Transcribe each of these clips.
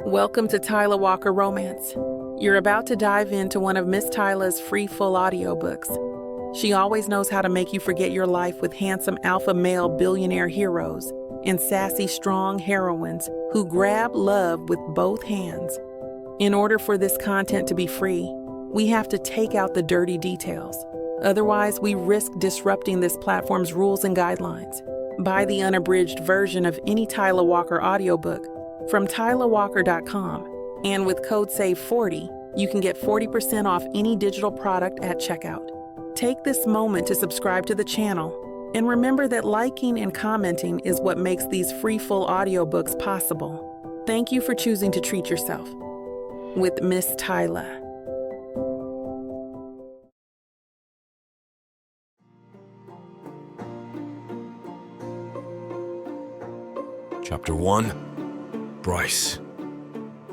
Welcome to Tyler Walker Romance. You're about to dive into one of Miss Tyler's free full audiobooks. She always knows how to make you forget your life with handsome alpha male billionaire heroes and sassy strong heroines who grab love with both hands. In order for this content to be free, we have to take out the dirty details. Otherwise, we risk disrupting this platform's rules and guidelines. Buy the unabridged version of any Tyler Walker audiobook from tylerwalker.com, and with code SAVE40, you can get 40% off any digital product at checkout. Take this moment to subscribe to the channel, and remember that liking and commenting is what makes these free full audiobooks possible. Thank you for choosing to treat yourself with Miss Tyler. Chapter 1. Bryce.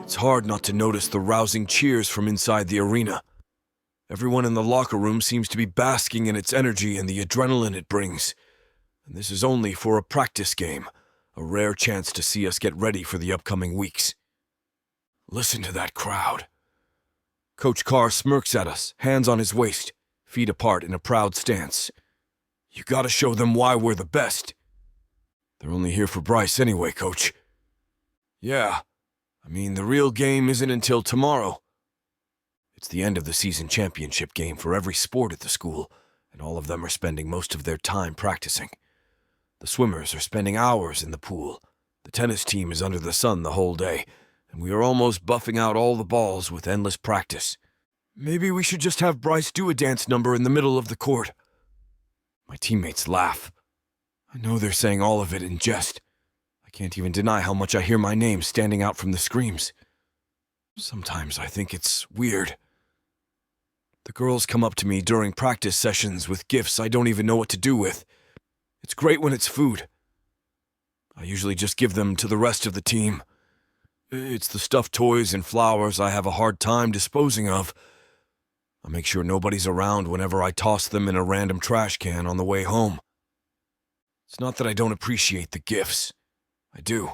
It's hard not to notice the rousing cheers from inside the arena. Everyone in the locker room seems to be basking in its energy and the adrenaline it brings. And this is only for a practice game, a rare chance to see us get ready for the upcoming weeks. Listen to that crowd. Coach Carr smirks at us, hands on his waist, feet apart in a proud stance. You gotta show them why we're the best. They're only here for Bryce anyway, Coach. Yeah, I mean, the real game isn't until tomorrow. It's the end of the season championship game for every sport at the school, and all of them are spending most of their time practicing. The swimmers are spending hours in the pool. The tennis team is under the sun the whole day, and we are almost buffing out all the balls with endless practice. Maybe we should just have Bryce do a dance number in the middle of the court. My teammates laugh. I know they're saying all of it in jest. I can't even deny how much I hear my name standing out from the screams. Sometimes I think it's weird. The girls come up to me during practice sessions with gifts I don't even know what to do with. It's great when it's food. I usually just give them to the rest of the team. It's the stuffed toys and flowers I have a hard time disposing of. I make sure nobody's around whenever I toss them in a random trash can on the way home. It's not that I don't appreciate the gifts. I do.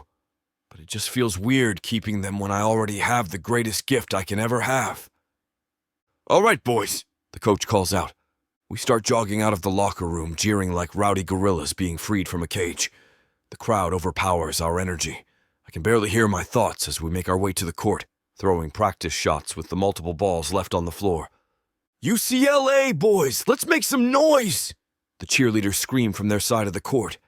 But it just feels weird keeping them when I already have the greatest gift I can ever have. All right, boys, the coach calls out. We start jogging out of the locker room, jeering like rowdy gorillas being freed from a cage. The crowd overpowers our energy. I can barely hear my thoughts as we make our way to the court, throwing practice shots with the multiple balls left on the floor. UCLA, boys, let's make some noise! The cheerleaders scream from their side of the court.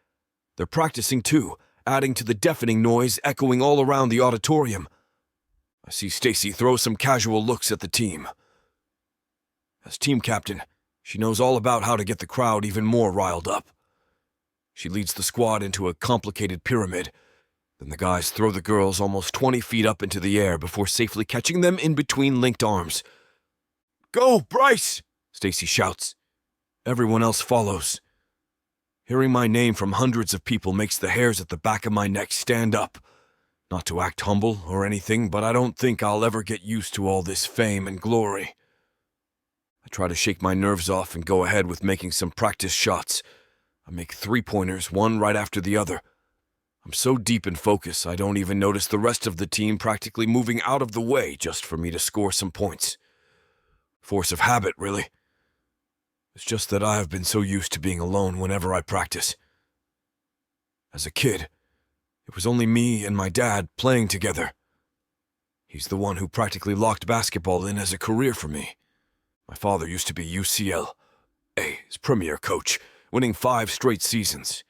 They're practicing too, adding to the deafening noise echoing all around the auditorium. I see Stacy throw some casual looks at the team. As team captain, she knows all about how to get the crowd even more riled up. She leads the squad into a complicated pyramid. Then the guys throw the girls almost 20 feet up into the air before safely catching them in between linked arms. Go, Bryce! Stacy shouts. Everyone else follows. Hearing my name from hundreds of people makes the hairs at the back of my neck stand up. Not to act humble or anything, but I don't think I'll ever get used to all this fame and glory. I try to shake my nerves off and go ahead with making some practice shots. I make 3-pointers, one right after the other. I'm so deep in focus, I don't even notice the rest of the team practically moving out of the way just for me to score some points. Force of habit, really. It's just that I have been so used to being alone whenever I practice. As a kid, it was only me and my dad playing together. He's the one who practically locked basketball in as a career for me. My father used to be UCLA's premier coach, winning 5 straight seasons.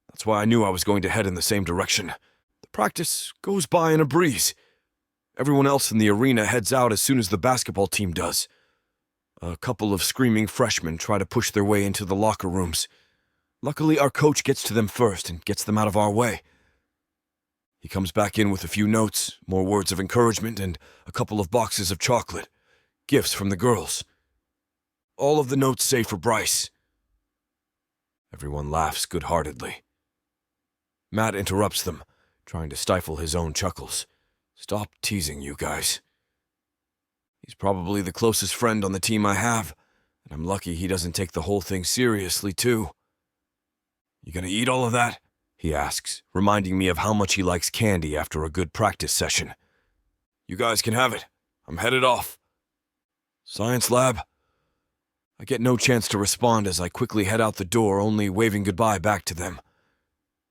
That's why I knew I was going to head in the same direction. The practice goes by in a breeze. Everyone else in the arena heads out as soon as the basketball team does. A couple of screaming freshmen try to push their way into the locker rooms. Luckily, our coach gets to them first and gets them out of our way. He comes back in with a few notes, more words of encouragement, and a couple of boxes of chocolate. Gifts from the girls. All of the notes say for Bryce. Everyone laughs good-heartedly. Matt interrupts them, trying to stifle his own chuckles. Stop teasing, you guys. He's probably the closest friend on the team I have, and I'm lucky he doesn't take the whole thing seriously, too. You gonna eat all of that? He asks, reminding me of how much he likes candy after a good practice session. You guys can have it. I'm headed off. Science lab? I get no chance to respond as I quickly head out the door, only waving goodbye back to them.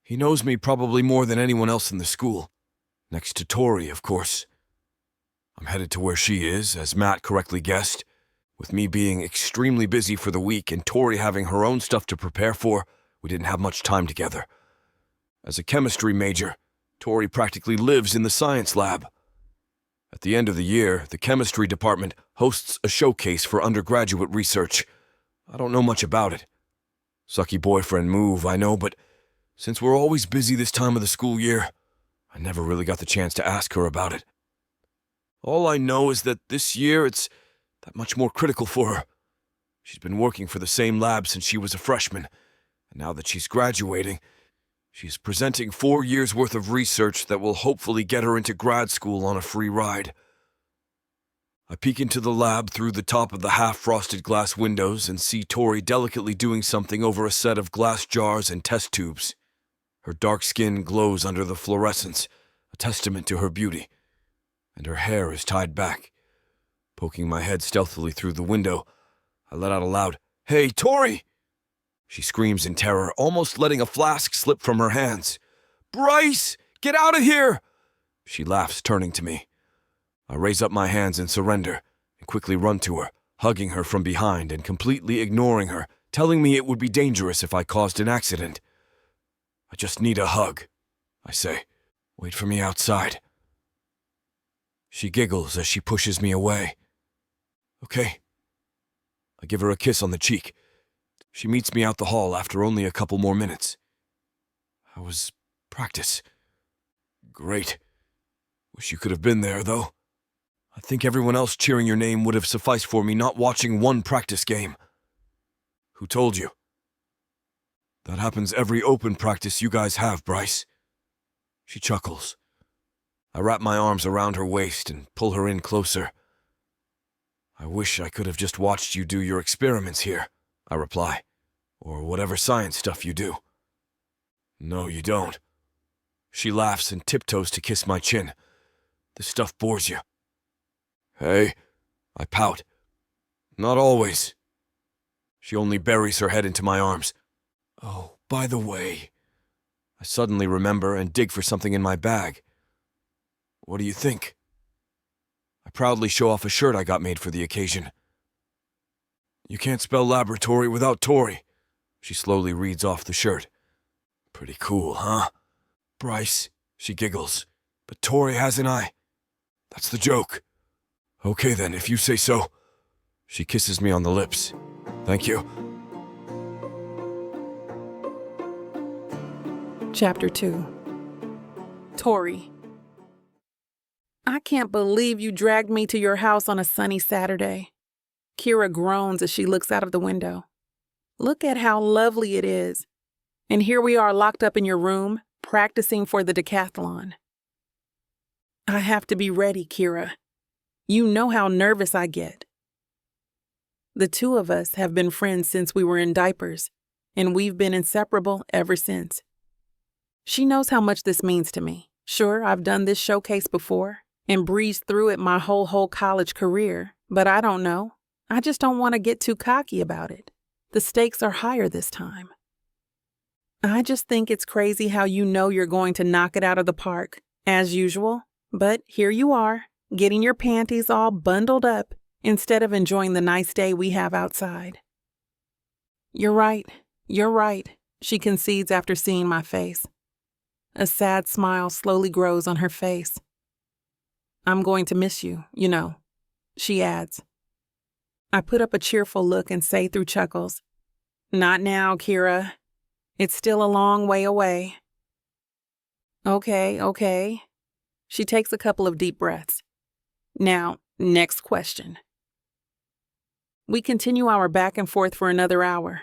He knows me probably more than anyone else in the school. Next to Tori, of course. I'm headed to where she is, as Matt correctly guessed. With me being extremely busy for the week and Tori having her own stuff to prepare for, we didn't have much time together. As a chemistry major, Tori practically lives in the science lab. At the end of the year, the chemistry department hosts a showcase for undergraduate research. I don't know much about it. Sucky boyfriend move, I know, but since we're always busy this time of the school year, I never really got the chance to ask her about it. All I know is that this year it's that much more critical for her. She's been working for the same lab since she was a freshman, and now that she's graduating, she's presenting 4 years' worth of research that will hopefully get her into grad school on a free ride. I peek into the lab through the top of the half-frosted glass windows and see Tori delicately doing something over a set of glass jars and test tubes. Her dark skin glows under the fluorescence, a testament to her beauty, and her hair is tied back. Poking my head stealthily through the window, I let out a loud, "Hey, Tori!" She screams in terror, almost letting a flask slip from her hands. "Bryce, get out of here!" She laughs, turning to me. I raise up my hands in surrender and quickly run to her, hugging her from behind and completely ignoring her, telling me it would be dangerous if I caused an accident. "I just need a hug," I say. "Wait for me outside." She giggles as she pushes me away. "Okay." I give her a kiss on the cheek. She meets me out the hall after only a couple more minutes. "How was practice?" "Great. Wish you could have been there, though. I think everyone else cheering your name would have sufficed for me not watching one practice game." "Who told you?" "That happens every open practice you guys have, Bryce." She chuckles. I wrap my arms around her waist and pull her in closer. "I wish I could have just watched you do your experiments here," I reply. "Or whatever science stuff you do." "No, you don't." She laughs and tiptoes to kiss my chin. "This stuff bores you." "Hey," I pout. "Not always." She only buries her head into my arms. "Oh, by the way," I suddenly remember and dig for something in my bag. "What do you think?" I proudly show off a shirt I got made for the occasion. "You can't spell laboratory without Tori." She slowly reads off the shirt. "Pretty cool, huh?" "Bryce," she giggles, "but Tori has an eye." "That's the joke." "Okay then, if you say so." She kisses me on the lips. "Thank you." Chapter 2. Tori. I can't believe you dragged me to your house on a sunny Saturday. Kira groans as she looks out of the window. Look at how lovely it is. And here we are locked up in your room, practicing for the decathlon. I have to be ready, Kira. You know how nervous I get. The two of us have been friends since we were in diapers, and we've been inseparable ever since. She knows how much this means to me. Sure, I've done this showcase before and breezed through it my whole college career, but I don't know. I just don't want to get too cocky about it. The stakes are higher this time. I just think it's crazy how you know you're going to knock it out of the park, as usual, but here you are, getting your panties all bundled up instead of enjoying the nice day we have outside. You're right, she concedes after seeing my face. A sad smile slowly grows on her face. I'm going to miss you, you know, she adds. I put up a cheerful look and say through chuckles, Not now, Kira. It's still a long way away. Okay. She takes a couple of deep breaths. Now, next question. We continue our back and forth for another hour.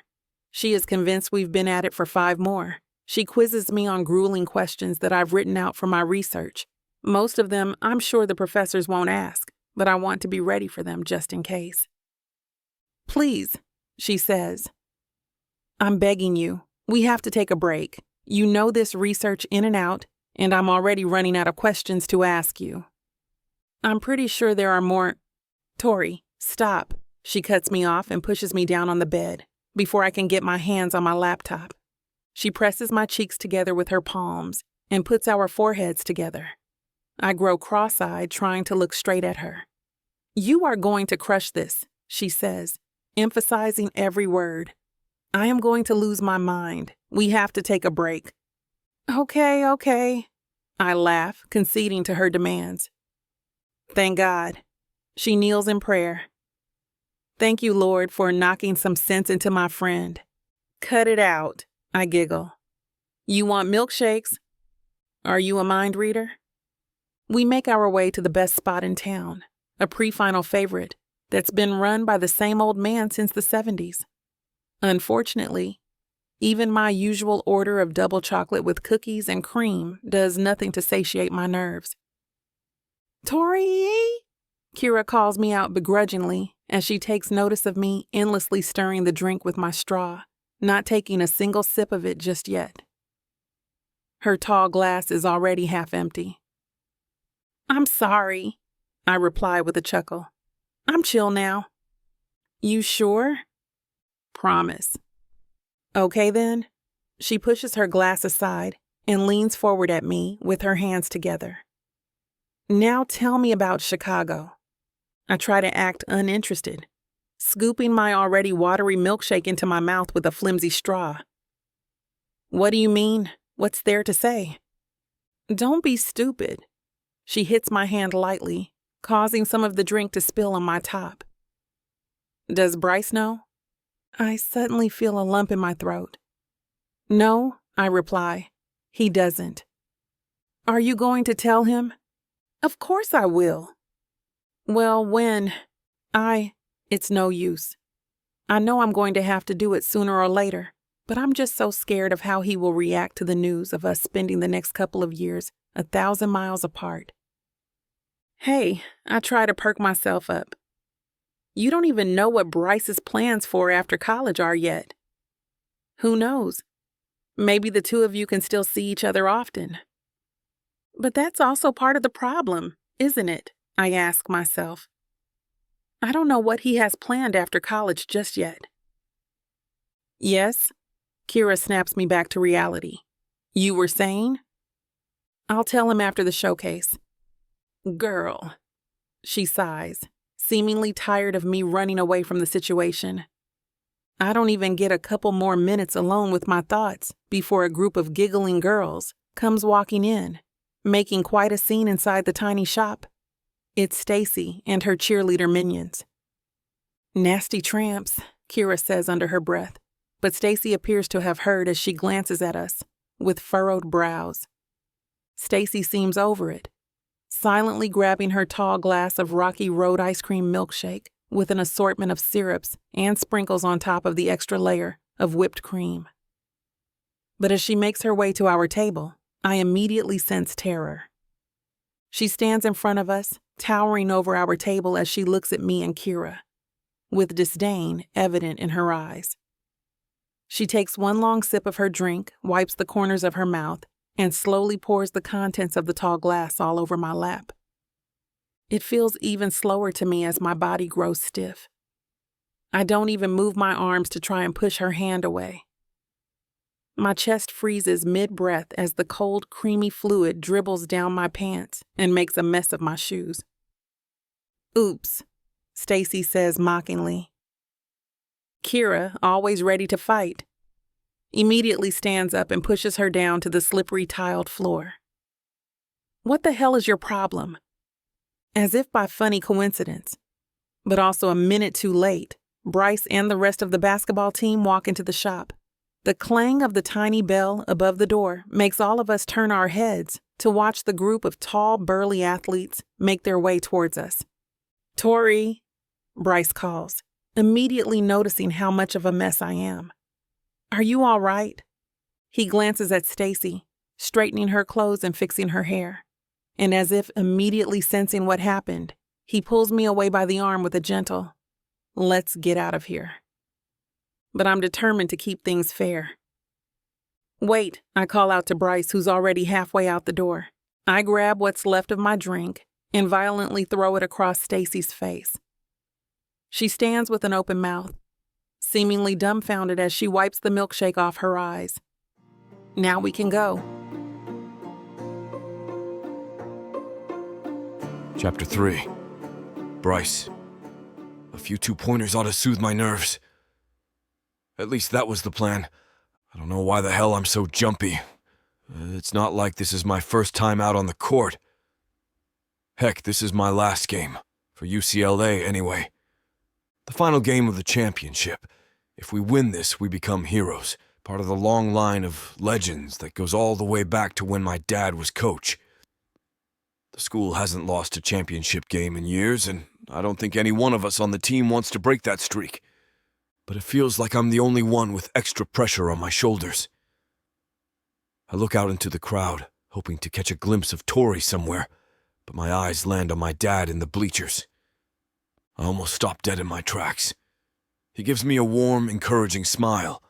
She is convinced we've been at it for 5 more. She quizzes me on grueling questions that I've written out for my research. Most of them I'm sure the professors won't ask, but I want to be ready for them just in case. Please, she says. I'm begging you. We have to take a break. You know this research in and out, and I'm already running out of questions to ask you. I'm pretty sure there are more. Tori, stop. She cuts me off and pushes me down on the bed before I can get my hands on my laptop. She presses my cheeks together with her palms and puts our foreheads together. I grow cross-eyed, trying to look straight at her. You are going to crush this, she says, emphasizing every word. I am going to lose my mind. We have to take a break. Okay. I laugh, conceding to her demands. Thank God. She kneels in prayer. Thank you, Lord, for knocking some sense into my friend. Cut it out, I giggle. You want milkshakes? Are you a mind reader? We make our way to the best spot in town, a pre-final favorite that's been run by the same old man since the 70s. Unfortunately, even my usual order of double chocolate with cookies and cream does nothing to satiate my nerves. Tori? Kira calls me out begrudgingly as she takes notice of me endlessly stirring the drink with my straw, not taking a single sip of it just yet. Her tall glass is already half empty. I'm sorry, I reply with a chuckle. I'm chill now. You sure? Promise. Okay then. She pushes her glass aside and leans forward at me with her hands together. Now tell me about Chicago. I try to act uninterested, scooping my already watery milkshake into my mouth with a flimsy straw. What do you mean? What's there to say? Don't be stupid. She hits my hand lightly, causing some of the drink to spill on my top. Does Bryce know? I suddenly feel a lump in my throat. No, I reply. He doesn't. Are you going to tell him? Of course I will. Well, when? It's no use. I know I'm going to have to do it sooner or later, but I'm just so scared of how he will react to the news of us spending the next couple of years 1,000 miles apart. Hey, I try to perk myself up. You don't even know what Bryce's plans for after college are yet. Who knows? Maybe the two of you can still see each other often. But that's also part of the problem, isn't it? I ask myself. I don't know what he has planned after college just yet. Yes? Kira snaps me back to reality. You were saying? I'll tell him after the showcase. Girl. She sighs, seemingly tired of me running away from the situation. I don't even get a couple more minutes alone with my thoughts before a group of giggling girls comes walking in, making quite a scene inside the tiny shop. It's Stacy and her cheerleader minions. Nasty tramps, Kira says under her breath, but Stacy appears to have heard as she glances at us, with furrowed brows. Stacy seems over it, silently grabbing her tall glass of Rocky Road ice cream milkshake with an assortment of syrups and sprinkles on top of the extra layer of whipped cream. But as she makes her way to our table, I immediately sense terror. She stands in front of us, towering over our table as she looks at me and Kira, with disdain evident in her eyes. She takes one long sip of her drink, wipes the corners of her mouth, and slowly pours the contents of the tall glass all over my lap. It feels even slower to me as my body grows stiff. I don't even move my arms to try and push her hand away. My chest freezes mid-breath as the cold, creamy fluid dribbles down my pants and makes a mess of my shoes. Oops, Stacy says mockingly. Kira, always ready to fight, immediately stands up and pushes her down to the slippery tiled floor. What the hell is your problem? As if by funny coincidence, but also a minute too late, Bryce and the rest of the basketball team walk into the shop. The clang of the tiny bell above the door makes all of us turn our heads to watch the group of tall, burly athletes make their way towards us. Tori, Bryce calls, immediately noticing how much of a mess I am. Are you all right? He glances at Stacy, straightening her clothes and fixing her hair. And as if immediately sensing what happened, he pulls me away by the arm with a gentle, "Let's get out of here." But I'm determined to keep things fair. Wait, I call out to Bryce, who's already halfway out the door. I grab what's left of my drink and violently throw it across Stacy's face. She stands with an open mouth, seemingly dumbfounded as she wipes the milkshake off her eyes. Now we can go. Chapter 3. Bryce. A few two-pointers ought to soothe my nerves. At least that was the plan. I don't know why the hell I'm so jumpy. It's not like this is my first time out on the court. Heck, this is my last game. For UCLA, anyway. The final game of the championship. If we win this, we become heroes. Part of the long line of legends that goes all the way back to when my dad was coach. The school hasn't lost a championship game in years, and I don't think any one of us on the team wants to break that streak. But it feels like I'm the only one with extra pressure on my shoulders. I look out into the crowd, hoping to catch a glimpse of Tori somewhere, but my eyes land on my dad in the bleachers. I almost stop dead in my tracks. He gives me a warm, encouraging smile.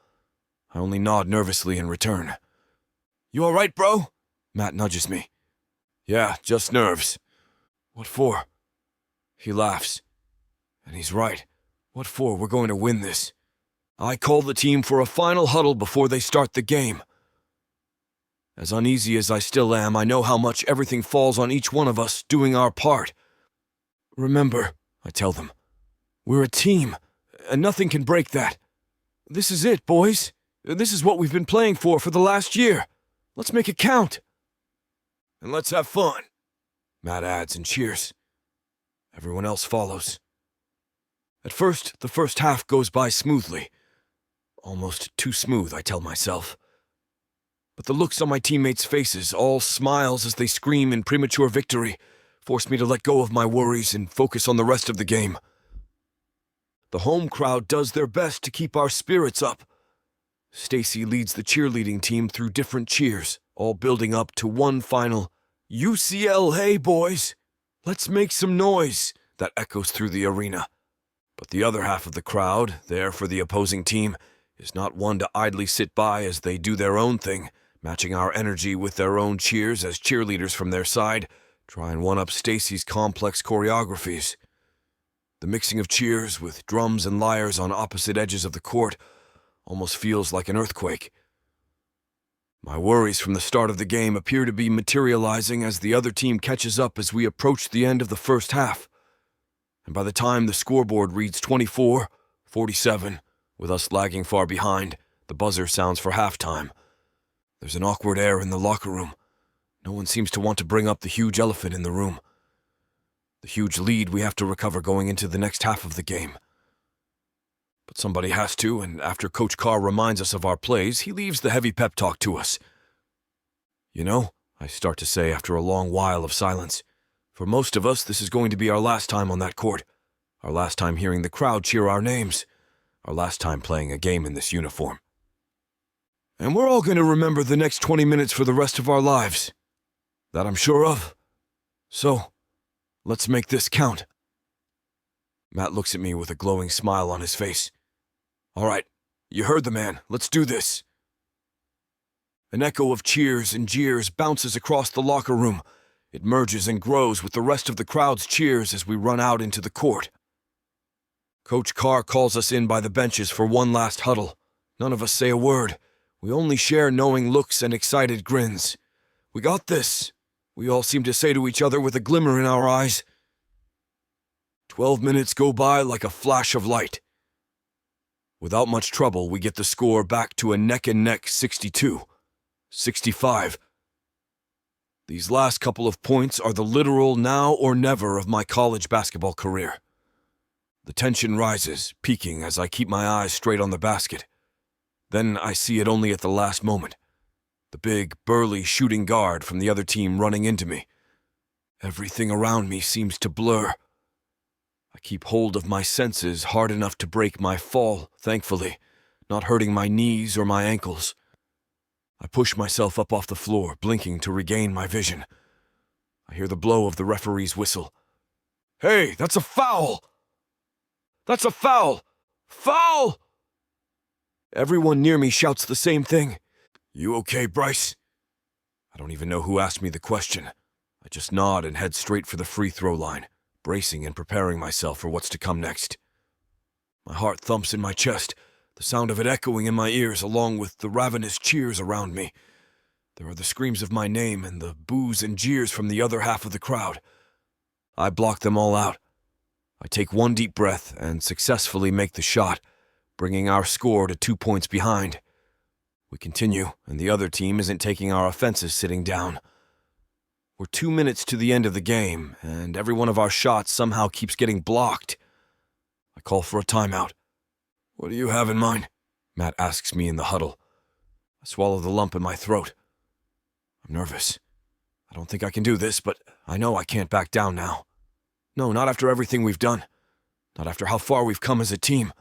I only nod nervously in return. "You all right, bro?" Matt nudges me. "Yeah, just nerves." "What for?" He laughs. And he's right. What for? We're going to win this. I call the team for a final huddle before they start the game. As uneasy as I still am, I know how much everything falls on each one of us doing our part. "Remember," I tell them, "we're a team, and nothing can break that. This is it, boys. This is what we've been playing for the last year. Let's make it count. And let's have fun," Matt adds and cheers. Everyone else follows. At first, the first half goes by smoothly. Almost too smooth, I tell myself. But the looks on my teammates' faces, all smiles as they scream in premature victory, force me to let go of my worries and focus on the rest of the game. The home crowd does their best to keep our spirits up. Stacy leads the cheerleading team through different cheers, all building up to one final, "UCLA, boys! Let's make some noise," that echoes through the arena. But the other half of the crowd, there for the opposing team, is not one to idly sit by as they do their own thing, matching our energy with their own cheers as cheerleaders from their side try and one-up Stacy's complex choreographies. The mixing of cheers with drums and lyres on opposite edges of the court almost feels like an earthquake. My worries from the start of the game appear to be materializing as the other team catches up as we approach the end of the first half. And by the time the scoreboard reads 24-47, with us lagging far behind, the buzzer sounds for halftime. There's an awkward air in the locker room. No one seems to want to bring up the huge elephant in the room. The huge lead we have to recover going into the next half of the game. But somebody has to, and after Coach Carr reminds us of our plays, he leaves the heavy pep talk to us. "You know," I start to say after a long while of silence, "for most of us, this is going to be our last time on that court, our last time hearing the crowd cheer our names, our last time playing a game in this uniform. And we're all going to remember the next 20 minutes for the rest of our lives. That I'm sure of. So, let's make this count." Matt looks at me with a glowing smile on his face. "All right, you heard the man. Let's do this." An echo of cheers and jeers bounces across the locker room. It merges and grows with the rest of the crowd's cheers as we run out into the court. Coach Carr calls us in by the benches for one last huddle. None of us say a word. We only share knowing looks and excited grins. "We got this," we all seem to say to each other with a glimmer in our eyes. 12 minutes go by like a flash of light. Without much trouble, we get the score back to a neck-and-neck 62-65. These last couple of points are the literal now or never of my college basketball career. The tension rises, peaking as I keep my eyes straight on the basket. Then I see it only at the last moment. The big, burly shooting guard from the other team running into me. Everything around me seems to blur. I keep hold of my senses hard enough to break my fall, thankfully, not hurting my knees or my ankles. I push myself up off the floor, blinking to regain my vision. I hear the blow of the referee's whistle. "Hey, that's a foul! That's a foul! Foul!" Everyone near me shouts the same thing. "You okay, Bryce?" I don't even know who asked me the question. I just nod and head straight for the free throw line, bracing and preparing myself for what's to come next. My heart thumps in my chest, the sound of it echoing in my ears along with the ravenous cheers around me. There are the screams of my name and the boos and jeers from the other half of the crowd. I block them all out. I take one deep breath and successfully make the shot, bringing our score to 2 points behind. We continue, and the other team isn't taking our offenses sitting down. We're 2 minutes to the end of the game, and every one of our shots somehow keeps getting blocked. I call for a timeout. "What do you have in mind?" Matt asks me in the huddle. I swallow the lump in my throat. I'm nervous. I don't think I can do this, but I know I can't back down now. No, not after everything we've done. Not after how far we've come as a team.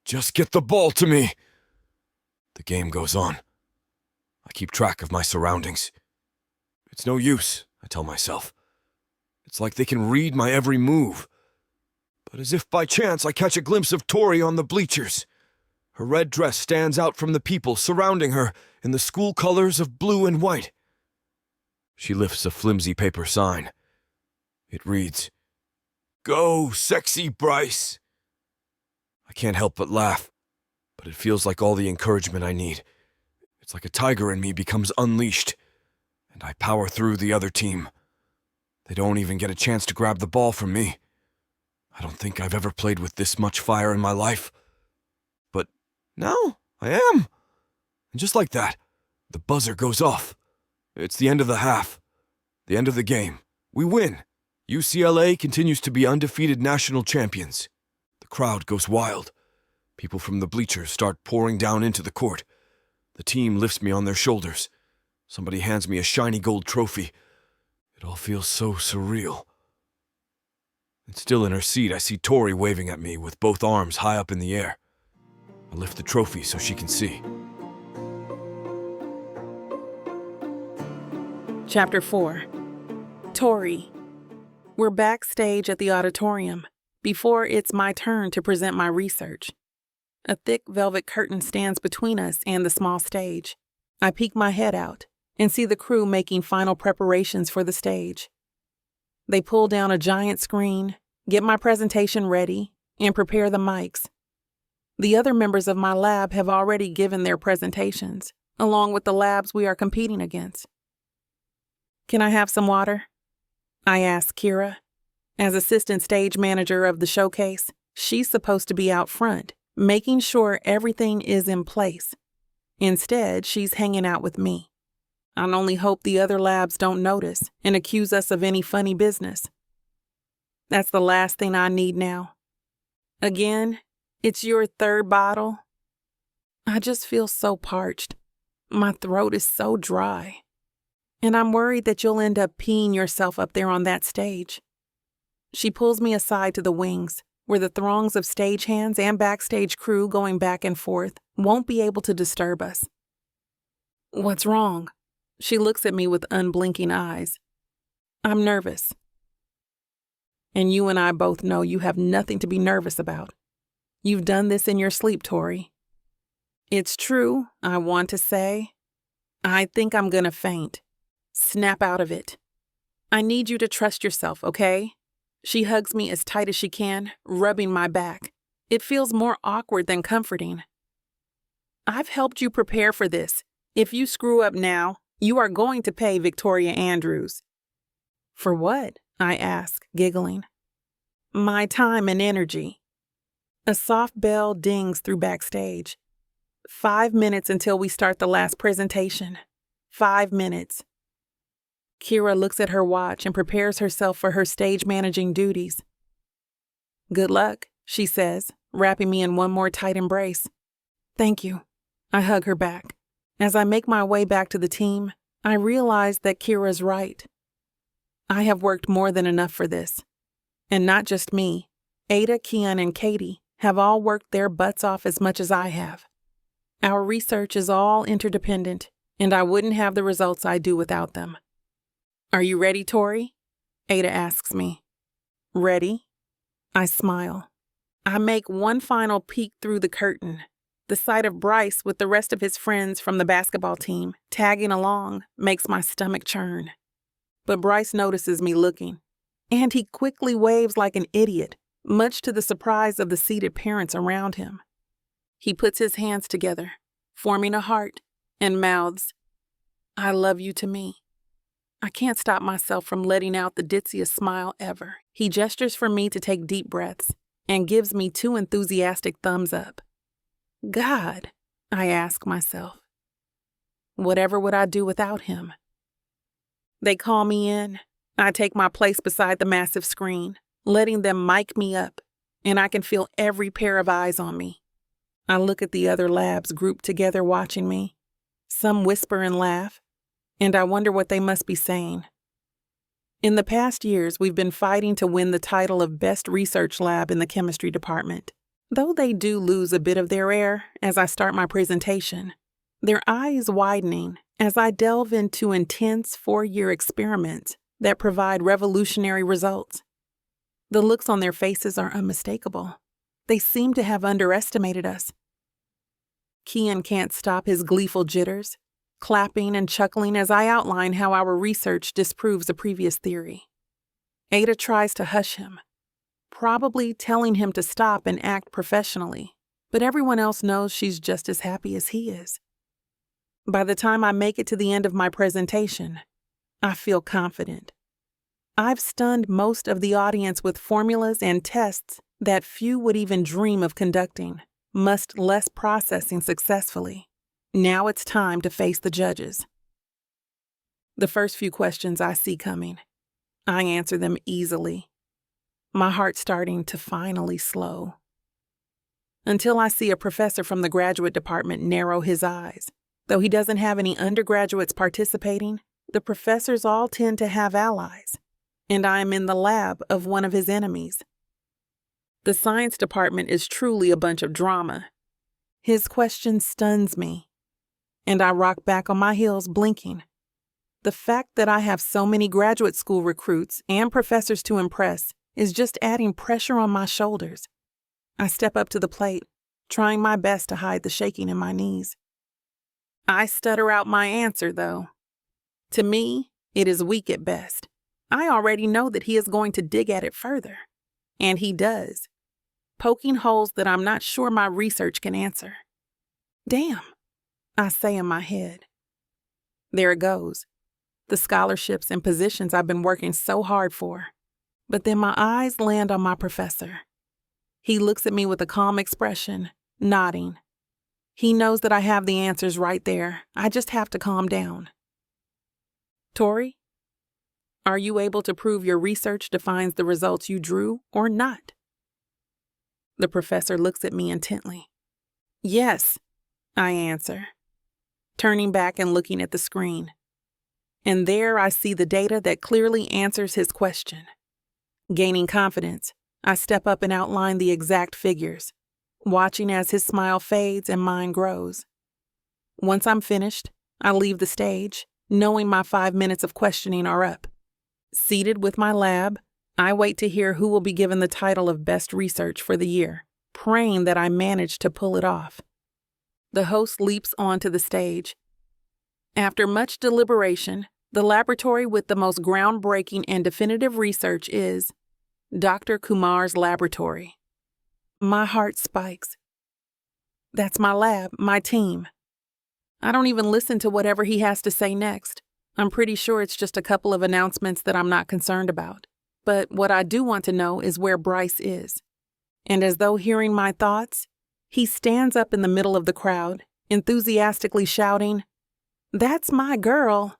Just get the ball to me! The game goes on. I keep track of my surroundings. It's no use, I tell myself. It's like they can read my every move. But as if by chance, I catch a glimpse of Tori on the bleachers. Her red dress stands out from the people surrounding her in the school colors of blue and white. She lifts a flimsy paper sign. It reads, "Go, sexy Bryce." I can't help but laugh, but it feels like all the encouragement I need. It's like a tiger in me becomes unleashed, and I power through the other team. They don't even get a chance to grab the ball from me. I don't think I've ever played with this much fire in my life. But now I am. And just like that, the buzzer goes off. It's the end of the half. The end of the game. We win. UCLA continues to be undefeated national champions. The crowd goes wild. People from the bleachers start pouring down into the court. The team lifts me on their shoulders. Somebody hands me a shiny gold trophy. It all feels so surreal. And still in her seat, I see Tori waving at me with both arms high up in the air. I lift the trophy so she can see. Chapter 4. Tori. We're backstage at the auditorium, before it's my turn to present my research. A thick velvet curtain stands between us and the small stage. I peek my head out and see the crew making final preparations for the stage. They pull down a giant screen, get my presentation ready, and prepare the mics. The other members of my lab have already given their presentations, along with the labs we are competing against. "Can I have some water?" I asked Kira. As assistant stage manager of the showcase, she's supposed to be out front, making sure everything is in place. Instead, she's hanging out with me. I only hope the other labs don't notice and accuse us of any funny business. That's the last thing I need now. Again, it's your third bottle. I just feel so parched. My throat is so dry. And I'm worried that you'll end up peeing yourself up there on that stage. She pulls me aside to the wings, where the throngs of stagehands and backstage crew going back and forth won't be able to disturb us. "What's wrong?" She looks at me with unblinking eyes. "I'm nervous." "And you and I both know you have nothing to be nervous about. You've done this in your sleep, Tori." "It's true, I want to say. I think I'm gonna faint. Snap out of it. I need you to trust yourself, okay?" She hugs me as tight as she can, rubbing my back. It feels more awkward than comforting. "I've helped you prepare for this. If you screw up now, you are going to pay Victoria Andrews." "For what?" I ask, giggling. "My time and energy." A soft bell dings through backstage. 5 minutes until we start the last presentation. 5 minutes. Kira looks at her watch and prepares herself for her stage managing duties. "Good luck," she says, wrapping me in one more tight embrace. "Thank you." I hug her back. As I make my way back to the team, I realize that Kira's right. I have worked more than enough for this. And not just me. Ada, Kian, and Katie have all worked their butts off as much as I have. Our research is all interdependent, and I wouldn't have the results I do without them. "Are you ready, Tori?" Ada asks me. "Ready?" I smile. I make one final peek through the curtain. The sight of Bryce with the rest of his friends from the basketball team tagging along makes my stomach churn. But Bryce notices me looking, and he quickly waves like an idiot, much to the surprise of the seated parents around him. He puts his hands together, forming a heart, and mouths, "I love you" to me. I can't stop myself from letting out the ditziest smile ever. He gestures for me to take deep breaths and gives me 2 enthusiastic thumbs up. God, I ask myself, whatever would I do without him? They call me in. I take my place beside the massive screen, letting them mic me up, and I can feel every pair of eyes on me. I look at the other labs grouped together watching me. Some whisper and laugh, and I wonder what they must be saying. In the past years, we've been fighting to win the title of Best Research Lab in the chemistry department. Though they do lose a bit of their air as I start my presentation, their eyes widening as I delve into intense 4-year experiments that provide revolutionary results. The looks on their faces are unmistakable. They seem to have underestimated us. Kian can't stop his gleeful jitters, clapping and chuckling as I outline how our research disproves a previous theory. Ada tries to hush him, probably telling him to stop and act professionally, but everyone else knows she's just as happy as he is. By the time I make it to the end of my presentation, I feel confident. I've stunned most of the audience with formulas and tests that few would even dream of conducting, much less processing successfully. Now it's time to face the judges. The first few questions I see coming, I answer them easily, my heart starting to finally slow. Until I see a professor from the graduate department narrow his eyes. Though he doesn't have any undergraduates participating, the professors all tend to have allies, and I am in the lab of one of his enemies. The science department is truly a bunch of drama. His question stuns me, and I rock back on my heels blinking. The fact that I have so many graduate school recruits and professors to impress is just adding pressure on my shoulders. I step up to the plate, trying my best to hide the shaking in my knees. I stutter out my answer, though. To me, it is weak at best. I already know that he is going to dig at it further. And he does, poking holes that I'm not sure my research can answer. Damn, I say in my head. There it goes. The scholarships and positions I've been working so hard for. But then my eyes land on my professor. He looks at me with a calm expression, nodding. He knows that I have the answers right there. I just have to calm down. Tori, are you able to prove your research defines the results you drew or not? The professor looks at me intently. Yes, I answer, turning back and looking at the screen. And there I see the data that clearly answers his question. Gaining confidence, I step up and outline the exact figures, watching as his smile fades and mine grows. Once I'm finished, I leave the stage, knowing my 5 minutes of questioning are up. Seated with my lab, I wait to hear who will be given the title of Best Research for the year, praying that I manage to pull it off. The host leaps onto the stage. After much deliberation, the laboratory with the most groundbreaking and definitive research is Dr. Kumar's laboratory. My heart spikes. That's my lab, my team. I don't even listen to whatever he has to say next. I'm pretty sure it's just a couple of announcements that I'm not concerned about. But what I do want to know is where Bryce is. And as though hearing my thoughts, he stands up in the middle of the crowd, enthusiastically shouting, "That's my girl!"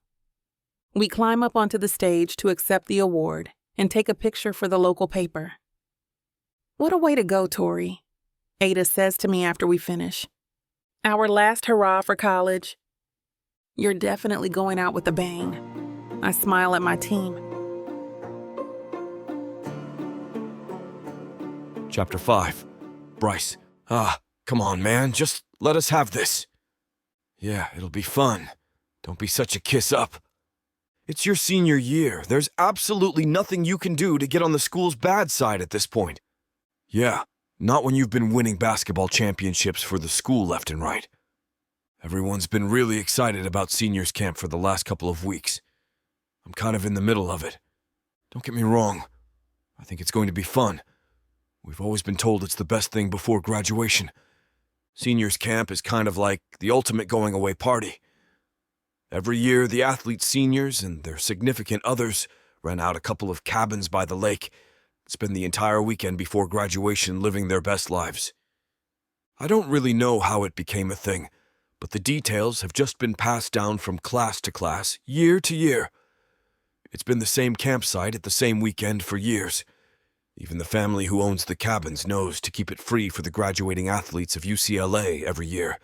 We climb up onto the stage to accept the award and take a picture for the local paper. "What a way to go, Tori," Ada says to me after we finish. "Our last hurrah for college." "You're definitely going out with a bang." I smile at my team. Chapter 5. Bryce. Come on, man. Just let us have this. Yeah, it'll be fun. Don't be such a kiss up. It's your senior year. There's absolutely nothing you can do to get on the school's bad side at this point. Yeah, not when you've been winning basketball championships for the school left and right. Everyone's been really excited about seniors camp for the last couple of weeks. I'm kind of in the middle of it. Don't get me wrong. I think it's going to be fun. We've always been told it's the best thing before graduation. Seniors camp is kind of like the ultimate going-away party. Every year, the athletes' seniors and their significant others rent out a couple of cabins by the lake, spend the entire weekend before graduation living their best lives. I don't really know how it became a thing, but the details have just been passed down from class to class, year to year. It's been the same campsite at the same weekend for years. Even the family who owns the cabins knows to keep it free for the graduating athletes of UCLA every year.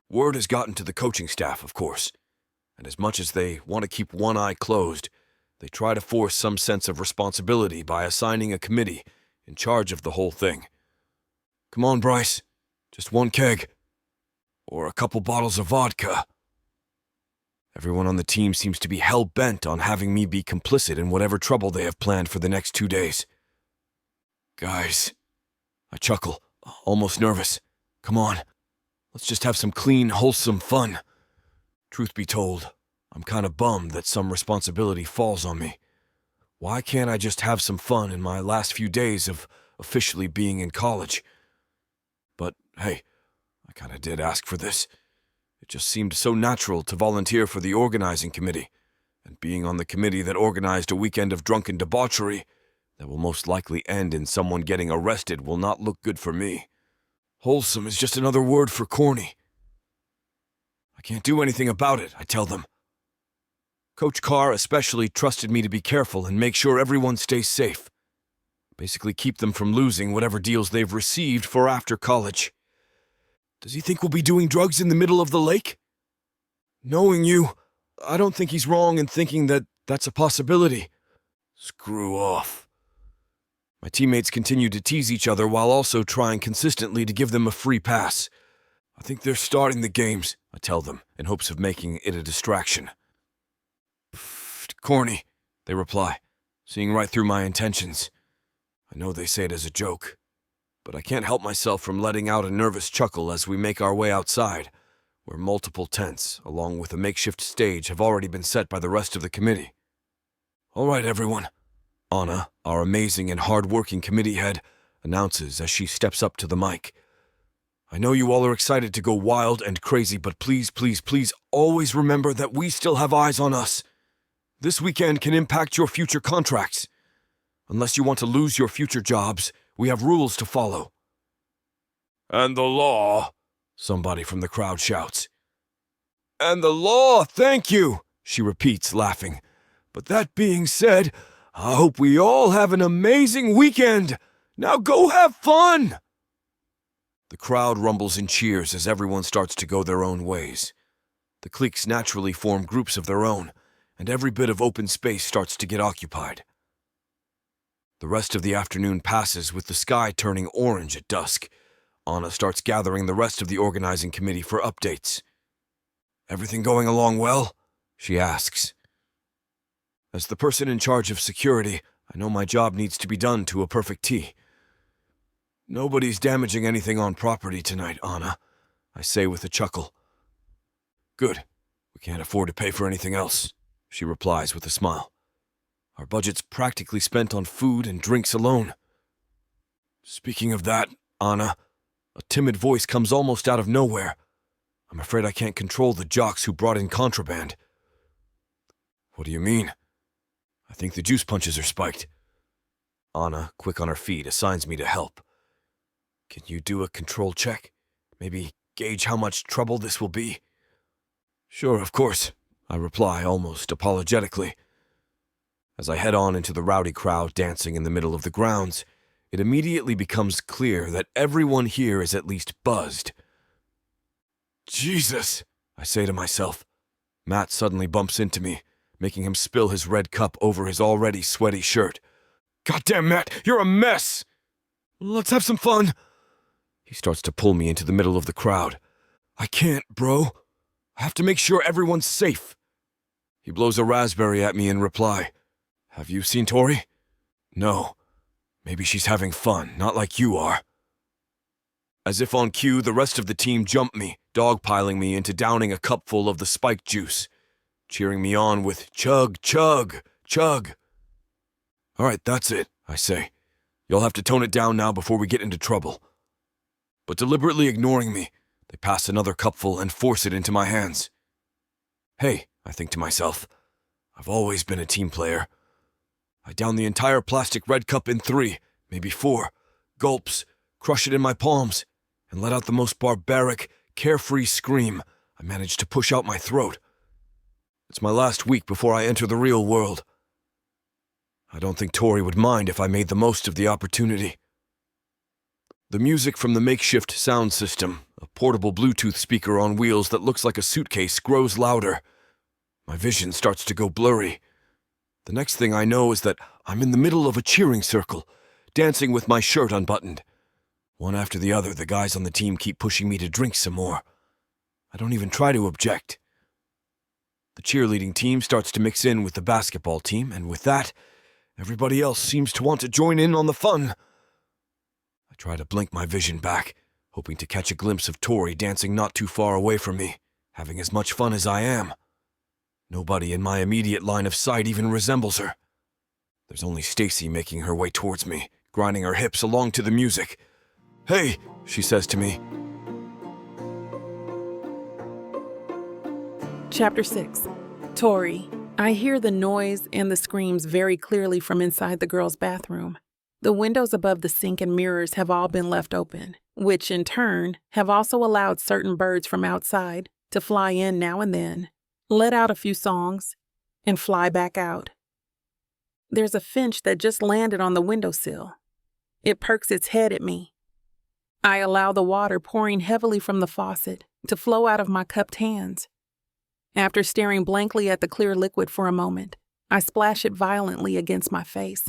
Word has gotten to the coaching staff, of course, and as much as they want to keep one eye closed, they try to force some sense of responsibility by assigning a committee in charge of the whole thing. Come on, Bryce. Just one keg. Or a couple bottles of vodka. Everyone on the team seems to be hell-bent on having me be complicit in whatever trouble they have planned for the next 2 days. Guys, I chuckle, almost nervous. Come on, let's just have some clean, wholesome fun. Truth be told, I'm kind of bummed that some responsibility falls on me. Why can't I just have some fun in my last few days of officially being in college? But hey, I kind of did ask for this. It just seemed so natural to volunteer for the organizing committee, and being on the committee that organized a weekend of drunken debauchery that will most likely end in someone getting arrested will not look good for me. Wholesome is just another word for corny. I can't do anything about it, I tell them. Coach Carr especially trusted me to be careful and make sure everyone stays safe. Basically keep them from losing whatever deals they've received for after college. Does he think we'll be doing drugs in the middle of the lake? Knowing you, I don't think he's wrong in thinking that that's a possibility. Screw off. My teammates continue to tease each other while also trying consistently to give them a free pass. I think they're starting the games, I tell them, in hopes of making it a distraction. Pfft, corny, they reply, seeing right through my intentions. I know they say it as a joke, but I can't help myself from letting out a nervous chuckle as we make our way outside, where multiple tents, along with a makeshift stage, have already been set by the rest of the committee. All right, everyone. Anna, our amazing and hard-working committee head, announces as she steps up to the mic. I know you all are excited to go wild and crazy, but please, please, please always remember that we still have eyes on us. This weekend can impact your future contracts. Unless you want to lose your future jobs, we have rules to follow. And the law, somebody from the crowd shouts. And the law, thank you, she repeats, laughing. But that being said, I hope we all have an amazing weekend. Now go have fun! The crowd rumbles in cheers as everyone starts to go their own ways. The cliques naturally form groups of their own, and every bit of open space starts to get occupied. The rest of the afternoon passes with the sky turning orange at dusk. Anna starts gathering the rest of the organizing committee for updates. Everything going along well? She asks. As the person in charge of security, I know my job needs to be done to a perfect T. Nobody's damaging anything on property tonight, Anna, I say with a chuckle. Good. We can't afford to pay for anything else, she replies with a smile. Our budget's practically spent on food and drinks alone. Speaking of that, Anna, a timid voice comes almost out of nowhere. I'm afraid I can't control the jocks who brought in contraband. What do you mean? I think the juice punches are spiked. Anna, quick on her feet, assigns me to help. Can you do a control check? Maybe gauge how much trouble this will be? Sure, of course, I reply almost apologetically. As I head on into the rowdy crowd dancing in the middle of the grounds, it immediately becomes clear that everyone here is at least buzzed. Jesus, I say to myself. Matt suddenly bumps into me, making him spill his red cup over his already sweaty shirt. Goddamn, Matt, you're a mess! Let's have some fun! He starts to pull me into the middle of the crowd. I can't, bro. I have to make sure everyone's safe. He blows a raspberry at me in reply. Have you seen Tori? No. Maybe she's having fun, not like you are. As if on cue, the rest of the team jump me, dogpiling me into downing a cupful of the spiked juice. cheering me on with chug, chug, chug. All right, that's it, I say. You'll have to tone it down now before we get into trouble. But deliberately ignoring me, they pass another cupful and force it into my hands. Hey, I think to myself, I've always been a team player. I down the entire plastic red cup in 3, maybe 4, gulps, crush it in my palms, and let out the most barbaric, carefree scream I managed to push out my throat. It's my last week before I enter the real world. I don't think Tori would mind if I made the most of the opportunity. The music from the makeshift sound system, a portable Bluetooth speaker on wheels that looks like a suitcase, grows louder. My vision starts to go blurry. The next thing I know is that I'm in the middle of a cheering circle, dancing with my shirt unbuttoned. One after the other, the guys on the team keep pushing me to drink some more. I don't even try to object. The cheerleading team starts to mix in with the basketball team, and with that, everybody else seems to want to join in on the fun. I try to blink my vision back, hoping to catch a glimpse of Tori dancing not too far away from me, having as much fun as I am. Nobody in my immediate line of sight even resembles her. There's only Stacy making her way towards me, grinding her hips along to the music. "Hey," she says to me. Chapter 6. Tori. I hear the noise and the screams very clearly from inside the girls' bathroom. The windows above the sink and mirrors have all been left open, which in turn have also allowed certain birds from outside to fly in now and then, let out a few songs, and fly back out. There's a finch that just landed on the windowsill. It perks its head at me. I allow the water pouring heavily from the faucet to flow out of my cupped hands. After staring blankly at the clear liquid for a moment, I splash it violently against my face.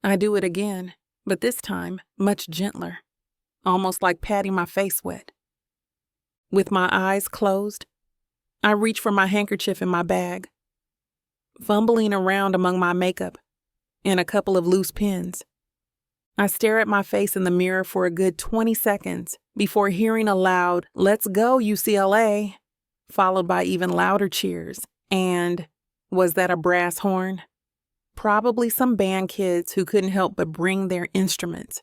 I do it again, but this time much gentler, almost like patting my face wet. With my eyes closed, I reach for my handkerchief in my bag, fumbling around among my makeup and a couple of loose pins. I stare at my face in the mirror for a good 20 seconds before hearing a loud, "Let's go, UCLA!" followed by even louder cheers, and was that a brass horn? Probably some band kids who couldn't help but bring their instruments.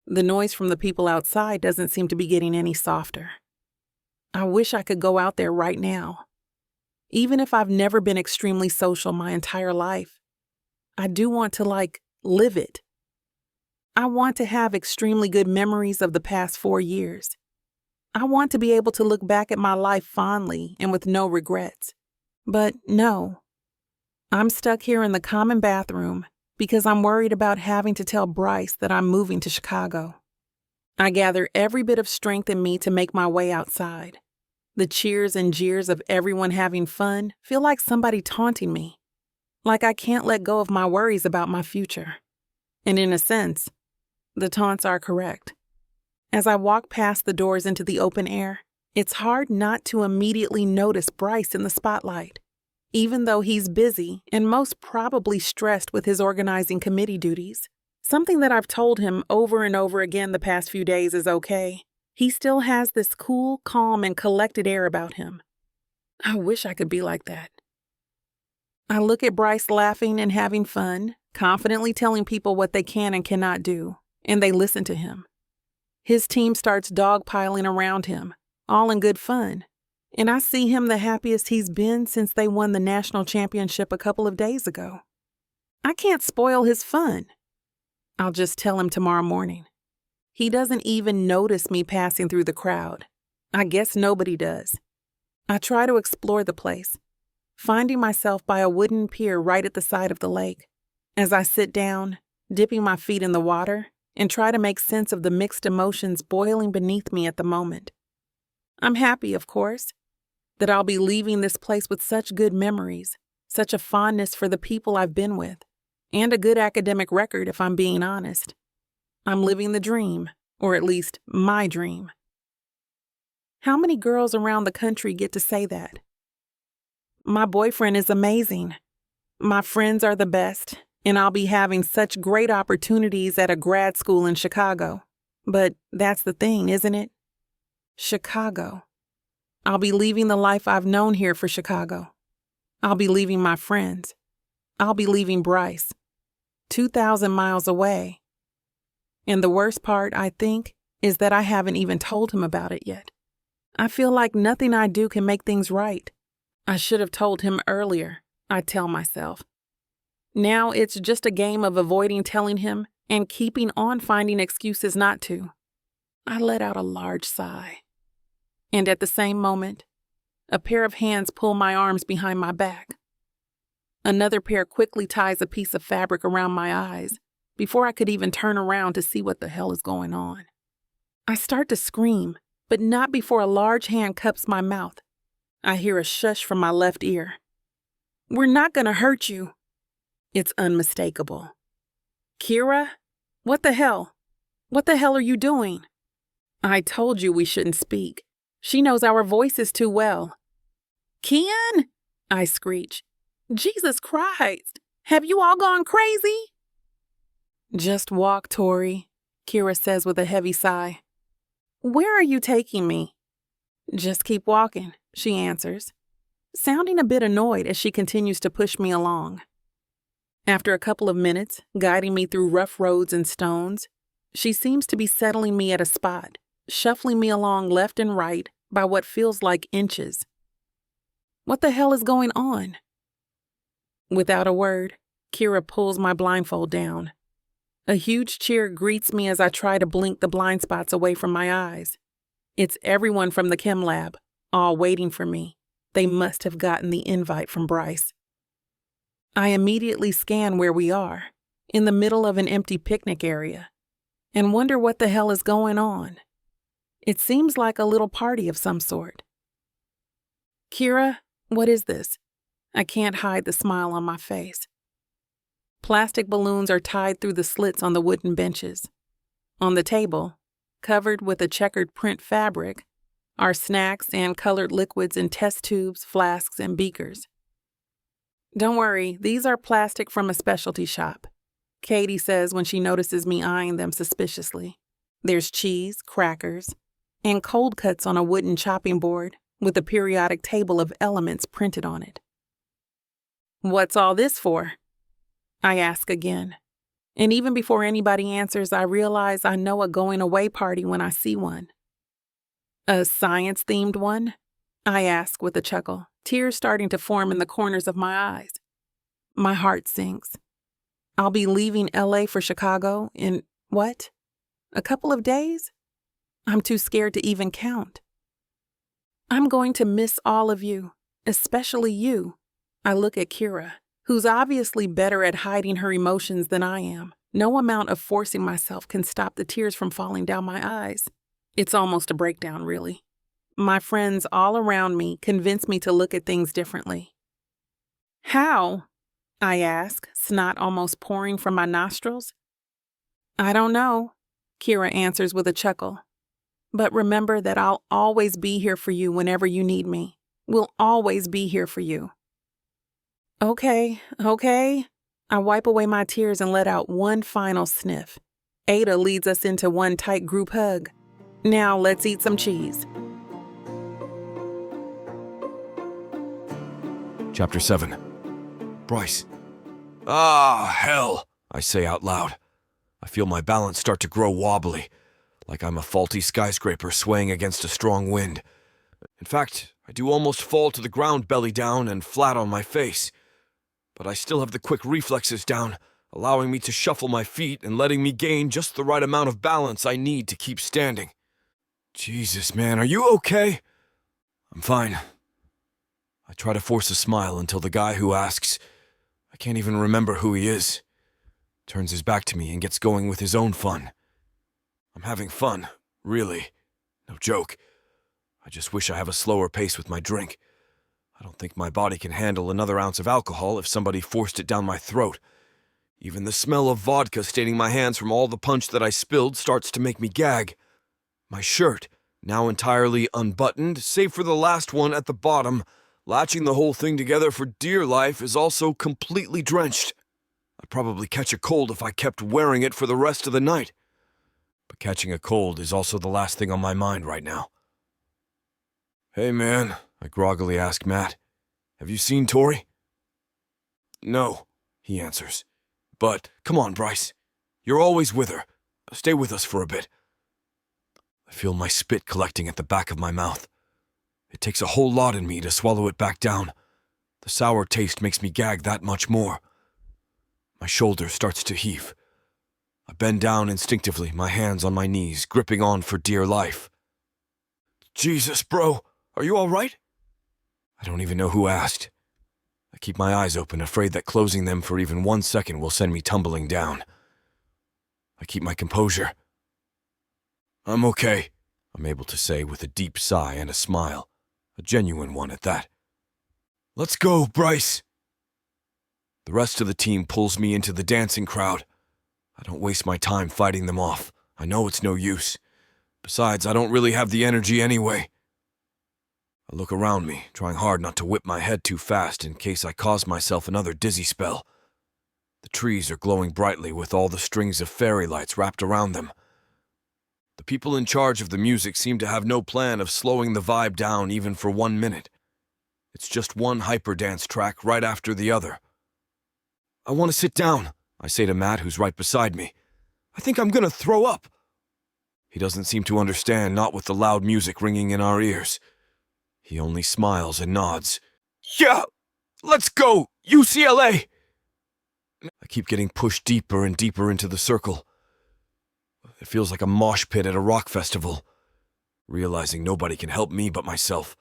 The noise from the people outside doesn't seem to be getting any softer. I wish I could go out there right now. Even if I've never been extremely social my entire life, I do want to, live it. I want to have extremely good memories of the past 4 years. I want to be able to look back at my life fondly and with no regrets. But no, I'm stuck here in the common bathroom because I'm worried about having to tell Bryce that I'm moving to Chicago. I gather every bit of strength in me to make my way outside. The cheers and jeers of everyone having fun feel like somebody taunting me, like I can't let go of my worries about my future. And in a sense, the taunts are correct. As I walk past the doors into the open air, it's hard not to immediately notice Bryce in the spotlight, even though he's busy and most probably stressed with his organizing committee duties. Something that I've told him over and over again the past few days is okay. He still has this cool, calm, and collected air about him. I wish I could be like that. I look at Bryce laughing and having fun, confidently telling people what they can and cannot do, and they listen to him. His team starts dogpiling around him, all in good fun, and I see him the happiest he's been since they won the national championship a couple of days ago. I can't spoil his fun. I'll just tell him tomorrow morning. He doesn't even notice me passing through the crowd. I guess nobody does. I try to explore the place, finding myself by a wooden pier right at the side of the lake. As I sit down, dipping my feet in the water, and try to make sense of the mixed emotions boiling beneath me at the moment. I'm happy, of course, that I'll be leaving this place with such good memories, such a fondness for the people I've been with, and a good academic record if I'm being honest. I'm living the dream, or at least my dream. How many girls around the country get to say that? My boyfriend is amazing. My friends are the best, and I'll be having such great opportunities at a grad school in Chicago. But that's the thing, isn't it? Chicago. I'll be leaving the life I've known here for Chicago. I'll be leaving my friends. I'll be leaving Bryce, 2,000 miles away. And the worst part, I think, is that I haven't even told him about it yet. I feel like nothing I do can make things right. I should have told him earlier, I tell myself. Now it's just a game of avoiding telling him and keeping on finding excuses not to. I let out a large sigh. And at the same moment, a pair of hands pull my arms behind my back. Another pair quickly ties a piece of fabric around my eyes before I could even turn around to see what the hell is going on. I start to scream, but not before a large hand cups my mouth. I hear a shush from my left ear. "We're not gonna hurt you." It's unmistakable. "Kira? What the hell? What the hell are you doing?" "I told you we shouldn't speak. She knows our voices too well." "Ken?" I screech. "Jesus Christ! Have you all gone crazy?" "Just walk, Tori," Kira says with a heavy sigh. "Where are you taking me?" "Just keep walking," she answers, sounding a bit annoyed as she continues to push me along. After a couple of minutes, guiding me through rough roads and stones, she seems to be settling me at a spot, shuffling me along left and right by what feels like inches. What the hell is going on? Without a word, Kira pulls my blindfold down. A huge cheer greets me as I try to blink the blind spots away from my eyes. It's everyone from the chem lab, all waiting for me. They must have gotten the invite from Bryce. I immediately scan where we are, in the middle of an empty picnic area, and wonder what the hell is going on. It seems like a little party of some sort. "Kira, what is this?" I can't hide the smile on my face. Plastic balloons are tied through the slits on the wooden benches. On the table, covered with a checkered print fabric, are snacks and colored liquids in test tubes, flasks, and beakers. "Don't worry, these are plastic from a specialty shop," Katie says when she notices me eyeing them suspiciously. There's cheese, crackers, and cold cuts on a wooden chopping board with a periodic table of elements printed on it. "What's all this for?" I ask again. And even before anybody answers, I realize I know a going-away party when I see one. "A science-themed one?" I ask with a chuckle, tears starting to form in the corners of my eyes. My heart sinks. I'll be leaving LA for Chicago in, what? A couple of days? I'm too scared to even count. I'm going to miss all of you, especially you. I look at Kira, who's obviously better at hiding her emotions than I am. No amount of forcing myself can stop the tears from falling down my eyes. It's almost a breakdown, really. My friends all around me convince me to look at things differently. "How?" I ask, snot almost pouring from my nostrils. "I don't know," Kira answers with a chuckle. "But remember that I'll always be here for you whenever you need me. We'll always be here for you." Okay. I wipe away my tears and let out one final sniff. Ada leads us into one tight group hug. Now let's eat some cheese. Chapter 7. Bryce. "Ah, hell," I say out loud. I feel my balance start to grow wobbly, like I'm a faulty skyscraper swaying against a strong wind. In fact, I do almost fall to the ground belly down and flat on my face. But I still have the quick reflexes down, allowing me to shuffle my feet and letting me gain just the right amount of balance I need to keep standing. "Jesus, man, are you okay?" "I'm fine." I try to force a smile until the guy who asks, I can't even remember who he is, turns his back to me and gets going with his own fun. I'm having fun, really. No joke. I just wish I have a slower pace with my drink. I don't think my body can handle another ounce of alcohol if somebody forced it down my throat. Even the smell of vodka staining my hands from all the punch that I spilled starts to make me gag. My shirt, now entirely unbuttoned, save for the last one at the bottom, latching the whole thing together for dear life, is also completely drenched. I'd probably catch a cold if I kept wearing it for the rest of the night. But catching a cold is also the last thing on my mind right now. Hey, man, I groggily ask Matt. Have you seen Tori? No, he answers. But, come on, Bryce. You're always with her. Stay with us for a bit. I feel my spit collecting at the back of my mouth. It takes a whole lot in me to swallow it back down. The sour taste makes me gag that much more. My shoulder starts to heave. I bend down instinctively, my hands on my knees, gripping on for dear life. Jesus, bro, are you all right? I don't even know who asked. I keep my eyes open, afraid that closing them for even 1 second will send me tumbling down. I keep my composure. I'm okay, I'm able to say with a deep sigh and a smile, a genuine one at that. Let's go, Bryce! The rest of the team pulls me into the dancing crowd. I don't waste my time fighting them off. I know it's no use. Besides, I don't really have the energy anyway. I look around me, trying hard not to whip my head too fast in case I cause myself another dizzy spell. The trees are glowing brightly with all the strings of fairy lights wrapped around them. The people in charge of the music seem to have no plan of slowing the vibe down even for 1 minute. It's just one hyperdance track right after the other. I want to sit down, I say to Matt, who's right beside me. I think I'm gonna throw up. He doesn't seem to understand, not with the loud music ringing in our ears. He only smiles and nods. Yeah, let's go, UCLA! I keep getting pushed deeper and deeper into the circle. It feels like a mosh pit at a rock festival. Realizing nobody can help me but myself,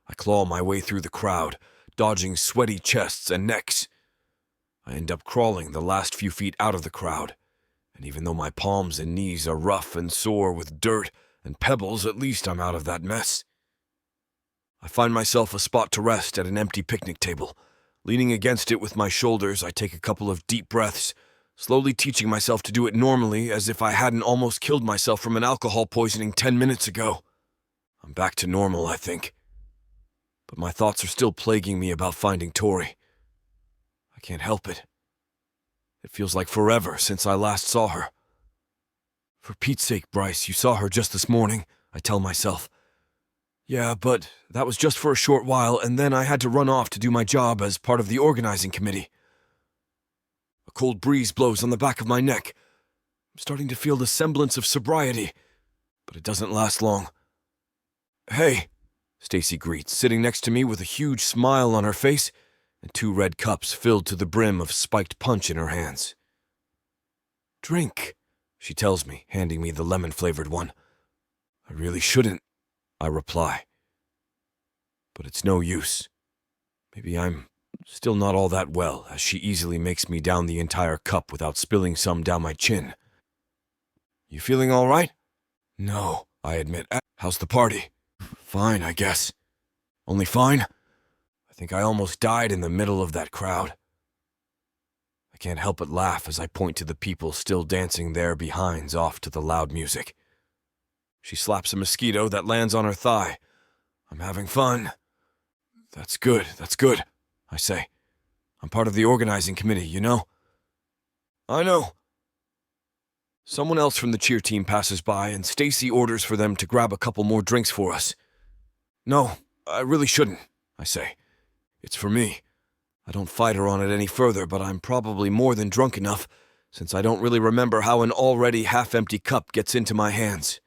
I claw my way through the crowd, dodging sweaty chests and necks. I end up crawling the last few feet out of the crowd, and even though my palms and knees are rough and sore with dirt and pebbles, at least I'm out of that mess. I find myself a spot to rest at an empty picnic table. Leaning against it with my shoulders, I take a couple of deep breaths, slowly teaching myself to do it normally as if I hadn't almost killed myself from an alcohol poisoning 10 minutes ago. I'm back to normal, I think. But my thoughts are still plaguing me about finding Tori. I can't help it. It feels like forever since I last saw her. For Pete's sake, Bryce, you saw her just this morning, I tell myself. Yeah, but that was just for a short while, and then I had to run off to do my job as part of the organizing committee. A cold breeze blows on the back of my neck. I'm starting to feel the semblance of sobriety, but it doesn't last long. Hey, Stacy greets, sitting next to me with a huge smile on her face and 2 red cups filled to the brim of spiked punch in her hands. Drink, she tells me, handing me the lemon-flavored one. I really shouldn't, I reply. But it's no use. Maybe I'm still not all that well, as she easily makes me down the entire cup without spilling some down my chin. You feeling all right? No, I admit. How's the party? Fine, I guess. Only fine? I think I almost died in the middle of that crowd. I can't help but laugh as I point to the people still dancing their behinds off to the loud music. She slaps a mosquito that lands on her thigh. I'm having fun. That's good, I say. I'm part of the organizing committee, you know? I know. Someone else from the cheer team passes by, and Stacy orders for them to grab a couple more drinks for us. No, I really shouldn't, I say. It's for me. I don't fight her on it any further, but I'm probably more than drunk enough, since I don't really remember how an already half-empty cup gets into my hands.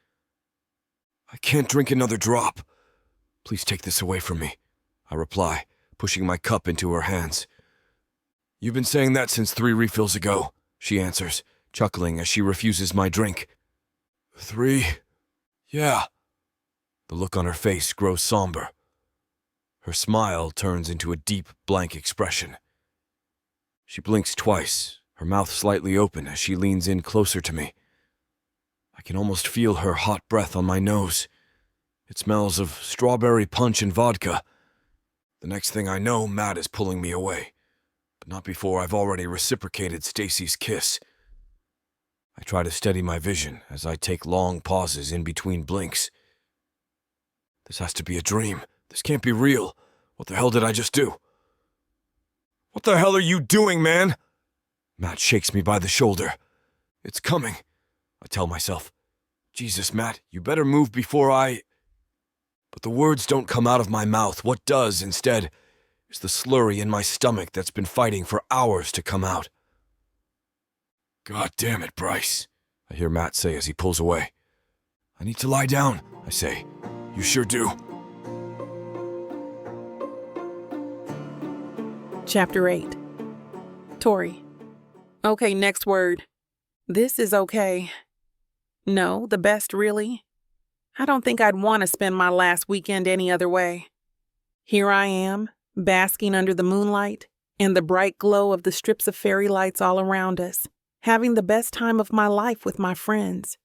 I can't drink another drop. Please take this away from me, I reply, pushing my cup into her hands. You've been saying that since 3 refills ago, she answers, chuckling as she refuses my drink. 3? Yeah. The look on her face grows somber. Her smile turns into a deep, blank expression. She blinks twice, her mouth slightly open as she leans in closer to me. I can almost feel her hot breath on my nose. It smells of strawberry punch and vodka. The next thing I know, Matt is pulling me away, but not before I've already reciprocated Stacy's kiss. I try to steady my vision as I take long pauses in between blinks. This has to be a dream. This can't be real. What the hell did I just do? What the hell are you doing, man? Matt shakes me by the shoulder. It's coming, I tell myself. Jesus, Matt, you better move before I... But the words don't come out of my mouth. What does, instead, is the slurry in my stomach that's been fighting for hours to come out. God damn it, Bryce, I hear Matt say as he pulls away. I need to lie down, I say. You sure do. Chapter 8. Tori. Okay, next word. This is okay. No, the best, really. I don't think I'd want to spend my last weekend any other way. Here I am, basking under the moonlight and the bright glow of the strips of fairy lights all around us, having the best time of my life with my friends.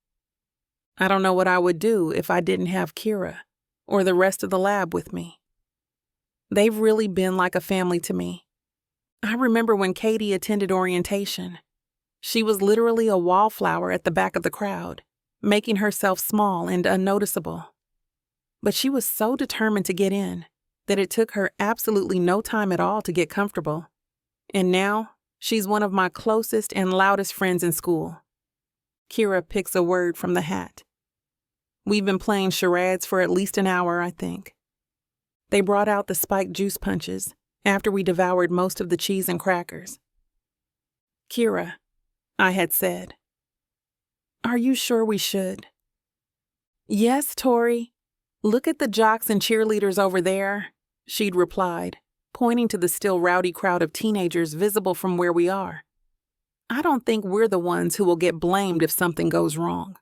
I don't know what I would do if I didn't have Kira or the rest of the lab with me. They've really been like a family to me. I remember when Katie attended orientation. She was literally a wallflower at the back of the crowd, making herself small and unnoticeable. But she was so determined to get in that it took her absolutely no time at all to get comfortable. And now, she's one of my closest and loudest friends in school. Kira picks a word from the hat. We've been playing charades for at least an hour, I think. They brought out the spiked juice punches after we devoured most of the cheese and crackers. Kira, I had said, are you sure we should? Yes, Tori. Look at the jocks and cheerleaders over there, she'd replied, pointing to the still rowdy crowd of teenagers visible from where we are. I don't think we're the ones who will get blamed if something goes wrong.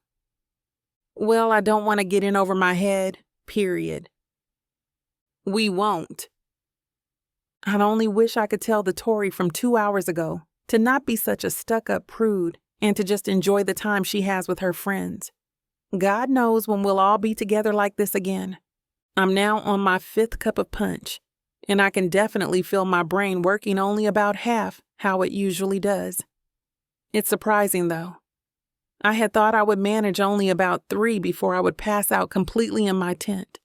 Well, I don't want to get in over my head, period. We won't. I'd only wish I could tell the Tori from 2 hours ago to not be such a stuck-up prude and to just enjoy the time she has with her friends. God knows when we'll all be together like this again. I'm now on my 5th cup of punch, and I can definitely feel my brain working only about half how it usually does. It's surprising, though. I had thought I would manage only about 3 before I would pass out completely in my tent.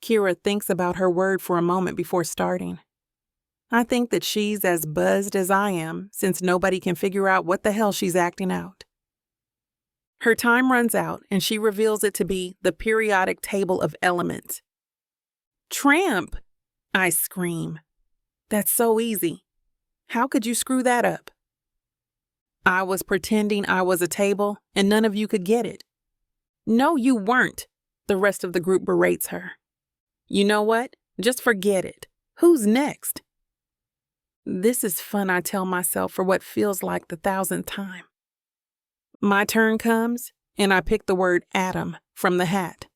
Kira thinks about her word for a moment before starting. I think that she's as buzzed as I am, since nobody can figure out what the hell she's acting out. Her time runs out, and she reveals it to be the periodic table of elements. Tramp! I scream. That's so easy. How could you screw that up? I was pretending I was a table, and none of you could get it. No, you weren't, the rest of the group berates her. You know what? Just forget it. Who's next? This is fun, I tell myself for what feels like the 1,000th time. My turn comes, and I pick the word atom from the hat.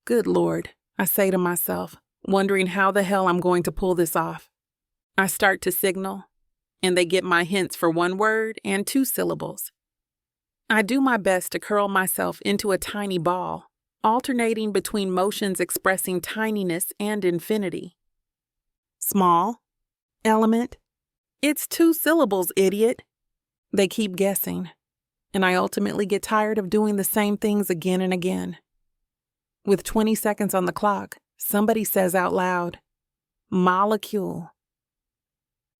Good Lord, I say to myself, wondering how the hell I'm going to pull this off. I start to signal, and they get my hints for 1 word and 2 syllables. I do my best to curl myself into a tiny ball, alternating between motions expressing tininess and infinity. Small. Element. It's 2 syllables, idiot. They keep guessing, and I ultimately get tired of doing the same things again and again. With 20 seconds on the clock, somebody says out loud, molecule.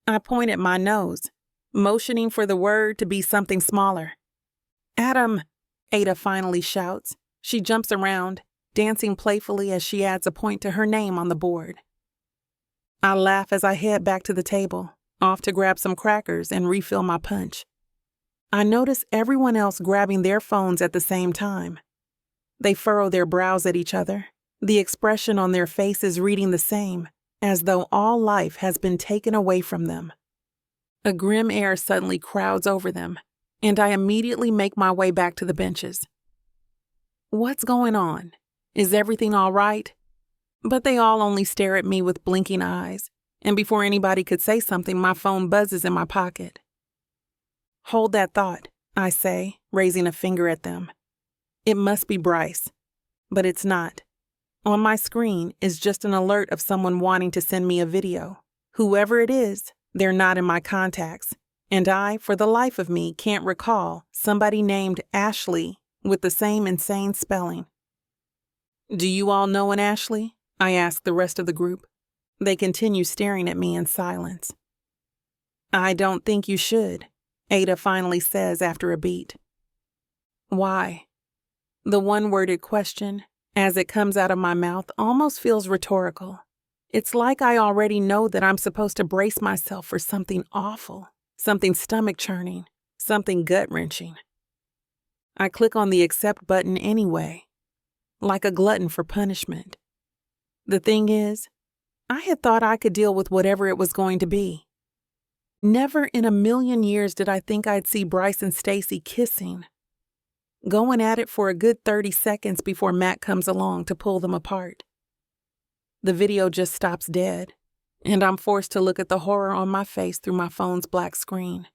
I point at my nose, motioning for the word to be something smaller. Atom, Ada finally shouts. She jumps around, dancing playfully as she adds a point to her name on the board. I laugh as I head back to the table, off to grab some crackers and refill my punch. I notice everyone else grabbing their phones at the same time. They furrow their brows at each other, the expression on their faces reading the same, as though all life has been taken away from them. A grim air suddenly crowds over them, and I immediately make my way back to the benches. What's going on? Is everything all right? But they all only stare at me with blinking eyes, and before anybody could say something, my phone buzzes in my pocket. Hold that thought, I say, raising a finger at them. It must be Bryce, but it's not. On my screen is just an alert of someone wanting to send me a video. Whoever it is, they're not in my contacts, and I, for the life of me, can't recall somebody named Ashley with the same insane spelling. Do you all know an Ashley? I ask the rest of the group. They continue staring at me in silence. I don't think you should, Ada finally says after a beat. Why? The one-worded question, as it comes out of my mouth almost feels rhetorical. It's like I already know that I'm supposed to brace myself for something awful, something stomach-churning, something gut-wrenching. I click on the accept button anyway, like a glutton for punishment. The thing is, I had thought I could deal with whatever it was going to be. Never in a million years did I think I'd see Bryce and Stacy kissing, going at it for a good 30 seconds before Matt comes along to pull them apart. The video just stops dead, and I'm forced to look at the horror on my face through my phone's black screen.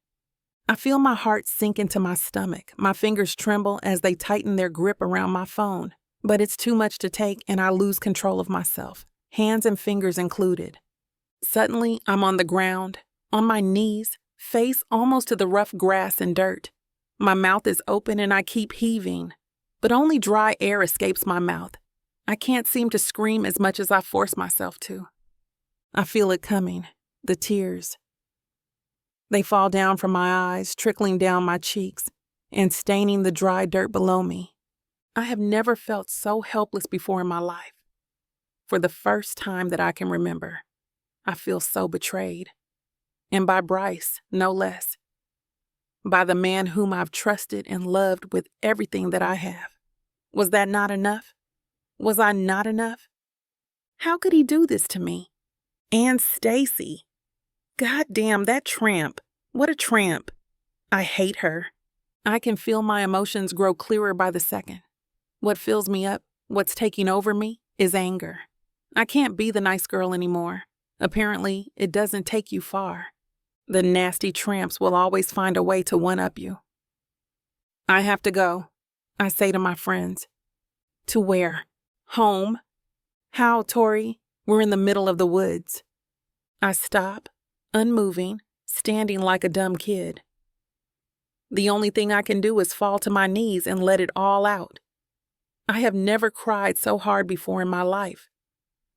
I feel my heart sink into my stomach. My fingers tremble as they tighten their grip around my phone, but it's too much to take and I lose control of myself, hands and fingers included. Suddenly, I'm on the ground, on my knees, face almost to the rough grass and dirt. My mouth is open and I keep heaving, but only dry air escapes my mouth. I can't seem to scream as much as I force myself to. I feel it coming, the tears. They fall down from my eyes, trickling down my cheeks, and staining the dry dirt below me. I have never felt so helpless before in my life. For the first time that I can remember, I feel so betrayed. And by Bryce, no less. By the man whom I've trusted and loved with everything that I have. Was that not enough? Was I not enough? How could he do this to me? And Stacy. God damn, that tramp. What a tramp. I hate her. I can feel my emotions grow clearer by the second. What fills me up, what's taking over me, is anger. I can't be the nice girl anymore. Apparently, it doesn't take you far. The nasty tramps will always find a way to one-up you. I have to go, I say to my friends. To where? Home? How, Tori? We're in the middle of the woods. I stop, unmoving, standing like a dumb kid. The only thing I can do is fall to my knees and let it all out. I have never cried so hard before in my life.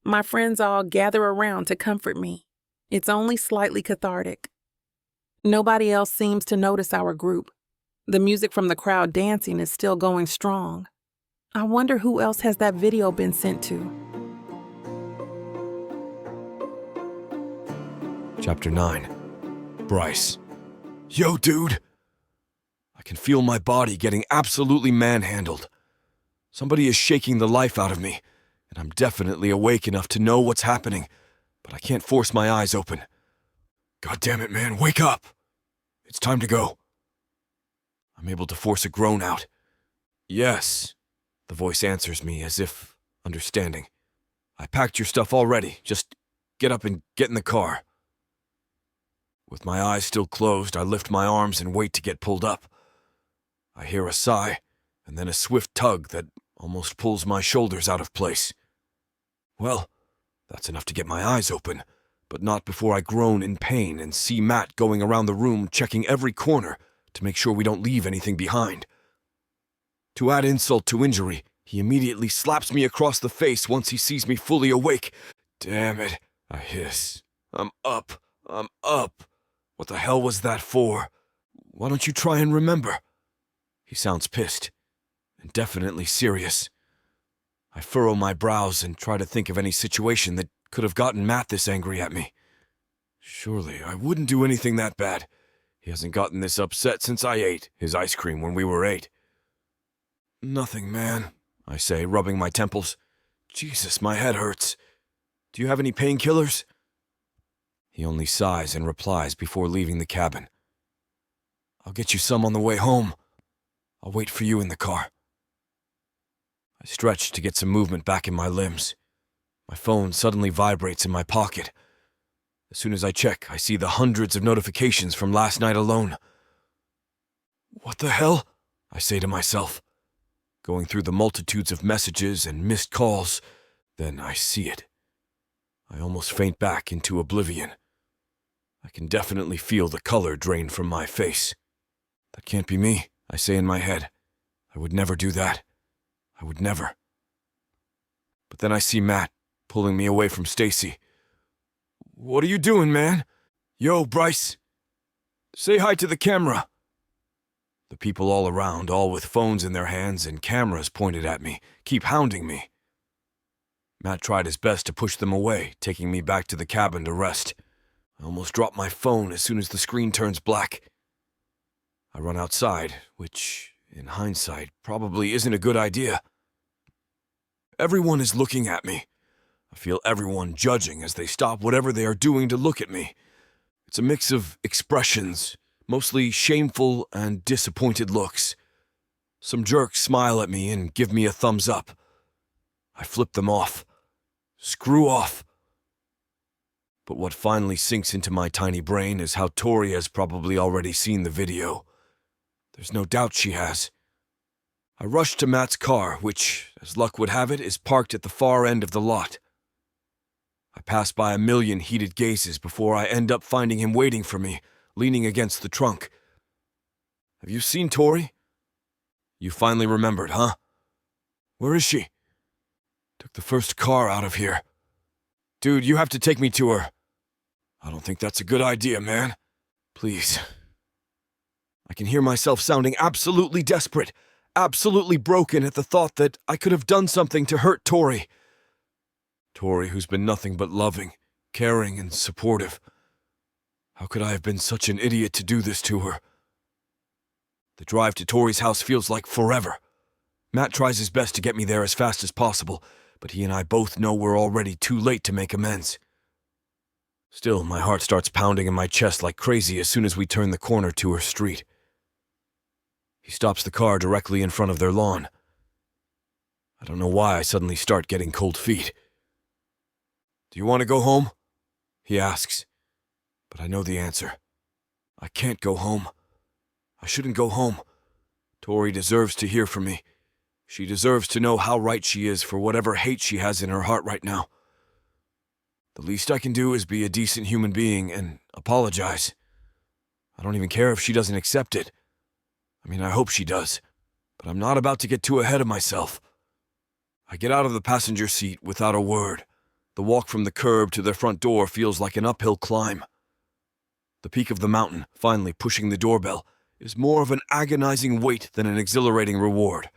My friends all gather around to comfort me. It's only slightly cathartic. Nobody else seems to notice our group. The music from the crowd dancing is still going strong. I wonder who else has that video been sent to. Chapter 9. Bryce. Yo, dude! I can feel my body getting absolutely manhandled. Somebody is shaking the life out of me, and I'm definitely awake enough to know what's happening, but I can't force my eyes open. God damn it, man, wake up! It's time to go. I'm able to force a groan out. Yes, the voice answers me as if understanding. I packed your stuff already. Just get up and get in the car. With my eyes still closed, I lift my arms and wait to get pulled up. I hear a sigh, and then a swift tug that almost pulls my shoulders out of place. Well, that's enough to get my eyes open, but not before I groan in pain and see Matt going around the room checking every corner to make sure we don't leave anything behind. To add insult to injury, he immediately slaps me across the face once he sees me fully awake. Damn it, I hiss. I'm up. What the hell was that for? Why don't you try and remember? He sounds pissed, and definitely serious. I furrow my brows and try to think of any situation that could have gotten Matt this angry at me. Surely I wouldn't do anything that bad. He hasn't gotten this upset since I ate his ice cream when we were 8. Nothing, man, I say, rubbing my temples. Jesus, my head hurts. Do you have any painkillers? He only sighs and replies before leaving the cabin. I'll get you some on the way home. I'll wait for you in the car. I stretch to get some movement back in my limbs. My phone suddenly vibrates in my pocket. As soon as I check, I see the hundreds of notifications from last night alone. What the hell? I say to myself. Going through the multitudes of messages and missed calls, then I see it. I almost faint back into oblivion. I can definitely feel the color drain from my face. That can't be me, I say in my head. I would never do that. I would never. But then I see Matt pulling me away from Stacy. What are you doing, man? Yo, Bryce. Say hi to the camera. The people all around, all with phones in their hands and cameras pointed at me, keep hounding me. Matt tried his best to push them away, taking me back to the cabin to rest. I almost dropped my phone as soon as the screen turns black. I run outside, which, in hindsight, probably isn't a good idea. Everyone is looking at me. I feel everyone judging as they stop whatever they are doing to look at me. It's a mix of expressions, mostly shameful and disappointed looks. Some jerks smile at me and give me a thumbs up. I flip them off. Screw off. But what finally sinks into my tiny brain is how Tori has probably already seen the video. There's no doubt she has. I rush to Matt's car, which, as luck would have it, is parked at the far end of the lot. I pass by a million heated gazes before I end up finding him waiting for me, leaning against the trunk. Have you seen Tori? You finally remembered, huh? Where is she? Took the first car out of here. Dude, you have to take me to her. I don't think that's a good idea, man. Please. I can hear myself sounding absolutely desperate, absolutely broken at the thought that I could have done something to hurt Tori. Tori, who's been nothing but loving, caring, and supportive. How could I have been such an idiot to do this to her? The drive to Tori's house feels like forever. Matt tries his best to get me there as fast as possible, but he and I both know we're already too late to make amends. Still, my heart starts pounding in my chest like crazy as soon as we turn the corner to her street. He stops the car directly in front of their lawn. I don't know why I suddenly start getting cold feet. Do you want to go home? He asks. But I know the answer. I can't go home. I shouldn't go home. Tori deserves to hear from me. She deserves to know how right she is for whatever hate she has in her heart right now. The least I can do is be a decent human being and apologize. I don't even care if she doesn't accept it. I mean, I hope she does, but I'm not about to get too ahead of myself. I get out of the passenger seat without a word. The walk from the curb to their front door feels like an uphill climb. The peak of the mountain, finally pushing the doorbell, is more of an agonizing weight than an exhilarating reward.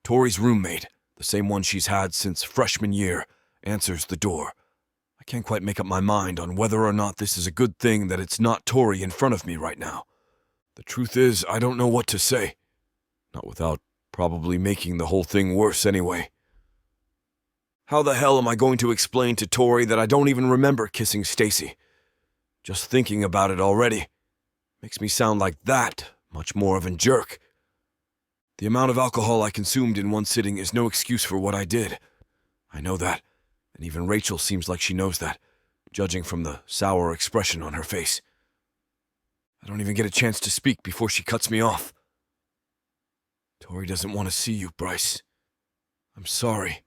Tori's roommate, the same one she's had since freshman year, answers the door. I can't quite make up my mind on whether or not this is a good thing that it's not Tori in front of me right now. The truth is, I don't know what to say. Not without probably making the whole thing worse anyway. How the hell am I going to explain to Tori that I don't even remember kissing Stacy? Just thinking about it already makes me sound like that much more of a jerk. The amount of alcohol I consumed in one sitting is no excuse for what I did. I know that, and even Rachel seems like she knows that, judging from the sour expression on her face. I don't even get a chance to speak before she cuts me off. Tori doesn't want to see you, Bryce. I'm sorry.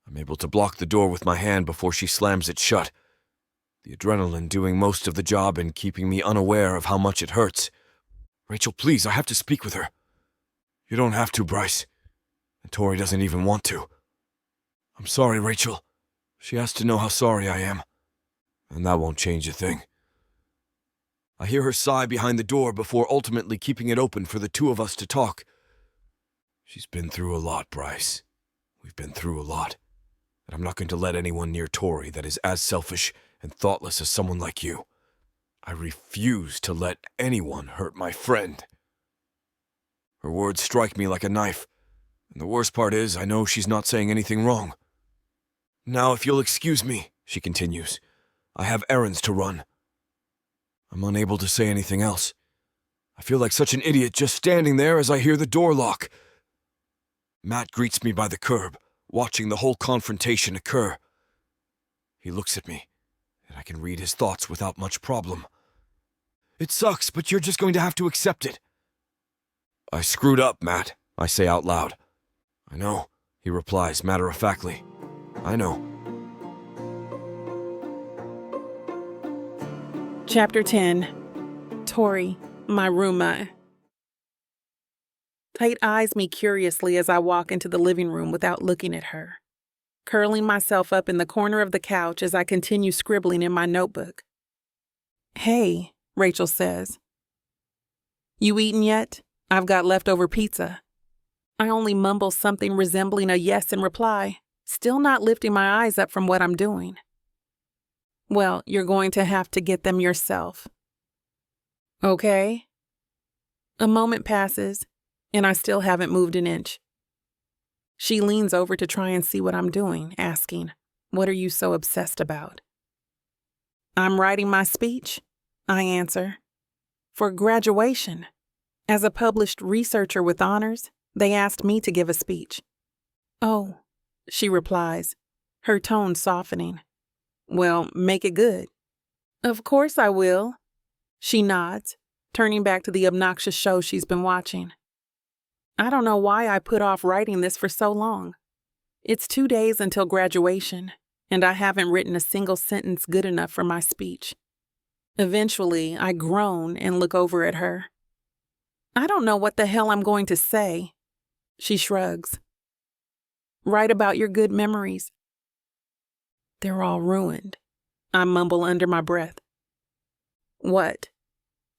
I'm able to block the door with my hand before she slams it shut. The adrenaline doing most of the job and keeping me unaware of how much it hurts. Rachel, please, I have to speak with her. You don't have to, Bryce. And Tori doesn't even want to. I'm sorry, Rachel. She has to know how sorry I am. And that won't change a thing. I hear her sigh behind the door before ultimately keeping it open for the two of us to talk. She's been through a lot, Bryce. We've been through a lot. And I'm not going to let anyone near Tori that is as selfish and thoughtless as someone like you. I refuse to let anyone hurt my friend. Her words strike me like a knife, and the worst part is I know she's not saying anything wrong. Now, if you'll excuse me, she continues, I have errands to run. I'm unable to say anything else. I feel like such an idiot just standing there as I hear the door lock. Matt greets me by the curb, watching the whole confrontation occur. He looks at me, and I can read his thoughts without much problem. It sucks, but you're just going to have to accept it. I screwed up, Matt, I say out loud. I know, he replies matter-of-factly. I know. Chapter 10. Tori, my roommate. Tate eyes me curiously as I walk into the living room without looking at her, curling myself up in the corner of the couch as I continue scribbling in my notebook. Hey, Rachel says. You eaten yet? I've got leftover pizza. I only mumble something resembling a yes in reply, still not lifting my eyes up from what I'm doing. Well, you're going to have to get them yourself. Okay? A moment passes, and I still haven't moved an inch. She leans over to try and see what I'm doing, asking, "What are you so obsessed about?" "I'm writing my speech," I answer. "For graduation. As a published researcher with honors, they asked me to give a speech." "Oh," she replies, her tone softening. "Well, make it good." "Of course I will." She nods, turning back to the obnoxious show she's been watching. I don't know why I put off writing this for so long. It's 2 days until graduation, and I haven't written a single sentence good enough for my speech. Eventually, I groan and look over at her. "I don't know what the hell I'm going to say." She shrugs. "Write about your good memories." "They're all ruined," I mumble under my breath. "What?"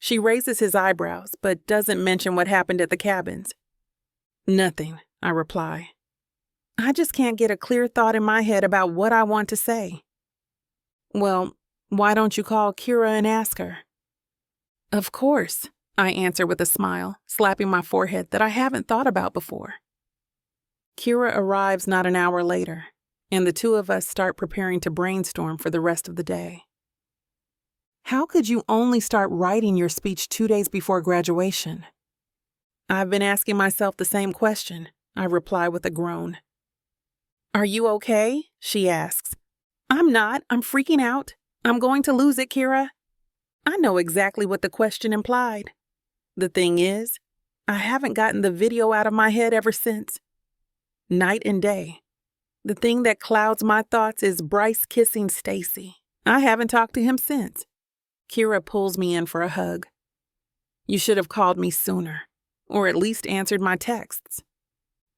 She raises his eyebrows, but doesn't mention what happened at the cabins. "Nothing," I reply. I just can't get a clear thought in my head about what I want to say. "Well, why don't you call Kira and ask her?" "Of course," I answer with a smile, slapping my forehead that I haven't thought about before. Kira arrives not an hour later, and the two of us start preparing to brainstorm for the rest of the day. "How could you only start writing your speech 2 days before graduation?" "I've been asking myself the same question," I reply with a groan. "Are you okay?" she asks. "I'm not. I'm freaking out. I'm going to lose it, Kira." I know exactly what the question implied. The thing is, I haven't gotten the video out of my head ever since. Night and day. The thing that clouds my thoughts is Bryce kissing Stacy. I haven't talked to him since. Kira pulls me in for a hug. "You should have called me sooner, or at least answered my texts."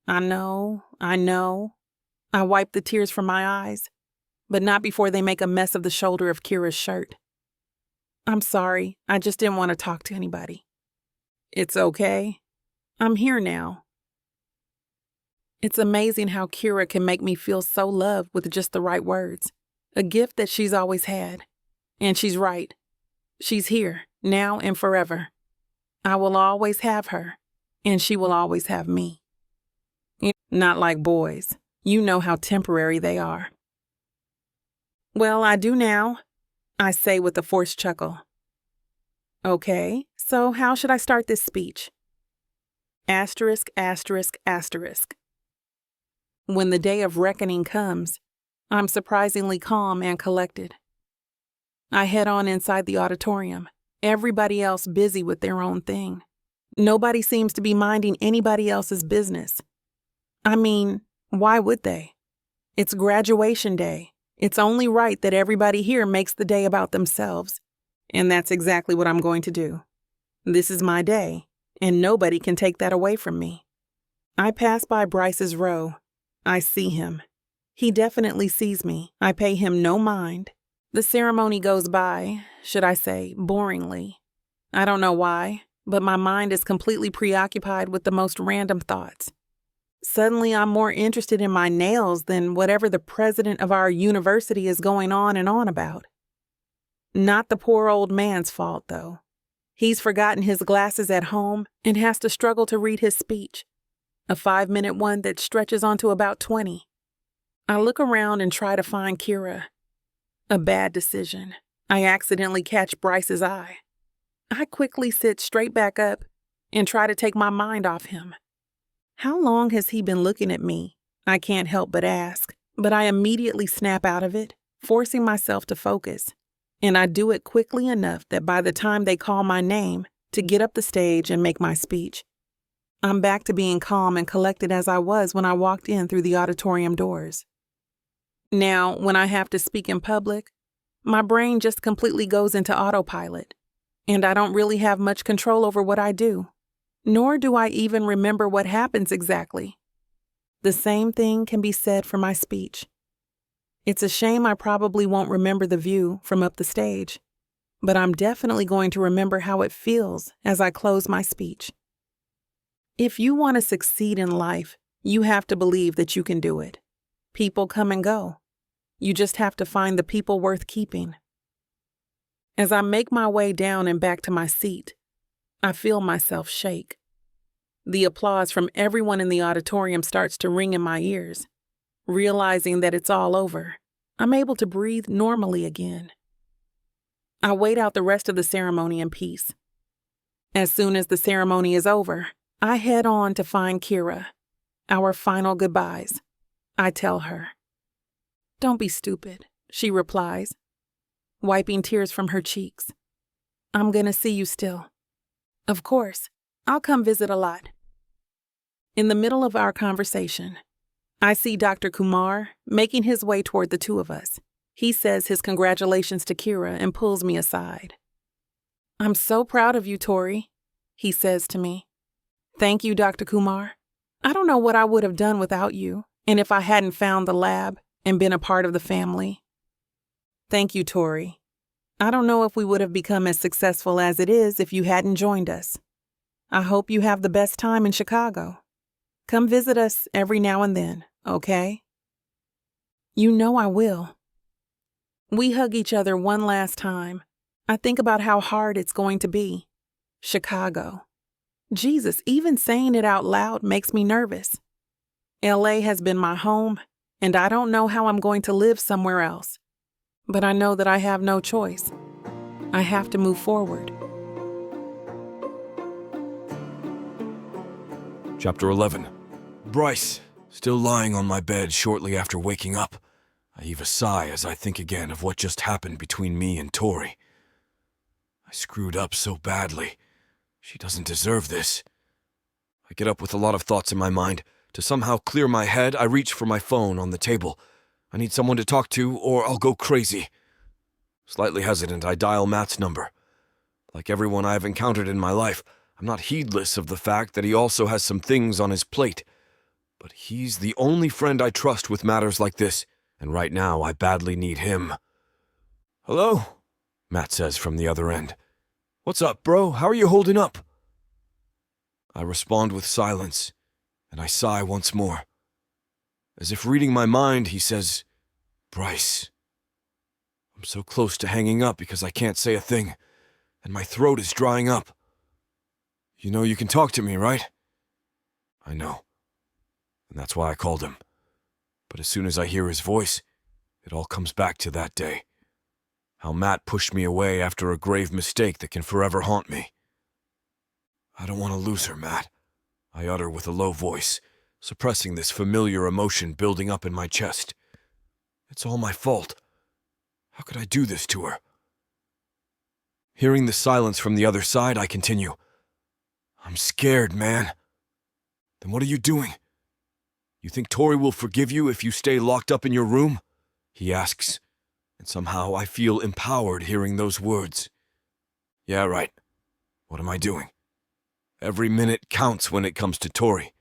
I know. I wipe the tears from my eyes, but not before they make a mess of the shoulder of Kira's shirt. "I'm sorry, I just didn't want to talk to anybody." "It's okay. I'm here now." It's amazing how Kira can make me feel so loved with just the right words, a gift that she's always had. And she's right. She's here, now and forever. I will always have her, and she will always have me. Not like boys. You know how temporary they are. "Well, I do now," I say with a forced chuckle. "Okay, so how should I start this speech?" Asterisk, asterisk, asterisk. When the day of reckoning comes, I'm surprisingly calm and collected. I head on inside the auditorium, everybody else busy with their own thing. Nobody seems to be minding anybody else's business. I mean, why would they? It's graduation day. It's only right that everybody here makes the day about themselves. And that's exactly what I'm going to do. This is my day, and nobody can take that away from me. I pass by Bryce's row. I see him. He definitely sees me. I pay him no mind. The ceremony goes by, should I say, boringly. I don't know why, but my mind is completely preoccupied with the most random thoughts. Suddenly, I'm more interested in my nails than whatever the president of our university is going on and on about. Not the poor old man's fault, though. He's forgotten his glasses at home and has to struggle to read his speech, a 5-minute one that stretches onto about 20. I look around and try to find Kira. A bad decision. I accidentally catch Bryce's eye. I quickly sit straight back up and try to take my mind off him. How long has he been looking at me? I can't help but ask, but I immediately snap out of it, forcing myself to focus. And I do it quickly enough that by the time they call my name to get up the stage and make my speech, I'm back to being calm and collected as I was when I walked in through the auditorium doors. Now, when I have to speak in public, my brain just completely goes into autopilot, and I don't really have much control over what I do. Nor do I even remember what happens exactly. The same thing can be said for my speech. It's a shame I probably won't remember the view from up the stage, but I'm definitely going to remember how it feels as I close my speech. If you want to succeed in life, you have to believe that you can do it. People come and go. You just have to find the people worth keeping. As I make my way down and back to my seat, I feel myself shake. The applause from everyone in the auditorium starts to ring in my ears. Realizing that it's all over, I'm able to breathe normally again. I wait out the rest of the ceremony in peace. As soon as the ceremony is over, I head on to find Kira. Our final goodbyes. I tell her. "Don't be stupid," she replies, wiping tears from her cheeks. "I'm gonna see you still. Of course, I'll come visit a lot." In the middle of our conversation, I see Dr. Kumar making his way toward the two of us. He says his congratulations to Kira and pulls me aside. "I'm so proud of you, Tori," he says to me. "Thank you, Dr. Kumar. I don't know what I would have done without you, and if I hadn't found the lab and been a part of the family." "Thank you, Tori. I don't know if we would have become as successful as it is if you hadn't joined us. I hope you have the best time in Chicago. Come visit us every now and then, okay?" "You know I will." We hug each other one last time. I think about how hard it's going to be. Chicago. Jesus, even saying it out loud makes me nervous. LA has been my home, and I don't know how I'm going to live somewhere else. But I know that I have no choice. I have to move forward. Chapter 11. Bryce, still lying on my bed shortly after waking up. I heave a sigh as I think again of what just happened between me and Tori. I screwed up so badly. She doesn't deserve this. I get up with a lot of thoughts in my mind. To somehow clear my head, I reach for my phone on the table. I need someone to talk to, or I'll go crazy. Slightly hesitant, I dial Matt's number. Like everyone I have encountered in my life, I'm not heedless of the fact that he also has some things on his plate. But he's the only friend I trust with matters like this, and right now I badly need him. "Hello?" Matt says from the other end. "What's up, bro? How are you holding up?" I respond with silence, and I sigh once more. As if reading my mind, he says, "Bryce." I'm so close to hanging up because I can't say a thing, and my throat is drying up. "You know you can talk to me, right?" I know, and that's why I called him. But as soon as I hear his voice, it all comes back to that day. How Matt pushed me away after a grave mistake that can forever haunt me. "I don't want to lose her, Matt," I utter with a low voice, suppressing this familiar emotion building up in my chest. "It's all my fault. How could I do this to her?" Hearing the silence from the other side, I continue. "I'm scared, man." "Then what are you doing? You think Tori will forgive you if you stay locked up in your room?" he asks, and somehow I feel empowered hearing those words. "Yeah, right. What am I doing? Every minute counts when it comes to Tori.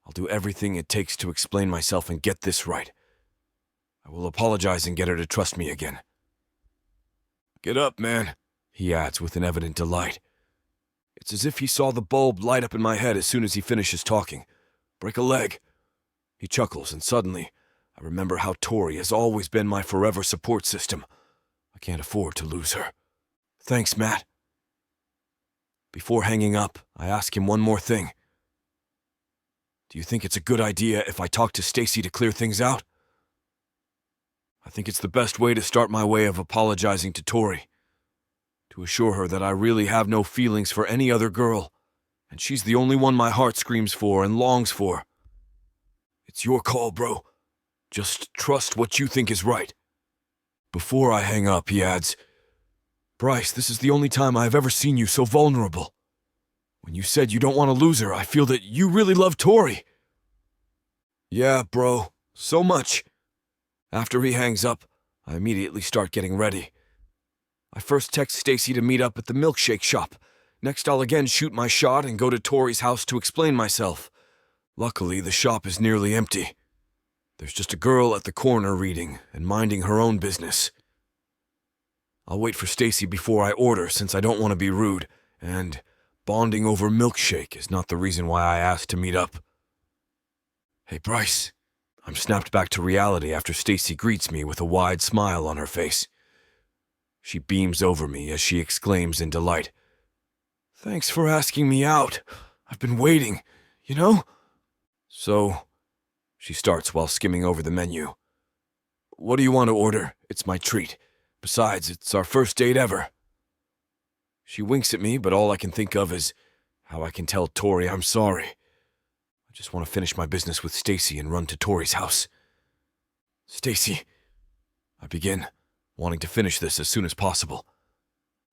I'll do everything it takes to explain myself and get this right. I will apologize and get her to trust me again." "Get up, man," he adds with an evident delight. It's as if he saw the bulb light up in my head as soon as he finishes talking. "Break a leg." He chuckles, and suddenly, I remember how Tori has always been my forever support system. I can't afford to lose her. "Thanks, Matt." Before hanging up, I ask him one more thing. "Do you think it's a good idea if I talk to Stacy to clear things out?" I think it's the best way to start my way of apologizing to Tori. To assure her that I really have no feelings for any other girl, and she's the only one my heart screams for and longs for. "It's your call, bro. Just trust what you think is right." Before I hang up, he adds, "Bryce, this is the only time I have ever seen you so vulnerable. When you said you don't want to lose her, I feel that you really love Tori." "Yeah, bro, so much." After he hangs up, I immediately start getting ready. I first text Stacy to meet up at the milkshake shop. Next, I'll again shoot my shot and go to Tori's house to explain myself. Luckily, the shop is nearly empty. There's just a girl at the corner reading and minding her own business. I'll wait for Stacy before I order since I don't want to be rude, and bonding over milkshake is not the reason why I asked to meet up. "Hey, Bryce, I'm snapped back to reality after Stacy greets me with a wide smile on her face. She beams over me as she exclaims in delight, "Thanks for asking me out. I've been waiting, you know?" "So," she starts while skimming over the menu. "What do you want to order? It's my treat. Besides, it's our first date ever." She winks at me, but all I can think of is how I can tell Tori I'm sorry. I just want to finish my business with Stacy and run to Tori's house. "Stacy," I begin, wanting to finish this as soon as possible.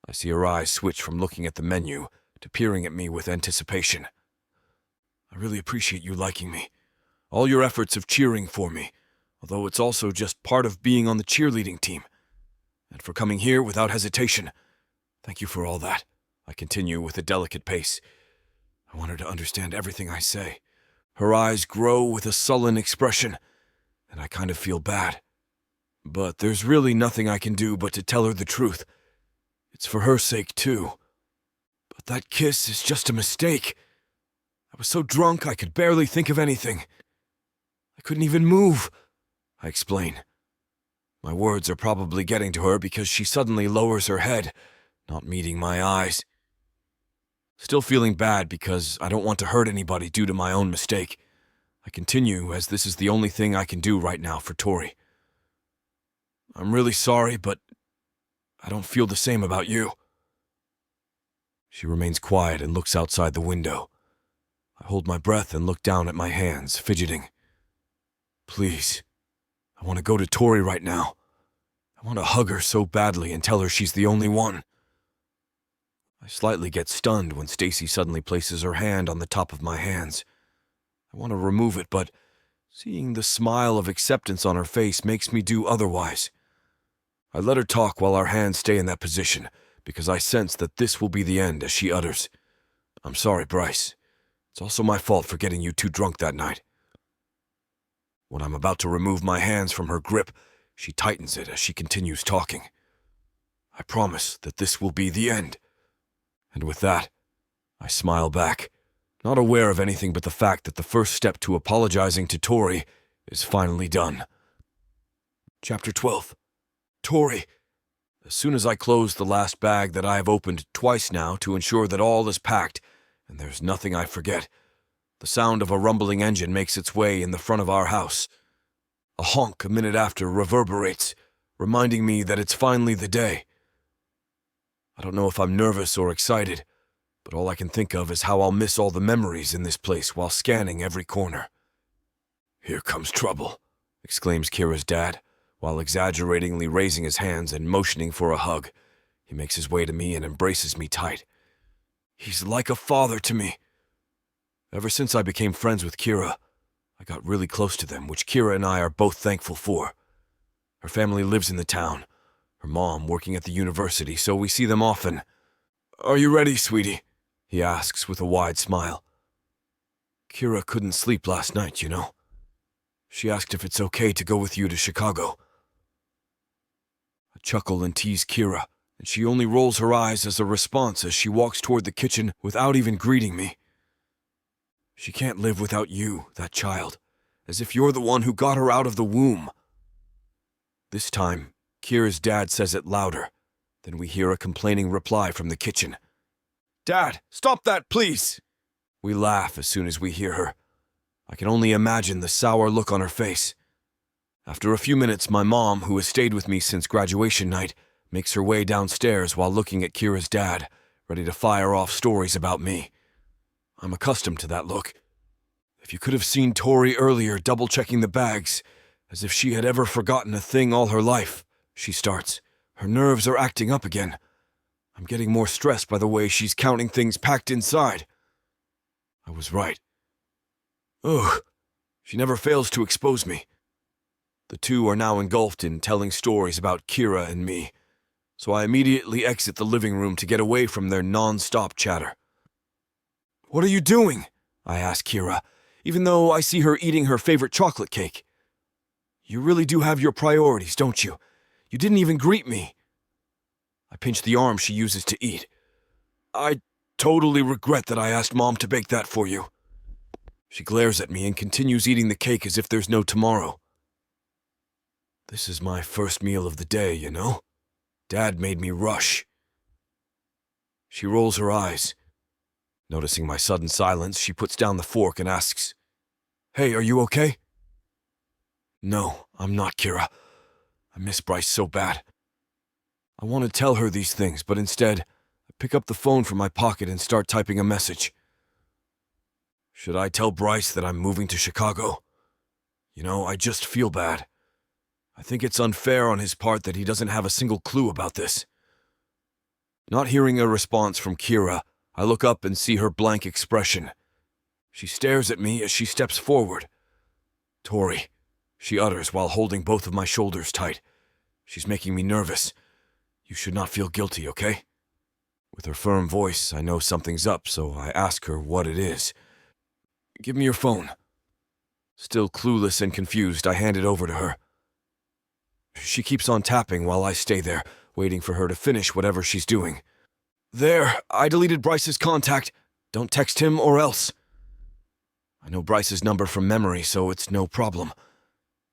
I see her eyes switch from looking at the menu to peering at me with anticipation. "I really appreciate you liking me. All your efforts of cheering for me, although it's also just part of being on the cheerleading team. And for coming here without hesitation. Thank you for all that," I continue with a delicate pace. I want her to understand everything I say. Her eyes grow with a sullen expression, and I kind of feel bad. But there's really nothing I can do but to tell her the truth. It's for her sake, too. But that kiss is just a mistake. I was so drunk I could barely think of anything. I couldn't even move, I explain. My words are probably getting to her because she suddenly lowers her head, not meeting my eyes. Still feeling bad because I don't want to hurt anybody due to my own mistake, I continue as this is the only thing I can do right now for Tori. "I'm really sorry, but I don't feel the same about you." She remains quiet and looks outside the window. I hold my breath and look down at my hands, fidgeting. "Please, I want to go to Tori right now. I want to hug her so badly and tell her she's the only one." I slightly get stunned when Stacy suddenly places her hand on the top of my hands. I want to remove it, but seeing the smile of acceptance on her face makes me do otherwise. I let her talk while our hands stay in that position, because I sense that this will be the end as she utters, "I'm sorry, Bryce. It's also my fault for getting you too drunk that night." When I'm about to remove my hands from her grip, she tightens it as she continues talking. "I promise that this will be the end." And with that, I smile back, not aware of anything but the fact that the first step to apologizing to Tori is finally done. Chapter 12. Tori. As soon as I close the last bag that I have opened twice now to ensure that all is packed and there's nothing I forget, the sound of a rumbling engine makes its way in the front of our house. A honk a minute after reverberates, reminding me that it's finally the day. I don't know if I'm nervous or excited, but all I can think of is how I'll miss all the memories in this place while scanning every corner. "Here comes trouble," exclaims Kira's dad, while exaggeratingly raising his hands and motioning for a hug. He makes his way to me and embraces me tight. He's like a father to me. Ever since I became friends with Kira, I got really close to them, which Kira and I are both thankful for. Her family lives in the town, her mom working at the university, so we see them often. "Are you ready, sweetie?" he asks with a wide smile. "Kira couldn't sleep last night, you know. She asked if it's okay to go with you to Chicago." I chuckle and tease Kira, and she only rolls her eyes as a response as she walks toward the kitchen without even greeting me. "She can't live without you, that child, as if you're the one who got her out of the womb." This time, Kira's dad says it louder. Then we hear a complaining reply from the kitchen. "Dad, stop that, please!" We laugh as soon as we hear her. I can only imagine the sour look on her face. After a few minutes, my mom, who has stayed with me since graduation night, makes her way downstairs while looking at Kira's dad, ready to fire off stories about me. I'm accustomed to that look. If you could have seen Tori earlier double-checking the bags, as if she had ever forgotten a thing all her life, she starts. Her nerves are acting up again. I'm getting more stressed by the way she's counting things packed inside. I was right. Ugh, she never fails to expose me. The two are now engulfed in telling stories about Kira and me, so I immediately exit the living room to get away from their non-stop chatter. "What are you doing?" I ask Kira, even though I see her eating her favorite chocolate cake. "You really do have your priorities, don't you? You didn't even greet me." I pinch the arm she uses to eat. "I totally regret that I asked Mom to bake that for you." She glares at me and continues eating the cake as if there's no tomorrow. This is my first meal of the day, you know? Dad made me rush. She rolls her eyes. Noticing my sudden silence, she puts down the fork and asks, "Hey, are you okay?" "No, I'm not, Kira. I miss Bryce so bad. I want to tell her these things, but instead, I pick up the phone from my pocket and start typing a message. Should I tell Bryce that I'm moving to Chicago? You know, I just feel bad. I think it's unfair on his part that he doesn't have a single clue about this." Not hearing a response from Kira, I look up and see her blank expression. She stares at me as she steps forward. "Tori," she utters while holding both of my shoulders tight. She's making me nervous. "You should not feel guilty, okay?" With her firm voice, I know something's up, so I ask her what it is. "Give me your phone." Still clueless and confused, I hand it over to her. She keeps on tapping while I stay there, waiting for her to finish whatever she's doing. "There, I deleted Bryce's contact. Don't text him or else." I know Bryce's number from memory, so it's no problem.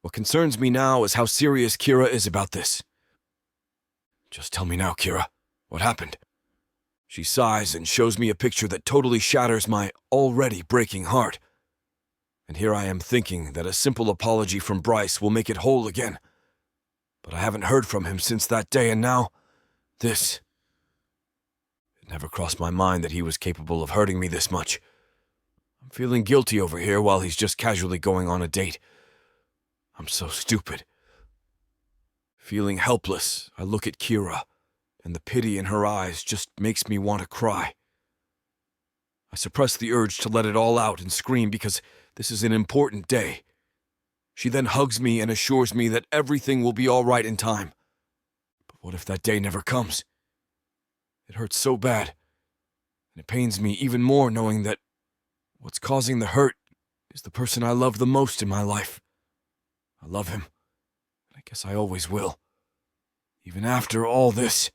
What concerns me now is how serious Kira is about this. "Just tell me now, Kira. What happened?" She sighs and shows me a picture that totally shatters my already breaking heart. And here I am thinking that a simple apology from Bryce will make it whole again. But I haven't heard from him since that day, and now, this. It never crossed my mind that he was capable of hurting me this much. I'm feeling guilty over here while he's just casually going on a date. I'm so stupid. Feeling helpless, I look at Kira, and the pity in her eyes just makes me want to cry. I suppress the urge to let it all out and scream because this is an important day. She then hugs me and assures me that everything will be all right in time. But what if that day never comes? It hurts so bad, and it pains me even more knowing that what's causing the hurt is the person I love the most in my life. I love him, and I guess I always will. Even after all this.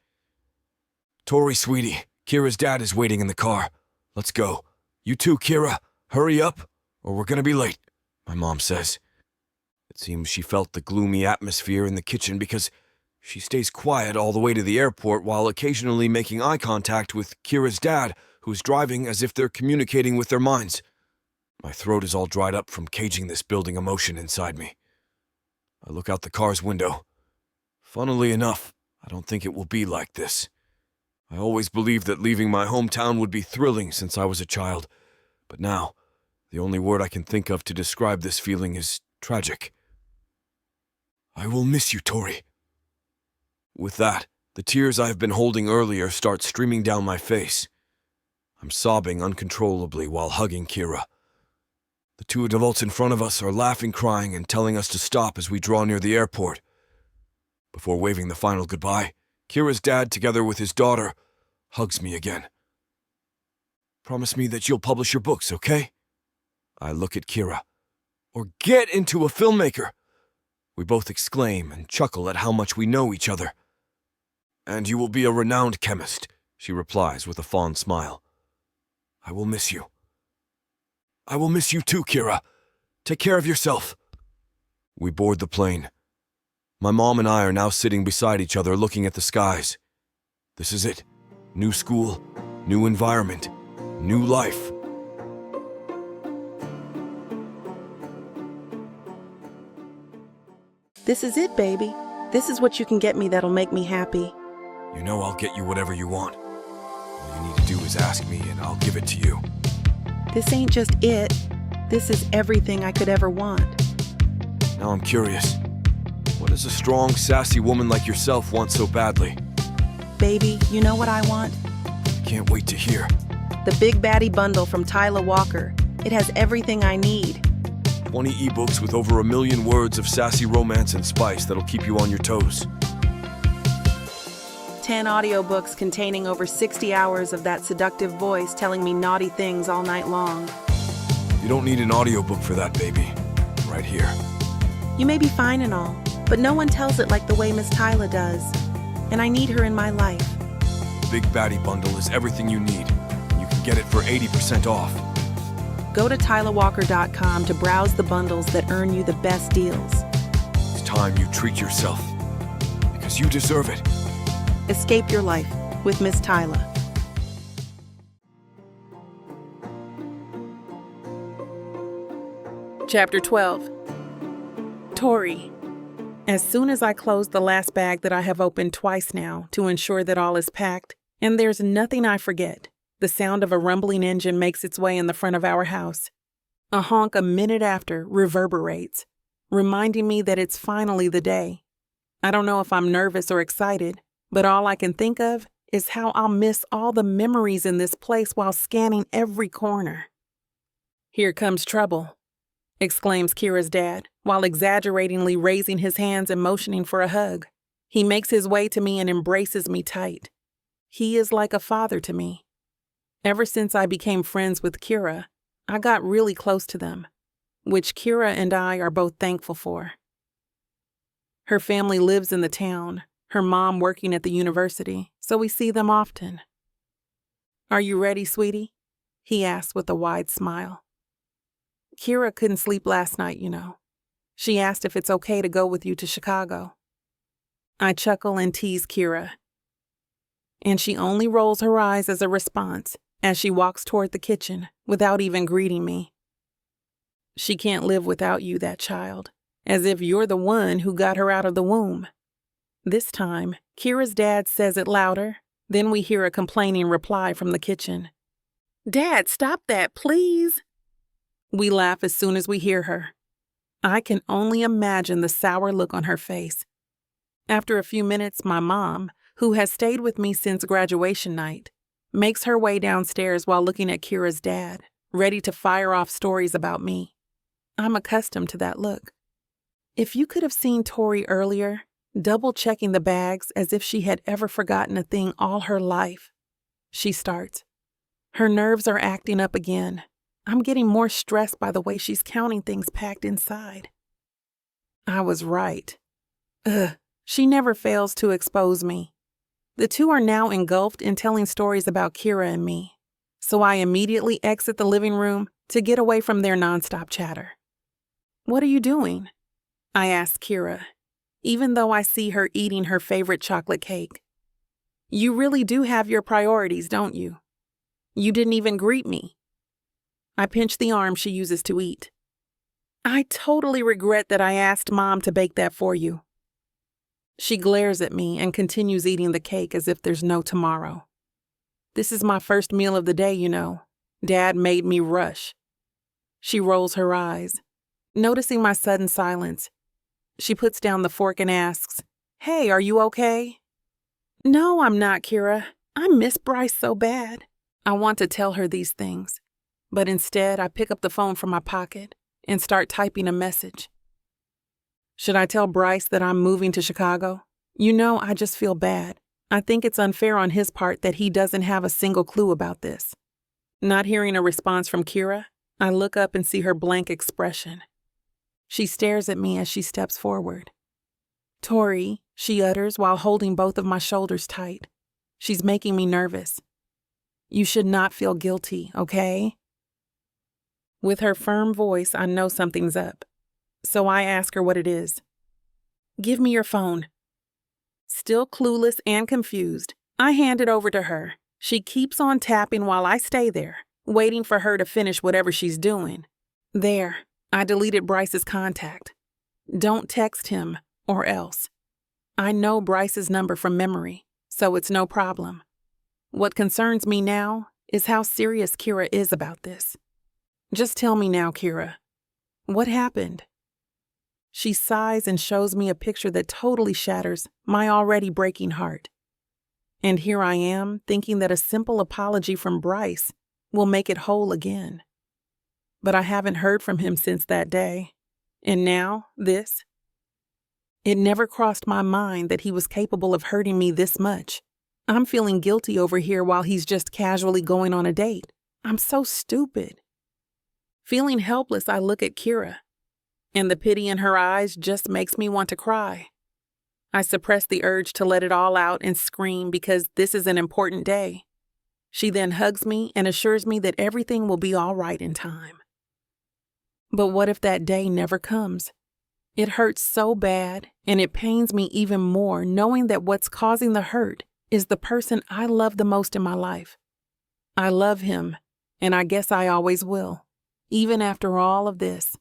"Tori, sweetie, Kira's dad is waiting in the car. Let's go. You too, Kira. Hurry up, or we're gonna be late," my mom says. It seems she felt the gloomy atmosphere in the kitchen because she stays quiet all the way to the airport while occasionally making eye contact with Kira's dad, who's driving as if they're communicating with their minds. My throat is all dried up from caging this building emotion inside me. I look out the car's window. Funnily enough, I don't think it will be like this. I always believed that leaving my hometown would be thrilling since I was a child, but now, the only word I can think of to describe this feeling is tragic. "I will miss you, Tori." With that, the tears I've been holding earlier start streaming down my face. I'm sobbing uncontrollably while hugging Kira. The two adults in front of us are laughing, crying, and telling us to stop as we draw near the airport. Before waving the final goodbye, Kira's dad, together with his daughter, hugs me again. "Promise me that you'll publish your books, okay?" I look at Kira. "Or get into a filmmaker!" We both exclaim and chuckle at how much we know each other. "And you will be a renowned chemist," she replies with a fond smile. "I will miss you." "I will miss you too, Kira. Take care of yourself." We board the plane. My mom and I are now sitting beside each other looking at the skies. This is it. New school, new environment, new life. This is it, baby. This is what you can get me that'll make me happy. You know I'll get you whatever you want. All you need to do is ask me and I'll give it to you. This ain't just it. This is everything I could ever want. Now I'm curious. What does a strong, sassy woman like yourself want so badly? Baby, you know what I want? I can't wait to hear. The Big Baddie Bundle from Tyler Walker. It has everything I need. 20 ebooks with over 1 million words of sassy romance and spice that'll keep you on your toes. 10 audiobooks containing over 60 hours of that seductive voice telling me naughty things all night long. You don't need an audiobook for that, baby. Right here. You may be fine and all, but no one tells it like the way Miss Tyler does. And I need her in my life. The Big Baddie Bundle is everything you need. You can get it for 80% off. Go to TylerWalker.com to browse the bundles that earn you the best deals. It's time you treat yourself, because you deserve it. Escape your life with Miss Tyler. Chapter 12. Tori. As soon as I close the last bag that I have opened twice now to ensure that all is packed, and there's nothing I forget, the sound of a rumbling engine makes its way in the front of our house. A honk a minute after reverberates, reminding me that it's finally the day. I don't know if I'm nervous or excited, but all I can think of is how I'll miss all the memories in this place while scanning every corner. "Here comes trouble," exclaims Kira's dad, while exaggeratingly raising his hands and motioning for a hug. He makes his way to me and embraces me tight. He is like a father to me. Ever since I became friends with Kira, I got really close to them, which Kira and I are both thankful for. Her family lives in the town, her mom working at the university, so we see them often. "Are you ready, sweetie?" he asks with a wide smile. "Kira couldn't sleep last night, you know. She asked if it's okay to go with you to Chicago." I chuckle and tease Kira, and she only rolls her eyes as a response as she walks toward the kitchen without even greeting me. "She can't live without you, that child, as if you're the one who got her out of the womb." This time, Kira's dad says it louder, then we hear a complaining reply from the kitchen. "Dad, stop that, please." We laugh as soon as we hear her. I can only imagine the sour look on her face. After a few minutes, my mom, who has stayed with me since graduation night, makes her way downstairs while looking at Kira's dad, ready to fire off stories about me. I'm accustomed to that look. If you could have seen Tori earlier, double-checking the bags as if she had ever forgotten a thing all her life. She starts. Her nerves are acting up again. I'm getting more stressed by the way she's counting things packed inside. I was right. She never fails to expose me. The two are now engulfed in telling stories about Kira and me, so I immediately exit the living room to get away from their nonstop chatter. "What are you doing?" I ask Kira, even though I see her eating her favorite chocolate cake. "You really do have your priorities, don't you? You didn't even greet me." I pinch the arm she uses to eat. "I totally regret that I asked Mom to bake that for you." She glares at me and continues eating the cake as if there's no tomorrow. "This is my first meal of the day, you know. Dad made me rush." She rolls her eyes. Noticing my sudden silence, she puts down the fork and asks, "Hey, are you okay?" "No, I'm not, Kira. I miss Bryce so bad." I want to tell her these things, but instead I pick up the phone from my pocket and start typing a message. "Should I tell Bryce that I'm moving to Chicago? You know, I just feel bad. I think it's unfair on his part that he doesn't have a single clue about this." Not hearing a response from Kira, I look up and see her blank expression. She stares at me as she steps forward. "Tori," she utters while holding both of my shoulders tight. She's making me nervous. "You should not feel guilty, okay?" With her firm voice, I know something's up, so I ask her what it is. "Give me your phone." Still clueless and confused, I hand it over to her. She keeps on tapping while I stay there, waiting for her to finish whatever she's doing. There, I deleted Bryce's contact. Don't text him, or else. I know Bryce's number from memory, so it's no problem. What concerns me now is how serious Kira is about this. "Just tell me now, Kira. What happened?" She sighs and shows me a picture that totally shatters my already breaking heart. And here I am, thinking that a simple apology from Bryce will make it whole again. But I haven't heard from him since that day. And now, this. It never crossed my mind that he was capable of hurting me this much. I'm feeling guilty over here while he's just casually going on a date. I'm so stupid. Feeling helpless, I look at Kira, and the pity in her eyes just makes me want to cry. I suppress the urge to let it all out and scream because this is an important day. She then hugs me and assures me that everything will be all right in time. But what if that day never comes? It hurts so bad, and it pains me even more knowing that what's causing the hurt is the person I love the most in my life. I love him, and I guess I always will, even after all of this.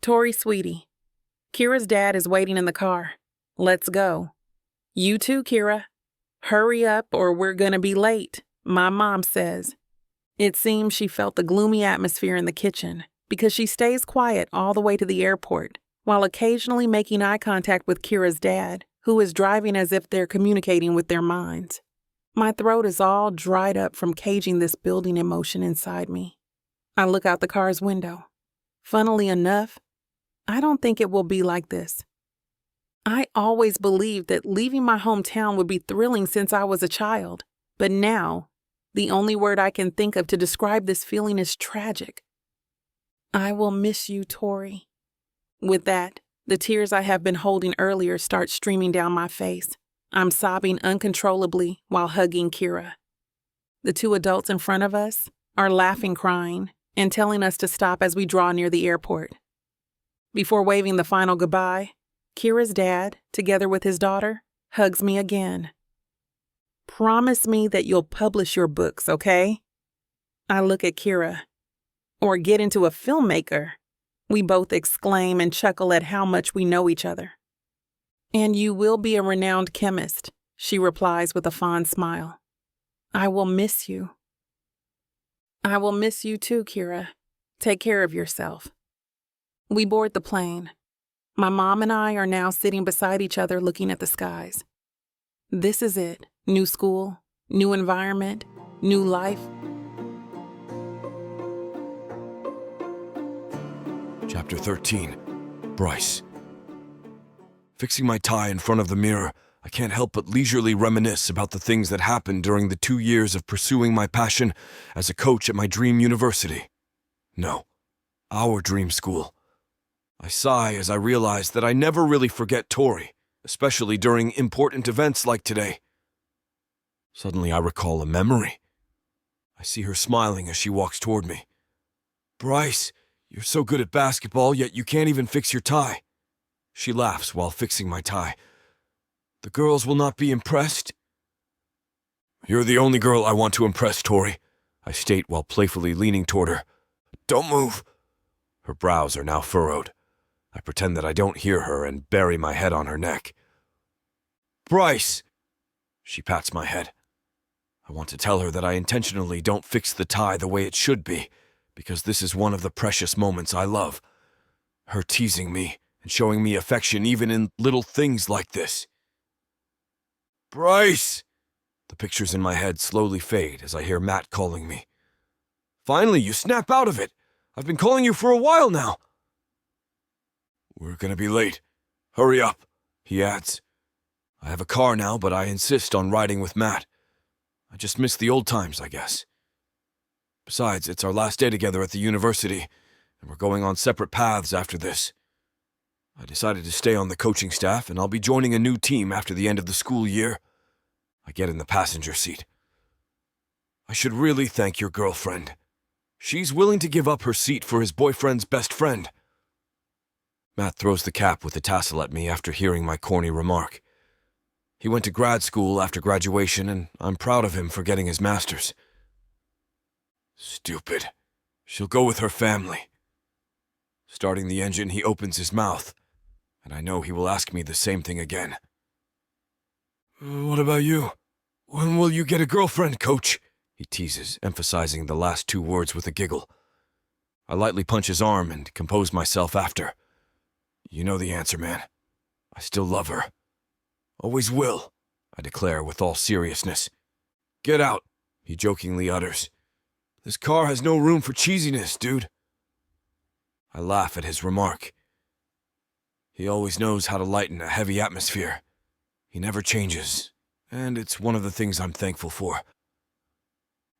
Tori, sweetie, Kira's dad is waiting in the car. Let's go. You too, Kira. Hurry up or we're gonna be late, my mom says. It seems she felt the gloomy atmosphere in the kitchen because she stays quiet all the way to the airport, while occasionally making eye contact with Kira's dad, who is driving as if they're communicating with their minds. My throat is all dried up from caging this building emotion inside me. I look out the car's window. Funnily enough, I don't think it will be like this. I always believed that leaving my hometown would be thrilling since I was a child, but now, the only word I can think of to describe this feeling is tragic. I will miss you, Tori. With that, the tears I have been holding earlier start streaming down my face. I'm sobbing uncontrollably while hugging Kira. The two adults in front of us are laughing, crying, and telling us to stop as we draw near the airport. Before waving the final goodbye, Kira's dad, together with his daughter, hugs me again. Promise me that you'll publish your books, okay? I look at Kira. Or get into a filmmaker. We both exclaim and chuckle at how much we know each other. And you will be a renowned chemist, she replies with a fond smile. I will miss you. I will miss you too, Kira. Take care of yourself. We board the plane. My mom and I are now sitting beside each other looking at the skies. This is it. New school, new environment, new life. Chapter 13. Bryce. Fixing my tie in front of the mirror, I can't help but leisurely reminisce about the things that happened during the 2 years of pursuing my passion as a coach at my dream university. No, our dream school. I sigh as I realize that I never really forget Tori, especially during important events like today. Suddenly I recall a memory. I see her smiling as she walks toward me. Bryce, you're so good at basketball, yet you can't even fix your tie. She laughs while fixing my tie. The girls will not be impressed. You're the only girl I want to impress, Tori, I state while playfully leaning toward her. Don't move. Her brows are now furrowed. I pretend that I don't hear her and bury my head on her neck. Bryce! She pats my head. I want to tell her that I intentionally don't fix the tie the way it should be, because this is one of the precious moments I love. Her teasing me and showing me affection even in little things like this. Bryce! The pictures in my head slowly fade as I hear Matt calling me. Finally, you snap out of it. I've been calling you for a while now. We're gonna be late. Hurry up, he adds. I have a car now, but I insist on riding with Matt. I just miss the old times, I guess. Besides, it's our last day together at the university, and we're going on separate paths after this. I decided to stay on the coaching staff, and I'll be joining a new team after the end of the school year. I get in the passenger seat. I should really thank your girlfriend. She's willing to give up her seat for his boyfriend's best friend. Matt throws the cap with the tassel at me after hearing my corny remark. He went to grad school after graduation, and I'm proud of him for getting his master's. Stupid. She'll go with her family. Starting the engine, he opens his mouth, and I know he will ask me the same thing again. What about you? When will you get a girlfriend, coach? He teases, emphasizing the last two words with a giggle. I lightly punch his arm and compose myself after. You know the answer, man. I still love her. Always will, I declare with all seriousness. Get out, he jokingly utters. This car has no room for cheesiness, dude. I laugh at his remark. He always knows how to lighten a heavy atmosphere. He never changes, and it's one of the things I'm thankful for.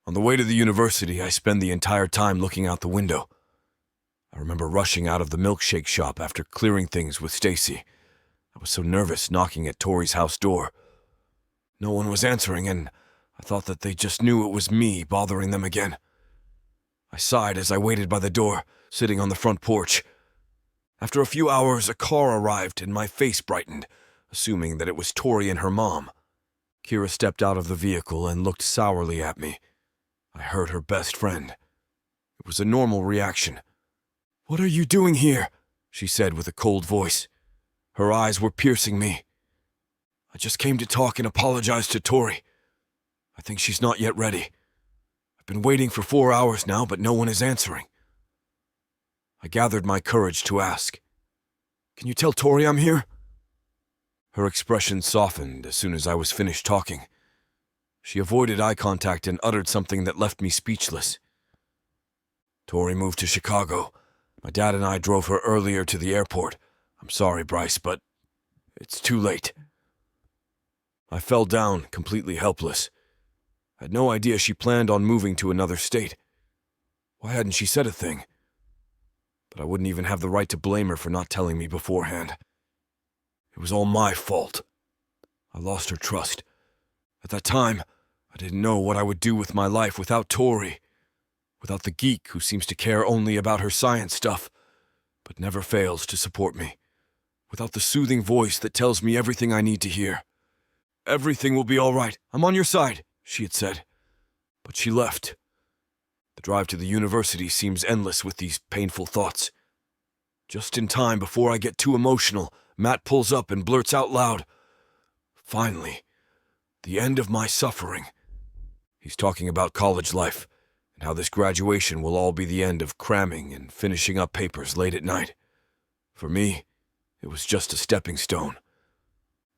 On the way to the university, I spend the entire time looking out the window. I remember rushing out of the milkshake shop after clearing things with Stacy. I was so nervous knocking at Tori's house door. No one was answering, and I thought that they just knew it was me bothering them again. I sighed as I waited by the door, sitting on the front porch. After a few hours, a car arrived and my face brightened, assuming that it was Tori and her mom. Kira stepped out of the vehicle and looked sourly at me. I heard her best friend. It was a normal reaction. "What are you doing here?" she said with a cold voice. Her eyes were piercing me. "I just came to talk and apologize to Tori. I think she's not yet ready. I've been waiting for 4 hours now, but no one is answering." I gathered my courage to ask, "Can you tell Tori I'm here?" Her expression softened as soon as I was finished talking. She avoided eye contact and uttered something that left me speechless. "Tori moved to Chicago. My dad and I drove her earlier to the airport. I'm sorry, Bryce, but it's too late." I fell down, completely helpless. I had no idea she planned on moving to another state. Why hadn't she said a thing? But I wouldn't even have the right to blame her for not telling me beforehand. It was all my fault. I lost her trust. At that time, I didn't know what I would do with my life without Tori, without the geek who seems to care only about her science stuff, but never fails to support me, without the soothing voice that tells me everything I need to hear. "Everything will be all right. I'm on your side," she had said. But she left. The drive to the university seems endless with these painful thoughts. Just in time before I get too emotional, Matt pulls up and blurts out loud, "Finally, the end of my suffering." He's talking about college life and how this graduation will all be the end of cramming and finishing up papers late at night. For me, it was just a stepping stone.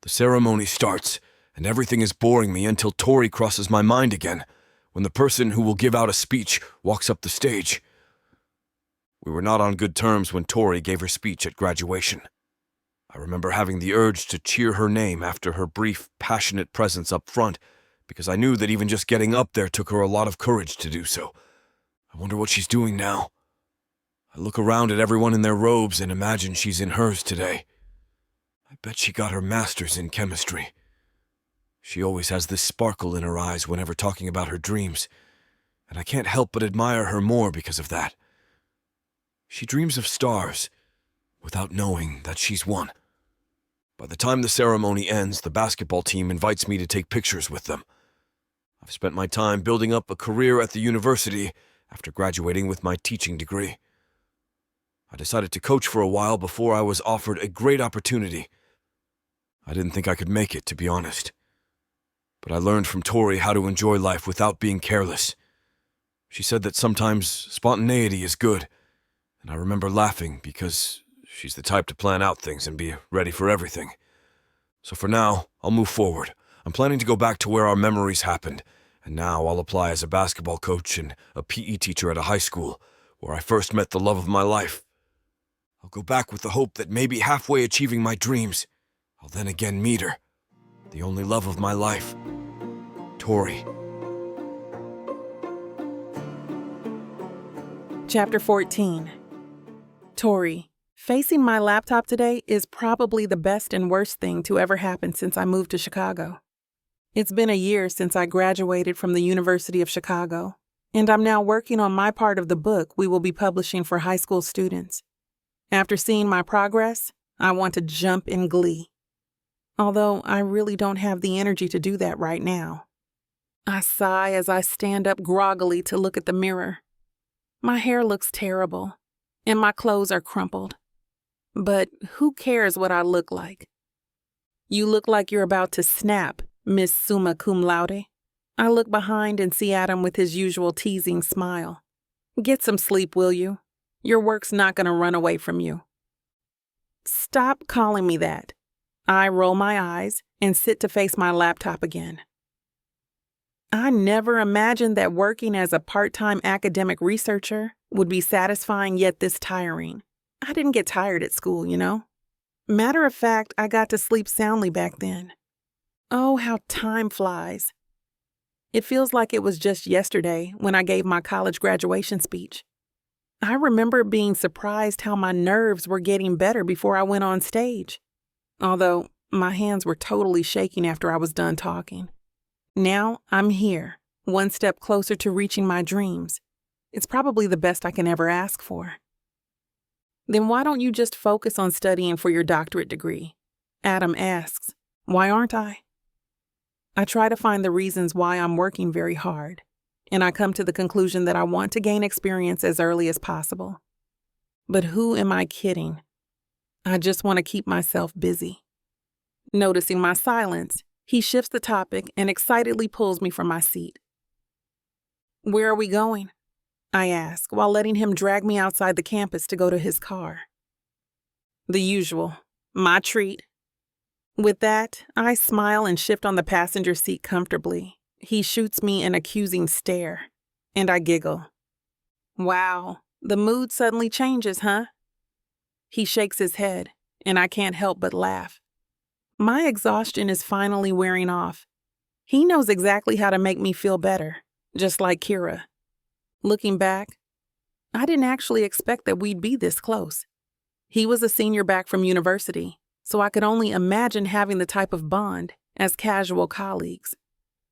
The ceremony starts, and everything is boring me until Tori crosses my mind again, when the person who will give out a speech walks up the stage. We were not on good terms when Tori gave her speech at graduation. I remember having the urge to cheer her name after her brief, passionate presence up front, because I knew that even just getting up there took her a lot of courage to do so. I wonder what she's doing now. I look around at everyone in their robes and imagine she's in hers today. I bet she got her master's in chemistry. She always has this sparkle in her eyes whenever talking about her dreams, and I can't help but admire her more because of that. She dreams of stars, without knowing that she's one. By the time the ceremony ends, the basketball team invites me to take pictures with them. I've spent my time building up a career at the university after graduating with my teaching degree. I decided to coach for a while before I was offered a great opportunity. I didn't think I could make it, to be honest. But I learned from Tori how to enjoy life without being careless. She said that sometimes spontaneity is good, and I remember laughing because she's the type to plan out things and be ready for everything. So for now, I'll move forward. I'm planning to go back to where our memories happened, and now I'll apply as a basketball coach and a PE teacher at a high school, where I first met the love of my life. I'll go back with the hope that maybe halfway achieving my dreams, I'll then again meet her, the only love of my life, Tori. Chapter 14. Tori. Facing my laptop today is probably the best and worst thing to ever happen since I moved to Chicago. It's been a year since I graduated from the University of Chicago, and I'm now working on my part of the book we will be publishing for high school students. After seeing my progress, I want to jump in glee. Although I really don't have the energy to do that right now. I sigh as I stand up groggily to look at the mirror. My hair looks terrible, and my clothes are crumpled. But who cares what I look like? You look like you're about to snap, Miss Summa Cum Laude. I look behind and see Adam with his usual teasing smile. Get some sleep, will you? Your work's not going to run away from you. Stop calling me that. I roll my eyes and sit to face my laptop again. I never imagined that working as a part-time academic researcher would be satisfying yet this tiring. I didn't get tired at school, you know. Matter of fact, I got to sleep soundly back then. Oh, how time flies. It feels like it was just yesterday when I gave my college graduation speech. I remember being surprised how my nerves were getting better before I went on stage, although my hands were totally shaking after I was done talking. Now I'm here, one step closer to reaching my dreams. It's probably the best I can ever ask for. Then why don't you just focus on studying for your doctorate degree? Adam asks. Why aren't I? I try to find the reasons why I'm working very hard, and I come to the conclusion that I want to gain experience as early as possible. But who am I kidding? I just want to keep myself busy. Noticing my silence, he shifts the topic and excitedly pulls me from my seat. Where are we going? I ask, while letting him drag me outside the campus to go to his car. The usual, my treat. With that, I smile and shift on the passenger seat comfortably. He shoots me an accusing stare, and I giggle. Wow, the mood suddenly changes, huh? He shakes his head, and I can't help but laugh. My exhaustion is finally wearing off. He knows exactly how to make me feel better, just like Kira. Looking back, I didn't actually expect that we'd be this close. He was a senior back from university, so I could only imagine having the type of bond as casual colleagues.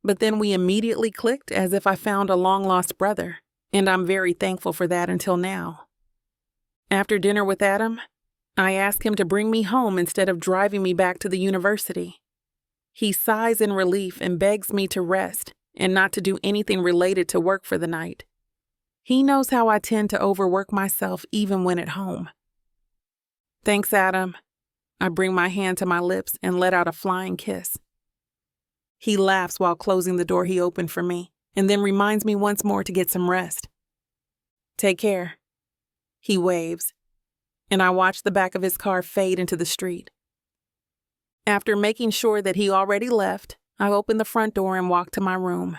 But then we immediately clicked as if I found a long-lost brother, and I'm very thankful for that until now. After dinner with Adam, I ask him to bring me home instead of driving me back to the university. He sighs in relief and begs me to rest and not to do anything related to work for the night. He knows how I tend to overwork myself even when at home. Thanks, Adam. I bring my hand to my lips and let out a flying kiss. He laughs while closing the door he opened for me, and then reminds me once more to get some rest. Take care. He waves, and I watch the back of his car fade into the street. After making sure that he already left, I open the front door and walk to my room.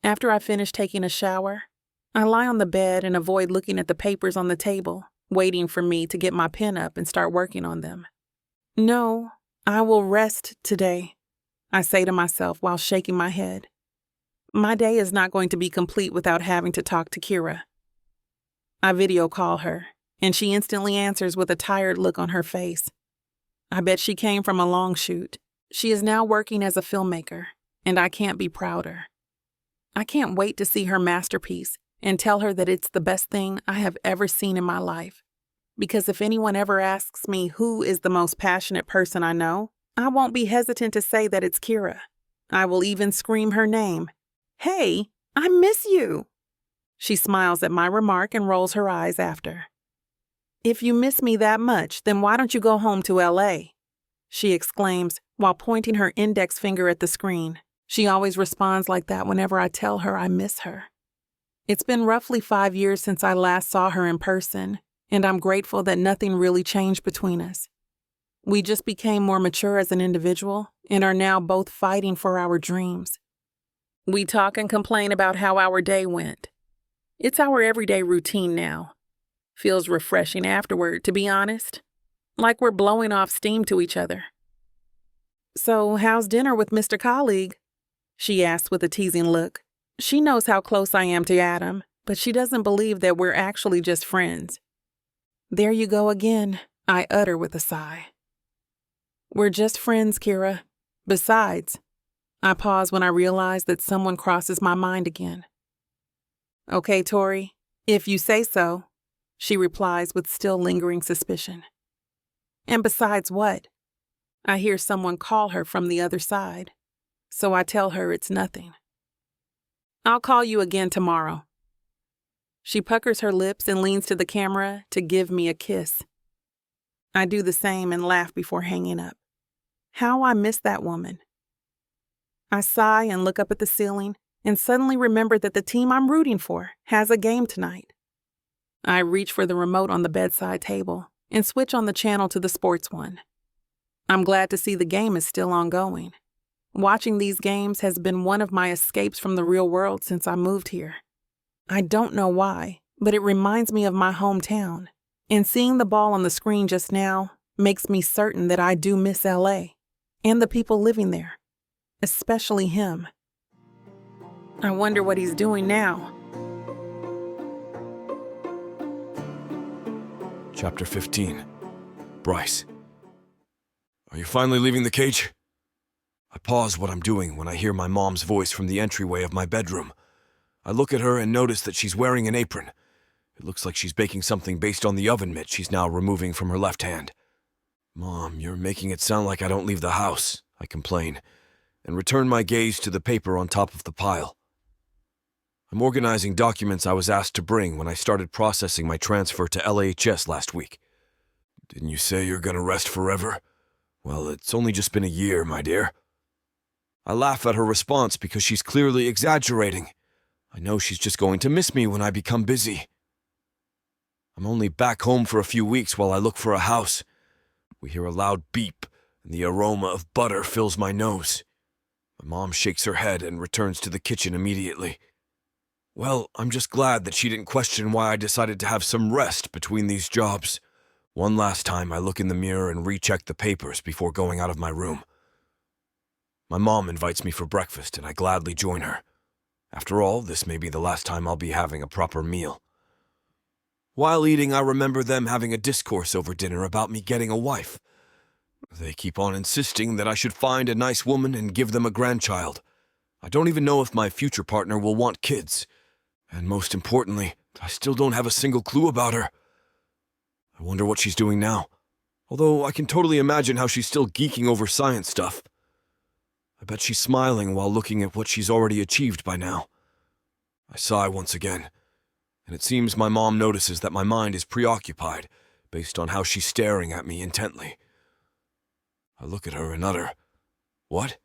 After I finish taking a shower, I lie on the bed and avoid looking at the papers on the table, waiting for me to get my pen up and start working on them. No, I will rest today, I say to myself while shaking my head. My day is not going to be complete without having to talk to Kira. I video call her, and she instantly answers with a tired look on her face. I bet she came from a long shoot. She is now working as a filmmaker, and I can't be prouder. I can't wait to see her masterpiece and tell her that it's the best thing I have ever seen in my life. Because if anyone ever asks me who is the most passionate person I know, I won't be hesitant to say that it's Kira. I will even scream her name. Hey, I miss you. She smiles at my remark and rolls her eyes after. If you miss me that much, then why don't you go home to LA? She exclaims while pointing her index finger at the screen. She always responds like that whenever I tell her I miss her. It's been roughly 5 years since I last saw her in person, and I'm grateful that nothing really changed between us. We just became more mature as an individual and are now both fighting for our dreams. We talk and complain about how our day went. It's our everyday routine now. Feels refreshing afterward, to be honest. Like we're blowing off steam to each other. So, how's dinner with Mr. Colleague? She asks with a teasing look. She knows how close I am to Adam, but she doesn't believe that we're actually just friends. There you go again, I utter with a sigh. We're just friends, Kira. Besides, I pause when I realize that someone crosses my mind again. Okay, Tori, if you say so, she replies with still lingering suspicion. And besides what? I hear someone call her from the other side, so I tell her it's nothing. I'll call you again tomorrow. She puckers her lips and leans to the camera to give me a kiss. I do the same and laugh before hanging up. How I miss that woman. I sigh and look up at the ceiling and suddenly remember that the team I'm rooting for has a game tonight. I reach for the remote on the bedside table and switch on the channel to the sports one. I'm glad to see the game is still ongoing. Watching these games has been one of my escapes from the real world since I moved here. I don't know why, but it reminds me of my hometown, and seeing the ball on the screen just now makes me certain that I do miss LA and the people living there, especially him. I wonder what he's doing now. Chapter 15. Bryce. Are you finally leaving the cage? I pause what I'm doing when I hear my mom's voice from the entryway of my bedroom. I look at her and notice that she's wearing an apron. It looks like she's baking something based on the oven mitt she's now removing from her left hand. "Mom, you're making it sound like I don't leave the house," I complain, and return my gaze to the paper on top of the pile. I'm organizing documents I was asked to bring when I started processing my transfer to LHS last week. "Didn't you say you're gonna rest forever? Well, it's only just been a year, my dear." I laugh at her response because she's clearly exaggerating. I know she's just going to miss me when I become busy. I'm only back home for a few weeks while I look for a house. We hear a loud beep, and the aroma of butter fills my nose. My mom shakes her head and returns to the kitchen immediately. Well, I'm just glad that she didn't question why I decided to have some rest between these jobs. One last time, I look in the mirror and recheck the papers before going out of my room. My mom invites me for breakfast, and I gladly join her. After all, this may be the last time I'll be having a proper meal. While eating, I remember them having a discourse over dinner about me getting a wife. They keep on insisting that I should find a nice woman and give them a grandchild. I don't even know if my future partner will want kids. And most importantly, I still don't have a single clue about her. I wonder what she's doing now, although I can totally imagine how she's still geeking over science stuff. I bet she's smiling while looking at what she's already achieved by now. I sigh once again, and it seems my mom notices that my mind is preoccupied based on how she's staring at me intently. I look at her and utter, "What?"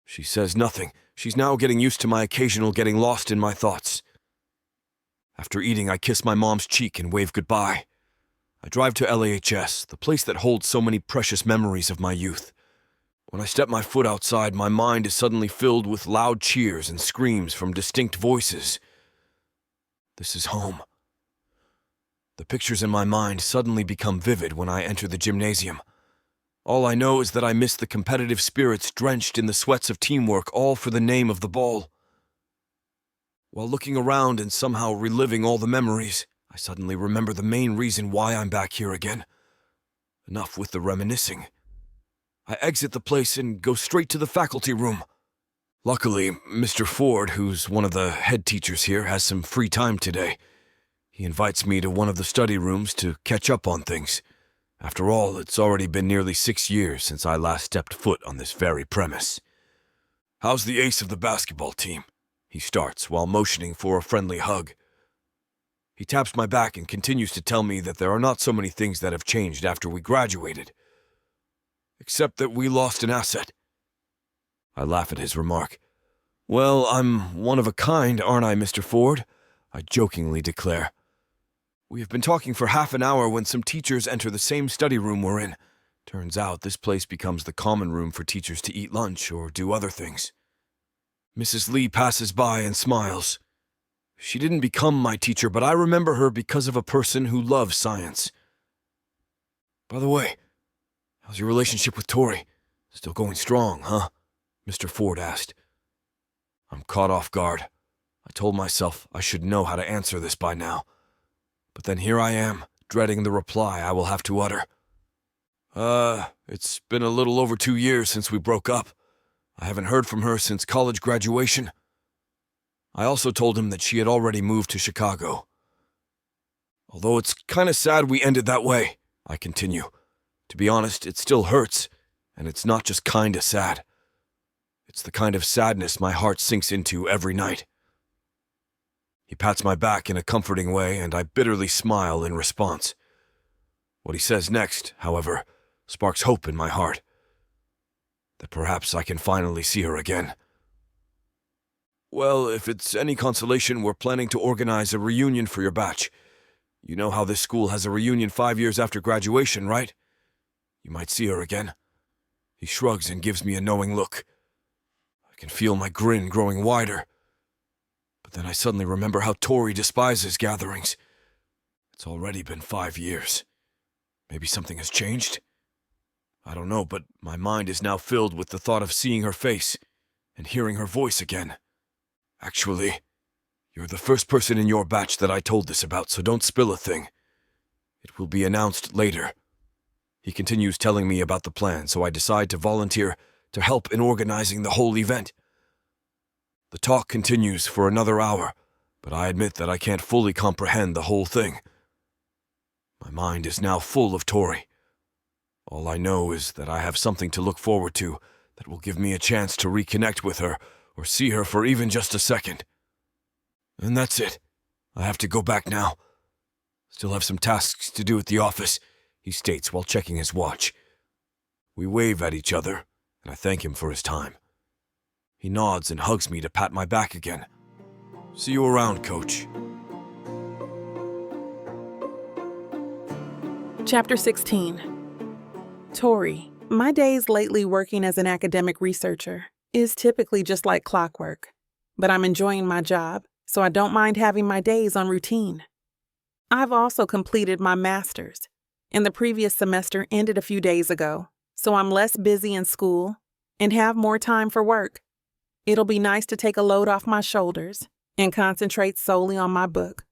She says nothing. She's now getting used to my occasional getting lost in my thoughts. After eating, I kiss my mom's cheek and wave goodbye. I drive to LAHS, the place that holds so many precious memories of my youth. When I step my foot outside, my mind is suddenly filled with loud cheers and screams from distinct voices. This is home. The pictures in my mind suddenly become vivid when I enter the gymnasium. All I know is that I miss the competitive spirits drenched in the sweats of teamwork, all for the name of the ball. While looking around and somehow reliving all the memories, I suddenly remember the main reason why I'm back here again. Enough with the reminiscing. I exit the place and go straight to the faculty room. Luckily, Mr. Ford, who's one of the head teachers here, has some free time today. He invites me to one of the study rooms to catch up on things. After all, it's already been nearly 6 years since I last stepped foot on this very premise. "How's the ace of the basketball team?" he starts while motioning for a friendly hug. He taps my back and continues to tell me that there are not so many things that have changed after we graduated. Except that we lost an asset. I laugh at his remark. "Well, I'm one of a kind, aren't I, Mr. Ford?" I jokingly declare. We have been talking for half an hour when some teachers enter the same study room we're in. Turns out this place becomes the common room for teachers to eat lunch or do other things. Mrs. Lee passes by and smiles. She didn't become my teacher, but I remember her because of a person who loves science. "By the way, how's your relationship with Tori? Still going strong, huh?" Mr. Ford asked. I'm caught off guard. I told myself I should know how to answer this by now. But then here I am, dreading the reply I will have to utter. It's been a little over 2 years since we broke up. I haven't heard from her since college graduation." I also told him that she had already moved to Chicago. "Although it's kinda sad we ended that way," I continue. "To be honest, it still hurts, and it's not just kinda sad. It's the kind of sadness my heart sinks into every night." He pats my back in a comforting way, and I bitterly smile in response. What he says next, however, sparks hope in my heart. That perhaps I can finally see her again. "Well, if it's any consolation, we're planning to organize a reunion for your batch. You know how this school has a reunion 5 years after graduation, right? You might see her again." He shrugs and gives me a knowing look. I can feel my grin growing wider. But then I suddenly remember how Tori despises gatherings. It's already been 5 years. Maybe something has changed? I don't know, but my mind is now filled with the thought of seeing her face and hearing her voice again. "Actually, you're the first person in your batch that I told this about, so don't spill a thing. It will be announced later." He continues telling me about the plan, so I decide to volunteer to help in organizing the whole event. The talk continues for another hour, but I admit that I can't fully comprehend the whole thing. My mind is now full of Tori. All I know is that I have something to look forward to that will give me a chance to reconnect with her or see her for even just a second. And that's it. I have to go back now. Still have some tasks to do at the office, he states while checking his watch. We wave at each other, and I thank him for his time. He nods and hugs me to pat my back again. See you around, Coach. Chapter 16. Tori, my days lately working as an academic researcher is typically just like clockwork, but I'm enjoying my job, so I don't mind having my days on routine. I've also completed my master's, and the previous semester ended a few days ago, so I'm less busy in school and have more time for work. It'll be nice to take a load off my shoulders and concentrate solely on my book.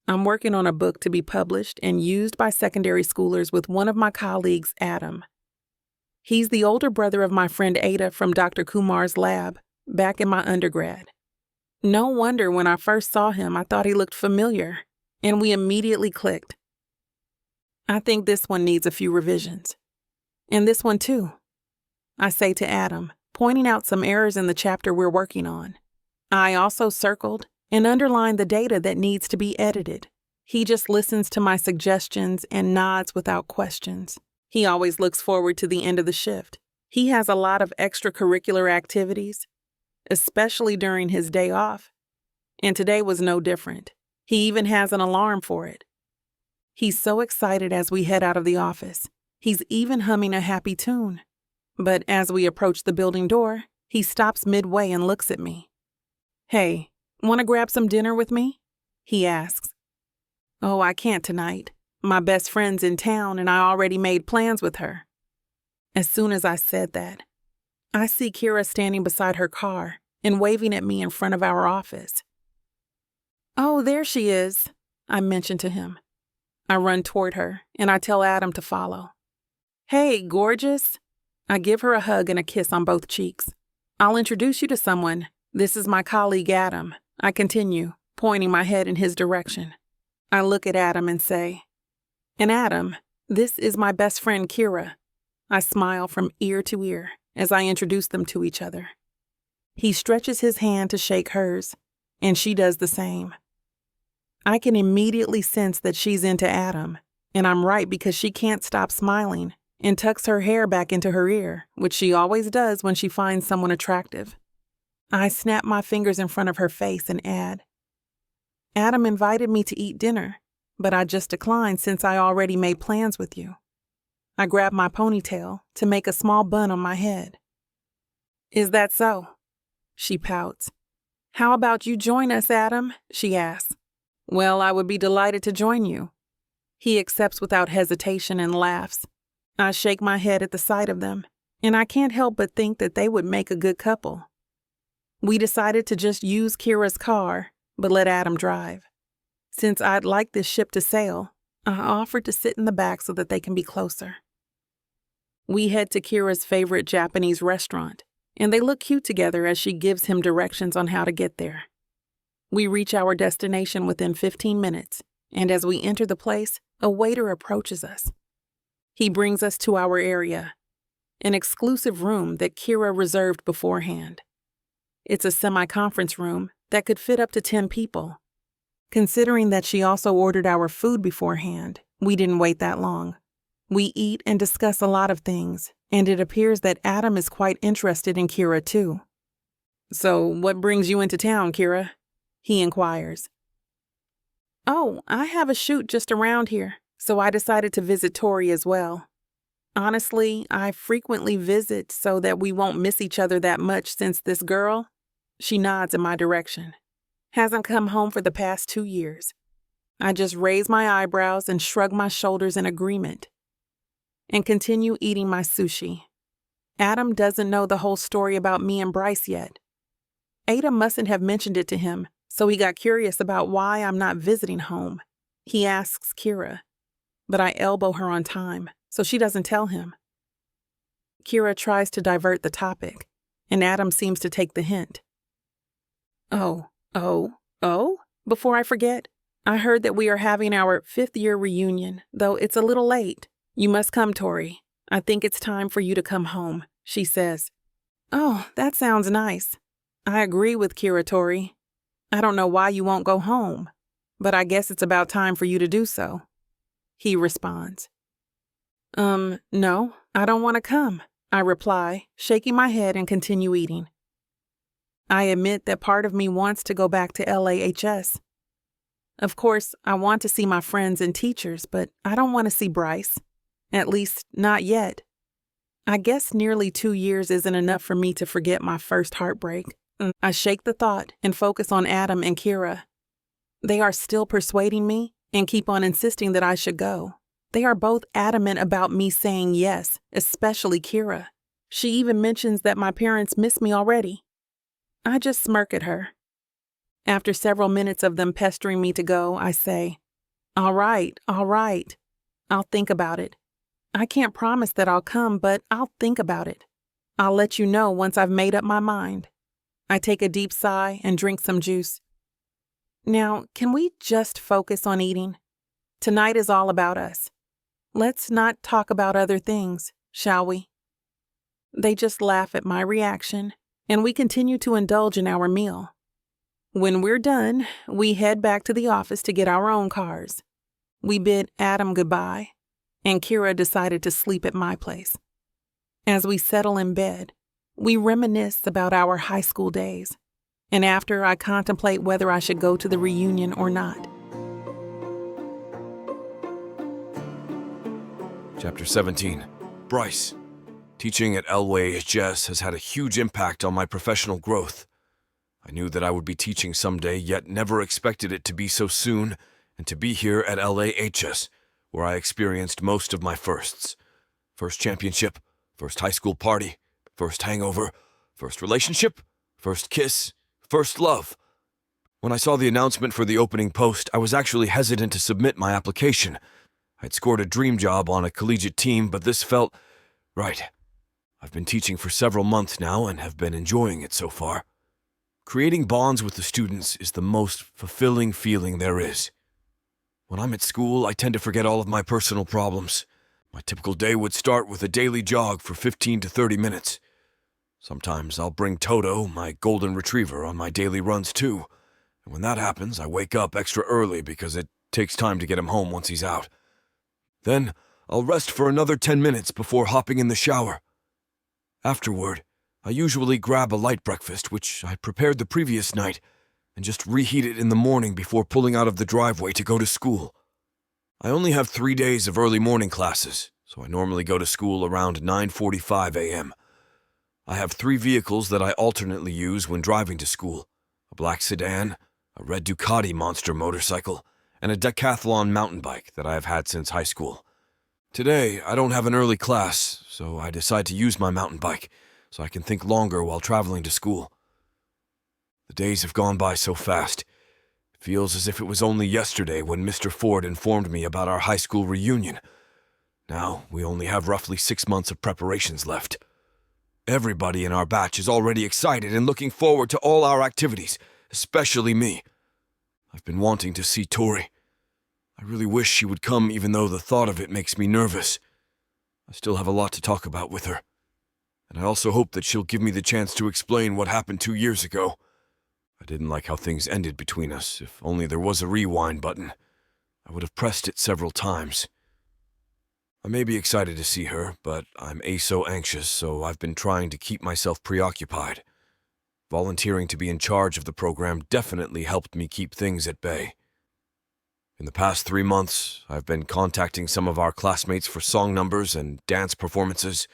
I'm working on a book to be published and used by secondary schoolers with one of my colleagues, Adam. He's the older brother of my friend Ada from Dr. Kumar's lab back in my undergrad. No wonder when I first saw him, I thought he looked familiar, and we immediately clicked. I think this one needs a few revisions. And this one too, I say to Adam, pointing out some errors in the chapter we're working on. I also circled and underlined the data that needs to be edited. He just listens to my suggestions and nods without questions. He always looks forward to the end of the shift. He has a lot of extracurricular activities, especially during his day off, and today was no different. He even has an alarm for it. He's so excited as we head out of the office. He's even humming a happy tune. But as we approach the building door, he stops midway and looks at me. "Hey, want to grab some dinner with me?" he asks. "Oh, I can't tonight. My best friend's in town and I already made plans with her." As soon as I said that, I see Kira standing beside her car and waving at me in front of our office. "Oh, there she is," I mention to him. I run toward her and I tell Adam to follow. "Hey, gorgeous." I give her a hug and a kiss on both cheeks. "I'll introduce you to someone. This is my colleague Adam," I continue, pointing my head in his direction. I look at Adam and say, "And Adam, this is my best friend Kira." I smile from ear to ear as I introduce them to each other. He stretches his hand to shake hers, and she does the same. I can immediately sense that she's into Adam, and I'm right because she can't stop smiling and tucks her hair back into her ear, which she always does when she finds someone attractive. I snap my fingers in front of her face and add, "Adam invited me to eat dinner, but I just declined since I already made plans with you." I grab my ponytail to make a small bun on my head. "Is that so?" She pouts. "How about you join us, Adam?" she asks. "Well, I would be delighted to join you." He accepts without hesitation and laughs. I shake my head at the sight of them, and I can't help but think that they would make a good couple. We decided to just use Kira's car, but let Adam drive. Since I'd like this ship to sail, I offered to sit in the back so that they can be closer. We head to Kira's favorite Japanese restaurant, and they look cute together as she gives him directions on how to get there. We reach our destination within 15 minutes, and as we enter the place, a waiter approaches us. He brings us to our area, an exclusive room that Kira reserved beforehand. It's a semi-conference room that could fit up to 10 people. Considering that she also ordered our food beforehand, we didn't wait that long. We eat and discuss a lot of things, and it appears that Adam is quite interested in Kira too. "So, what brings you into town, Kira?" he inquires. "Oh, I have a shoot just around here, so I decided to visit Tori as well. Honestly, I frequently visit so that we won't miss each other that much since this girl," she nods in my direction, "hasn't come home for the past 2 years. I just raise my eyebrows and shrug my shoulders in agreement and continue eating my sushi. Adam doesn't know the whole story about me and Bryce yet. Ada mustn't have mentioned it to him, so he got curious about why I'm not visiting home. He asks Kira, but I elbow her on time, so she doesn't tell him. Kira tries to divert the topic, and Adam seems to take the hint. Oh, before I forget, I heard that we are having our 5th-year reunion, though it's a little late. You must come, Tori. I think it's time for you to come home, she says. Oh, that sounds nice. I agree with Kira, Tori. I don't know why you won't go home, but I guess it's about time for you to do so. He responds. No, I don't want to come, I reply, shaking my head and continue eating. I admit that part of me wants to go back to LAHS. Of course, I want to see my friends and teachers, but I don't want to see Bryce. At least, not yet. I guess nearly 2 years isn't enough for me to forget my first heartbreak. I shake the thought and focus on Adam and Kira. They are still persuading me and keep on insisting that I should go. They are both adamant about me saying yes, especially Kira. She even mentions that my parents miss me already. I just smirk at her. After several minutes of them pestering me to go, I say, all right. I'll think about it. I can't promise that I'll come, but I'll think about it. I'll let you know once I've made up my mind. I take a deep sigh and drink some juice. Now, can we just focus on eating? Tonight is all about us. Let's not talk about other things, shall we? They just laugh at my reaction, and we continue to indulge in our meal. When we're done, we head back to the office to get our own cars. We bid Adam goodbye, and Kira decided to sleep at my place. As we settle in bed, we reminisce about our high school days, and after I contemplate whether I should go to the reunion or not. Chapter 17. Bryce. Teaching at LAHS has had a huge impact on my professional growth. I knew that I would be teaching someday, yet never expected it to be so soon, and to be here at LAHS, where I experienced most of my firsts. First championship, first high school party, first hangover, first relationship, first kiss, first love. When I saw the announcement for the opening post, I was actually hesitant to submit my application. I'd scored a dream job on a collegiate team, but this felt right. I've been teaching for several months now and have been enjoying it so far. Creating bonds with the students is the most fulfilling feeling there is. When I'm at school, I tend to forget all of my personal problems. My typical day would start with a daily jog for 15 to 30 minutes. Sometimes I'll bring Toto, my golden retriever, on my daily runs too. And when that happens, I wake up extra early because it takes time to get him home once he's out. Then I'll rest for another 10 minutes before hopping in the shower. Afterward, I usually grab a light breakfast, which I prepared the previous night, and just reheat it in the morning before pulling out of the driveway to go to school. I only have 3 days of early morning classes, so I normally go to school around 9:45 a.m. I have 3 vehicles that I alternately use when driving to school: a black sedan, a red Ducati monster motorcycle, and a decathlon mountain bike that I have had since high school. Today, I don't have an early class, so I decide to use my mountain bike so I can think longer while traveling to school. The days have gone by so fast. It feels as if it was only yesterday when Mr. Ford informed me about our high school reunion. Now, we only have roughly 6 months of preparations left. Everybody in our batch is already excited and looking forward to all our activities, especially me. I've been wanting to see Tori. I really wish she would come, even though the thought of it makes me nervous. I still have a lot to talk about with her. And I also hope that she'll give me the chance to explain what happened 2 years ago. I didn't like how things ended between us. If only there was a rewind button, I would have pressed it several times. I may be excited to see her, but I'm so anxious, so I've been trying to keep myself preoccupied. Volunteering to be in charge of the program definitely helped me keep things at bay. In the past 3 months, I've been contacting some of our classmates for song numbers and dance performances.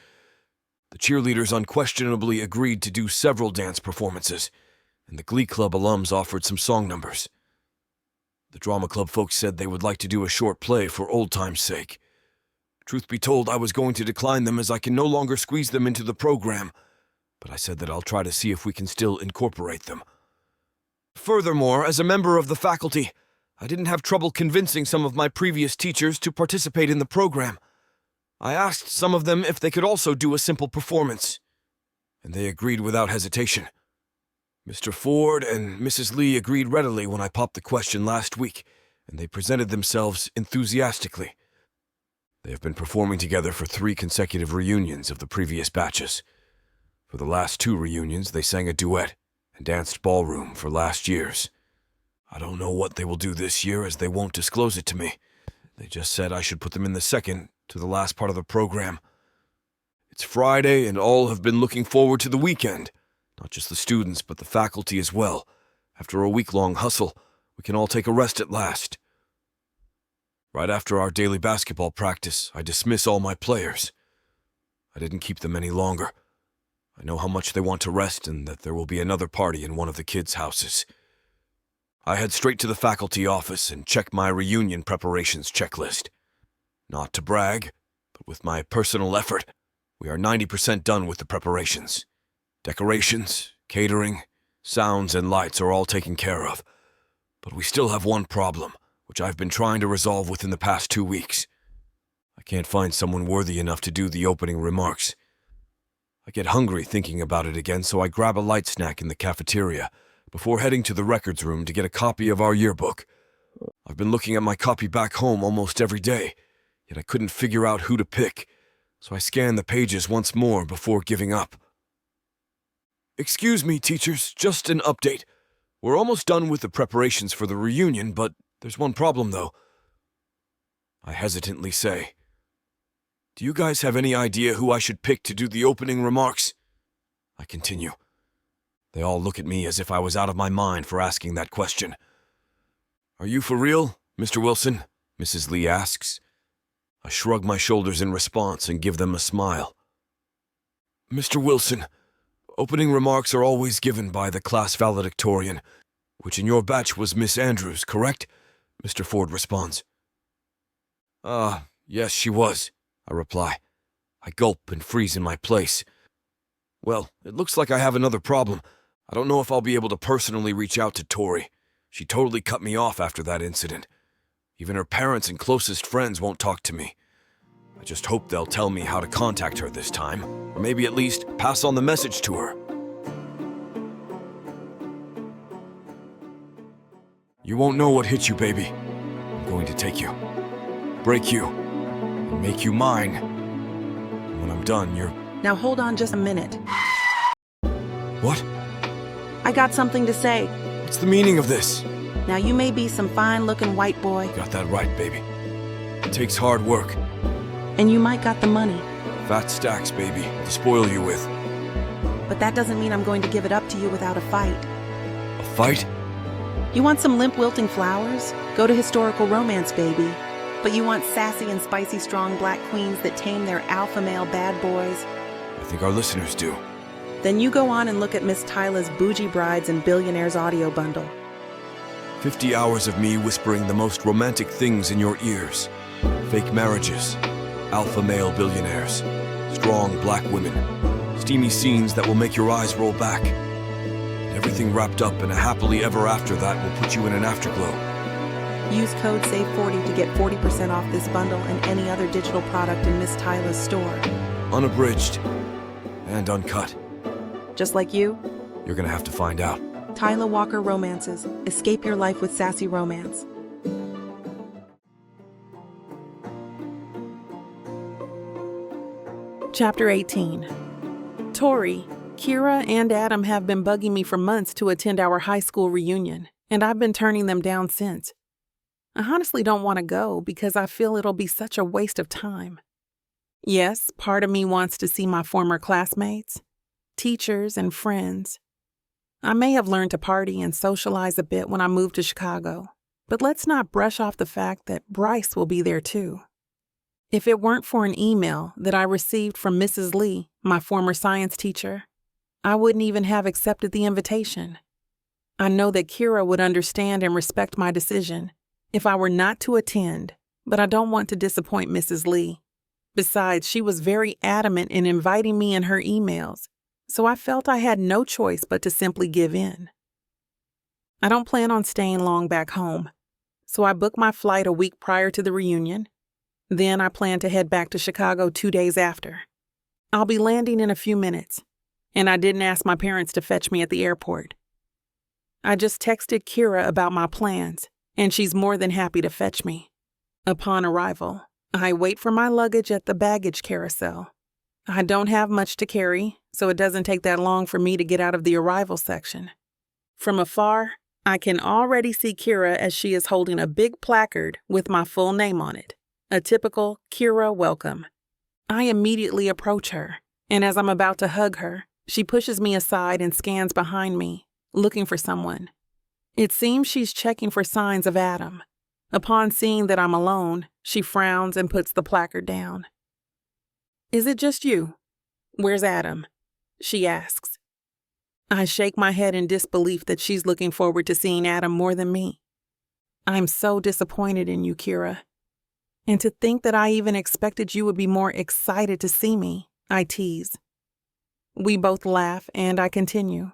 The cheerleaders unquestionably agreed to do several dance performances, and the Glee Club alums offered some song numbers. The drama club folks said they would like to do a short play for old time's sake. Truth be told, I was going to decline them as I can no longer squeeze them into the program, but I said that I'll try to see if we can still incorporate them. Furthermore, as a member of the faculty, I didn't have trouble convincing some of my previous teachers to participate in the program. I asked some of them if they could also do a simple performance, and they agreed without hesitation. Mr. Ford and Mrs. Lee agreed readily when I popped the question last week, and they presented themselves enthusiastically. They have been performing together for 3 consecutive reunions of the previous batches. For the last 2 reunions, they sang a duet and danced ballroom for last year's. I don't know what they will do this year, as they won't disclose it to me. They just said I should put them in the second to the last part of the program. It's Friday, and all have been looking forward to the weekend. Not just the students, but the faculty as well. After a week-long hustle, we can all take a rest at last. Right after our daily basketball practice, I dismiss all my players. I didn't keep them any longer. I know how much they want to rest and that there will be another party in one of the kids' houses. I head straight to the faculty office and check my reunion preparations checklist. Not to brag, but with my personal effort, we are 90% done with the preparations. Decorations, catering, sounds, and lights are all taken care of. But we still have one problem, which I've been trying to resolve within the past 2 weeks. I can't find someone worthy enough to do the opening remarks. I get hungry thinking about it again, so I grab a light snack in the cafeteria before heading to the records room to get a copy of our yearbook. I've been looking at my copy back home almost every day, yet I couldn't figure out who to pick, so I scanned the pages once more before giving up. Excuse me, teachers, just an update. We're almost done with the preparations for the reunion, but there's one problem, though. I hesitantly say, do you guys have any idea who I should pick to do the opening remarks? I continue. They all look at me as if I was out of my mind for asking that question. Are you for real, Mr. Wilson? Mrs. Lee asks. I shrug my shoulders in response and give them a smile. Mr. Wilson, opening remarks are always given by the class valedictorian, which in your batch was Miss Andrews, correct? Mr. Ford responds. Yes, she was, I reply. I gulp and freeze in my place. Well, it looks like I have another problem. I don't know if I'll be able to personally reach out to Tori. She totally cut me off after that incident. Even her parents and closest friends won't talk to me. I just hope they'll tell me how to contact her this time, or maybe at least pass on the message to her. You won't know what hit you, baby. I'm going to take you, break you, and make you mine. And when I'm done, you're... Now hold on just a minute. What? I got something to say. What's the meaning of this? Now you may be some fine-looking white boy. Got that right, baby. It takes hard work. And you might got the money. Fat stacks, baby, to spoil you with. But that doesn't mean I'm going to give it up to you without a fight. A fight? You want some limp wilting flowers? Go to historical romance, baby. But you want sassy and spicy strong black queens that tame their alpha male bad boys? I think our listeners do. Then you go on and look at Miss Tyla's Bougie Brides and Billionaires audio bundle. 50 hours of me whispering the most romantic things in your ears. Fake marriages, alpha male billionaires, strong black women, steamy scenes that will make your eyes roll back. And everything wrapped up in a happily ever after that will put you in an afterglow. Use code SAVE40 to get 40% off this bundle and any other digital product in Miss Tyla's store. Unabridged and uncut. Just like you? You're gonna have to find out. Tyla Walker Romances. Escape your life with sassy romance. Chapter 18. Tori, Kira, and Adam have been bugging me for months to attend our high school reunion, and I've been turning them down since. I honestly don't want to go because I feel it'll be such a waste of time. Yes, part of me wants to see my former classmates, teachers, and friends. I may have learned to party and socialize a bit when I moved to Chicago, but let's not brush off the fact that Bryce will be there too. If it weren't for an email that I received from Mrs. Lee, my former science teacher, I wouldn't even have accepted the invitation. I know that Kira would understand and respect my decision if I were not to attend, but I don't want to disappoint Mrs. Lee. Besides, she was very adamant in inviting me in her emails, so I felt I had no choice but to simply give in. I don't plan on staying long back home, so I booked my flight a week prior to the reunion. Then I plan to head back to Chicago 2 days after. I'll be landing in a few minutes, and I didn't ask my parents to fetch me at the airport. I just texted Kira about my plans, and she's more than happy to fetch me. Upon arrival, I wait for my luggage at the baggage carousel. I don't have much to carry, so it doesn't take that long for me to get out of the arrival section. From afar, I can already see Kira as she is holding a big placard with my full name on it, a typical Kira welcome. I immediately approach her, and as I'm about to hug her, she pushes me aside and scans behind me, looking for someone. It seems she's checking for signs of Adam. Upon seeing that I'm alone, she frowns and puts the placard down. "Is it just you? Where's Adam?" she asks. I shake my head in disbelief that she's looking forward to seeing Adam more than me. "I'm so disappointed in you, Kira. And to think that I even expected you would be more excited to see me," I tease. We both laugh and I continue.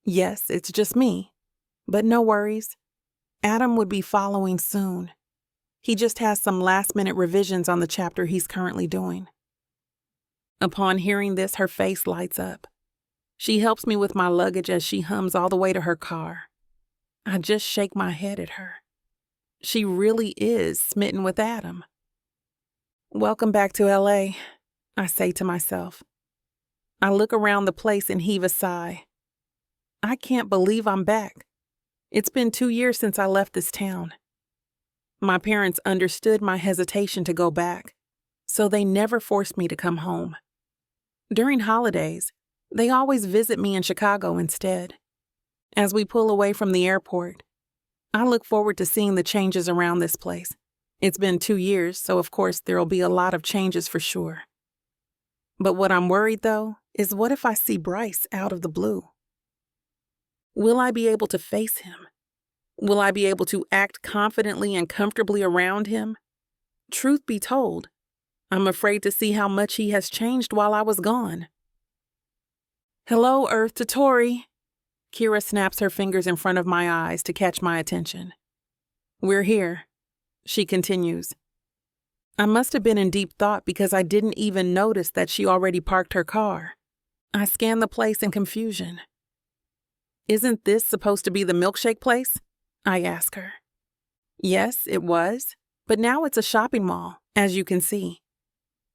"Yes, it's just me. But no worries. Adam would be following soon. He just has some last-minute revisions on the chapter he's currently doing." Upon hearing this, her face lights up. She helps me with my luggage as she hums all the way to her car. I just shake my head at her. She really is smitten with Adam. "Welcome back to LA, I say to myself. I look around the place and heave a sigh. I can't believe I'm back. It's been 2 years since I left this town. My parents understood my hesitation to go back, so they never forced me to come home. During holidays, they always visit me in Chicago instead. As we pull away from the airport, I look forward to seeing the changes around this place. It's been 2 years, so of course there'll be a lot of changes for sure. But what I'm worried, though, is what if I see Bryce out of the blue? Will I be able to face him? Will I be able to act confidently and comfortably around him? Truth be told, I'm afraid to see how much he has changed while I was gone. "Hello, Earth to Tori." Kira snaps her fingers in front of my eyes to catch my attention. "We're here," she continues. I must have been in deep thought because I didn't even notice that she already parked her car. I scan the place in confusion. "Isn't this supposed to be the milkshake place?" I ask her. Yes, it was, but now it's a shopping mall, as you can see.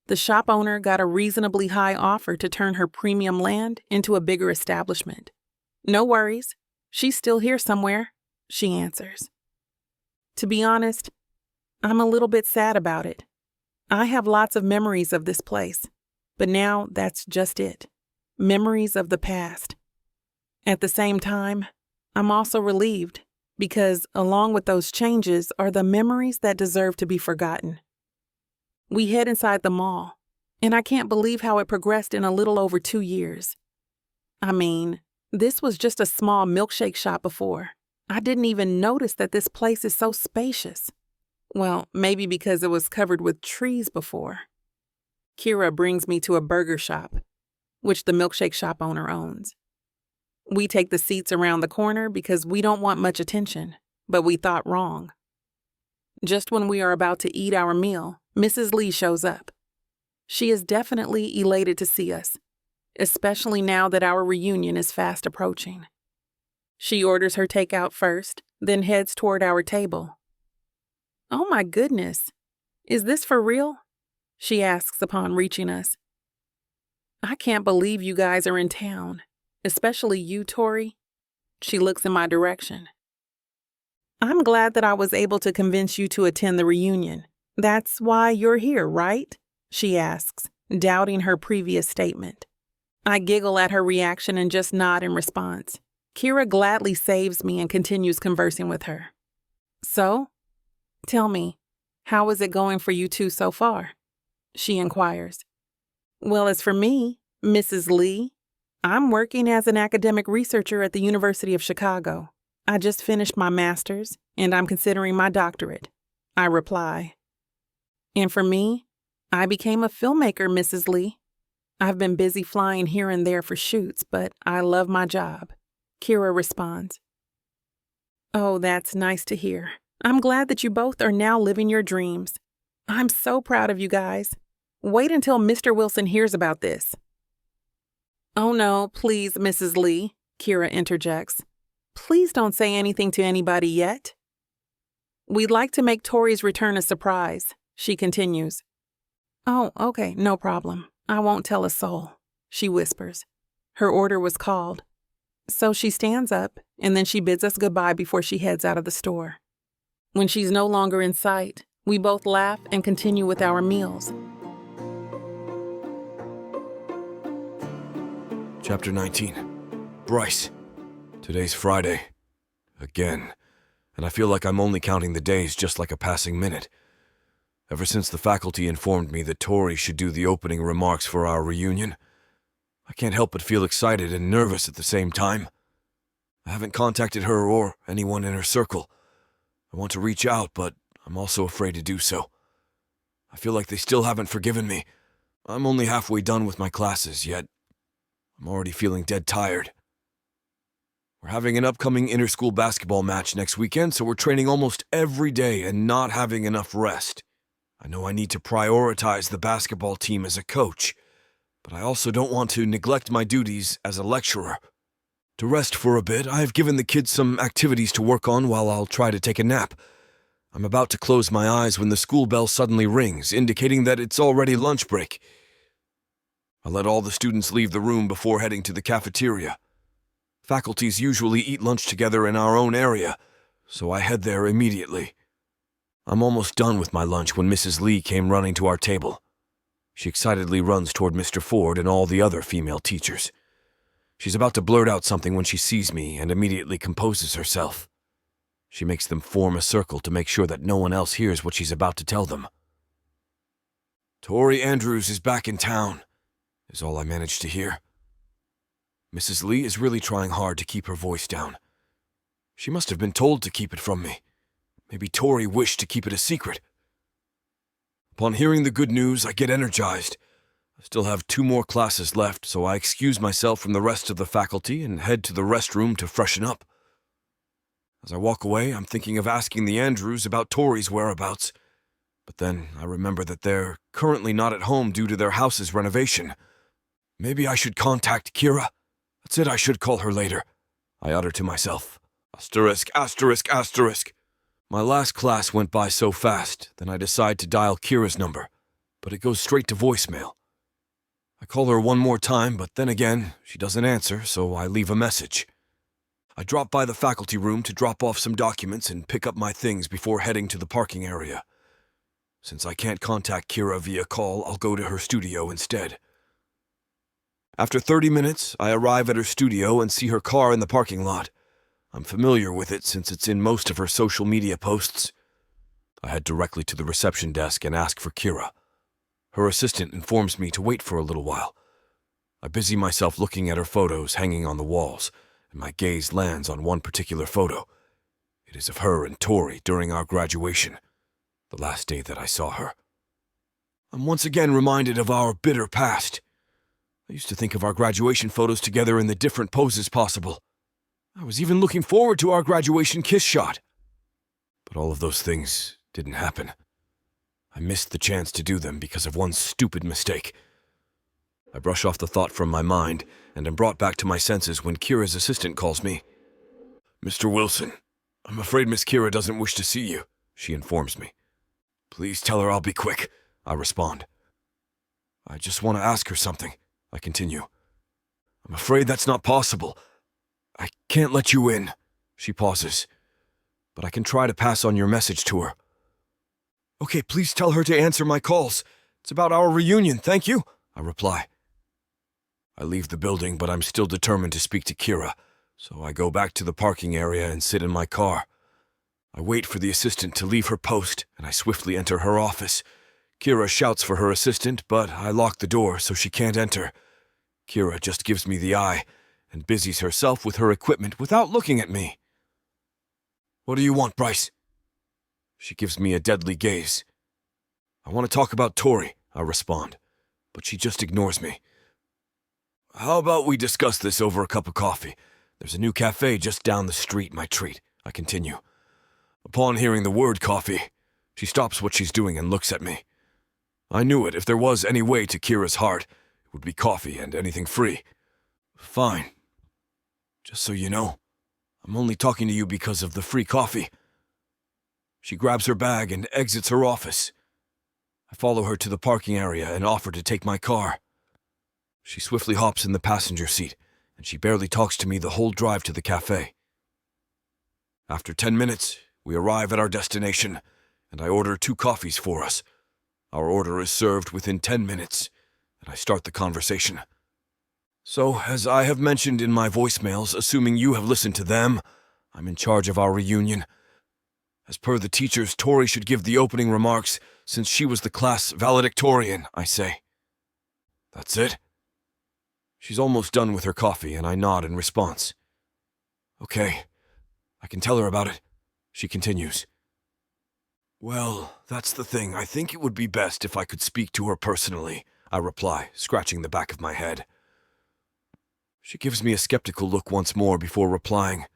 The shop owner got a reasonably high offer to turn her premium land into a bigger establishment. "No worries, she's still here somewhere," she answers. To be honest, I'm a little bit sad about it. I have lots of memories of this place, but now that's just it. Memories of the past. At the same time, I'm also relieved because along with those changes are the memories that deserve to be forgotten. We head inside the mall, and I can't believe how it progressed in a little over 2 years. I mean, this was just a small milkshake shop before. I didn't even notice that this place is so spacious. Well, maybe because it was covered with trees before. Kira brings me to a burger shop, which the milkshake shop owner owns. We take the seats around the corner because we don't want much attention, but we thought wrong. Just when we are about to eat our meal, Mrs. Lee shows up. She is definitely elated to see us, especially now that our reunion is fast approaching. She orders her takeout first, then heads toward our table. "Oh my goodness, is this for real?" she asks upon reaching us. "I can't believe you guys are in town, especially you, Tori." She looks in my direction. "I'm glad that I was able to convince you to attend the reunion. That's why you're here, right?" she asks, doubting her previous statement. I giggle at her reaction and just nod in response. Kira gladly saves me and continues conversing with her. "So, tell me, how is it going for you two so far?" she inquires. "Well, as for me, Mrs. Lee, I'm working as an academic researcher at the University of Chicago. I just finished my master's, and I'm considering my doctorate," I reply. "And for me, I became a filmmaker, Mrs. Lee. I've been busy flying here and there for shoots, but I love my job," Kira responds. "Oh, that's nice to hear. I'm glad that you both are now living your dreams. I'm so proud of you guys. Wait until Mr. Wilson hears about this." "Oh no, please, Mrs. Lee," Kira interjects. Please don't say anything to anybody yet. We'd like to make Tori's return a surprise, she continues. Oh, okay, no problem. I won't tell a soul, she whispers. Her order was called. So she stands up, and then she bids us goodbye before she heads out of the store. When she's no longer in sight, we both laugh and continue with our meals. Chapter 19. Bryce. Today's Friday. Again. And I feel like I'm only counting the days just like a passing minute. Ever since the faculty informed me that Tori should do the opening remarks for our reunion, I can't help but feel excited and nervous at the same time. I haven't contacted her or anyone in her circle. I want to reach out, but I'm also afraid to do so. I feel like they still haven't forgiven me. I'm only halfway done with my classes, yet I'm already feeling dead tired. We're having an upcoming inter-school basketball match next weekend, so we're training almost every day and not having enough rest. I know I need to prioritize the basketball team as a coach, but I also don't want to neglect my duties as a lecturer. To rest for a bit, I have given the kids some activities to work on while I'll try to take a nap. I'm about to close my eyes when the school bell suddenly rings, indicating that it's already lunch break. I let all the students leave the room before heading to the cafeteria. Faculties usually eat lunch together in our own area, so I head there immediately. I'm almost done with my lunch when Mrs. Lee came running to our table. She excitedly runs toward Mr. Ford and all the other female teachers. She's about to blurt out something when she sees me and immediately composes herself. She makes them form a circle to make sure that no one else hears what she's about to tell them. "Tori Andrews is back in town," is all I managed to hear. Mrs. Lee is really trying hard to keep her voice down. She must have been told to keep it from me. Maybe Tori wished to keep it a secret. Upon hearing the good news, I get energized. I still have 2 more classes left, so I excuse myself from the rest of the faculty and head to the restroom to freshen up. As I walk away, I'm thinking of asking the Andrews about Tori's whereabouts. But then I remember that they're currently not at home due to their house's renovation. Maybe I should contact Kira. That's it, I should call her later, I utter to myself. Asterisk, asterisk, asterisk. My last class went by so fast, then I decide to dial Kira's number, but it goes straight to voicemail. I call her one more time, but then again, she doesn't answer, so I leave a message. I drop by the faculty room to drop off some documents and pick up my things before heading to the parking area. Since I can't contact Kira via call, I'll go to her studio instead. After 30 minutes, I arrive at her studio and see her car in the parking lot. I'm familiar with it since it's in most of her social media posts. I head directly to the reception desk and ask for Kira. Her assistant informs me to wait for a little while. I busy myself looking at her photos hanging on the walls, and my gaze lands on one particular photo. It is of her and Tori during our graduation, the last day that I saw her. I'm once again reminded of our bitter past. I used to think of our graduation photos together in the different poses possible. I was even looking forward to our graduation kiss shot. But all of those things didn't happen. I missed the chance to do them because of one stupid mistake. I brush off the thought from my mind and am brought back to my senses when Kira's assistant calls me. "Mr. Wilson, I'm afraid Miss Kira doesn't wish to see you," she informs me. "Please tell her I'll be quick," I respond. "I just want to ask her something," I continue. "I'm afraid that's not possible. I can't let you in," she pauses. "But I can try to pass on your message to her." "Okay, please tell her to answer my calls. It's about our reunion, thank you," I reply. I leave the building, but I'm still determined to speak to Kira, so I go back to the parking area and sit in my car. I wait for the assistant to leave her post, and I swiftly enter her office. Kira shouts for her assistant, but I lock the door so she can't enter. Kira just gives me the eye and busies herself with her equipment without looking at me. "What do you want, Bryce?" She gives me a deadly gaze. "I want to talk about Tori," I respond, but she just ignores me. "How about we discuss this over a cup of coffee? There's a new cafe just down the street, my treat," I continue. Upon hearing the word coffee, she stops what she's doing and looks at me. I knew it. If there was any way to Kira's heart, it would be coffee and anything free. "Fine. Just so you know, I'm only talking to you because of the free coffee." She grabs her bag and exits her office. I follow her to the parking area and offer to take my car. She swiftly hops in the passenger seat, and she barely talks to me the whole drive to the cafe. After 10 minutes, we arrive at our destination, and I order 2 coffees for us. Our order is served within 10 minutes, and I start the conversation. "So, as I have mentioned in my voicemails, assuming you have listened to them, I'm in charge of our reunion. As per the teachers, Tori should give the opening remarks since she was the class valedictorian," I say. "That's it?" She's almost done with her coffee, and I nod in response. "Okay, I can tell her about it," she continues. "Well, that's the thing. I think it would be best if I could speak to her personally," I reply, scratching the back of my head. She gives me a skeptical look once more before replying,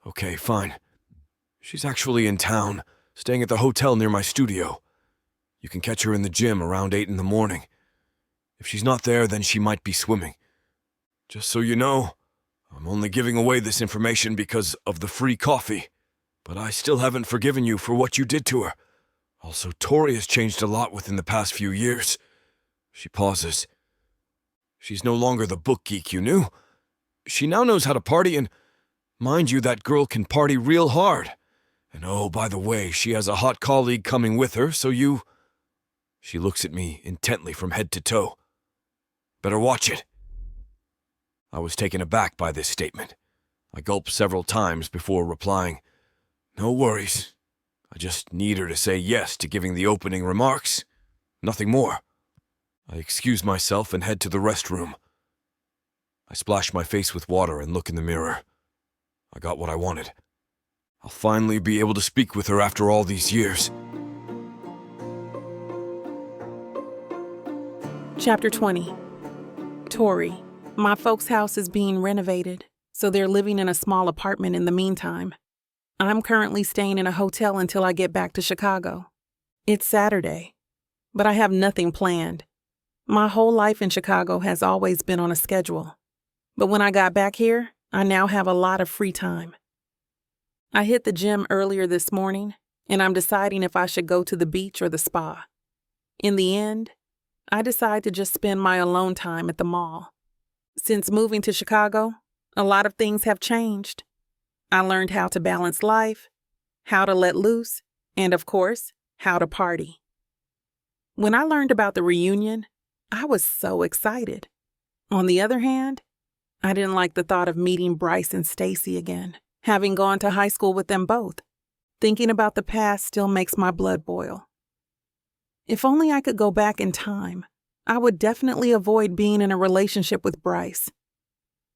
"Okay, fine. She's actually in town, staying at the hotel near my studio. You can catch her in the gym around 8 in the morning. If she's not there, then she might be swimming. Just so you know, I'm only giving away this information because of the free coffee, but I still haven't forgiven you for what you did to her. Also, Tori has changed a lot within the past few years." She pauses. "She's no longer the book geek you knew. She now knows how to party, and mind you, that girl can party real hard. And oh, by the way, she has a hot colleague coming with her, so you—" She looks at me intently from head to toe. "Better watch it." I was taken aback by this statement. I gulped several times before replying, "No worries. I just need her to say yes to giving the opening remarks. Nothing more." I excuse myself and head to the restroom. I splash my face with water and look in the mirror. I got what I wanted. I'll finally be able to speak with her after all these years. Chapter 20. Tori. My folks' house is being renovated, so they're living in a small apartment in the meantime. I'm currently staying in a hotel until I get back to Chicago. It's Saturday, but I have nothing planned. My whole life in Chicago has always been on a schedule, but when I got back here, I now have a lot of free time. I hit the gym earlier this morning, and I'm deciding if I should go to the beach or the spa. In the end, I decide to just spend my alone time at the mall. Since moving to Chicago, a lot of things have changed. I learned how to balance life, how to let loose, and of course, how to party. When I learned about the reunion, I was so excited. On the other hand, I didn't like the thought of meeting Bryce and Stacy again, having gone to high school with them both. Thinking about the past still makes my blood boil. If only I could go back in time, I would definitely avoid being in a relationship with Bryce.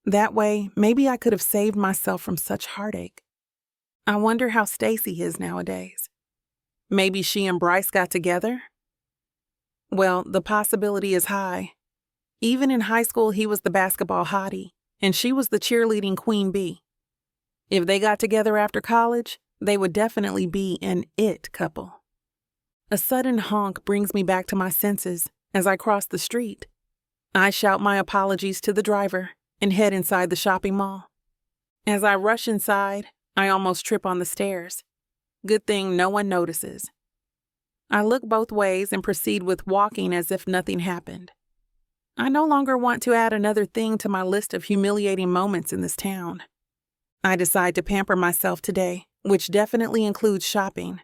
That way, maybe I could have saved myself from such heartache. I wonder how Stacy is nowadays. Maybe she and Bryce got together? Well, the possibility is high. Even in high school, he was the basketball hottie, and she was the cheerleading queen bee. If they got together after college, they would definitely be an it couple. A sudden honk brings me back to my senses as I cross the street. I shout my apologies to the driver and head inside the shopping mall. As I rush inside, I almost trip on the stairs. Good thing no one notices. I look both ways and proceed with walking as if nothing happened. I no longer want to add another thing to my list of humiliating moments in this town. I decide to pamper myself today, which definitely includes shopping.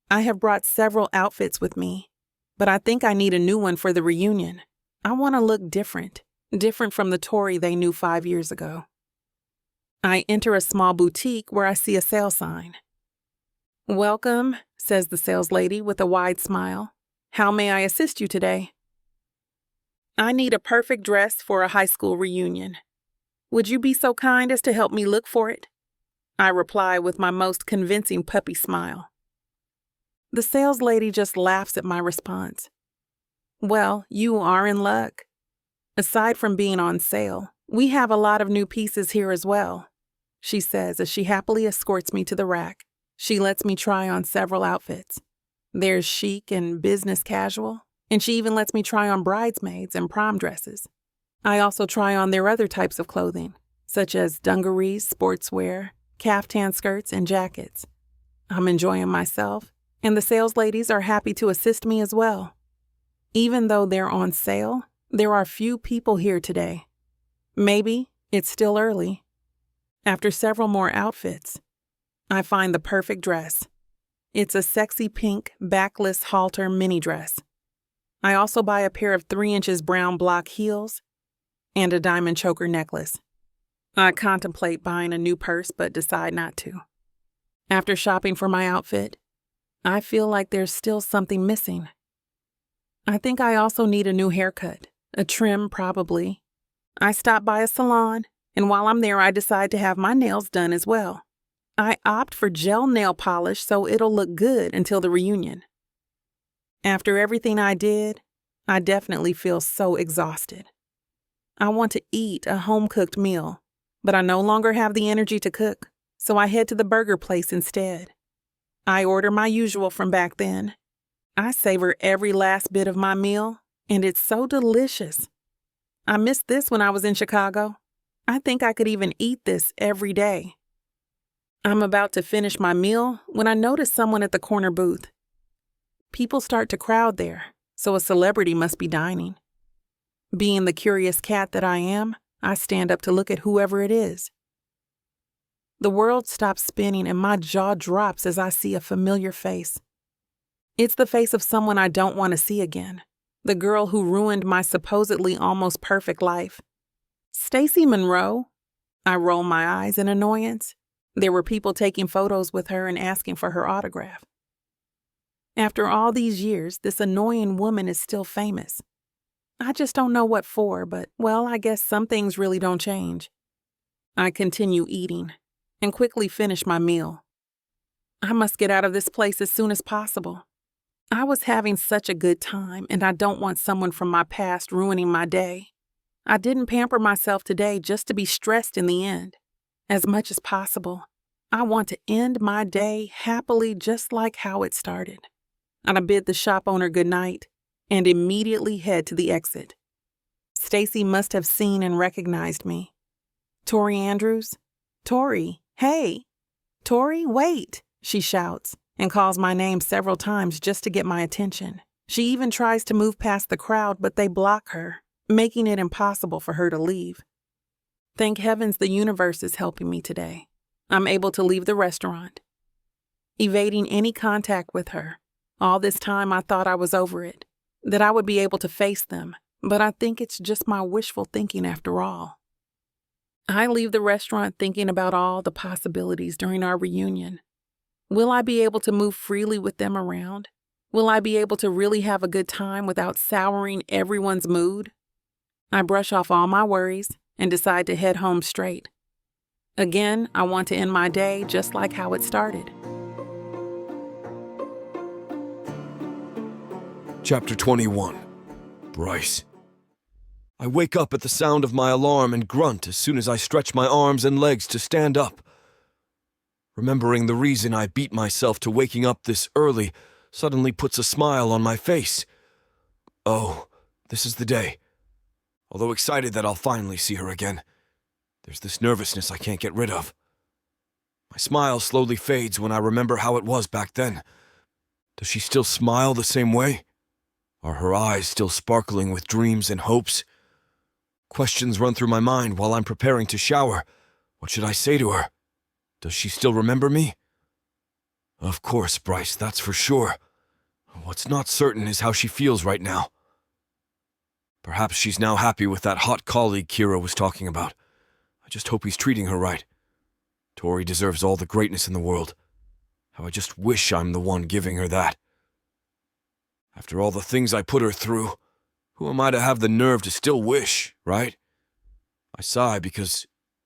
I have brought several outfits with me, but I think I need a new one for the reunion. I want to look different from the Tori they knew 5 years ago. I enter a small boutique where I see a sale sign. "Welcome," says the sales lady with a wide smile. "How may I assist you today?" "I need a perfect dress for a high school reunion. Would you be so kind as to help me look for it?" I reply with my most convincing puppy smile. The sales lady just laughs at my response. "Well, you are in luck. Aside from being on sale, we have a lot of new pieces here as well," she says as she happily escorts me to the rack. She lets me try on several outfits. There's chic and business casual, and she even lets me try on bridesmaids and prom dresses. I also try on their other types of clothing, such as dungarees, sportswear, caftan skirts, and jackets. I'm enjoying myself, and the sales ladies are happy to assist me as well. Even though they're on sale, there are few people here today. Maybe it's still early. After several more outfits, I find the perfect dress. It's a sexy pink backless halter mini dress. I also buy a pair of 3 inches brown block heels and a diamond choker necklace. I contemplate buying a new purse but decide not to. After shopping for my outfit, I feel like there's still something missing. I think I also need a new haircut, a trim probably. I stop by a salon, and while I'm there I decide to have my nails done as well. I opt for gel nail polish so it'll look good until the reunion. After everything I did, I definitely feel so exhausted. I want to eat a home-cooked meal, but I no longer have the energy to cook, so I head to the burger place instead. I order my usual from back then. I savor every last bit of my meal, and it's so delicious. I missed this when I was in Chicago. I think I could even eat this every day. I'm about to finish my meal when I notice someone at the corner booth. People start to crowd there, so a celebrity must be dining. Being the curious cat that I am, I stand up to look at whoever it is. The world stops spinning and my jaw drops as I see a familiar face. It's the face of someone I don't want to see again, the girl who ruined my supposedly almost perfect life. Stacy Monroe? I roll my eyes in annoyance. There were people taking photos with her and asking for her autograph. After all these years, this annoying woman is still famous. I just don't know what for, but, well, I guess some things really don't change. I continue eating and quickly finish my meal. I must get out of this place as soon as possible. I was having such a good time, and I don't want someone from my past ruining my day. I didn't pamper myself today just to be stressed in the end. As much as possible, I want to end my day happily just like how it started. And I bid the shop owner good night and immediately head to the exit. Stacy must have seen and recognized me. Tori Andrews? Tori, hey! Tori, wait! She shouts and calls my name several times just to get my attention. She even tries to move past the crowd, but they block her, making it impossible for her to leave. Thank heavens the universe is helping me today. I'm able to leave the restaurant. Evading any contact with her. All this time I thought I was over it, that I would be able to face them, but I think it's just my wishful thinking after all. I leave the restaurant thinking about all the possibilities during our reunion. Will I be able to move freely with them around? Will I be able to really have a good time without souring everyone's mood? I brush off all my worries and decide to head home straight. Again, I want to end my day just like how it started. Chapter 21. Bryce. I wake up at the sound of my alarm and grunt as soon as I stretch my arms and legs to stand up. Remembering the reason I beat myself to waking up this early suddenly puts a smile on my face. Oh, this is the day. Although excited that I'll finally see her again, there's this nervousness I can't get rid of. My smile slowly fades when I remember how it was back then. Does she still smile the same way? Are her eyes still sparkling with dreams and hopes? Questions run through my mind while I'm preparing to shower. What should I say to her? Does she still remember me? Of course, Bryce, that's for sure. What's not certain is how she feels right now. Perhaps she's now happy with that hot colleague Kira was talking about. I just hope he's treating her right. Tori deserves all the greatness in the world. How I just wish I'm the one giving her that. After all the things I put her through, who am I to have the nerve to still wish, right? I sigh because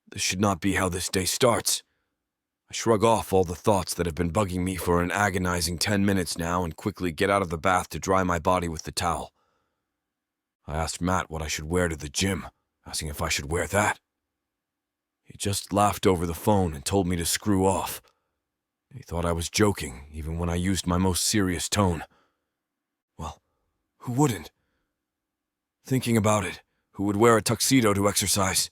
this should not be how this day starts. I shrug off all the thoughts that have been bugging me for an agonizing 10 minutes now and quickly get out of the bath to dry my body with the towel. I asked Matt what I should wear to the gym, asking if I should wear that. He just laughed over the phone and told me to screw off. He thought I was joking, even when I used my most serious tone. Well, who wouldn't? Thinking about it, who would wear a tuxedo to exercise?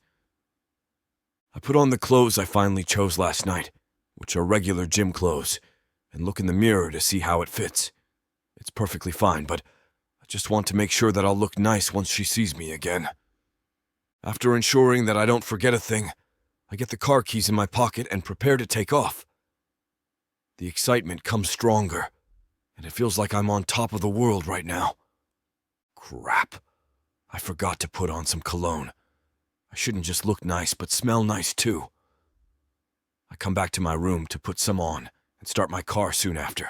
I put on the clothes I finally chose last night, which are regular gym clothes, and look in the mirror to see how it fits. It's perfectly fine, but I just want to make sure that I'll look nice once she sees me again. After ensuring that I don't forget a thing, I get the car keys in my pocket and prepare to take off. The excitement comes stronger, and it feels like I'm on top of the world right now. Crap. I forgot to put on some cologne. I shouldn't just look nice, but smell nice too. I come back to my room to put some on and start my car soon after.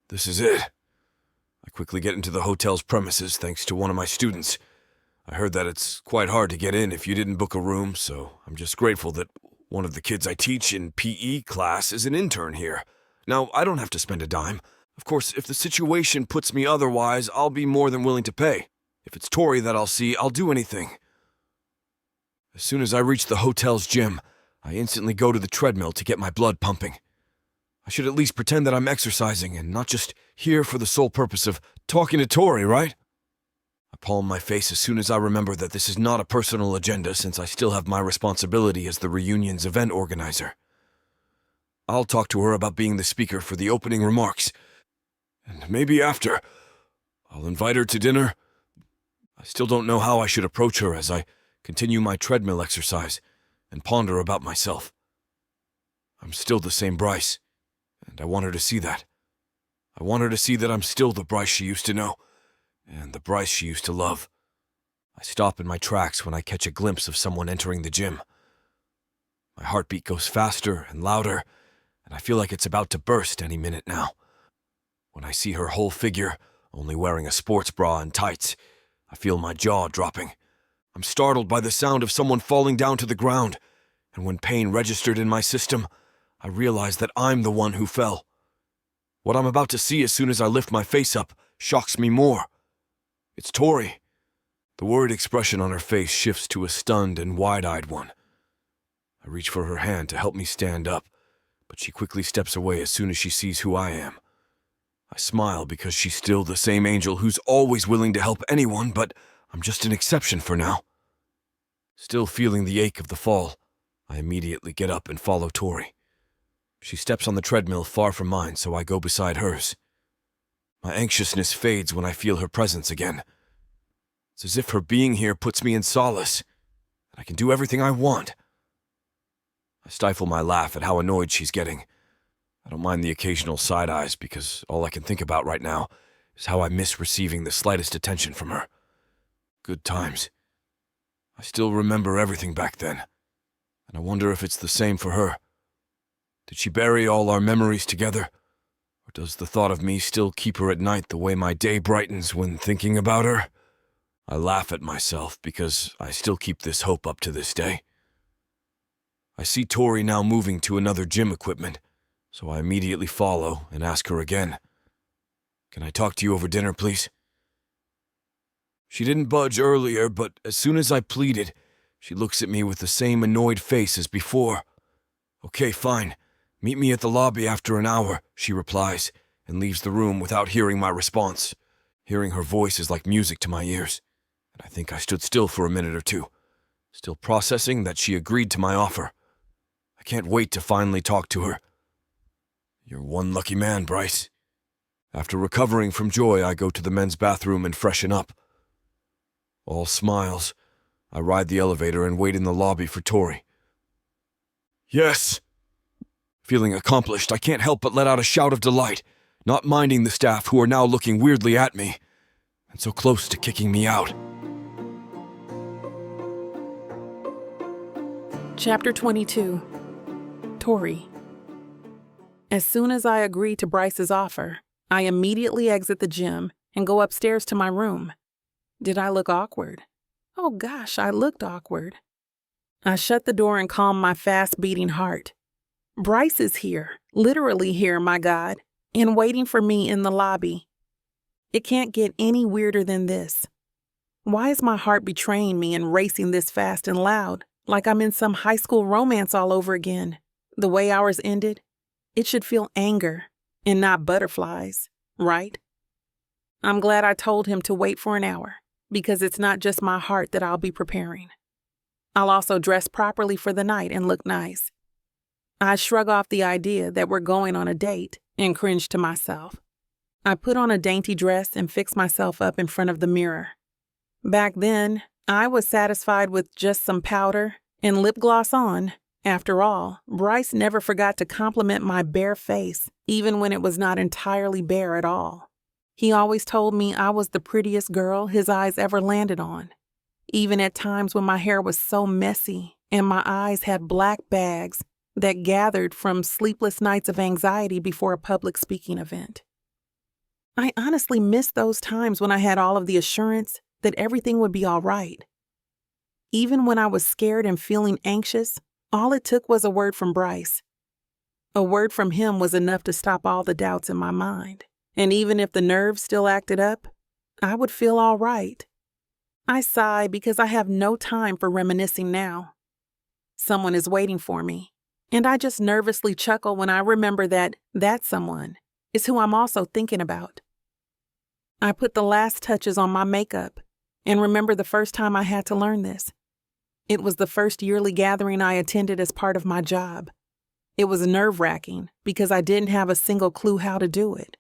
This is it. I quickly get into the hotel's premises thanks to one of my students. I heard that it's quite hard to get in if you didn't book a room, so I'm just grateful that one of the kids I teach in PE class is an intern here. Now, I don't have to spend a dime. Of course, if the situation puts me otherwise, I'll be more than willing to pay. If it's Tori that I'll see, I'll do anything. As soon as I reach the hotel's gym, I instantly go to the treadmill to get my blood pumping. I should at least pretend that I'm exercising and not just here for the sole purpose of talking to Tori, right? I palm my face as soon as I remember that this is not a personal agenda since I still have my responsibility as the reunion's event organizer. I'll talk to her about being the speaker for the opening remarks. And maybe after, I'll invite her to dinner. I still don't know how I should approach her as I continue my treadmill exercise and ponder about myself. I'm still the same Bryce, and I want her to see that. I want her to see that I'm still the Bryce she used to know, and the Bryce she used to love. I stop in my tracks when I catch a glimpse of someone entering the gym. My heartbeat goes faster and louder, and I feel like it's about to burst any minute now. When I see her whole figure, only wearing a sports bra and tights, I feel my jaw dropping. I'm startled by the sound of someone falling down to the ground, and when pain registered in my system, I realize that I'm the one who fell. What I'm about to see as soon as I lift my face up shocks me more. It's Tori. The worried expression on her face shifts to a stunned and wide-eyed one. I reach for her hand to help me stand up, but she quickly steps away as soon as she sees who I am. I smile because she's still the same angel who's always willing to help anyone, but I'm just an exception for now. Still feeling the ache of the fall, I immediately get up and follow Tori. She steps on the treadmill far from mine, so I go beside hers. My anxiousness fades when I feel her presence again. It's as if her being here puts me in solace, and I can do everything I want. I stifle my laugh at how annoyed she's getting. I don't mind the occasional side eyes because all I can think about right now is how I miss receiving the slightest attention from her. Good times. I still remember everything back then, and I wonder if it's the same for her. Did she bury all our memories together, or does the thought of me still keep her at night the way my day brightens when thinking about her? I laugh at myself because I still keep this hope up to this day. I see Tori now moving to another gym equipment, so I immediately follow and ask her again. Can I talk to you over dinner, please? She didn't budge earlier, but as soon as I pleaded, she looks at me with the same annoyed face as before. Okay, fine. Meet me at the lobby after an hour, she replies, and leaves the room without hearing my response. Hearing her voice is like music to my ears, and I think I stood still for a minute or two, still processing that she agreed to my offer. I can't wait to finally talk to her. You're one lucky man, Bryce. After recovering from joy, I go to the men's bathroom and freshen up. All smiles, I ride the elevator and wait in the lobby for Tori. Yes! Feeling accomplished, I can't help but let out a shout of delight, not minding the staff who are now looking weirdly at me, and so close to kicking me out. Chapter 22. Tori. As soon as I agree to Bryce's offer, I immediately exit the gym and go upstairs to my room. Did I look awkward? Oh gosh, I looked awkward. I shut the door and calm my fast-beating heart. Bryce is here, literally here, my God, and waiting for me in the lobby. It can't get any weirder than this. Why is my heart betraying me and racing this fast and loud, like I'm in some high school romance all over again? The way ours ended, it should feel anger and not butterflies, right? I'm glad I told him to wait for an hour, because it's not just my heart that I'll be preparing. I'll also dress properly for the night and look nice. I shrug off the idea that we're going on a date and cringe to myself. I put on a dainty dress and fix myself up in front of the mirror. Back then, I was satisfied with just some powder and lip gloss on. After all, Bryce never forgot to compliment my bare face, even when it was not entirely bare at all. He always told me I was the prettiest girl his eyes ever landed on, even at times when my hair was so messy and my eyes had black bags that gathered from sleepless nights of anxiety before a public speaking event. I honestly missed those times when I had all of the assurance that everything would be all right. Even when I was scared and feeling anxious, all it took was a word from Bryce. A word from him was enough to stop all the doubts in my mind. And even if the nerves still acted up, I would feel all right. I sigh because I have no time for reminiscing now. Someone is waiting for me, and I just nervously chuckle when I remember that someone is who I'm also thinking about. I put the last touches on my makeup and remember the first time I had to learn this. It was the first yearly gathering I attended as part of my job. It was nerve-wracking because I didn't have a single clue how to do it.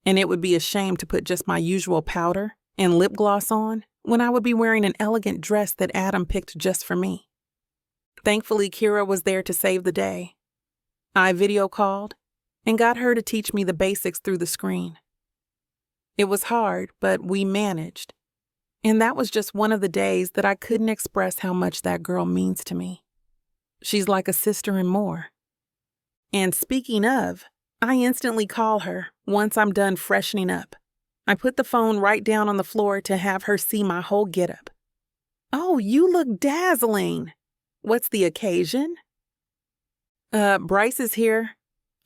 And it would be a shame to put just my usual powder and lip gloss on when I would be wearing an elegant dress that Adam picked just for me. Thankfully, Kira was there to save the day. I video called and got her to teach me the basics through the screen. It was hard, but we managed. And that was just one of the days that I couldn't express how much that girl means to me. She's like a sister and more. And speaking of, I instantly call her once I'm done freshening up. I put the phone right down on the floor to have her see my whole getup. "Oh, you look dazzling. What's the occasion?" Bryce is here,"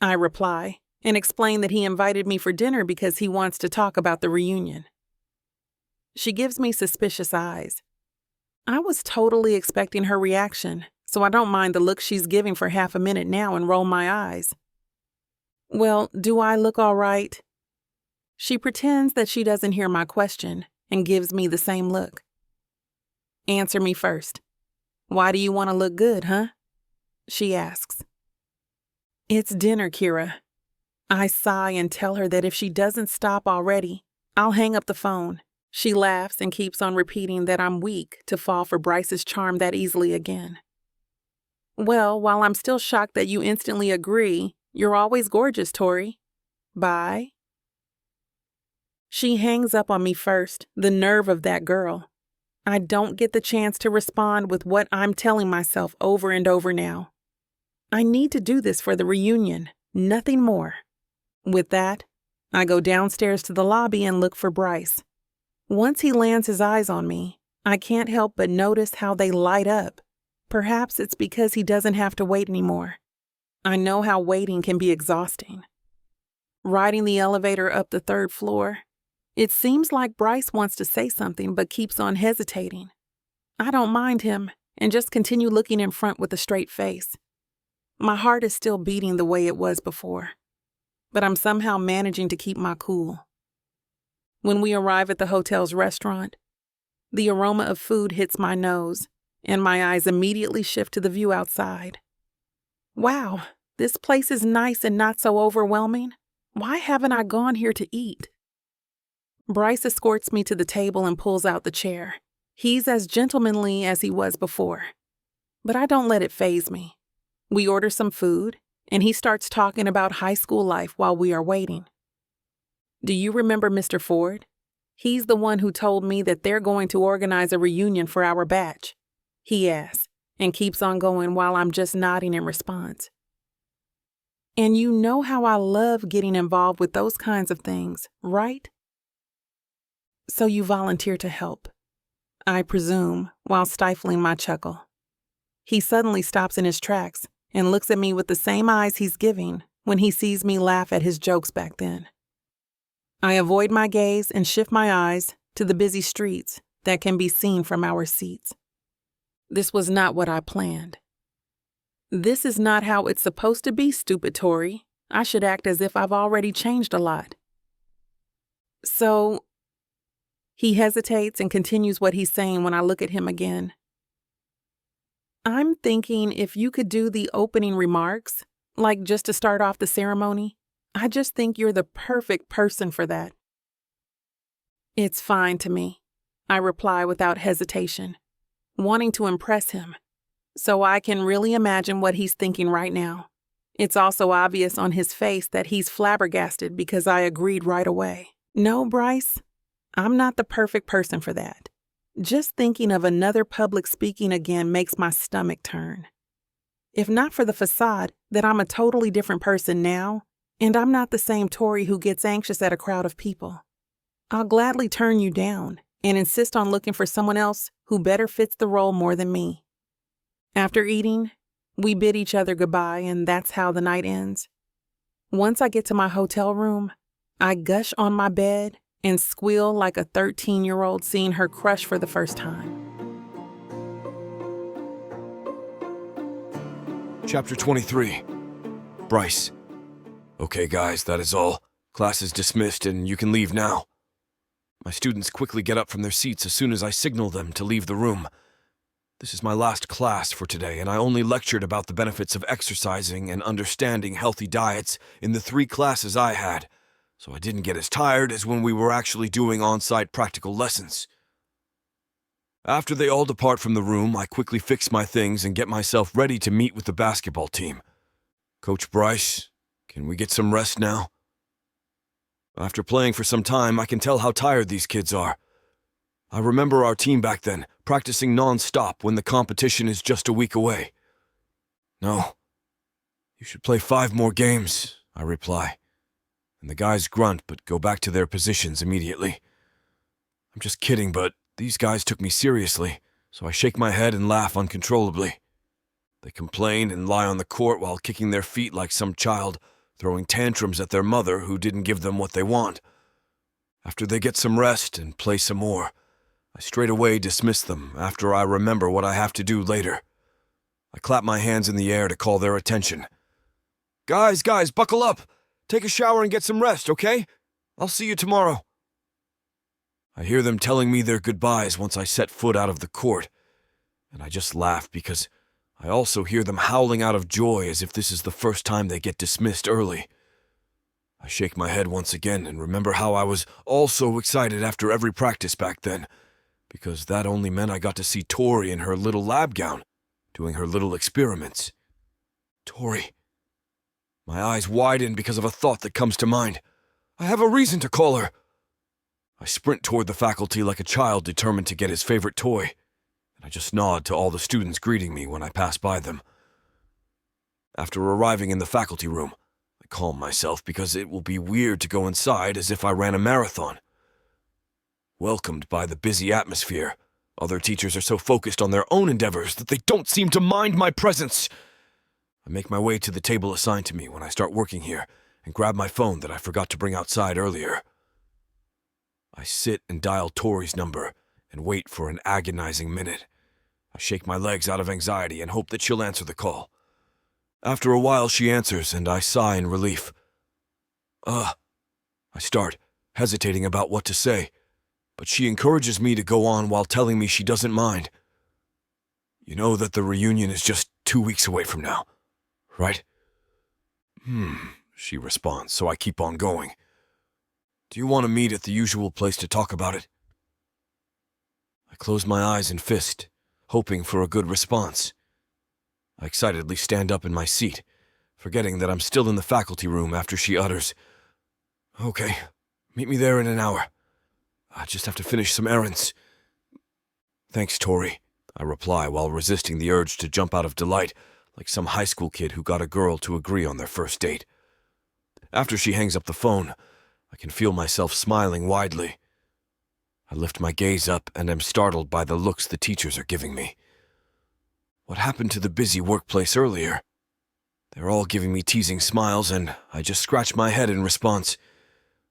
I reply, and explain that he invited me for dinner because he wants to talk about the reunion. She gives me suspicious eyes. I was totally expecting her reaction, so I don't mind the look she's giving for half a minute now and roll my eyes. "Well, do I look all right?" She pretends that she doesn't hear my question and gives me the same look. "Answer me first. Why do you want to look good, huh?" she asks. "It's dinner, Kira." I sigh and tell her that if she doesn't stop already, I'll hang up the phone. She laughs and keeps on repeating that I'm weak to fall for Bryce's charm that easily again. "Well, while I'm still shocked that you instantly agree, you're always gorgeous, Tori. Bye." She hangs up on me first, the nerve of that girl. I don't get the chance to respond with what I'm telling myself over and over now. I need to do this for the reunion, nothing more. With that, I go downstairs to the lobby and look for Bryce. Once he lands his eyes on me, I can't help but notice how they light up. Perhaps it's because he doesn't have to wait anymore. I know how waiting can be exhausting. Riding the elevator up the 3rd floor, it seems like Bryce wants to say something but keeps on hesitating. I don't mind him and just continue looking in front with a straight face. My heart is still beating the way it was before, but I'm somehow managing to keep my cool. When we arrive at the hotel's restaurant, the aroma of food hits my nose, and my eyes immediately shift to the view outside. Wow, this place is nice and not so overwhelming. Why haven't I gone here to eat? Bryce escorts me to the table and pulls out the chair. He's as gentlemanly as he was before, but I don't let it faze me. We order some food, and he starts talking about high school life while we are waiting. "Do you remember Mr. Ford? He's the one who told me that they're going to organize a reunion for our batch," he asks, and keeps on going while I'm just nodding in response. And you know how I love getting involved with those kinds of things, right? "So you volunteer to help," I presume, while stifling my chuckle. He suddenly stops in his tracks and looks at me with the same eyes he's giving when he sees me laugh at his jokes back then. I avoid my gaze and shift my eyes to the busy streets that can be seen from our seats. This was not what I planned. This is not how it's supposed to be, stupid Tori. I should act as if I've already changed a lot. "So..." He hesitates and continues what he's saying when I look at him again. I'm thinking if you could do the opening remarks, like just to start off the ceremony. I just think you're the perfect person for that. It's fine to me, I reply without hesitation, wanting to impress him, so I can really imagine what he's thinking right now. It's also obvious on his face that he's flabbergasted because I agreed right away. No, Bryce, I'm not the perfect person for that. Just thinking of another public speaking again makes my stomach turn. If not for the facade that I'm a totally different person now, and I'm not the same Tori who gets anxious at a crowd of people, I'll gladly turn you down and insist on looking for someone else who better fits the role more than me. After eating, we bid each other goodbye, and that's how the night ends. Once I get to my hotel room, I gush on my bed and squeal like a 13-year-old seeing her crush for the first time. Chapter 23. Bryce. Okay, guys, that is all. Class is dismissed and you can leave now. My students quickly get up from their seats as soon as I signal them to leave the room. This is my last class for today, and I only lectured about the benefits of exercising and understanding healthy diets in the 3 classes I had, so I didn't get as tired as when we were actually doing on-site practical lessons. After they all depart from the room, I quickly fix my things and get myself ready to meet with the basketball team. Coach Bryce, can we get some rest now? After playing for some time, I can tell how tired these kids are. I remember our team back then, practicing non-stop when the competition is just a week away. No, you should play 5 more games, I reply, and the guys grunt but go back to their positions immediately. I'm just kidding, but these guys took me seriously, so I shake my head and laugh uncontrollably. They complain and lie on the court while kicking their feet like some child, throwing tantrums at their mother who didn't give them what they want. After they get some rest and play some more, I straight away dismiss them after I remember what I have to do later. I clap my hands in the air to call their attention. Guys, buckle up! Take a shower and get some rest, okay? I'll see you tomorrow. I hear them telling me their goodbyes once I set foot out of the court, and I just laugh because I also hear them howling out of joy as if this is the first time they get dismissed early. I shake my head once again and remember how I was all so excited after every practice back then, because that only meant I got to see Tori in her little lab gown, doing her little experiments. Tori. My eyes widen because of a thought that comes to mind. I have a reason to call her. I sprint toward the faculty like a child determined to get his favorite toy, and I just nod to all the students greeting me when I pass by them. After arriving in the faculty room, I calm myself because it will be weird to go inside as if I ran a marathon. Welcomed by the busy atmosphere, other teachers are so focused on their own endeavors that they don't seem to mind my presence. I make my way to the table assigned to me when I start working here and grab my phone that I forgot to bring outside earlier. I sit and dial Tori's number and wait for an agonizing minute. I shake my legs out of anxiety and hope that she'll answer the call. After a while, she answers, and I sigh in relief. I start, hesitating about what to say, but she encourages me to go on while telling me she doesn't mind. You know that the reunion is just 2 weeks away from now, right? She responds, so I keep on going. Do you want to meet at the usual place to talk about it? I close my eyes and fist, hoping for a good response. I excitedly stand up in my seat, forgetting that I'm still in the faculty room after she utters, Okay, meet me there in an hour. I just have to finish some errands. Thanks, Tori, I reply while resisting the urge to jump out of delight like some high school kid who got a girl to agree on their first date. After she hangs up the phone, I can feel myself smiling widely. I lift my gaze up and am startled by the looks the teachers are giving me. What happened to the busy workplace earlier? They're all giving me teasing smiles, and I just scratch my head in response.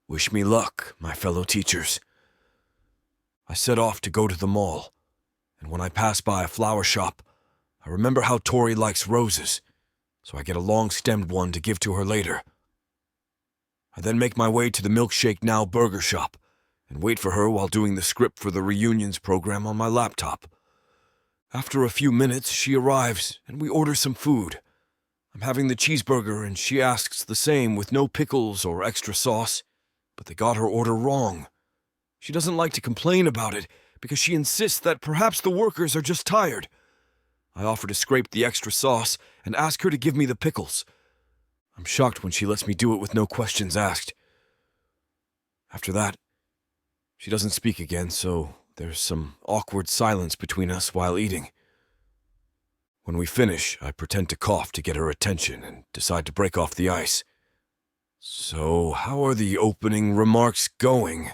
Wish me luck, my fellow teachers. I set off to go to the mall, and when I pass by a flower shop, I remember how Tori likes roses, so I get a long-stemmed one to give to her later. I then make my way to the Milkshake Now burger shop and wait for her while doing the script for the reunions program on my laptop. After a few minutes, she arrives and we order some food. I'm having the cheeseburger and she asks the same with no pickles or extra sauce, but they got her order wrong. She doesn't like to complain about it because she insists that perhaps the workers are just tired. I offer to scrape the extra sauce and ask her to give me the pickles. I'm shocked when she lets me do it with no questions asked. After that, she doesn't speak again, so there's some awkward silence between us while eating. When we finish, I pretend to cough to get her attention and decide to break off the ice. "So, how are the opening remarks going?"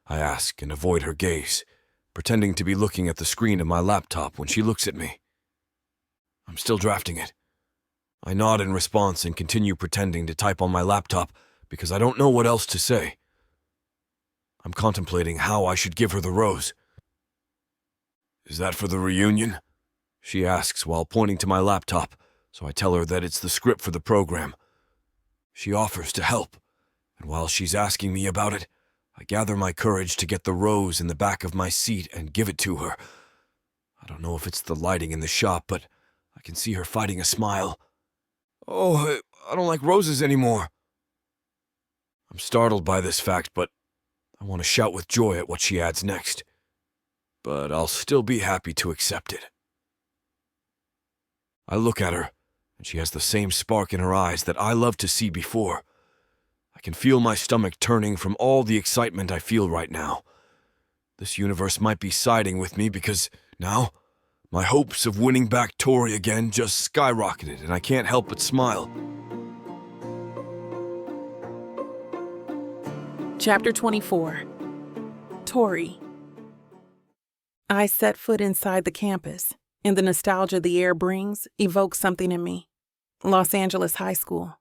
I ask and avoid her gaze, pretending to be looking at the screen of my laptop when she looks at me. I'm still drafting it. I nod in response and continue pretending to type on my laptop because I don't know what else to say. I'm contemplating how I should give her the rose. "Is that for the reunion?" she asks while pointing to my laptop, so I tell her that it's the script for the program. She offers to help, and while she's asking me about it, I gather my courage to get the rose in the back of my seat and give it to her. I don't know if it's the lighting in the shop, but I can see her fighting a smile. "Oh, I don't like roses anymore." I'm startled by this fact, but I want to shout with joy at what she adds next. But I'll still be happy to accept it. I look at her, and she has the same spark in her eyes that I loved to see before. I can feel my stomach turning from all the excitement I feel right now. This universe might be siding with me because now my hopes of winning back Tori again just skyrocketed, and I can't help but smile. Chapter 24. Tori. I set foot inside the campus, and the nostalgia the air brings evokes something in me. Los Angeles High School.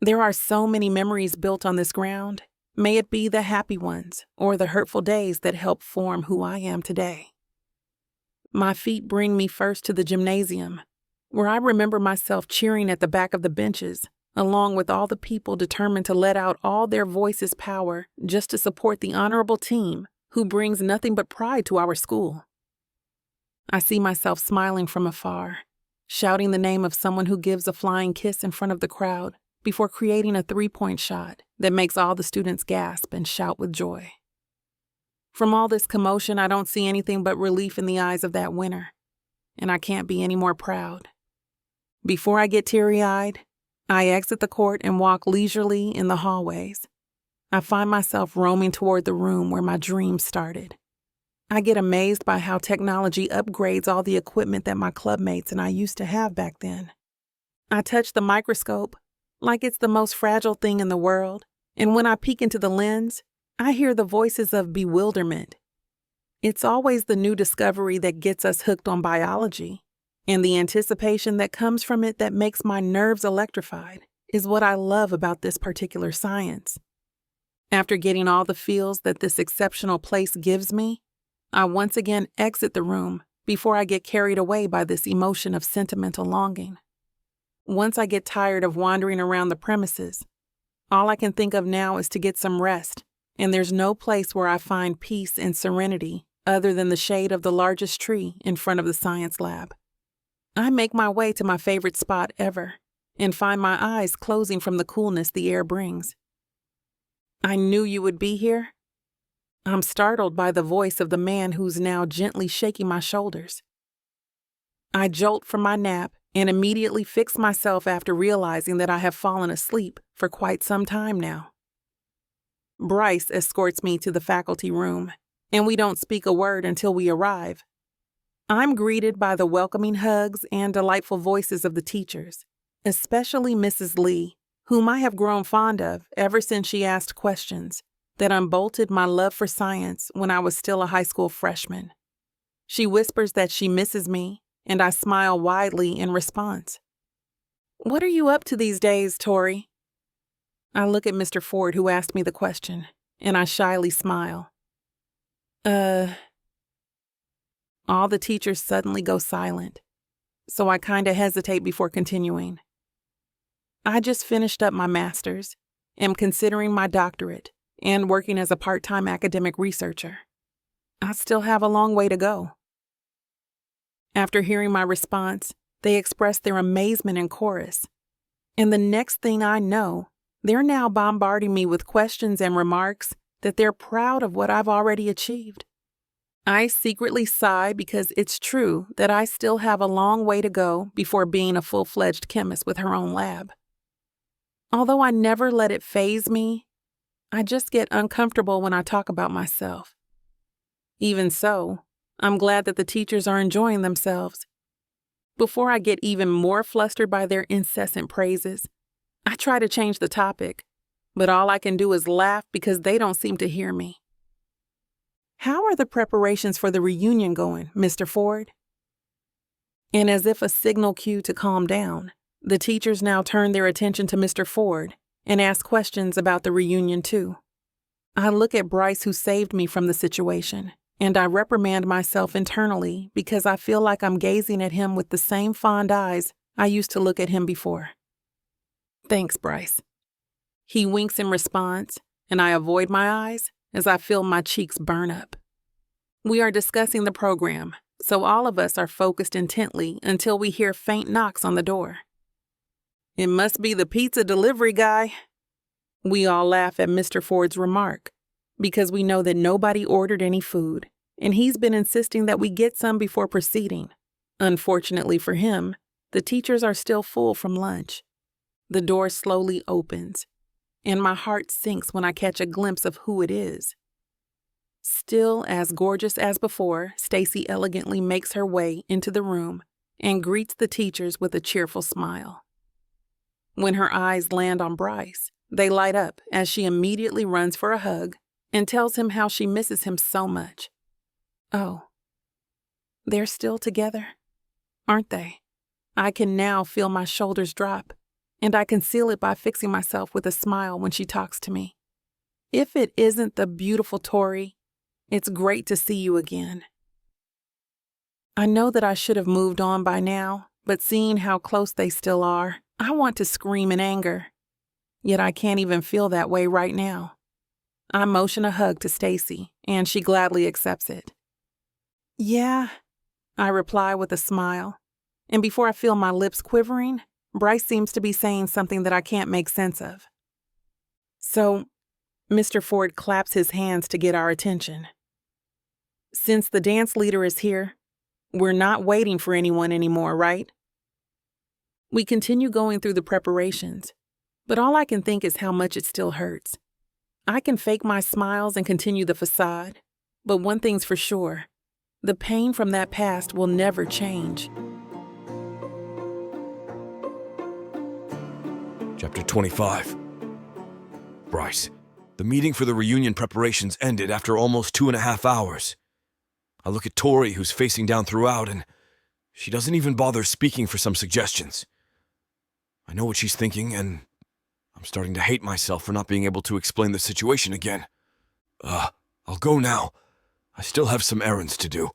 There are so many memories built on this ground, may it be the happy ones or the hurtful days that help form who I am today. My feet bring me first to the gymnasium, where I remember myself cheering at the back of the benches, along with all the people determined to let out all their voices' power just to support the honorable team who brings nothing but pride to our school. I see myself smiling from afar, shouting the name of someone who gives a flying kiss in front of the crowd before creating a three-point shot that makes all the students gasp and shout with joy. From all this commotion, I don't see anything but relief in the eyes of that winner, and I can't be any more proud. Before I get teary-eyed, I exit the court and walk leisurely in the hallways. I find myself roaming toward the room where my dreams started. I get amazed by how technology upgrades all the equipment that my clubmates and I used to have back then. I touch the microscope like it's the most fragile thing in the world, and when I peek into the lens, I hear the voices of bewilderment. It's always the new discovery that gets us hooked on biology, and the anticipation that comes from it that makes my nerves electrified is what I love about this particular science. After getting all the feels that this exceptional place gives me, I once again exit the room before I get carried away by this emotion of sentimental longing. Once I get tired of wandering around the premises, all I can think of now is to get some rest, and there's no place where I find peace and serenity other than the shade of the largest tree in front of the science lab. I make my way to my favorite spot ever and find my eyes closing from the coolness the air brings. "I knew you would be here." I'm startled by the voice of the man who's now gently shaking my shoulders. I jolt from my nap and immediately fix myself after realizing that I have fallen asleep for quite some time now. Bryce escorts me to the faculty room, and we don't speak a word until we arrive. I'm greeted by the welcoming hugs and delightful voices of the teachers, especially Mrs. Lee, whom I have grown fond of ever since she asked questions that unbolted my love for science when I was still a high school freshman. She whispers that she misses me, and I smile widely in response. "What are you up to these days, Tori?" I look at Mr. Ford, who asked me the question, and I shyly smile. All the teachers suddenly go silent, so I kinda hesitate before continuing. I just finished up my master's, am considering my doctorate, and working as a part-time academic researcher. I still have a long way to go. After hearing my response, they expressed their amazement in chorus. And the next thing I know, they're now bombarding me with questions and remarks that they're proud of what I've already achieved. I secretly sigh because it's true that I still have a long way to go before being a full-fledged chemist with her own lab. Although I never let it faze me, I just get uncomfortable when I talk about myself. Even so, I'm glad that the teachers are enjoying themselves. Before I get even more flustered by their incessant praises, I try to change the topic, but all I can do is laugh because they don't seem to hear me. How are the preparations for the reunion going, Mr. Ford? And as if a signal cue to calm down, the teachers now turn their attention to Mr. Ford and ask questions about the reunion too. I look at Bryce, who saved me from the situation, and I reprimand myself internally because I feel like I'm gazing at him with the same fond eyes I used to look at him before. Thanks, Bryce. He winks in response, and I avoid my eyes as I feel my cheeks burn up. We are discussing the program, so all of us are focused intently until we hear faint knocks on the door. It must be the pizza delivery guy. We all laugh at Mr. Ford's remark because we know that nobody ordered any food, and he's been insisting that we get some before proceeding. Unfortunately for him, the teachers are still full from lunch. The door slowly opens, and my heart sinks when I catch a glimpse of who it is. Still as gorgeous as before, Stacy elegantly makes her way into the room and greets the teachers with a cheerful smile. When her eyes land on Bryce, they light up as she immediately runs for a hug and tells him how she misses him so much. Oh, they're still together, aren't they? I can now feel my shoulders drop, and I conceal it by fixing myself with a smile when she talks to me. If it isn't the beautiful Tori, it's great to see you again. I know that I should have moved on by now, but seeing how close they still are, I want to scream in anger. Yet I can't even feel that way right now. I motion a hug to Stacy, and she gladly accepts it. Yeah, I reply with a smile, and before I feel my lips quivering, Bryce seems to be saying something that I can't make sense of. So, Mr. Ford claps his hands to get our attention. Since the dance leader is here, we're not waiting for anyone anymore, right? We continue going through the preparations, but all I can think is how much it still hurts. I can fake my smiles and continue the facade, but one thing's for sure, the pain from that past will never change. Chapter 25. Bryce, the meeting for the reunion preparations ended after almost 2.5 hours. I look at Tori, who's facing down throughout, and she doesn't even bother speaking for some suggestions. I know what she's thinking, and I'm starting to hate myself for not being able to explain the situation again. I'll go now. I still have some errands to do.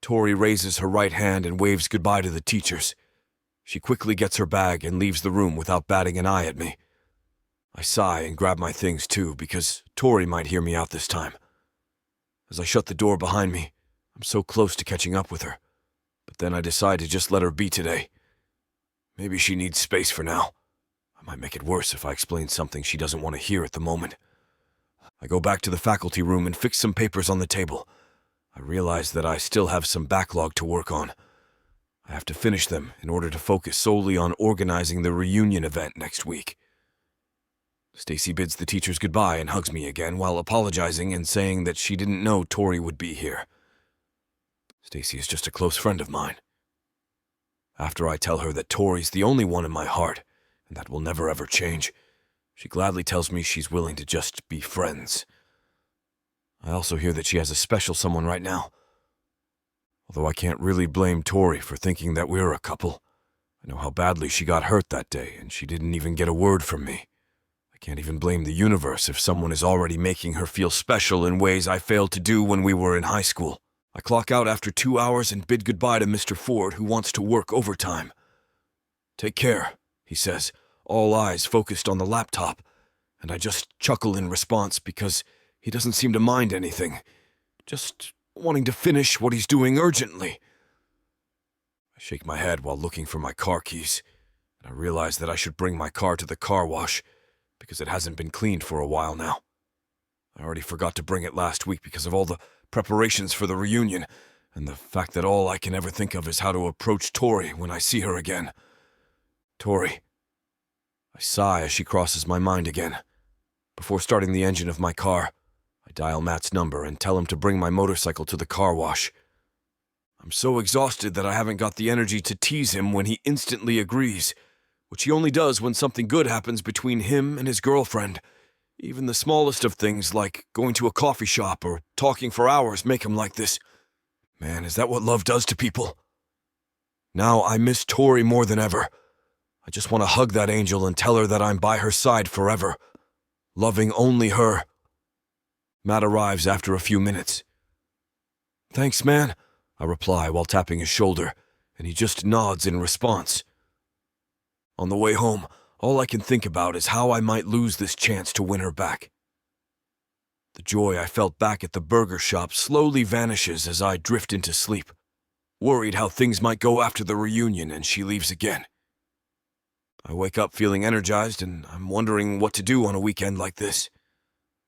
Tori raises her right hand and waves goodbye to the teachers. She quickly gets her bag and leaves the room without batting an eye at me. I sigh and grab my things too, because Tori might hear me out this time. As I shut the door behind me, I'm so close to catching up with her, but then I decide to just let her be today. Maybe she needs space for now. I might make it worse if I explain something she doesn't want to hear at the moment. I go back to the faculty room and fix some papers on the table. I realize that I still have some backlog to work on. I have to finish them in order to focus solely on organizing the reunion event next week. Stacy bids the teachers goodbye and hugs me again while apologizing and saying that she didn't know Tori would be here. Stacy is just a close friend of mine. After I tell her that Tori's the only one in my heart, and that will never ever change, she gladly tells me she's willing to just be friends. I also hear that she has a special someone right now. Although I can't really blame Tori for thinking that we're a couple. I know how badly she got hurt that day, and she didn't even get a word from me. I can't even blame the universe if someone is already making her feel special in ways I failed to do when we were in high school. I clock out after 2 hours and bid goodbye to Mr. Ford, who wants to work overtime. "Take care," he says, all eyes focused on the laptop, and I just chuckle in response because he doesn't seem to mind anything, just wanting to finish what he's doing urgently. I shake my head while looking for my car keys, and I realize that I should bring my car to the car wash because it hasn't been cleaned for a while now. I already forgot to bring it last week because of all the preparations for the reunion, and the fact that all I can ever think of is how to approach Tori when I see her again. Tori. I sigh as she crosses my mind again. Before starting the engine of my car, I dial Matt's number and tell him to bring my motorcycle to the car wash. I'm so exhausted that I haven't got the energy to tease him when he instantly agrees, which he only does when something good happens between him and his girlfriend. Even the smallest of things, like going to a coffee shop or talking for hours, make him like this. Man, is that what love does to people? Now I miss Tori more than ever. I just want to hug that angel and tell her that I'm by her side forever, loving only her. Matt arrives after a few minutes. Thanks, man, I reply while tapping his shoulder, and he just nods in response. On the way home, all I can think about is how I might lose this chance to win her back. The joy I felt back at the burger shop slowly vanishes as I drift into sleep, worried how things might go after the reunion and she leaves again. I wake up feeling energized, and I'm wondering what to do on a weekend like this.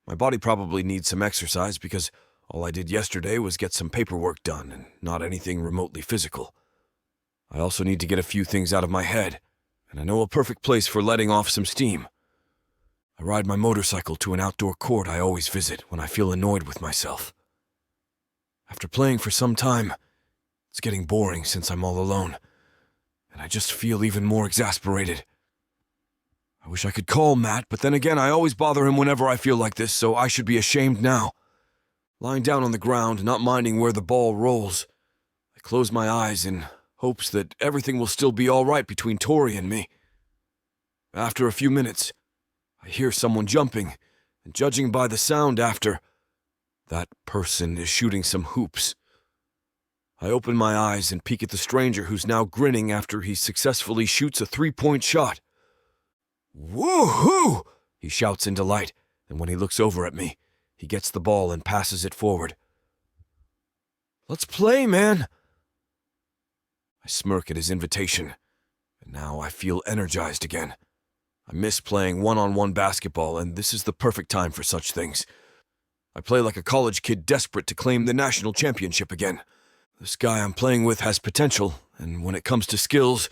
My body probably needs some exercise because all I did yesterday was get some paperwork done and not anything remotely physical. I also need to get a few things out of my head, and I know a perfect place for letting off some steam. I ride my motorcycle to an outdoor court I always visit when I feel annoyed with myself. After playing for some time, it's getting boring since I'm all alone, and I just feel even more exasperated. I wish I could call Matt, but then again I always bother him whenever I feel like this, so I should be ashamed now. Lying down on the ground, not minding where the ball rolls, I close my eyes in hopes that everything will still be all right between Tori and me. After a few minutes, I hear someone jumping, and judging by the sound after, that person is shooting some hoops. I open my eyes and peek at the stranger who's now grinning after he successfully shoots a 3-point shot. Woo-hoo! He shouts in delight, and when he looks over at me, he gets the ball and passes it forward. Let's play, man! I smirk at his invitation, and now I feel energized again. I miss playing one-on-one basketball, and this is the perfect time for such things. I play like a college kid desperate to claim the national championship again. This guy I'm playing with has potential, and when it comes to skills,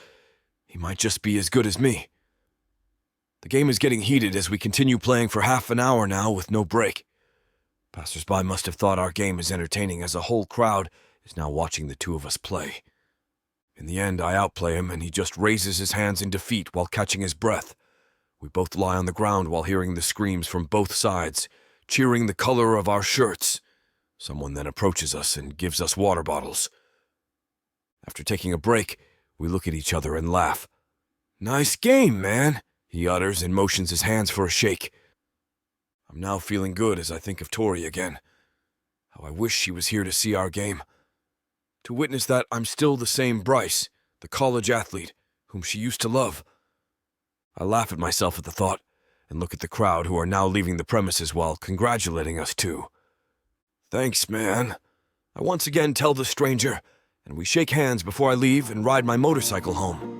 he might just be as good as me. The game is getting heated as we continue playing for half an hour now with no break. Passers-by must have thought our game is entertaining as a whole crowd is now watching the two of us play. In the end, I outplay him, and he just raises his hands in defeat while catching his breath. We both lie on the ground while hearing the screams from both sides, cheering the color of our shirts. Someone then approaches us and gives us water bottles. After taking a break, we look at each other and laugh. Nice game, man, he utters and motions his hands for a shake. I'm now feeling good as I think of Tori again. How I wish she was here to see our game. To witness that I'm still the same Bryce, the college athlete, whom she used to love. I laugh at myself at the thought, and look at the crowd who are now leaving the premises while congratulating us too. Thanks, man. I once again tell the stranger, and we shake hands before I leave and ride my motorcycle home.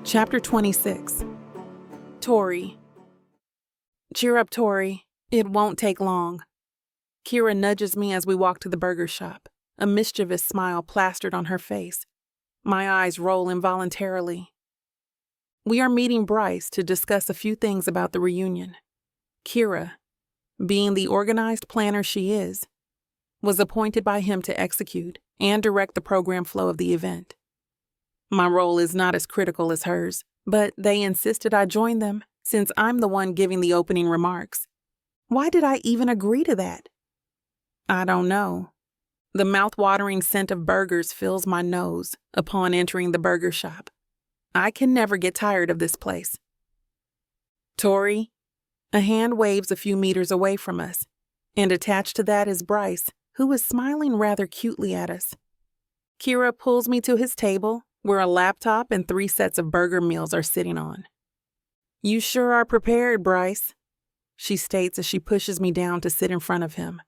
Chapter 26. Tori. Cheer up, Tori. It won't take long. Kira nudges me as we walk to the burger shop, a mischievous smile plastered on her face. My eyes roll involuntarily. We are meeting Bryce to discuss a few things about the reunion. Kira, being the organized planner she is, was appointed by him to execute and direct the program flow of the event. My role is not as critical as hers, but they insisted I join them since I'm the one giving the opening remarks. Why did I even agree to that? I don't know. The mouth-watering scent of burgers fills my nose upon entering the burger shop. I can never get tired of this place. Tori, a hand waves a few meters away from us, and attached to that is Bryce, who is smiling rather cutely at us. Kira pulls me to his table, where a laptop and 3 sets of burger meals are sitting on. You sure are prepared, Bryce, she states as she pushes me down to sit in front of him.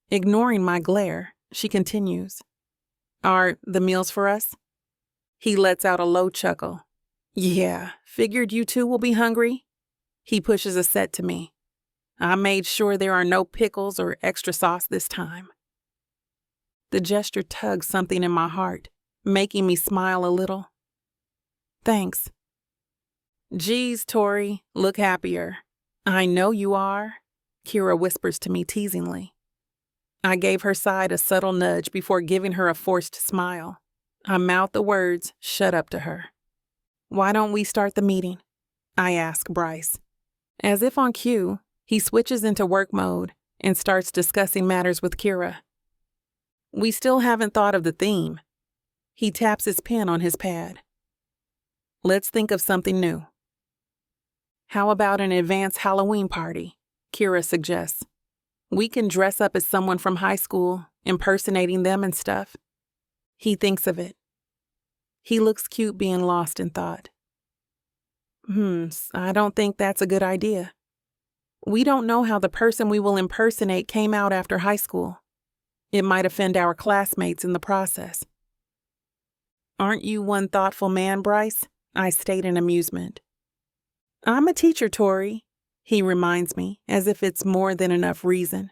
Ignoring my glare, She continues. Are the meals for us? He lets out a low chuckle. Yeah, figured you two will be hungry. He pushes a set to me. I made sure there are no pickles or extra sauce this time. The gesture tugs something in my heart, making me smile a little. Thanks. Geez, Tori, look happier. I know you are, Kira whispers to me teasingly. I gave her side a subtle nudge before giving her a forced smile. I mouthed the words, shut up to her. Why don't we start the meeting? I ask Bryce. As if on cue, he switches into work mode and starts discussing matters with Kira. We still haven't thought of the theme. He taps his pen on his pad. Let's think of something new. How about an advanced Halloween party? Kira suggests. We can dress up as someone from high school, impersonating them and stuff. He thinks of it. He looks cute being lost in thought. I don't think that's a good idea. We don't know how the person we will impersonate came out after high school. It might offend our classmates in the process. Aren't you one thoughtful man, Bryce? I state in amusement. I'm a teacher, Tori, he reminds me, as if it's more than enough reason.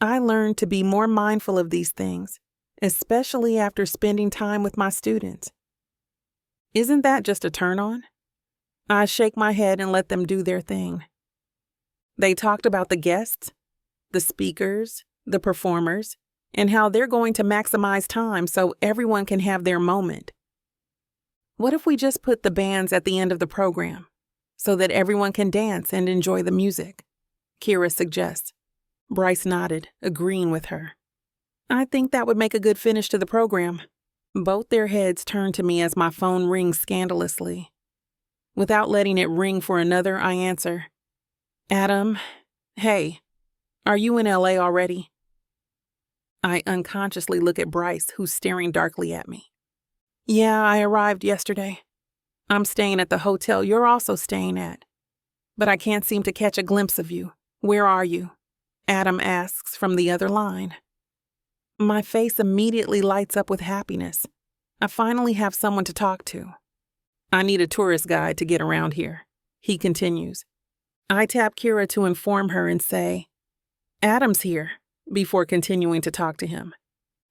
I learned to be more mindful of these things, especially after spending time with my students. Isn't that just a turn-on? I shake my head and let them do their thing. They talked about the guests, the speakers, the performers, and how they're going to maximize time so everyone can have their moment. What if we just put the bands at the end of the program so that everyone can dance and enjoy the music? Kira suggests. Bryce nodded, agreeing with her. I think that would make a good finish to the program. Both their heads turn to me as my phone rings scandalously. Without letting it ring for another, I answer. Adam, hey, are you in LA already? I unconsciously look at Bryce, who's staring darkly at me. Yeah, I arrived yesterday. I'm staying at the hotel you're also staying at. But I can't seem to catch a glimpse of you. Where are you? Adam asks from the other line. My face immediately lights up with happiness. I finally have someone to talk to. I need a tourist guide to get around here, he continues. I tap Kira to inform her and say, Adam's here, before continuing to talk to him.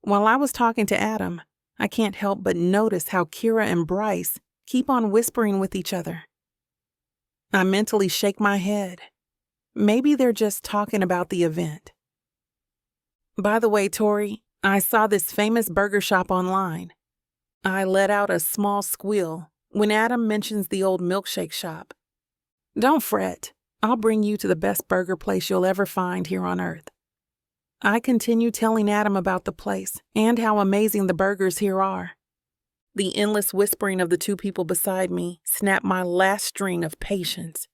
While I was talking to Adam, I can't help but notice how Kira and Bryce keep on whispering with each other. I mentally shake my head. Maybe they're just talking about the event. By the way, Tori, I saw this famous burger shop online. I let out a small squeal when Adam mentions the old milkshake shop. Don't fret. I'll bring you to the best burger place you'll ever find here on Earth. I continue telling Adam about the place and how amazing the burgers here are. The endless whispering of the two people beside me snapped my last string of patience.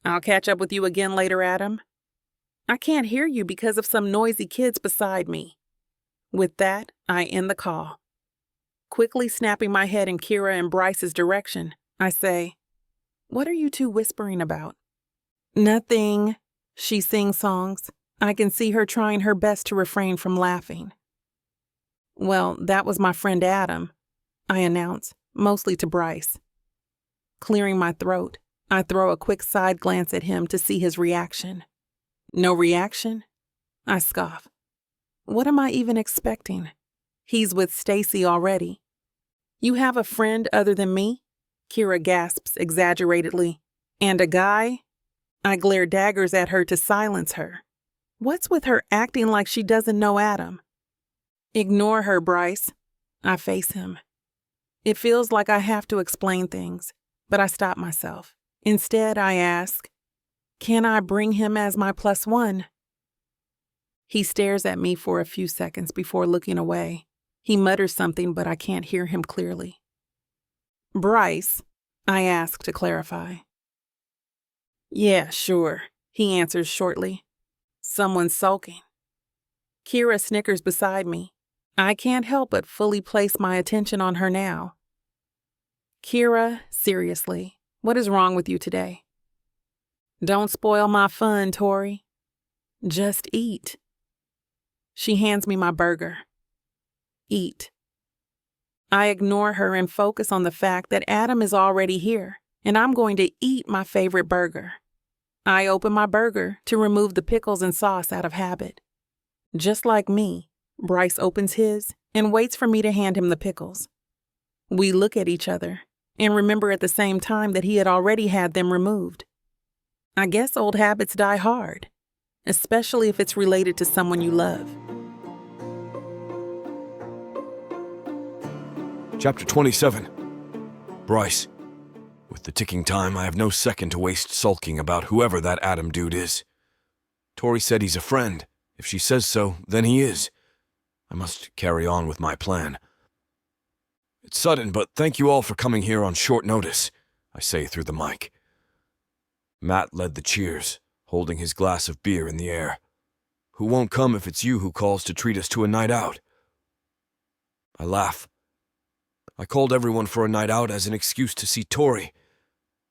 I'll catch up with you again later, Adam. I can't hear you because of some noisy kids beside me. With that, I end the call. Quickly snapping my head in Kira and Bryce's direction, I say, What are you two whispering about? Nothing, she sing-songs. I can see her trying her best to refrain from laughing. Well, that was my friend Adam, I announce, mostly to Bryce. Clearing my throat, I throw a quick side glance at him to see his reaction. No reaction? I scoff. What am I even expecting? He's with Stacy already. You have a friend other than me? Kira gasps exaggeratedly. And a guy? I glare daggers at her to silence her. What's with her acting like she doesn't know Adam? Ignore her, Bryce. I face him. It feels like I have to explain things, but I stop myself. Instead, I ask, Can I bring him as my +1? He stares at me for a few seconds before looking away. He mutters something, but I can't hear him clearly. Bryce, I ask to clarify. Yeah, sure, he answers shortly. Someone's sulking. Kira snickers beside me. I can't help but fully place my attention on her now. Kira, seriously, what is wrong with you today? Don't spoil my fun, Tori. Just eat. She hands me my burger. Eat. I ignore her and focus on the fact that Adam is already here, and I'm going to eat my favorite burger. I open my burger to remove the pickles and sauce out of habit. Just like me, Bryce opens his and waits for me to hand him the pickles. We look at each other and remember at the same time that he had already had them removed. I guess old habits die hard, especially if it's related to someone you love. Chapter 27. Bryce. With the ticking time, I have no second to waste sulking about whoever that Adam dude is. Tori said he's a friend. If she says so, then he is. I must carry on with my plan. It's sudden, but thank you all for coming here on short notice, I say through the mic. Matt led the cheers, holding his glass of beer in the air. Who won't come if it's you who calls to treat us to a night out? I laugh. I called everyone for a night out as an excuse to see Tori.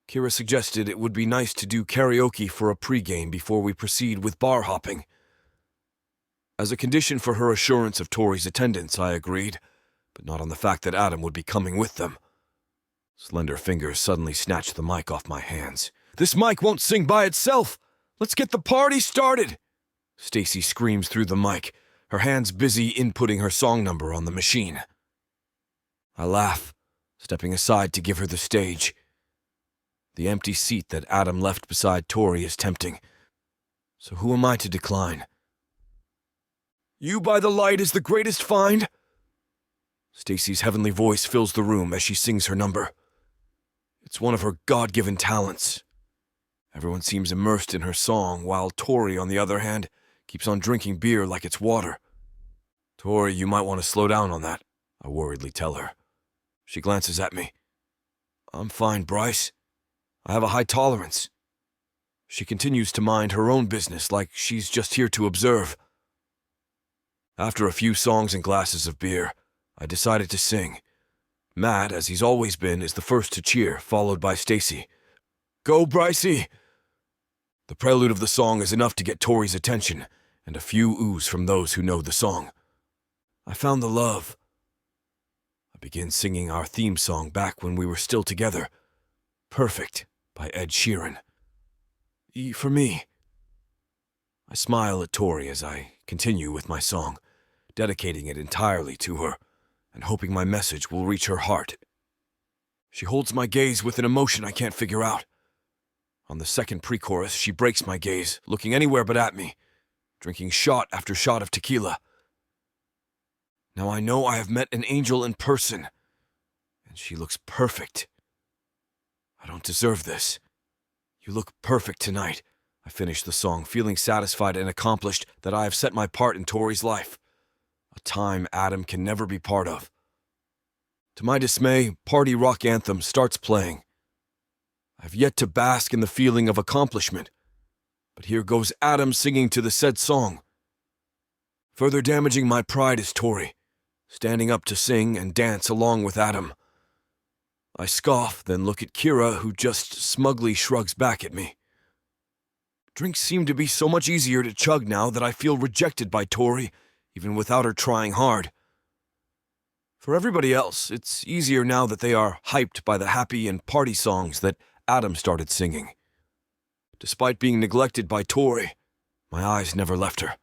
Kira suggested it would be nice to do karaoke for a pregame before we proceed with bar hopping. As a condition for her assurance of Tori's attendance, I agreed, but not on the fact that Adam would be coming with them. Slender fingers suddenly snatched the mic off my hands. This mic won't sing by itself! Let's get the party started! Stacy screams through the mic, her hands busy inputting her song number on the machine. I laugh, stepping aside to give her the stage. The empty seat that Adam left beside Tori is tempting, so who am I to decline? You by the light is the greatest find? Stacy's heavenly voice fills the room as she sings her number. It's one of her God-given talents. Everyone seems immersed in her song, while Tori, on the other hand, keeps on drinking beer like it's water. Tori, you might want to slow down on that, I worriedly tell her. She glances at me. I'm fine, Bryce. I have a high tolerance. She continues to mind her own business like she's just here to observe. After a few songs and glasses of beer, I decided to sing. Matt, as he's always been, is the first to cheer, followed by Stacy. Go, Brycey! The prelude of the song is enough to get Tori's attention, and a few oohs from those who know the song. I found the love. I begin singing our theme song back when we were still together. Perfect, by Ed Sheeran. E for me. I smile at Tori as I continue with my song, dedicating it entirely to her, and hoping my message will reach her heart. She holds my gaze with an emotion I can't figure out. On the second pre-chorus, she breaks my gaze, looking anywhere but at me, drinking shot after shot of tequila. Now I know I have met an angel in person, and she looks perfect. I don't deserve this. You look perfect tonight. I finish the song, feeling satisfied and accomplished that I have set my part in Tori's life, a time Adam can never be part of. To my dismay, party rock anthem starts playing. I've yet to bask in the feeling of accomplishment, but here goes Adam singing to the said song. Further damaging my pride is Tori, standing up to sing and dance along with Adam. I scoff, then look at Kira, who just smugly shrugs back at me. Drinks seem to be so much easier to chug now that I feel rejected by Tori, even without her trying hard. For everybody else, it's easier now that they are hyped by the happy and party songs that Adam started singing. Despite being neglected by Tori, my eyes never left her.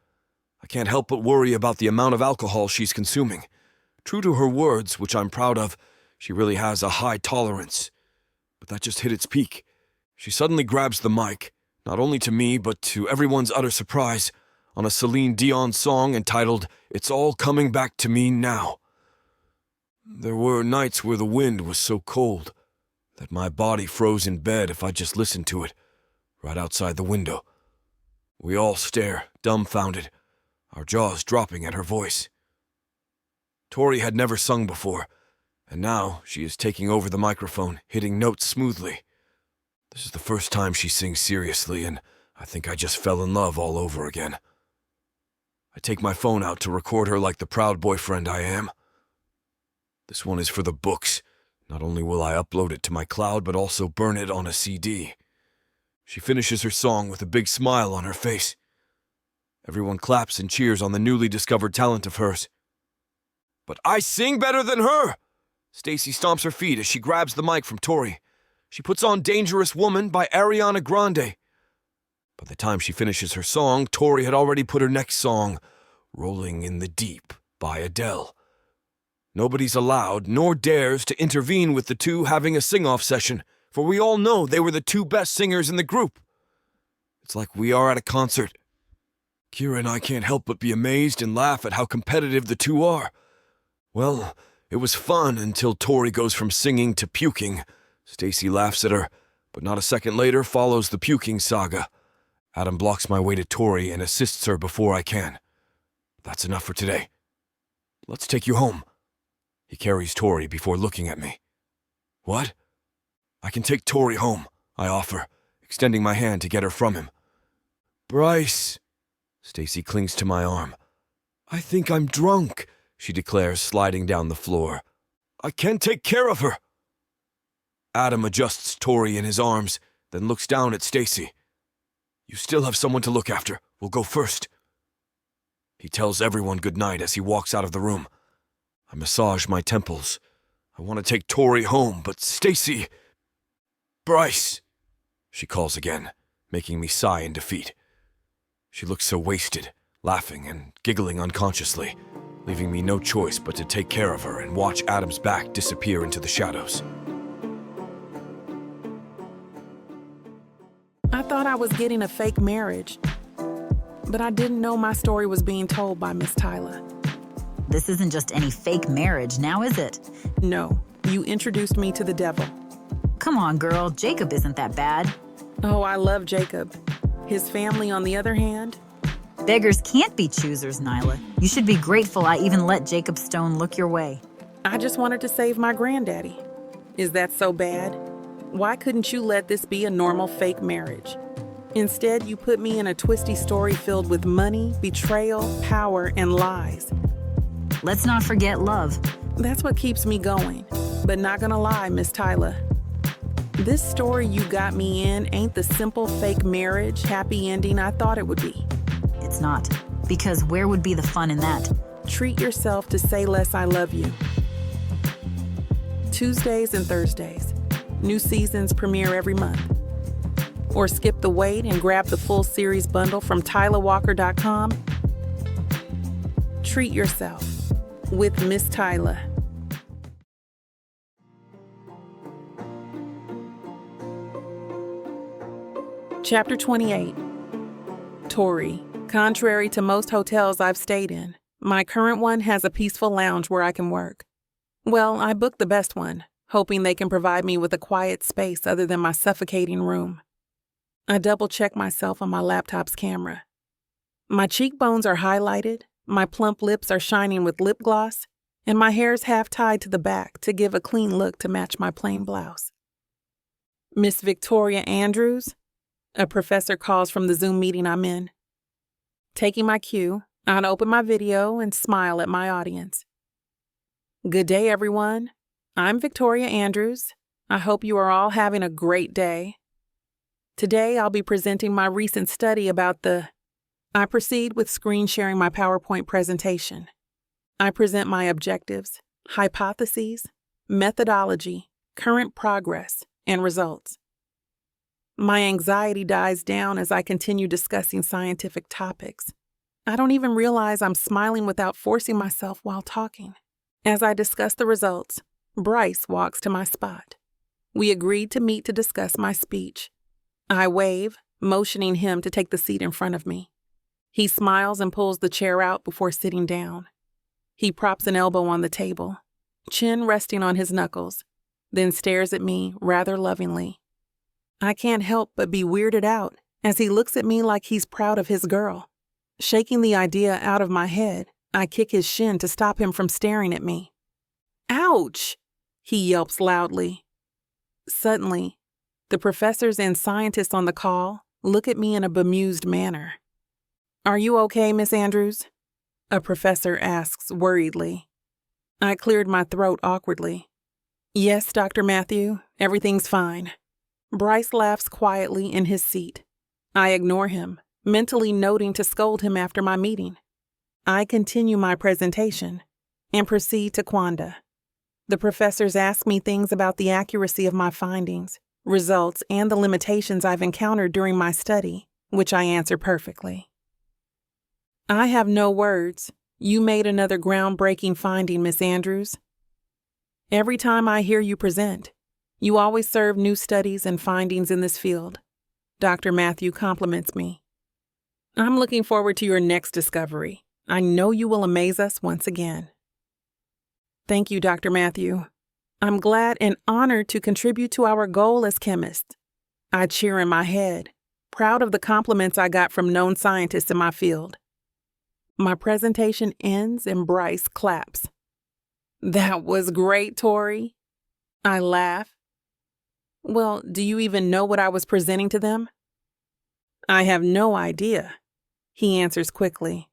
I can't help but worry about the amount of alcohol she's consuming. True to her words, which I'm proud of, she really has a high tolerance. But that just hit its peak. She suddenly grabs the mic, not only to me, but to everyone's utter surprise, on a Celine Dion song entitled, It's All Coming Back to Me Now. There were nights where the wind was so cold that my body froze in bed if I just listened to it, right outside the window. We all stare, dumbfounded, our jaws dropping at her voice. Tori had never sung before, and now she is taking over the microphone, hitting notes smoothly. This is the first time she sings seriously, and I think I just fell in love all over again. I take my phone out to record her like the proud boyfriend I am. This one is for the books. Not only will I upload it to my cloud, but also burn it on a CD. She finishes her song with a big smile on her face. Everyone claps and cheers on the newly discovered talent of hers. But I sing better than her! Stacy stomps her feet as she grabs the mic from Tori. She puts on Dangerous Woman by Ariana Grande. By the time she finishes her song, Tori had already put her next song, Rolling in the Deep by Adele. Nobody's allowed, nor dares, to intervene with the two having a sing-off session, for we all know they were the two best singers in the group. It's like we are at a concert. Kira and I can't help but be amazed and laugh at how competitive the two are. Well, it was fun until Tori goes from singing to puking. Stacy laughs at her, but not a second later follows the puking saga. Adam blocks my way to Tori and assists her before I can. That's enough for today. Let's take you home. He carries Tori before looking at me. What? I can take Tori home, I offer, extending my hand to get her from him. Bryce. Stacy clings to my arm. I think I'm drunk, she declares, sliding down the floor. I can't take care of her. Adam adjusts Tori in his arms, then looks down at Stacy. You still have someone to look after. We'll go first. He tells everyone goodnight as he walks out of the room. I massage my temples. I want to take Tori home, but Stacy... Bryce, she calls again, making me sigh in defeat. She looks so wasted, laughing and giggling unconsciously, leaving me no choice but to take care of her and watch Adam's back disappear into the shadows. I thought I was getting a fake marriage, but I didn't know my story was being told by Miss Tyler. This isn't just any fake marriage, now is it? No, you introduced me to the devil. Come on, girl, Jacob isn't that bad. Oh, I love Jacob. His family, on the other hand... Beggars can't be choosers, Nyla. You should be grateful I even let Jacob Stone look your way. I just wanted to save my granddaddy. Is that so bad? Why couldn't you let this be a normal fake marriage? Instead, you put me in a twisty story filled with money, betrayal, power, and lies. Let's not forget love. That's what keeps me going. But not gonna lie, Miss Tyler. This story you got me in ain't the simple fake marriage, happy ending I thought it would be. It's not. Because where would be the fun in that? Treat yourself to Say Less I Love You. Tuesdays and Thursdays. New seasons premiere every month. Or skip the wait and grab the full series bundle from TylerWalker.com. Treat yourself with Miss Tyler. Chapter 28. Tori. Contrary to most hotels I've stayed in, my current one has a peaceful lounge where I can work. Well, I booked the best one, hoping they can provide me with a quiet space other than my suffocating room. I double-check myself on my laptop's camera. My cheekbones are highlighted, my plump lips are shining with lip gloss, and my hair's half tied to the back to give a clean look to match my plain blouse. Miss Victoria Andrews? A professor calls from the Zoom meeting I'm in. Taking my cue, I'd open my video and smile at my audience. Good day, everyone. I'm Victoria Andrews. I hope you are all having a great day. Today, I'll be presenting my recent study about I proceed with screen sharing my PowerPoint presentation. I present my objectives, hypotheses, methodology, current progress, and results. My anxiety dies down as I continue discussing scientific topics. I don't even realize I'm smiling without forcing myself while talking. As I discuss the results, Bryce walks to my spot. We agreed to meet to discuss my speech. I wave, motioning him to take the seat in front of me. He smiles and pulls the chair out before sitting down. He props an elbow on the table, chin resting on his knuckles, then stares at me rather lovingly. I can't help but be weirded out as he looks at me like he's proud of his girl. Shaking the idea out of my head, I kick his shin to stop him from staring at me. Ouch! He yelps loudly. Suddenly, the professors and scientists on the call look at me in a bemused manner. Are you okay, Miss Andrews? A professor asks worriedly. I cleared my throat awkwardly. Yes, Dr. Matthew, everything's fine. Bryce laughs quietly in his seat. I ignore him, mentally noting to scold him after my meeting. I continue my presentation and proceed to Quanda. The professors ask me things about the accuracy of my findings, results, and the limitations I've encountered during my study, which I answer perfectly. I have no words. You made another groundbreaking finding, Miss Andrews. Every time I hear you present, you always serve new studies and findings in this field. Dr. Matthew compliments me. I'm looking forward to your next discovery. I know you will amaze us once again. Thank you, Dr. Matthew. I'm glad and honored to contribute to our goal as chemists. I cheer in my head, proud of the compliments I got from known scientists in my field. My presentation ends and Bryce claps. That was great, Tori. I laugh. Well, do you even know what I was presenting to them? I have no idea, he answers quickly.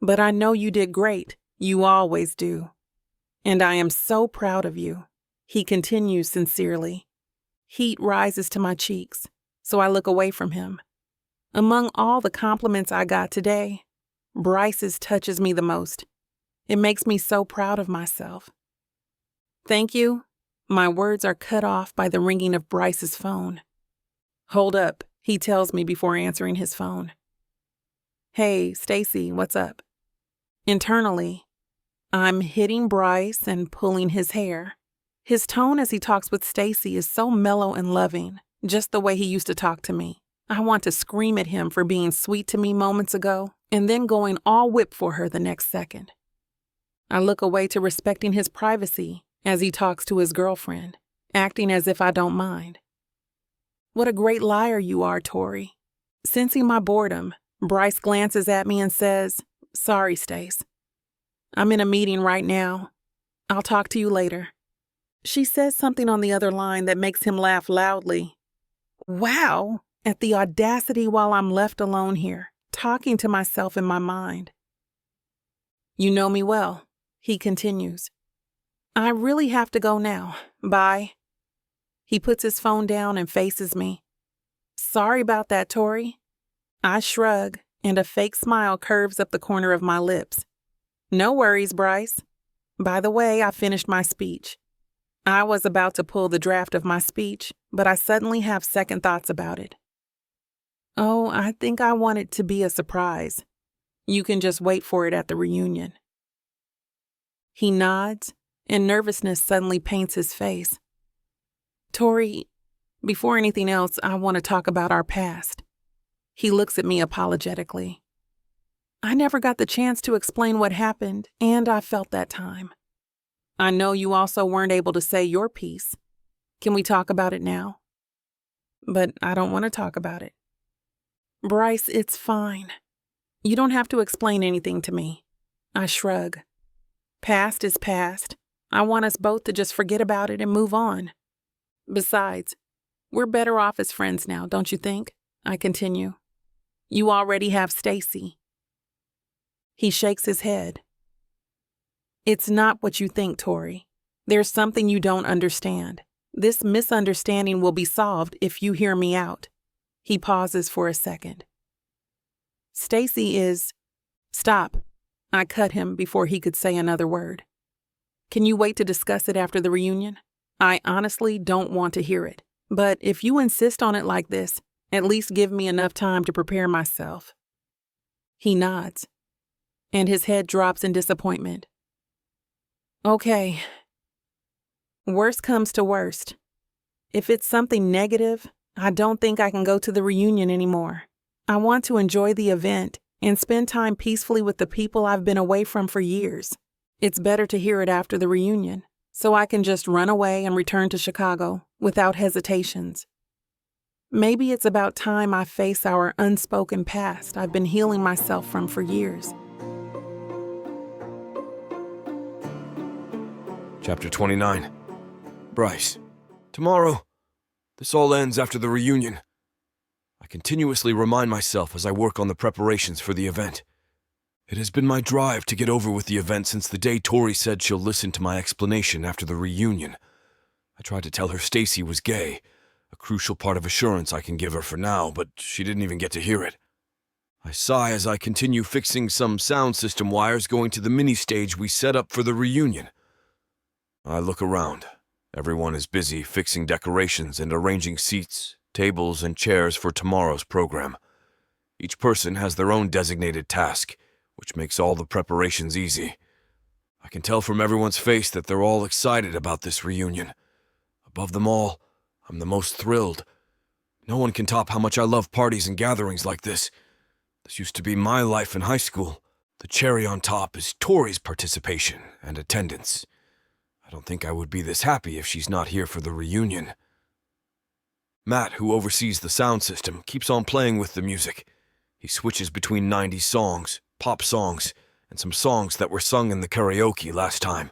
But I know you did great. You always do. And I am so proud of you, he continues sincerely. Heat rises to my cheeks, so I look away from him. Among all the compliments I got today, Bryce's touches me the most. It makes me so proud of myself. Thank you. My words are cut off by the ringing of Bryce's phone. Hold up, he tells me before answering his phone. Hey, Stacy, what's up? Internally, I'm hitting Bryce and pulling his hair. His tone as he talks with Stacy is so mellow and loving, just the way he used to talk to me. I want to scream at him for being sweet to me moments ago and then going all whip for her the next second. I look away to respecting his privacy as he talks to his girlfriend, acting as if I don't mind. What a great liar you are, Tori. Sensing my boredom, Bryce glances at me and says, Sorry, Stace. I'm in a meeting right now. I'll talk to you later. She says something on the other line that makes him laugh loudly. Wow, at the audacity while I'm left alone here, talking to myself in my mind. You know me well, he continues. I really have to go now. Bye. He puts his phone down and faces me. Sorry about that, Tori. I shrug, and a fake smile curves up the corner of my lips. No worries, Bryce. By the way, I finished my speech. I was about to pull the draft of my speech, but I suddenly have second thoughts about it. Oh, I think I want it to be a surprise. You can just wait for it at the reunion. He nods, and nervousness suddenly paints his face. Tori, before anything else, I want to talk about our past. He looks at me apologetically. I never got the chance to explain what happened, and I felt that time. I know you also weren't able to say your piece. Can we talk about it now? But I don't want to talk about it. Bryce, it's fine. You don't have to explain anything to me. I shrug. Past is past. I want us both to just forget about it and move on. Besides, we're better off as friends now, don't you think? I continue. You already have Stacy. He shakes his head. It's not what you think, Tori. There's something you don't understand. This misunderstanding will be solved if you hear me out. He pauses for a second. Stacy is... Stop. I cut him before he could say another word. Can you wait to discuss it after the reunion? I honestly don't want to hear it. But if you insist on it like this, at least give me enough time to prepare myself. He nods, and his head drops in disappointment. Okay. Worst comes to worst. If it's something negative, I don't think I can go to the reunion anymore. I want to enjoy the event and spend time peacefully with the people I've been away from for years. It's better to hear it after the reunion, so I can just run away and return to Chicago without hesitations. Maybe it's about time I face our unspoken past I've been healing myself from for years. Chapter 29. Bryce. Tomorrow. This all ends after the reunion. I continuously remind myself as I work on the preparations for the event. It has been my drive to get over with the event since the day Tori said she'll listen to my explanation after the reunion. I tried to tell her Stacy was gay, a crucial part of assurance I can give her for now, but she didn't even get to hear it. I sigh as I continue fixing some sound system wires going to the mini-stage we set up for the reunion. I look around. Everyone is busy fixing decorations and arranging seats, tables, and chairs for tomorrow's program. Each person has their own designated task, which makes all the preparations easy. I can tell from everyone's face that they're all excited about this reunion. Above them all, I'm the most thrilled. No one can top how much I love parties and gatherings like this. This used to be my life in high school. The cherry on top is Tori's participation and attendance. I don't think I would be this happy if she's not here for the reunion. Matt, who oversees the sound system, keeps on playing with the music. He switches between 90s songs, pop songs, and some songs that were sung in the karaoke last time.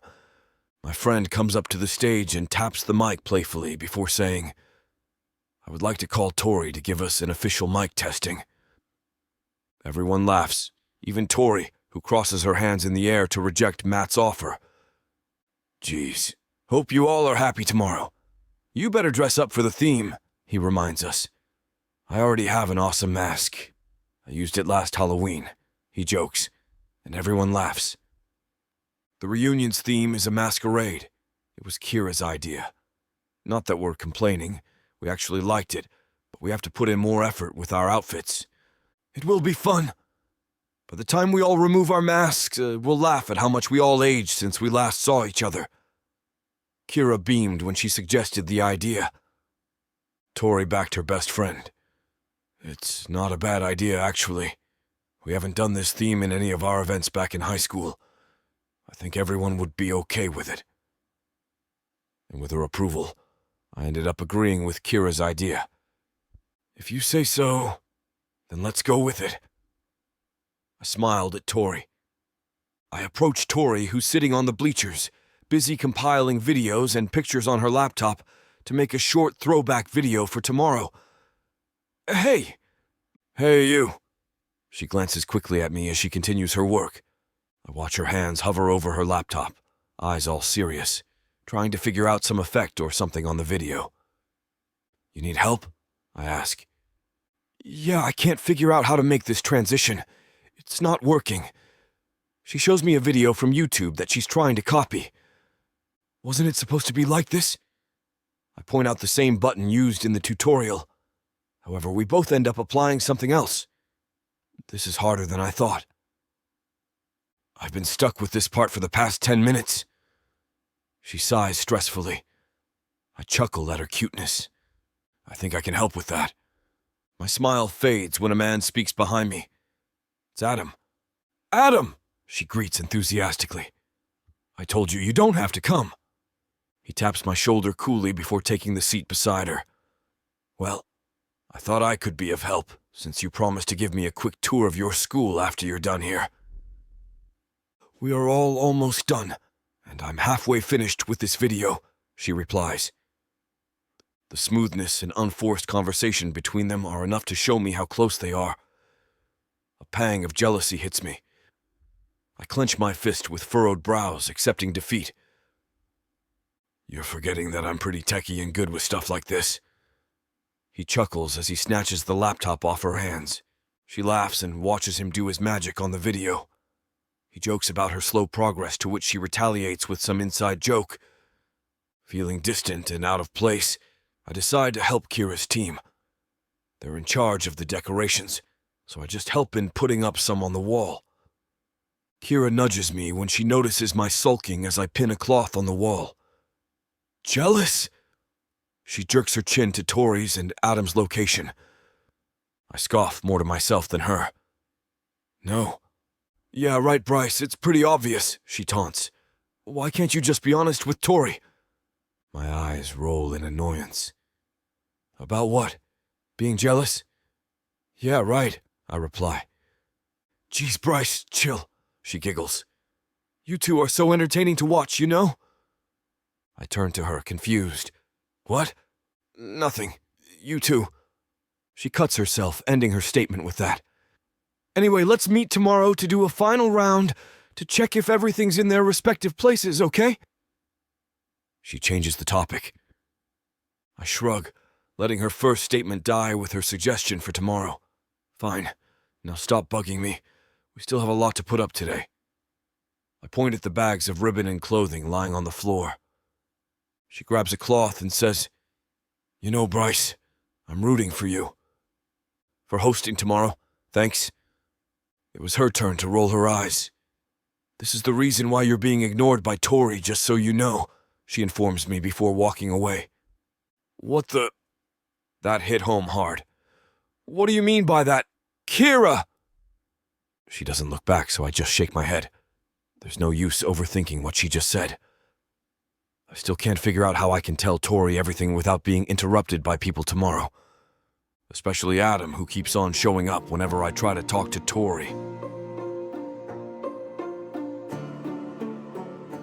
My friend comes up to the stage and taps the mic playfully before saying, "I would like to call Tori to give us an official mic testing." Everyone laughs, even Tori, who crosses her hands in the air to reject Matt's offer. "Geez, hope you all are happy tomorrow. You better dress up for the theme," he reminds us. "I already have an awesome mask. I used it last Halloween," he jokes, and everyone laughs. The reunion's theme is a masquerade. It was Kira's idea. Not that we're complaining. We actually liked it, but we have to put in more effort with our outfits. It will be fun. By the time we all remove our masks, we'll laugh at how much we all aged since we last saw each other. Kira beamed when she suggested the idea. Tori backed her best friend. "It's not a bad idea, actually. We haven't done this theme in any of our events back in high school. I think everyone would be okay with it." And with her approval, I ended up agreeing with Kira's idea. "If you say so, then let's go with it." I smiled at Tori. I approached Tori, who's sitting on the bleachers, busy compiling videos and pictures on her laptop to make a short throwback video for tomorrow. "Hey!" "Hey, you!" She glances quickly at me as she continues her work. I watch her hands hover over her laptop, eyes all serious, trying to figure out some effect or something on the video. "You need help?" I ask. "Yeah, I can't figure out how to make this transition. It's not working." She shows me a video from YouTube that she's trying to copy. "Wasn't it supposed to be like this?" I point out the same button used in the tutorial. However, we both end up applying something else. This is harder than I thought. "I've been stuck with this part for the past 10 minutes. She sighs stressfully. I chuckle at her cuteness. I think I can help with that. My smile fades when a man speaks behind me. It's Adam. "Adam!" she greets enthusiastically. "I told you, you don't have to come." He taps my shoulder coolly before taking the seat beside her. "Well, I thought I could be of help, since you promised to give me a quick tour of your school after you're done here." "We are all almost done, and I'm halfway finished with this video," she replies. The smoothness and unforced conversation between them are enough to show me how close they are. A pang of jealousy hits me. I clench my fist with furrowed brows, accepting defeat. "You're forgetting that I'm pretty techie and good with stuff like this." He chuckles as he snatches the laptop off her hands. She laughs and watches him do his magic on the video. He jokes about her slow progress, to which she retaliates with some inside joke. Feeling distant and out of place, I decide to help Kira's team. They're in charge of the decorations, so I just help in putting up some on the wall. Kira nudges me when she notices my sulking as I pin a cloth on the wall. "Jealous?" She jerks her chin to Tori's and Adam's location. I scoff more to myself than her. "No." "Yeah, right, Bryce, it's pretty obvious," she taunts. "Why can't you just be honest with Tori?" My eyes roll in annoyance. "About what? Being jealous?" "Yeah, right," I reply. "Geez, Bryce, chill," she giggles. "You two are so entertaining to watch, you know?" I turn to her, confused. "What?" "Nothing. You two." She cuts herself, ending her statement with that. "Anyway, let's meet tomorrow to do a final round to check if everything's in their respective places, okay?" She changes the topic. I shrug, letting her first statement die with her suggestion for tomorrow. Fine. Now stop bugging me. We still have a lot to put up today. I point at the bags of ribbon and clothing lying on the floor. She grabs a cloth and says, "You know, Bryce, I'm rooting for you. For hosting tomorrow, thanks." It was her turn to roll her eyes. "This is the reason why you're being ignored by Tori, just so you know," she informs me before walking away. "What the—" That hit home hard. "What do you mean by that? Kira!" She doesn't look back, so I just shake my head. There's no use overthinking what she just said. I still can't figure out how I can tell Tori everything without being interrupted by people tomorrow. Especially Adam, who keeps on showing up whenever I try to talk to Tori.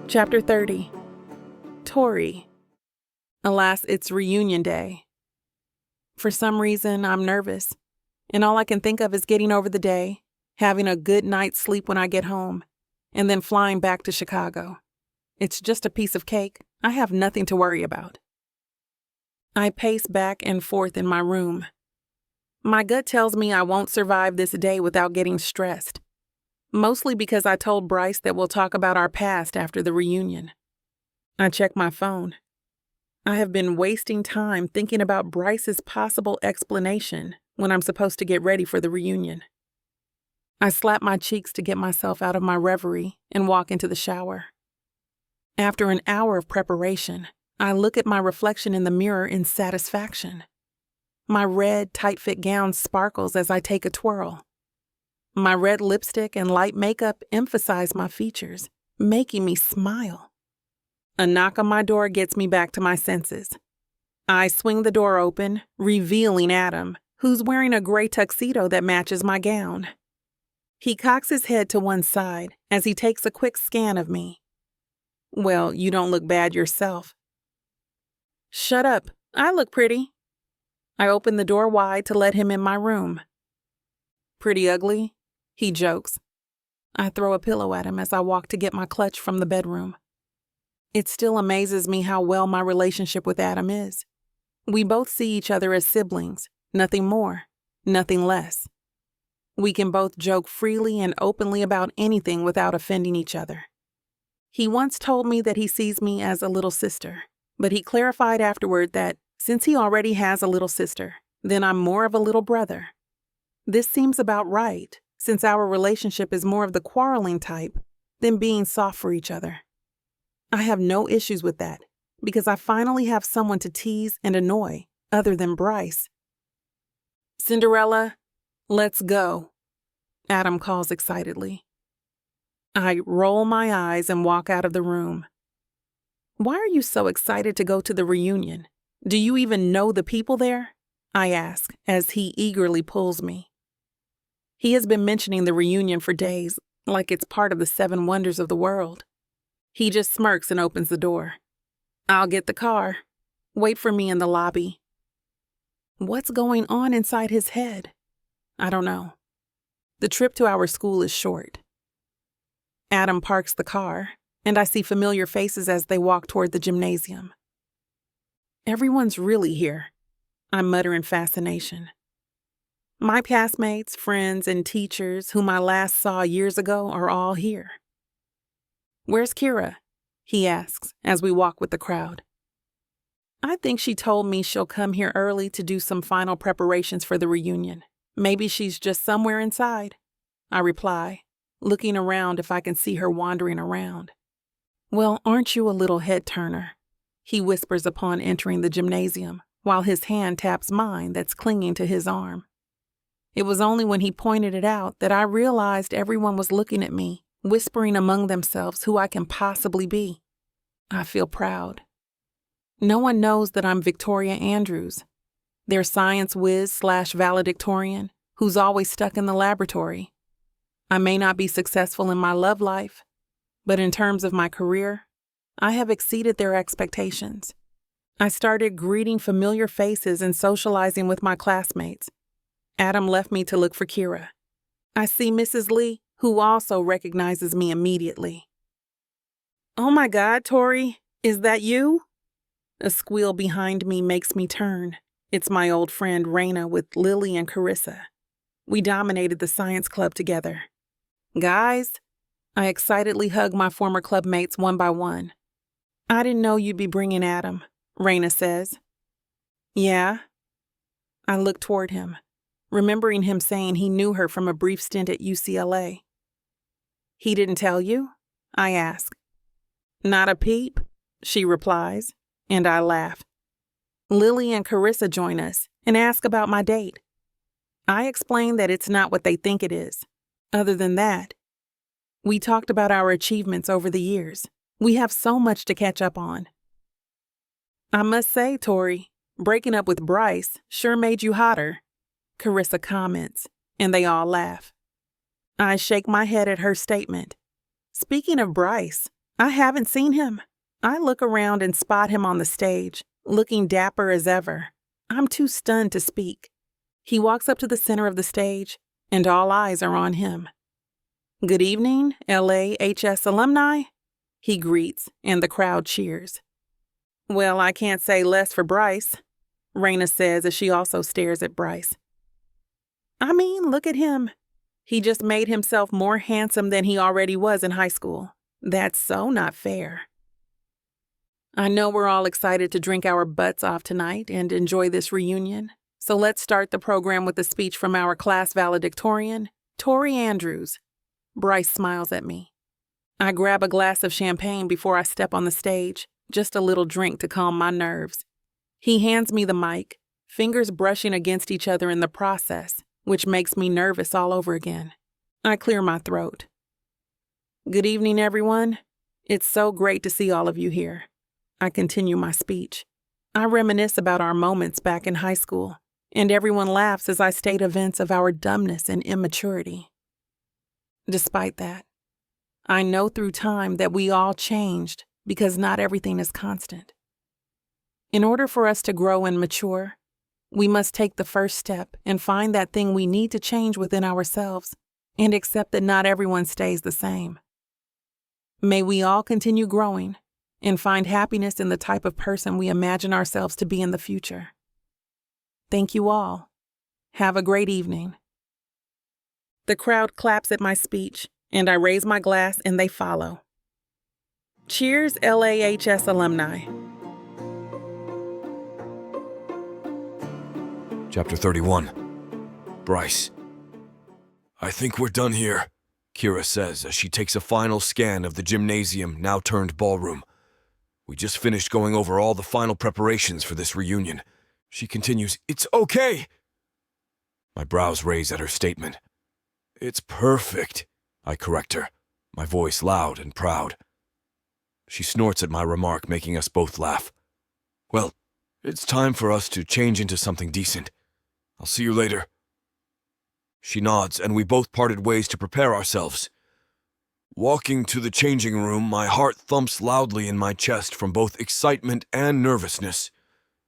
Chapter 30. Tori. Alas, it's reunion day. For some reason, I'm nervous, and all I can think of is getting over the day, having a good night's sleep when I get home, and then flying back to Chicago. It's just a piece of cake. I have nothing to worry about. I pace back and forth in my room. My gut tells me I won't survive this day without getting stressed. Mostly because I told Bryce that we'll talk about our past after the reunion. I check my phone. I have been wasting time thinking about Bryce's possible explanation when I'm supposed to get ready for the reunion. I slap my cheeks to get myself out of my reverie and walk into the shower. After an hour of preparation, I look at my reflection in the mirror in satisfaction. My red, tight-fit gown sparkles as I take a twirl. My red lipstick and light makeup emphasize my features, making me smile. A knock on my door gets me back to my senses. I swing the door open, revealing Adam, who's wearing a gray tuxedo that matches my gown. He cocks his head to one side as he takes a quick scan of me. "Well, you don't look bad yourself." "Shut up. I look pretty." I open the door wide to let him in my room. "Pretty ugly?" he jokes. I throw a pillow at him as I walk to get my clutch from the bedroom. It still amazes me how well my relationship with Adam is. We both see each other as siblings, nothing more, nothing less. We can both joke freely and openly about anything without offending each other. He once told me that he sees me as a little sister, but he clarified afterward that since he already has a little sister, then I'm more of a little brother. This seems about right, since our relationship is more of the quarreling type than being soft for each other. I have no issues with that, because I finally have someone to tease and annoy other than Bryce. "Cinderella, let's go," Adam calls excitedly. I roll my eyes and walk out of the room. "Why are you so excited to go to the reunion? Do you even know the people there?" I ask as he eagerly pulls me. He has been mentioning the reunion for days, like it's part of the 7 wonders of the world. He just smirks and opens the door. "I'll get the car. Wait for me in the lobby." What's going on inside his head? I don't know. The trip to our school is short. Adam parks the car, and I see familiar faces as they walk toward the gymnasium. Everyone's really here, I mutter in fascination. My classmates, friends, and teachers whom I last saw years ago are all here. "Where's Kira?" he asks as we walk with the crowd. I think she told me she'll come here early to do some final preparations for the reunion. Maybe she's just somewhere inside, I reply, looking around if I can see her wandering around. "Well, aren't you a little head-turner?" he whispers upon entering the gymnasium, while his hand taps mine that's clinging to his arm. It was only when he pointed it out that I realized everyone was looking at me, whispering among themselves who I can possibly be. I feel proud. No one knows that I'm Victoria Andrews, their science whiz/valedictorian who's always stuck in the laboratory. I may not be successful in my love life, but in terms of my career, I have exceeded their expectations. I started greeting familiar faces and socializing with my classmates. Adam left me to look for Kira. I see Mrs. Lee, who also recognizes me immediately. "Oh my God, Tori, is that you?" A squeal behind me makes me turn, It's my old friend Raina with Lily and Carissa. We dominated the science club together. Guys, I excitedly hug my former club mates one by one. I didn't know you'd be bringing Adam, Raina says. Yeah? I look toward him, remembering him saying he knew her from a brief stint at UCLA. He didn't tell you? I ask. Not a peep, she replies, and I laugh. Lily and Carissa join us and ask about my date. I explain that it's not what they think it is. Other than that, we talked about our achievements over the years. We have so much to catch up on. I must say, Tori, breaking up with Bryce sure made you hotter, Carissa comments, and they all laugh. I shake my head at her statement. Speaking of Bryce, I haven't seen him. I look around and spot him on the stage, looking dapper as ever. I'm too stunned to speak. He walks up to the center of the stage, and all eyes are on him. Good evening, LAHS alumni, he greets, and the crowd cheers. Well, I can't say less for Bryce, Raina says as she also stares at Bryce. I mean, look at him. He just made himself more handsome than he already was in high school. That's so not fair. I know we're all excited to drink our butts off tonight and enjoy this reunion, so let's start the program with a speech from our class valedictorian, Tori Andrews. Bryce smiles at me. I grab a glass of champagne before I step on the stage, just a little drink to calm my nerves. He hands me the mic, fingers brushing against each other in the process, which makes me nervous all over again. I clear my throat. Good evening, everyone. It's so great to see all of you here. I continue my speech. I reminisce about our moments back in high school, and everyone laughs as I state events of our dumbness and immaturity. Despite that, I know through time that we all changed because not everything is constant. In order for us to grow and mature, we must take the first step and find that thing we need to change within ourselves and accept that not everyone stays the same. May we all continue growing and find happiness in the type of person we imagine ourselves to be in the future. Thank you all. Have a great evening. The crowd claps at my speech, and I raise my glass and they follow. Cheers, LAHS alumni. Chapter 31. Bryce. I think we're done here, Kira says as she takes a final scan of the gymnasium, now turned ballroom. We just finished going over all the final preparations for this reunion. She continues, It's okay! My brows raise at her statement. It's perfect, I correct her, my voice loud and proud. She snorts at my remark, making us both laugh. Well, it's time for us to change into something decent. I'll see you later. She nods, and we both parted ways to prepare ourselves. Walking to the changing room, my heart thumps loudly in my chest from both excitement and nervousness.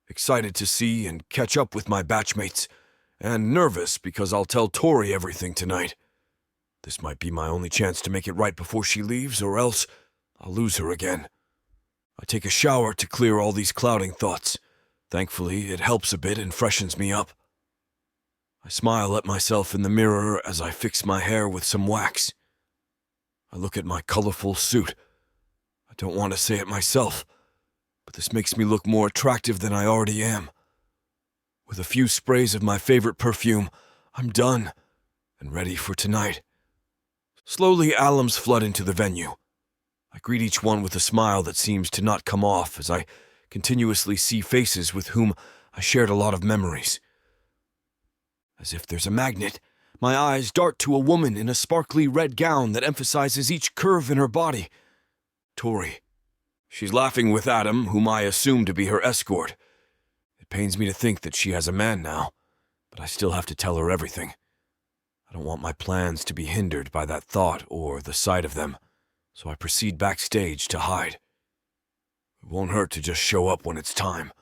Excited to see and catch up with my batchmates, and nervous because I'll tell Tori everything tonight. This might be my only chance to make it right before she leaves, or else I'll lose her again. I take a shower to clear all these clouding thoughts. Thankfully, it helps a bit and freshens me up. I smile at myself in the mirror as I fix my hair with some wax. I look at my colorful suit. I don't want to say it myself, but this makes me look more attractive than I already am. With a few sprays of my favorite perfume, I'm done and ready for tonight. Slowly, alums flood into the venue. I greet each one with a smile that seems to not come off as I continuously see faces with whom I shared a lot of memories. As if there's a magnet, my eyes dart to a woman in a sparkly red gown that emphasizes each curve in her body. Tori. She's laughing with Adam, whom I assume to be her escort. It pains me to think that she has a man now, but I still have to tell her everything. I don't want my plans to be hindered by that thought or the sight of them, so I proceed backstage to hide. It won't hurt to just show up when it's time.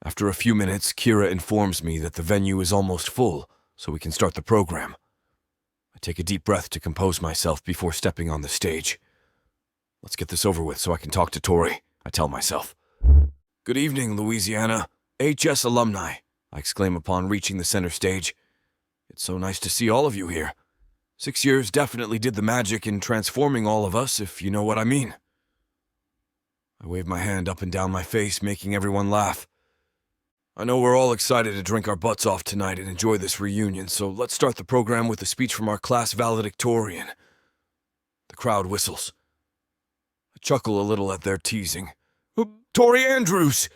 After a few minutes, Kira informs me that the venue is almost full, so we can start the program. I take a deep breath to compose myself before stepping on the stage. Let's get this over with so I can talk to Tori, I tell myself. Good evening, Louisiana, LHS alumni, I exclaim upon reaching the center stage. It's so nice to see all of you here. 6 years definitely did the magic in transforming all of us, if you know what I mean. I wave my hand up and down my face, making everyone laugh. I know we're all excited to drink our butts off tonight and enjoy this reunion, so let's start the program with a speech from our class valedictorian. The crowd whistles. I chuckle a little at their teasing. Tori Andrews!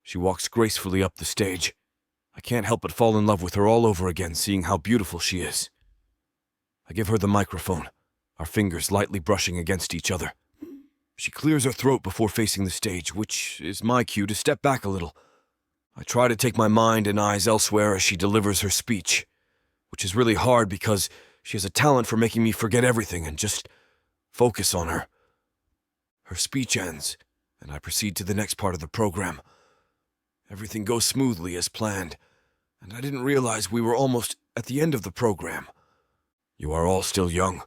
She walks gracefully up the stage. I can't help but fall in love with her all over again, seeing how beautiful she is. I give her the microphone, our fingers lightly brushing against each other. She clears her throat before facing the stage, which is my cue to step back a little. I try to take my mind and eyes elsewhere as she delivers her speech, which is really hard because she has a talent for making me forget everything and just focus on her. Her speech ends, and I proceed to the next part of the program. Everything goes smoothly as planned, and I didn't realize we were almost at the end of the program. You are all still young.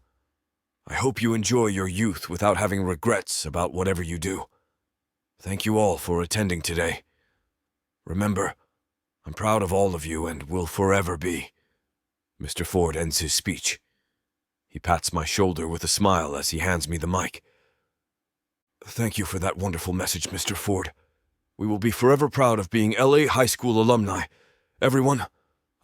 I hope you enjoy your youth without having regrets about whatever you do. Thank you all for attending today. Remember, I'm proud of all of you and will forever be. Mr. Ford ends his speech. He pats my shoulder with a smile as he hands me the mic. Thank you for that wonderful message, Mr. Ford. We will be forever proud of being LA High School alumni. Everyone,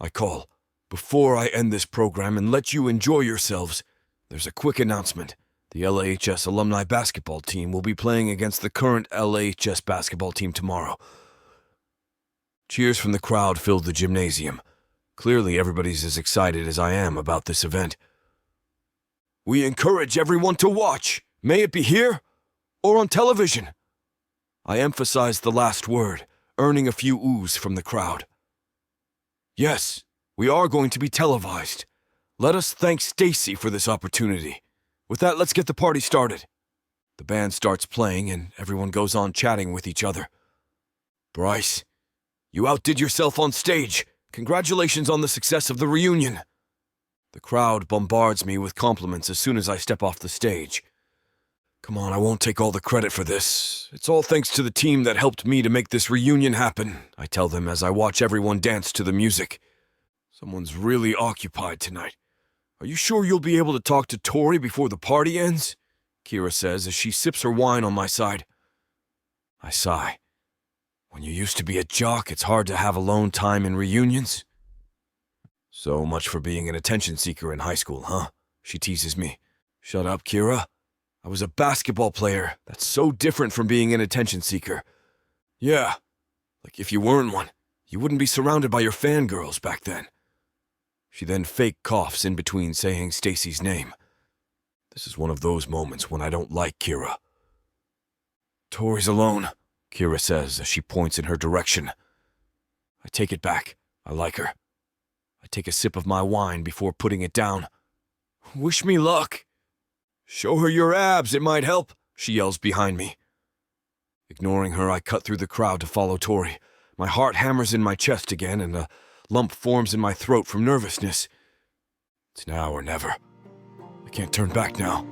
I call, before I end this program and let you enjoy yourselves, there's a quick announcement. The LHS alumni basketball team will be playing against the current LHS basketball team tomorrow. Cheers from the crowd filled the gymnasium. Clearly everybody's as excited as I am about this event. We encourage everyone to watch, may it be here or on television. I emphasize the last word, earning a few oohs from the crowd. Yes, we are going to be televised. Let us thank Stacy for this opportunity. With that, let's get the party started. The band starts playing and everyone goes on chatting with each other. Bryce, you outdid yourself on stage. Congratulations on the success of the reunion. The crowd bombards me with compliments as soon as I step off the stage. Come on, I won't take all the credit for this. It's all thanks to the team that helped me to make this reunion happen, I tell them as I watch everyone dance to the music. Someone's really occupied tonight. Are you sure you'll be able to talk to Tori before the party ends? Kira says as she sips her wine on my side. I sigh. When you used to be a jock, it's hard to have alone time in reunions. So much for being an attention seeker in high school, huh? She teases me. Shut up, Kira. I was a basketball player. That's so different from being an attention seeker. Yeah, like if you weren't one, you wouldn't be surrounded by your fangirls back then. She then fake coughs in between saying Stacy's name. This is one of those moments when I don't like Kira. Tori's alone, Kira says as she points in her direction. I take it back. I like her. I take a sip of my wine before putting it down. Wish me luck. Show her your abs, it might help, she yells behind me. Ignoring her, I cut through the crowd to follow Tori. My heart hammers in my chest again and a lump forms in my throat from nervousness. It's now or never. I can't turn back now.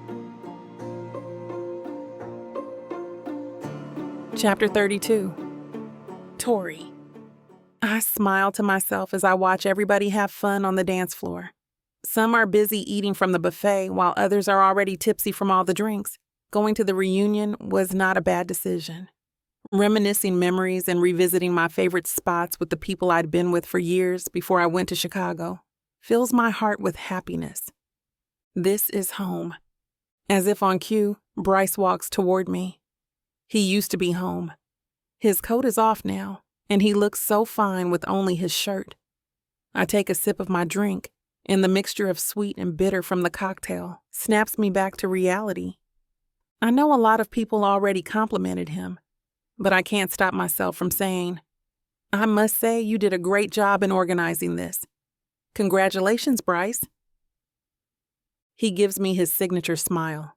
Chapter 32. Tori. I smile to myself as I watch everybody have fun on the dance floor. Some are busy eating from the buffet while others are already tipsy from all the drinks. Going to the reunion was not a bad decision. Reminiscing memories and revisiting my favorite spots with the people I'd been with for years before I went to Chicago fills my heart with happiness. This is home. As if on cue, Bryce walks toward me. He used to be home. His coat is off now, and he looks so fine with only his shirt. I take a sip of my drink, and the mixture of sweet and bitter from the cocktail snaps me back to reality. I know a lot of people already complimented him, but I can't stop myself from saying, I must say you did a great job in organizing this. Congratulations, Bryce. He gives me his signature smile.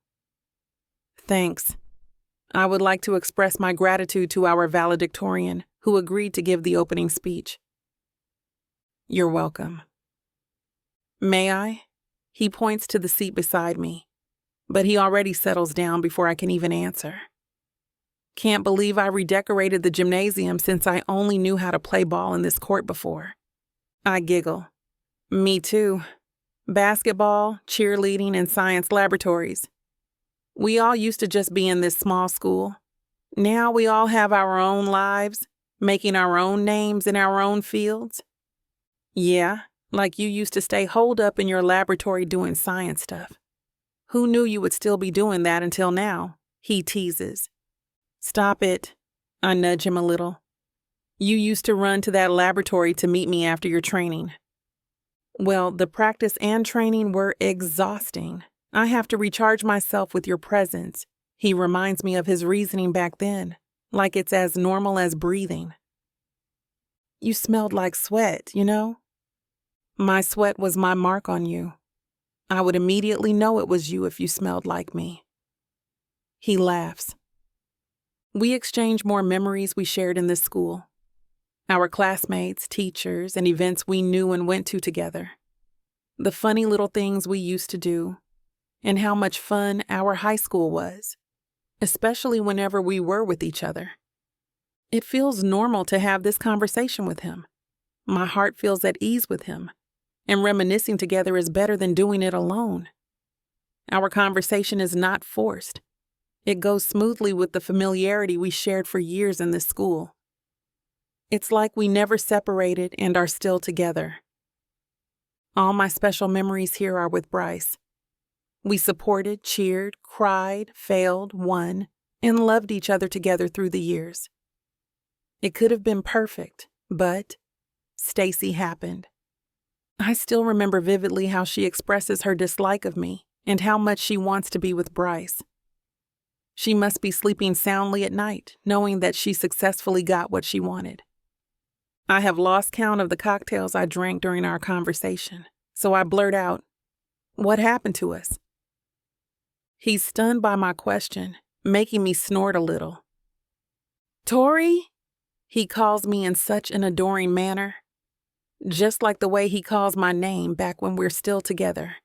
Thanks. I would like to express my gratitude to our valedictorian who agreed to give the opening speech. You're welcome. May I? He points to the seat beside me, but he already settles down before I can even answer. Can't believe I redecorated the gymnasium since I only knew how to play ball in this court before. I giggle. Me too. Basketball, cheerleading, and science laboratories. We all used to just be in this small school. Now we all have our own lives, making our own names in our own fields. Yeah, like you used to stay holed up in your laboratory doing science stuff. Who knew you would still be doing that until now? He teases. Stop it. I nudge him a little. You used to run to that laboratory to meet me after your training. Well, the practice and training were exhausting. I have to recharge myself with your presence. He reminds me of his reasoning back then, like it's as normal as breathing. You smelled like sweat, you know? My sweat was my mark on you. I would immediately know it was you if you smelled like me. He laughs. We exchange more memories we shared in this school. Our classmates, teachers, and events we knew and went to together. The funny little things we used to do, and how much fun our high school was, especially whenever we were with each other. It feels normal to have this conversation with him. My heart feels at ease with him, and reminiscing together is better than doing it alone. Our conversation is not forced. It goes smoothly with the familiarity we shared for years in this school. It's like we never separated and are still together. All my special memories here are with Bryce. We supported, cheered, cried, failed, won, and loved each other together through the years. It could have been perfect, but Stacy happened. I still remember vividly how she expresses her dislike of me and how much she wants to be with Bryce. She must be sleeping soundly at night, knowing that she successfully got what she wanted. I have lost count of the cocktails I drank during our conversation, so I blurt out, "What happened to us?" He's stunned by my question, making me snort a little. "Tori?" He calls me in such an adoring manner, just like the way he calls my name back when we're still together.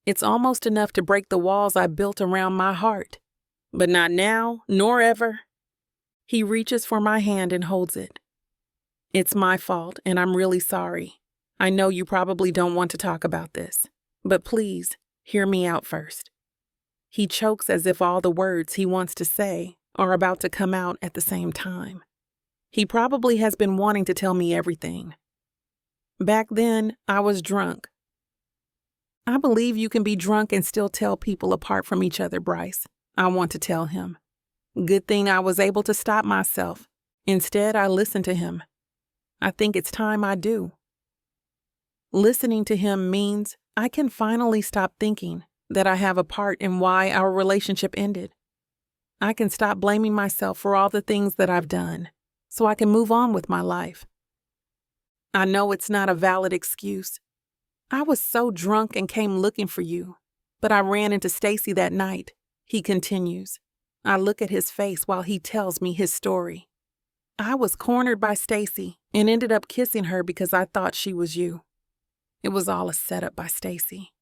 It's almost enough to break the walls I built around my heart, but not now, nor ever. He reaches for my hand and holds it. It's my fault, and I'm really sorry. I know you probably don't want to talk about this, but please, hear me out first. He chokes as if all the words he wants to say are about to come out at the same time. He probably has been wanting to tell me everything. Back then, I was drunk. I believe you can be drunk and still tell people apart from each other, Bryce. I want to tell him. Good thing I was able to stop myself. Instead, I listened to him. I think it's time I do. Listening to him means I can finally stop thinking that I have a part in why our relationship ended. I can stop blaming myself for all the things that I've done, so I can move on with my life. I know it's not a valid excuse. I was so drunk and came looking for you, but I ran into Stacy that night, he continues. I look at his face while he tells me his story. I was cornered by Stacy and ended up kissing her because I thought she was you. It was all a setup by Stacy.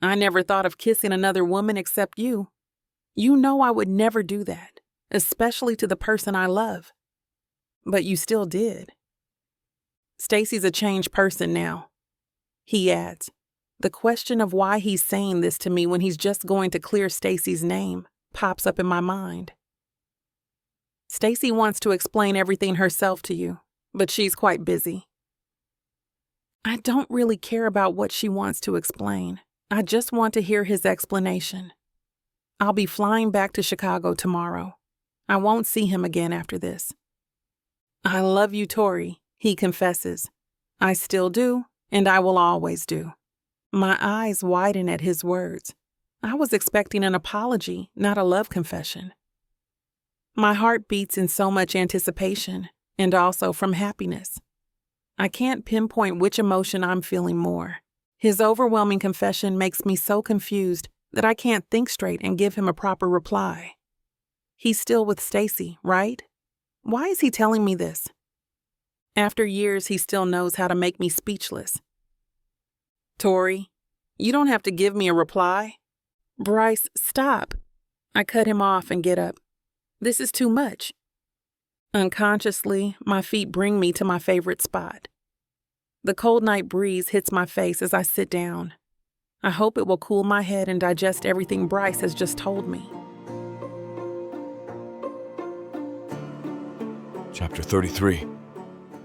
I never thought of kissing another woman except you. You know I would never do that, especially to the person I love. But you still did. Stacy's a changed person now. He adds, the question of why he's saying this to me when he's just going to clear Stacy's name pops up in my mind. Stacy wants to explain everything herself to you, but she's quite busy. I don't really care about what she wants to explain. I just want to hear his explanation. I'll be flying back to Chicago tomorrow. I won't see him again after this. I love you, Tori, he confesses. I still do, and I will always do. My eyes widen at his words. I was expecting an apology, not a love confession. My heart beats in so much anticipation, and also from happiness. I can't pinpoint which emotion I'm feeling more. His overwhelming confession makes me so confused that I can't think straight and give him a proper reply. He's still with Stacy, right? Why is he telling me this? After years, he still knows how to make me speechless. Tori, you don't have to give me a reply. Bryce, stop. I cut him off and get up. This is too much. Unconsciously, my feet bring me to my favorite spot. The cold night breeze hits my face as I sit down. I hope it will cool my head and digest everything Bryce has just told me. Chapter 33.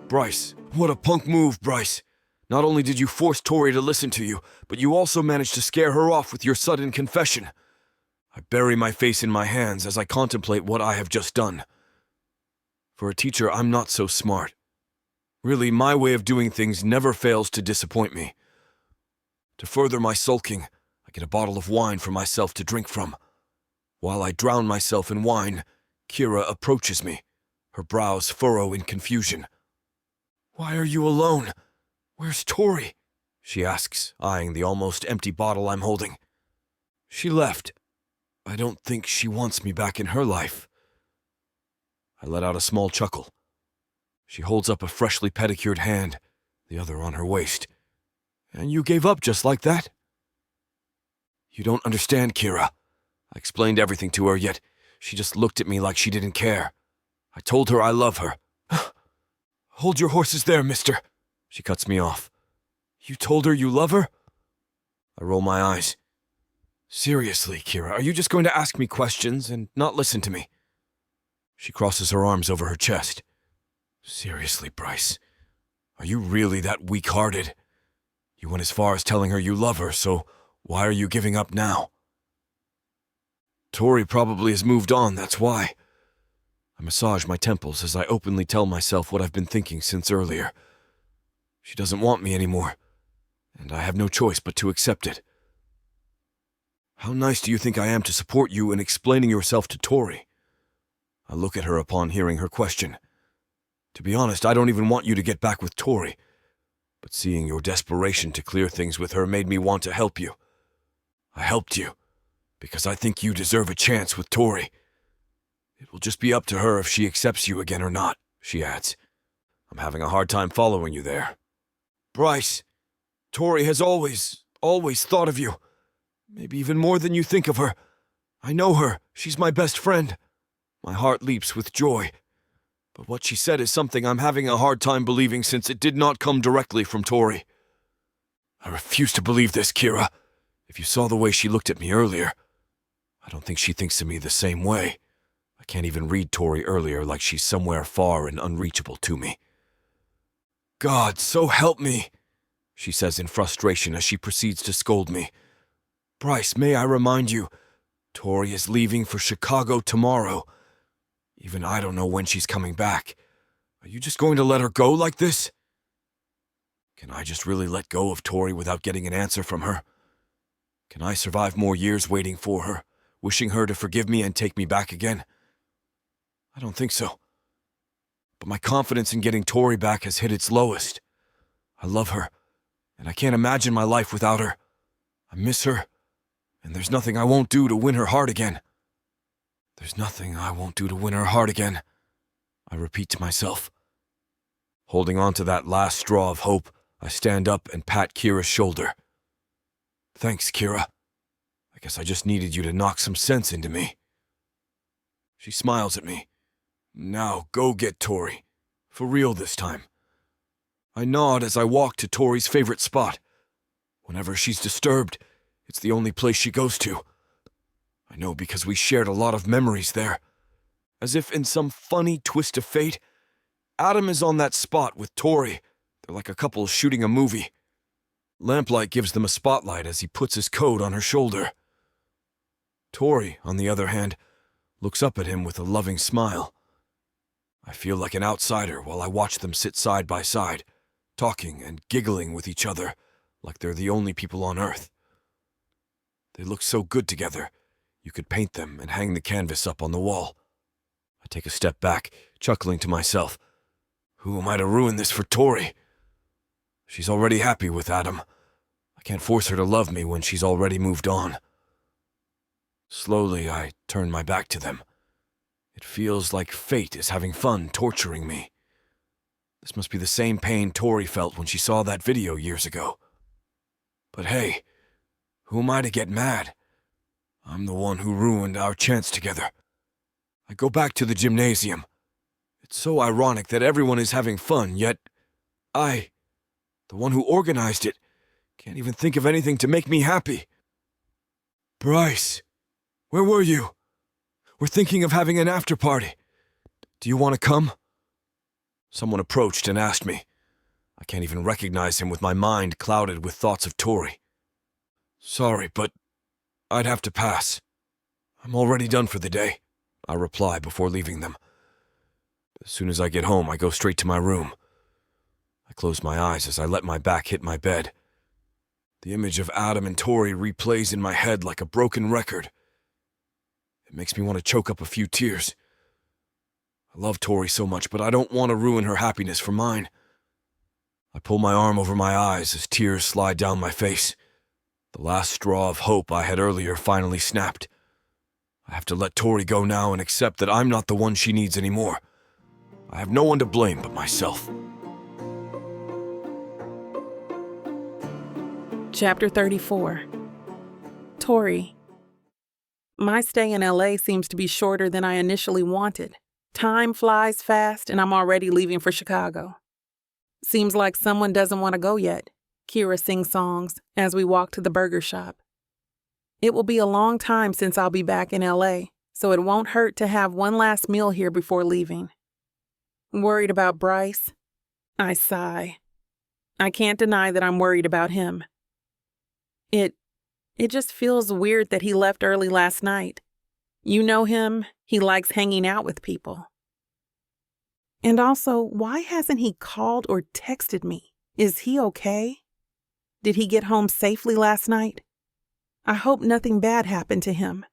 Bryce, what a punk move, Bryce. Not only did you force Tori to listen to you, but you also managed to scare her off with your sudden confession. I bury my face in my hands as I contemplate what I have just done. For a teacher, I'm not so smart. Really, my way of doing things never fails to disappoint me. To further my sulking, I get a bottle of wine for myself to drink from. While I drown myself in wine, Kira approaches me, her brows furrow in confusion. "Why are you alone? Where's Tori?" she asks, eyeing the almost empty bottle I'm holding. "She left. I don't think she wants me back in her life." I let out a small chuckle. She holds up a freshly pedicured hand, the other on her waist. "And you gave up just like that?" "You don't understand, Kira. I explained everything to her, yet she just looked at me like she didn't care. I told her I love her." "Hold your horses there, mister," she cuts me off. "You told her you love her?" I roll my eyes. "Seriously, Kira, are you just going to ask me questions and not listen to me?" She crosses her arms over her chest. "Seriously, Bryce, are you really that weak-hearted? You went as far as telling her you love her, so why are you giving up now?" "Tori probably has moved on, that's why." I massage my temples as I openly tell myself what I've been thinking since earlier. She doesn't want me anymore, and I have no choice but to accept it. "How nice do you think I am to support you in explaining yourself to Tori?" I look at her upon hearing her question. To be honest, I don't even want you to get back with Tori, but seeing your desperation to clear things with her made me want to help you. I helped you, because I think you deserve a chance with Tori. "It will just be up to her if she accepts you again or not," she adds. "I'm having a hard time following you there." "Bryce, Tori has always thought of you. Maybe even more than you think of her. I know her. She's my best friend." My heart leaps with joy. But what she said is something I'm having a hard time believing since it did not come directly from Tori. I refuse to believe this, Kira. If you saw the way she looked at me earlier, I don't think she thinks of me the same way. I can't even read Tori earlier like she's somewhere far and unreachable to me. "God, so help me," she says in frustration as she proceeds to scold me. "Bryce, may I remind you, Tori is leaving for Chicago tomorrow. Even I don't know when she's coming back. Are you just going to let her go like this? Can I just really let go of Tori without getting an answer from her? Can I survive more years waiting for her, wishing her to forgive me and take me back again? I don't think so. But my confidence in getting Tori back has hit its lowest. I love her, and I can't imagine my life without her. I miss her, and there's nothing I won't do to win her heart again. There's nothing I won't do to win her heart again," I repeat to myself. Holding on to that last straw of hope, I stand up and pat Kira's shoulder. "Thanks, Kira. I guess I just needed you to knock some sense into me." She smiles at me. "Now go get Tori. For real this time." I nod as I walk to Tori's favorite spot. Whenever she's disturbed, it's the only place she goes to. I know because we shared a lot of memories there. As if in some funny twist of fate, Adam is on that spot with Tori. They're like a couple shooting a movie. Lamplight gives them a spotlight as he puts his coat on her shoulder. Tori, on the other hand, looks up at him with a loving smile. I feel like an outsider while I watch them sit side by side, talking and giggling with each other like they're the only people on Earth. They look so good together. You could paint them and hang the canvas up on the wall. I take a step back, chuckling to myself. Who am I to ruin this for Tori? She's already happy with Adam. I can't force her to love me when she's already moved on. Slowly, I turn my back to them. It feels like fate is having fun torturing me. This must be the same pain Tori felt when she saw that video years ago. But hey, who am I to get mad? I'm the one who ruined our chance together. I go back to the gymnasium. It's so ironic that everyone is having fun, yet I, the one who organized it, can't even think of anything to make me happy. Bryce, where were you? We're thinking of having an after party. Do you want to come? Someone approached and asked me. I can't even recognize him with my mind clouded with thoughts of Tori. Sorry, but I'd have to pass. I'm already done for the day, I reply before leaving them. As soon as I get home, I go straight to my room. I close my eyes as I let my back hit my bed. The image of Adam and Tori replays in my head like a broken record. It makes me want to choke up a few tears. I love Tori so much, but I don't want to ruin her happiness for mine. I pull my arm over my eyes as tears slide down my face. The last straw of hope I had earlier finally snapped. I have to let Tori go now and accept that I'm not the one she needs anymore. I have no one to blame but myself. Chapter 34. Tori. My stay in LA seems to be shorter than I initially wanted. Time flies fast and I'm already leaving for Chicago. Seems like someone doesn't want to go yet. Kira sings songs as we walk to the burger shop. It will be a long time since I'll be back in LA, so it won't hurt to have one last meal here before leaving. Worried about Bryce? I sigh. I can't deny that I'm worried about him. It just feels weird that he left early last night. You know him, he likes hanging out with people. And also, why hasn't he called or texted me? Is he okay? Did he get home safely last night? I hope nothing bad happened to him,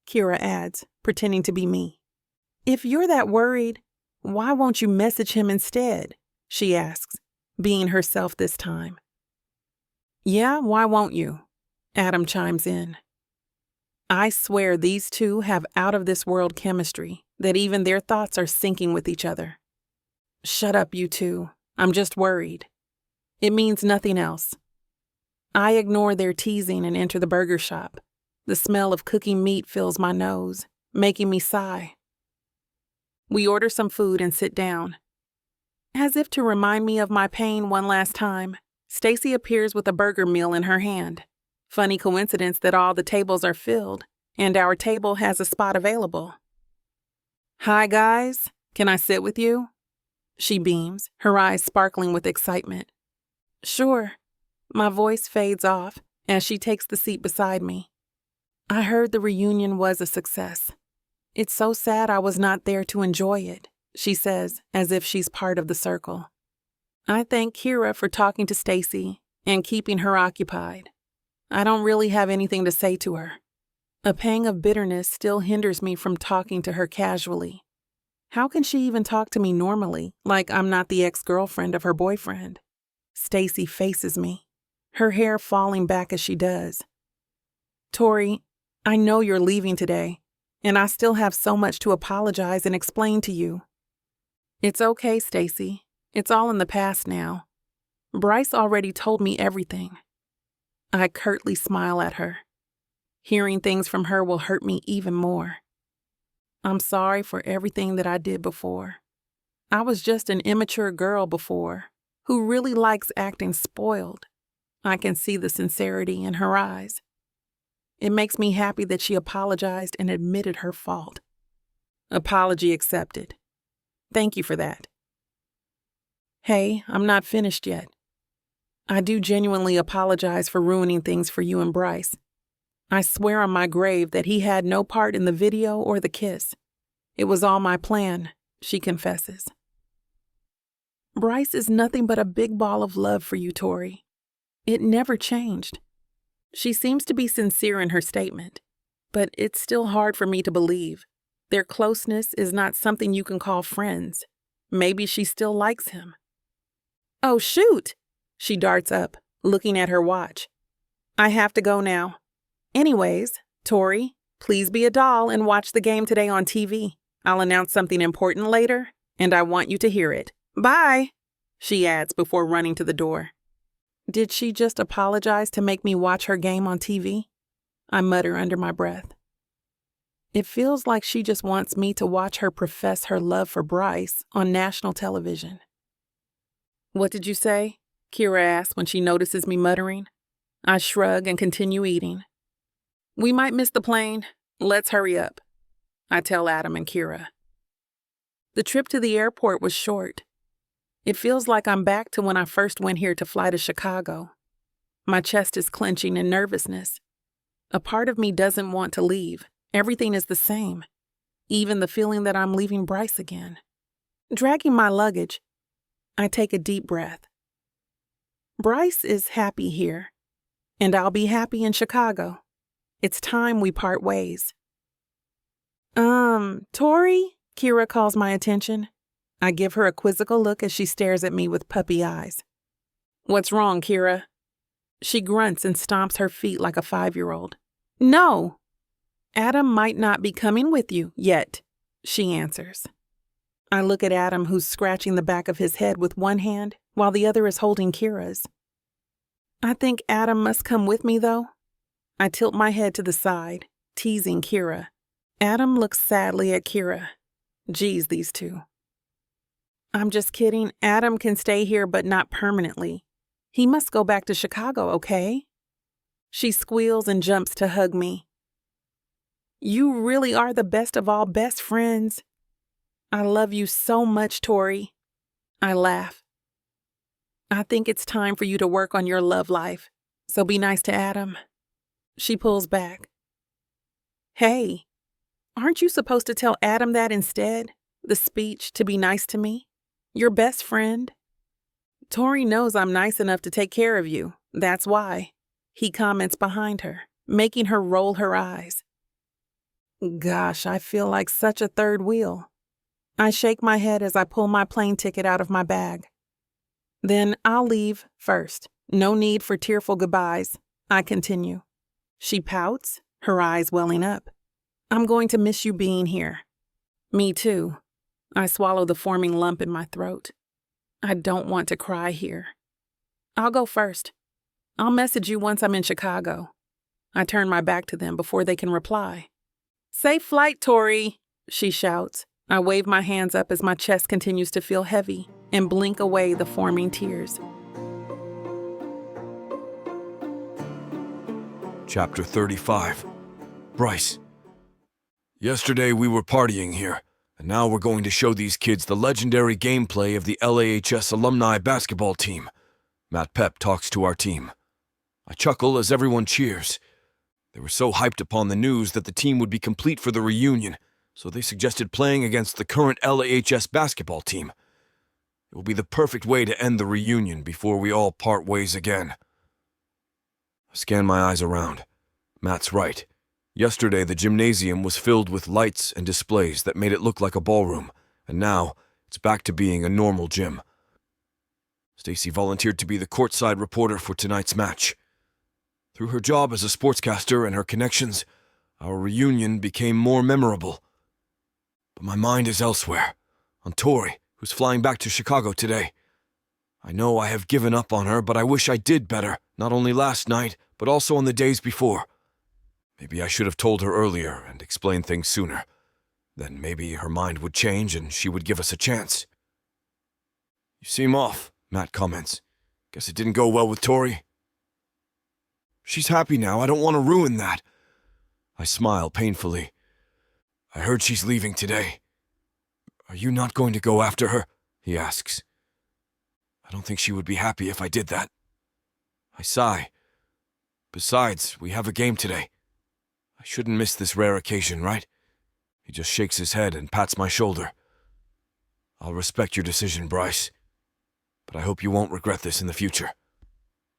Kira adds, pretending to be me. If you're that worried, why won't you message him instead? She asks, being herself this time. Yeah, why won't you? Adam chimes in. I swear these two have out-of-this-world chemistry, that even their thoughts are syncing with each other. Shut up, you two. I'm just worried. It means nothing else. I ignore their teasing and enter the burger shop. The smell of cooking meat fills my nose, making me sigh. We order some food and sit down. As if to remind me of my pain one last time, Stacy appears with a burger meal in her hand. Funny coincidence that all the tables are filled, and our table has a spot available. Hi, guys. Can I sit with you? She beams, her eyes sparkling with excitement. Sure. My voice fades off as she takes the seat beside me. I heard the reunion was a success. It's so sad I was not there to enjoy it, she says, as if she's part of the circle. I thank Kira for talking to Stacy and keeping her occupied. I don't really have anything to say to her. A pang of bitterness still hinders me from talking to her casually. How can she even talk to me normally, like I'm not the ex-girlfriend of her boyfriend? Stacy faces me, her hair falling back as she does. Tori, I know you're leaving today, and I still have so much to apologize and explain to you. It's okay, Stacy. It's all in the past now. Bryce already told me everything. I curtly smile at her. Hearing things from her will hurt me even more. I'm sorry for everything that I did before. I was just an immature girl before, who really likes acting spoiled. I can see the sincerity in her eyes. It makes me happy that she apologized and admitted her fault. Apology accepted. Thank you for that. Hey, I'm not finished yet. I do genuinely apologize for ruining things for you and Bryce. I swear on my grave that he had no part in the video or the kiss. It was all my plan, she confesses. Bryce is nothing but a big ball of love for you, Tori. It never changed. She seems to be sincere in her statement, but it's still hard for me to believe. Their closeness is not something you can call friends. Maybe she still likes him. Oh, shoot! She darts up, looking at her watch. I have to go now. Anyways, Tori, please be a doll and watch the game today on TV. I'll announce something important later, and I want you to hear it. Bye, she adds before running to the door. Did she just apologize to make me watch her game on TV? I mutter under my breath. It feels like she just wants me to watch her profess her love for Bryce on national television. "What did you say?" Kira asks when she notices me muttering. I shrug and continue eating. "We might miss the plane. Let's hurry up," I tell Adam and Kira. The trip to the airport was short. It feels like I'm back to when I first went here to fly to Chicago. My chest is clenching in nervousness. A part of me doesn't want to leave. Everything is the same, even the feeling that I'm leaving Bryce again. Dragging my luggage, I take a deep breath. Bryce is happy here, and I'll be happy in Chicago. It's time we part ways. Tori? Kira calls my attention. I give her a quizzical look as she stares at me with puppy eyes. "What's wrong, Kira?" She grunts and stomps her feet like a 5-year-old. "No! Adam might not be coming with you yet," she answers. I look at Adam, who's scratching the back of his head with one hand while the other is holding Kira's. I think Adam must come with me, though. I tilt my head to the side, teasing Kira. Adam looks sadly at Kira. Geez, these two. "I'm just kidding. Adam can stay here, but not permanently. He must go back to Chicago, okay?" She squeals and jumps to hug me. "You really are the best of all best friends. I love you so much, Tori." I laugh. "I think it's time for you to work on your love life, so be nice to Adam." She pulls back. "Hey, aren't you supposed to tell Adam that instead? The speech to be nice to me? Your best friend?" "Tori knows I'm nice enough to take care of you. That's why," he comments behind her, making her roll her eyes. Gosh, I feel like such a third wheel. I shake my head as I pull my plane ticket out of my bag. "Then I'll leave first. No need for tearful goodbyes," I continue. She pouts, her eyes welling up. "I'm going to miss you being here." "Me too." I swallow the forming lump in my throat. I don't want to cry here. "I'll go first. I'll message you once I'm in Chicago." I turn my back to them before they can reply. "Safe flight, Tori," she shouts. I wave my hands up as my chest continues to feel heavy and blink away the forming tears. Chapter 35. Bryce. Yesterday we were partying here, and now we're going to show these kids the legendary gameplay of the LAHS alumni basketball team. Matt Pep talks to our team. I chuckle as everyone cheers. They were so hyped upon the news that the team would be complete for the reunion, so they suggested playing against the current LAHS basketball team. It will be the perfect way to end the reunion before we all part ways again. I scan my eyes around. Matt's right. Yesterday the gymnasium was filled with lights and displays that made it look like a ballroom, and now it's back to being a normal gym. Stacy volunteered to be the courtside reporter for tonight's match. Through her job as a sportscaster and her connections, our reunion became more memorable. But my mind is elsewhere, on Tori, who's flying back to Chicago today. I know I have given up on her, but I wish I did better, not only last night, but also on the days before. Maybe I should have told her earlier and explained things sooner. Then maybe her mind would change and she would give us a chance. "You seem off," Matt comments. "Guess it didn't go well with Tori." "She's happy now. I don't want to ruin that." I smile painfully. "I heard she's leaving today." "Are you not going to go after her?" he asks. "I don't think she would be happy if I did that." I sigh. "Besides, we have a game today. I shouldn't miss this rare occasion, right?" He just shakes his head and pats my shoulder. "I'll respect your decision, Bryce. But I hope you won't regret this in the future."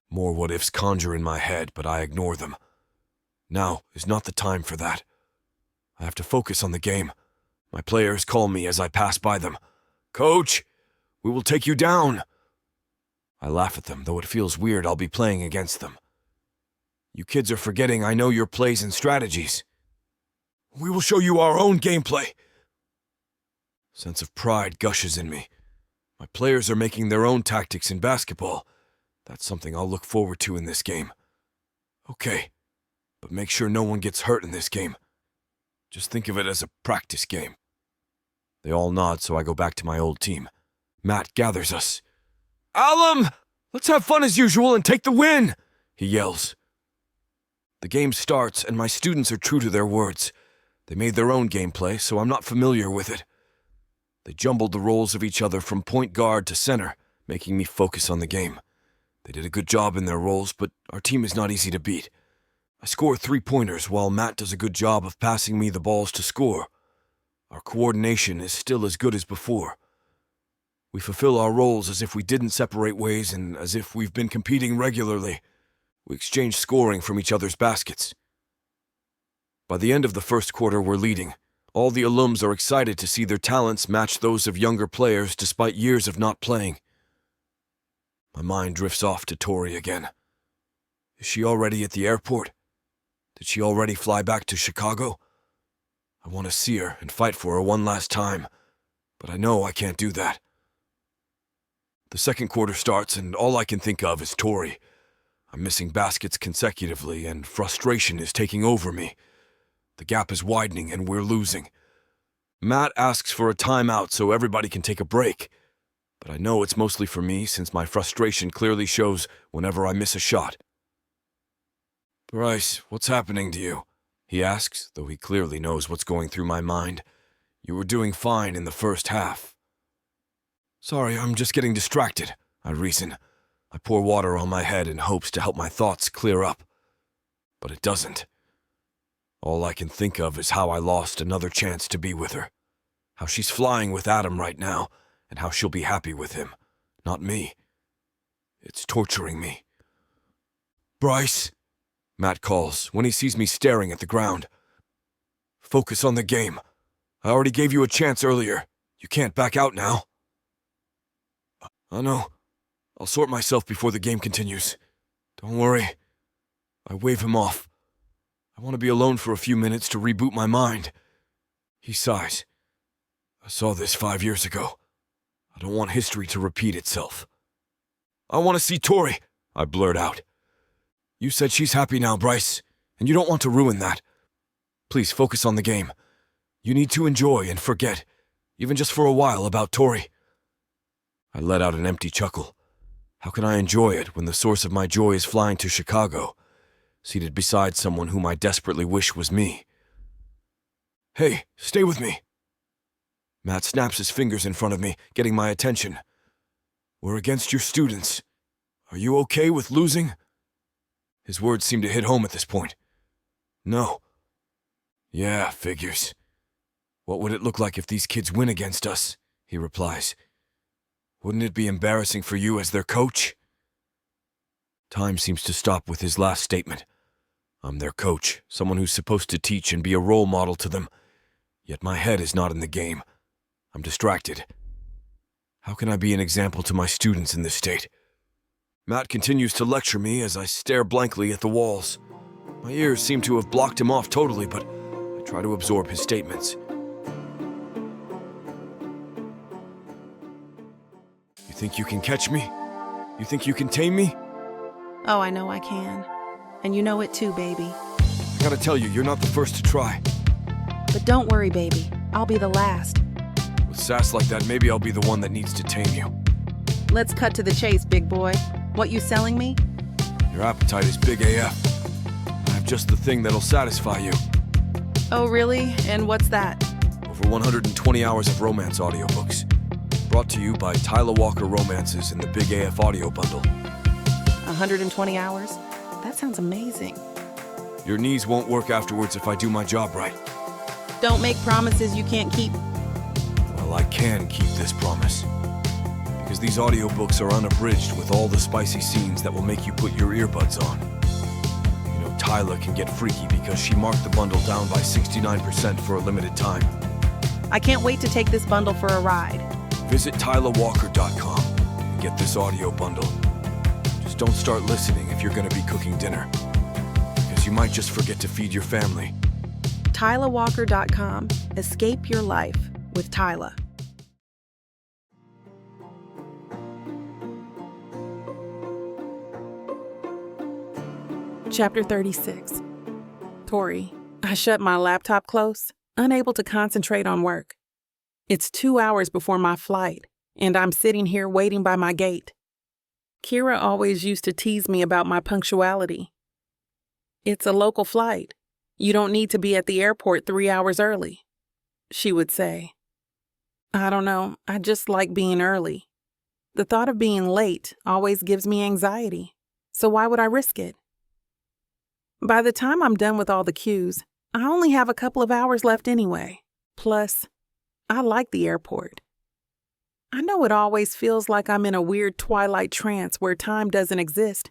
More what-ifs conjure in my head, but I ignore them. Now is not the time for that. I have to focus on the game. My players call me as I pass by them. "Coach, we will take you down." I laugh at them, though it feels weird I'll be playing against them. "You kids are forgetting I know your plays and strategies." "We will show you our own gameplay." Sense of pride gushes in me. My players are making their own tactics in basketball. That's something I'll look forward to in this game. Okay, but make sure no one gets hurt in this game. Just think of it as a practice game. They all nod, so I go back to my old team. Matt gathers us. Alum! Let's have fun as usual and take the win! He yells. The game starts, and my students are true to their words. They made their own gameplay, so I'm not familiar with it. They jumbled the roles of each other from point guard to center, making me focus on the game. They did a good job in their roles, but our team is not easy to beat. I score 3-pointers while Matt does a good job of passing me the balls to score. Our coordination is still as good as before. We fulfill our roles as if we didn't separate ways and as if we've been competing regularly. We exchange scoring from each other's baskets. By the end of the first quarter, we're leading. All the alums are excited to see their talents match those of younger players despite years of not playing. My mind drifts off to Tori again. Is she already at the airport? Did she already fly back to Chicago? I want to see her and fight for her one last time, but I know I can't do that. The second quarter starts, and all I can think of is Tori. I'm missing baskets consecutively, and frustration is taking over me. The gap is widening, and we're losing. Matt asks for a timeout so everybody can take a break, but I know it's mostly for me since my frustration clearly shows whenever I miss a shot. Bryce, what's happening to you? He asks, though he clearly knows what's going through my mind. You were doing fine in the first half. Sorry, I'm just getting distracted, I reason. I pour water on my head in hopes to help my thoughts clear up. But it doesn't. All I can think of is how I lost another chance to be with her. How she's flying with Adam right now, and how she'll be happy with him, not me. It's torturing me. Bryce, Matt calls when he sees me staring at the ground. Focus on the game. I already gave you a chance earlier. You can't back out now. I know. I'll sort myself before the game continues. Don't worry. I wave him off. I want to be alone for a few minutes to reboot my mind. He sighs. I saw this 5 years ago. I don't want history to repeat itself. I want to see Tori, I blurt out. You said she's happy now, Bryce, and you don't want to ruin that. Please focus on the game. You need to enjoy and forget, even just for a while, about Tori. I let out an empty chuckle. How can I enjoy it when the source of my joy is flying to Chicago, seated beside someone whom I desperately wish was me? Hey, stay with me. Matt snaps his fingers in front of me, getting my attention. We're against your students. Are you okay with losing? His words seem to hit home at this point. No. Yeah, figures. What would it look like if these kids win against us? He replies. Wouldn't it be embarrassing for you as their coach? Time seems to stop with his last statement. I'm their coach, someone who's supposed to teach and be a role model to them. Yet my head is not in the game. I'm distracted. How can I be an example to my students in this state? Matt continues to lecture me as I stare blankly at the walls. My ears seem to have blocked him off totally, but I try to absorb his statements. You think you can catch me? You think you can tame me? Oh, I know I can. And you know it too, baby. I gotta tell you, you're not the first to try. But don't worry, baby. I'll be the last. With sass like that, maybe I'll be the one that needs to tame you. Let's cut to the chase, big boy. What you selling me? Your appetite is big AF. I have just the thing that'll satisfy you. Oh, really? And what's that? Over 120 hours of romance audiobooks. Brought to you by Tyler Walker Romances in the Big AF Audio Bundle. 120 hours? That sounds amazing. Your knees won't work afterwards if I do my job right. Don't make promises you can't keep. Well, I can keep this promise. Because these audiobooks are unabridged with all the spicy scenes that will make you put your earbuds on. You know, Tyler can get freaky because she marked the bundle down by 69% for a limited time. I can't wait to take this bundle for a ride. Visit tylerwalker.com and get this audio bundle. Just don't start listening if you're going to be cooking dinner, because you might just forget to feed your family. tylerwalker.com. Escape your life with Tyler. Chapter 36. Tori, I shut my laptop close unable to concentrate on work. It's 2 hours before my flight, and I'm sitting here waiting by my gate. Kira always used to tease me about my punctuality. "It's a local flight. You don't need to be at the airport 3 hours early," she would say. I don't know, I just like being early. The thought of being late always gives me anxiety, so why would I risk it? By the time I'm done with all the cues, I only have a couple of hours left anyway. Plus, I like the airport. I know it always feels like I'm in a weird twilight trance where time doesn't exist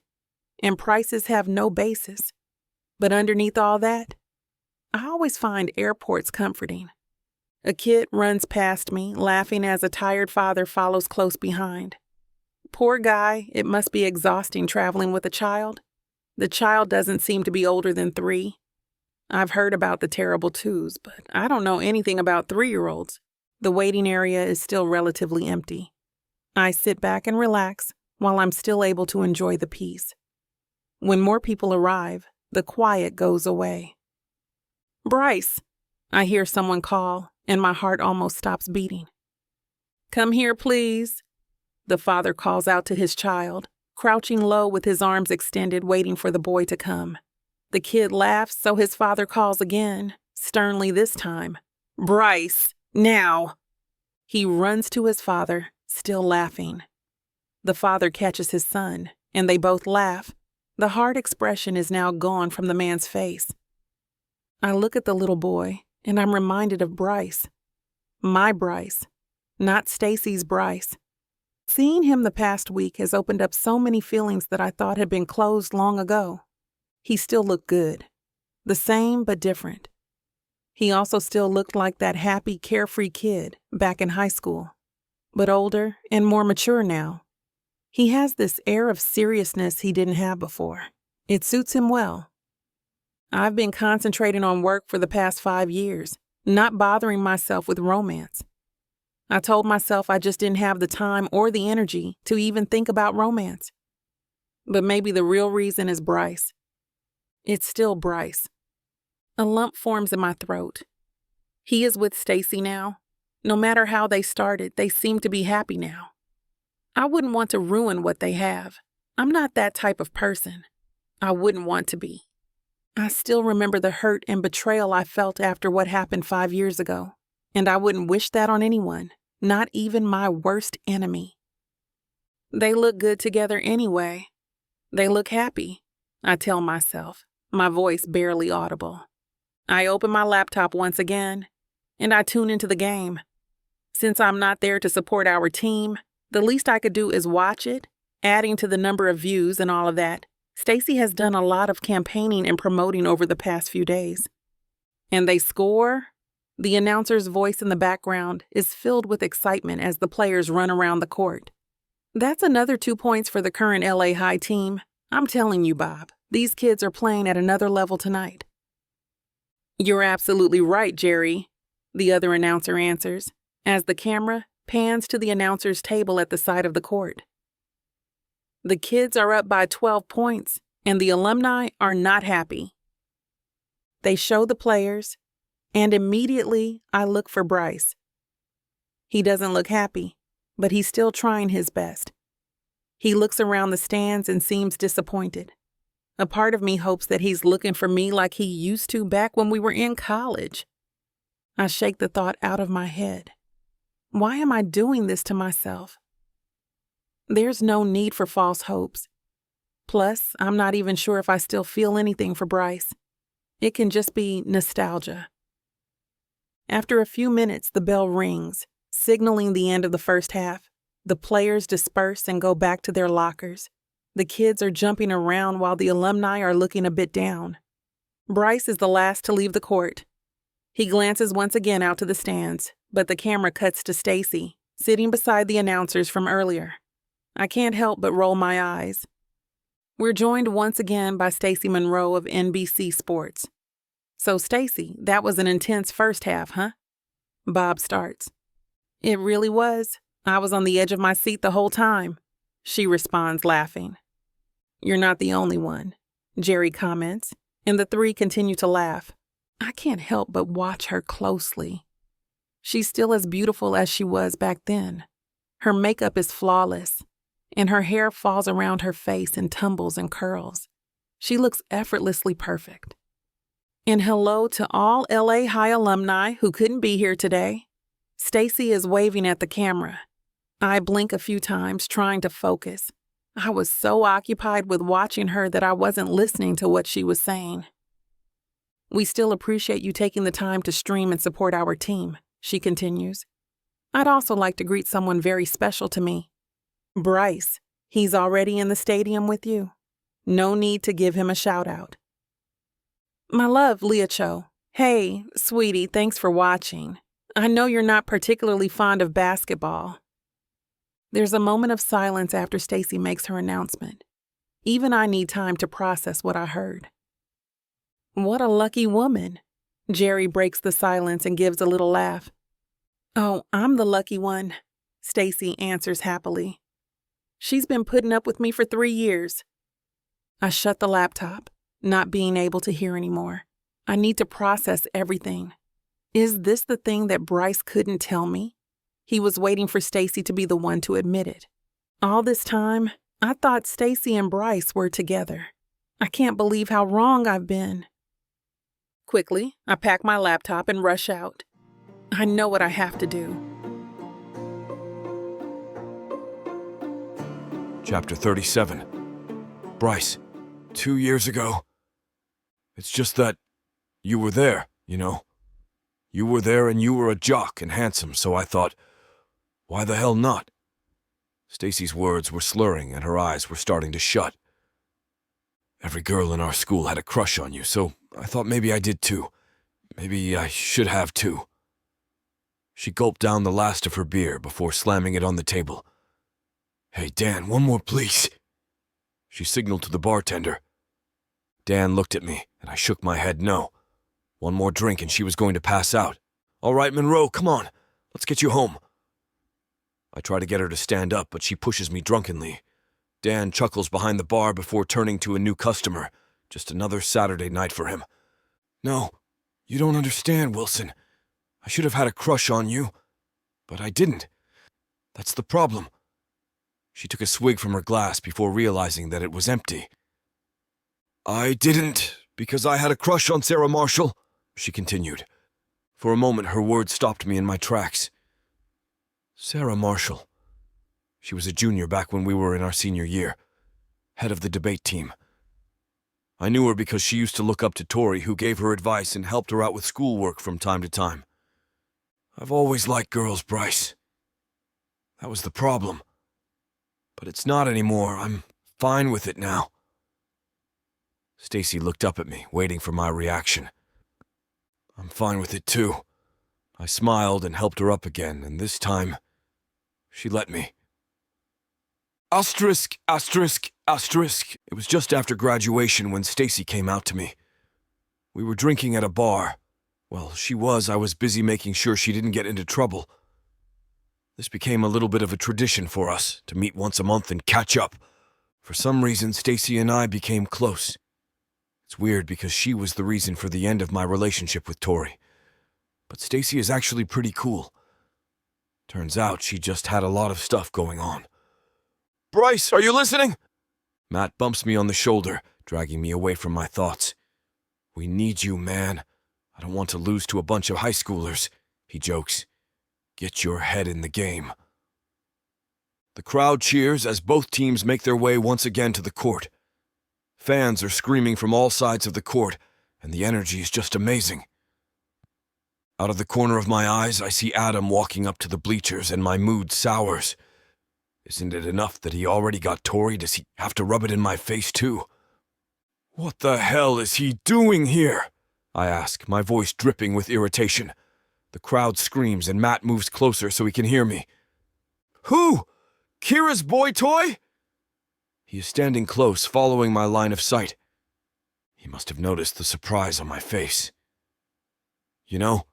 and prices have no basis. But underneath all that, I always find airports comforting. A kid runs past me, laughing as a tired father follows close behind. Poor guy, it must be exhausting traveling with a child. The child doesn't seem to be older than 3. I've heard about the terrible 2s, but I don't know anything about 3-year-olds. The waiting area is still relatively empty. I sit back and relax while I'm still able to enjoy the peace. When more people arrive, the quiet goes away. "Bryce," I hear someone call, and my heart almost stops beating. "Come here, please," the father calls out to his child, crouching low with his arms extended, waiting for the boy to come. The kid laughs, so his father calls again, sternly this time. "Bryce, now!" He runs to his father, still laughing. The father catches his son, and they both laugh. The hard expression is now gone from the man's face. I look at the little boy, and I'm reminded of Bryce. My Bryce, not Stacy's Bryce. Seeing him the past week has opened up so many feelings that I thought had been closed long ago. He still looked good. The same but different. He also still looked like that happy, carefree kid back in high school, but older and more mature now. He has this air of seriousness he didn't have before. It suits him well. I've been concentrating on work for the past 5 years, not bothering myself with romance. I told myself I just didn't have the time or the energy to even think about romance. But maybe the real reason is Bryce. It's still Bryce. A lump forms in my throat. He is with Stacy now. No matter how they started, they seem to be happy now. I wouldn't want to ruin what they have. I'm not that type of person. I wouldn't want to be. I still remember the hurt and betrayal I felt after what happened 5 years ago, and I wouldn't wish that on anyone, not even my worst enemy. They look good together anyway. They look happy, I tell myself, my voice barely audible. I open my laptop once again, and I tune into the game. Since I'm not there to support our team, the least I could do is watch it, adding to the number of views and all of that. Stacy has done a lot of campaigning and promoting over the past few days. And they score. The announcer's voice in the background is filled with excitement as the players run around the court. That's another 2 points for the current LA High team. I'm telling you, Bob, these kids are playing at another level tonight. "You're absolutely right, Jerry," the other announcer answers, as the camera pans to the announcer's table at the side of the court. The kids are up by 12 points, and the alumni are not happy. They show the players, and immediately I look for Bryce. He doesn't look happy, but he's still trying his best. He looks around the stands and seems disappointed. A part of me hopes that he's looking for me like he used to back when we were in college. I shake the thought out of my head. Why am I doing this to myself? There's no need for false hopes. Plus, I'm not even sure if I still feel anything for Bryce. It can just be nostalgia. After a few minutes, the bell rings, signaling the end of the first half. The players disperse and go back to their lockers. The kids are jumping around while the alumni are looking a bit down. Bryce is the last to leave the court. He glances once again out to the stands, but the camera cuts to Stacy, sitting beside the announcers from earlier. I can't help but roll my eyes. We're joined once again by Stacy Monroe of NBC Sports. "So, Stacy, that was an intense first half, huh?" Bob starts. "It really was. I was on the edge of my seat the whole time," she responds, laughing. "You're not the only one," Jerry comments, and the three continue to laugh. I can't help but watch her closely. She's still as beautiful as she was back then. Her makeup is flawless, and her hair falls around her face in tumbles and curls. She looks effortlessly perfect. And hello to all LA High alumni who couldn't be here today. Stacy is waving at the camera. I blink a few times, trying to focus. I was so occupied with watching her that I wasn't listening to what she was saying. We still appreciate you taking the time to stream and support our team, she continues. I'd also like to greet someone very special to me. Bryce. He's already in the stadium with you. No need to give him a shout out. My love, Leah Cho. Hey, sweetie, thanks for watching. I know you're not particularly fond of basketball. There's a moment of silence after Stacy makes her announcement. Even I need time to process what I heard. What a lucky woman. Jerry breaks the silence and gives a little laugh. Oh, I'm the lucky one, Stacy answers happily. She's been putting up with me for 3 years. I shut the laptop, not being able to hear anymore. I need to process everything. Is this the thing that Bryce couldn't tell me? He was waiting for Stacy to be the one to admit it. All this time, I thought Stacy and Bryce were together. I can't believe how wrong I've been. Quickly, I pack my laptop and rush out. I know what I have to do. Chapter 37. Bryce, 2 years ago. It's just that you were there, you know. You were there and you were a jock and handsome, so I thought, why the hell not? Stacy's words were slurring and her eyes were starting to shut. Every girl in our school had a crush on you, so I thought maybe I did too. Maybe I should have too. She gulped down the last of her beer before slamming it on the table. Hey, Dan, one more, please. She signaled to the bartender. Dan looked at me, and I shook my head no. One more drink and she was going to pass out. All right, Monroe, come on. Let's get you home. I try to get her to stand up, but she pushes me drunkenly. Dan chuckles behind the bar before turning to a new customer. Just another Saturday night for him. No, you don't understand, Wilson. I should have had a crush on you, but I didn't. That's the problem. She took a swig from her glass before realizing that it was empty. I didn't, because I had a crush on Sarah Marshall, she continued. For a moment, her words stopped me in my tracks. Sarah Marshall. She was a junior back when we were in our senior year, head of the debate team. I knew her because she used to look up to Tori, who gave her advice and helped her out with schoolwork from time to time. I've always liked girls, Bryce. That was the problem. But it's not anymore. I'm fine with it now. Stacy looked up at me, waiting for my reaction. I'm fine with it too. I smiled and helped her up again, and this time, she let me. Asterisk, asterisk, asterisk. It was just after graduation when Stacy came out to me. We were drinking at a bar. Well, I was busy making sure she didn't get into trouble. This became a little bit of a tradition for us, to meet once a month and catch up. For some reason, Stacy and I became close. It's weird because she was the reason for the end of my relationship with Tori. But Stacy is actually pretty cool. Turns out she just had a lot of stuff going on. Bryce, are you listening? Matt bumps me on the shoulder, dragging me away from my thoughts. We need you, man. I don't want to lose to a bunch of high schoolers, he jokes. Get your head in the game. The crowd cheers as both teams make their way once again to the court. Fans are screaming from all sides of the court, and the energy is just amazing. Out of the corner of my eyes, I see Adam walking up to the bleachers, and my mood sours. Isn't it enough that he already got Tori? Does he have to rub it in my face, too? What the hell is he doing here? I ask, my voice dripping with irritation. The crowd screams, and Matt moves closer so he can hear me. Who? Kira's boy toy? He is standing close, following my line of sight. He must have noticed the surprise on my face. You know,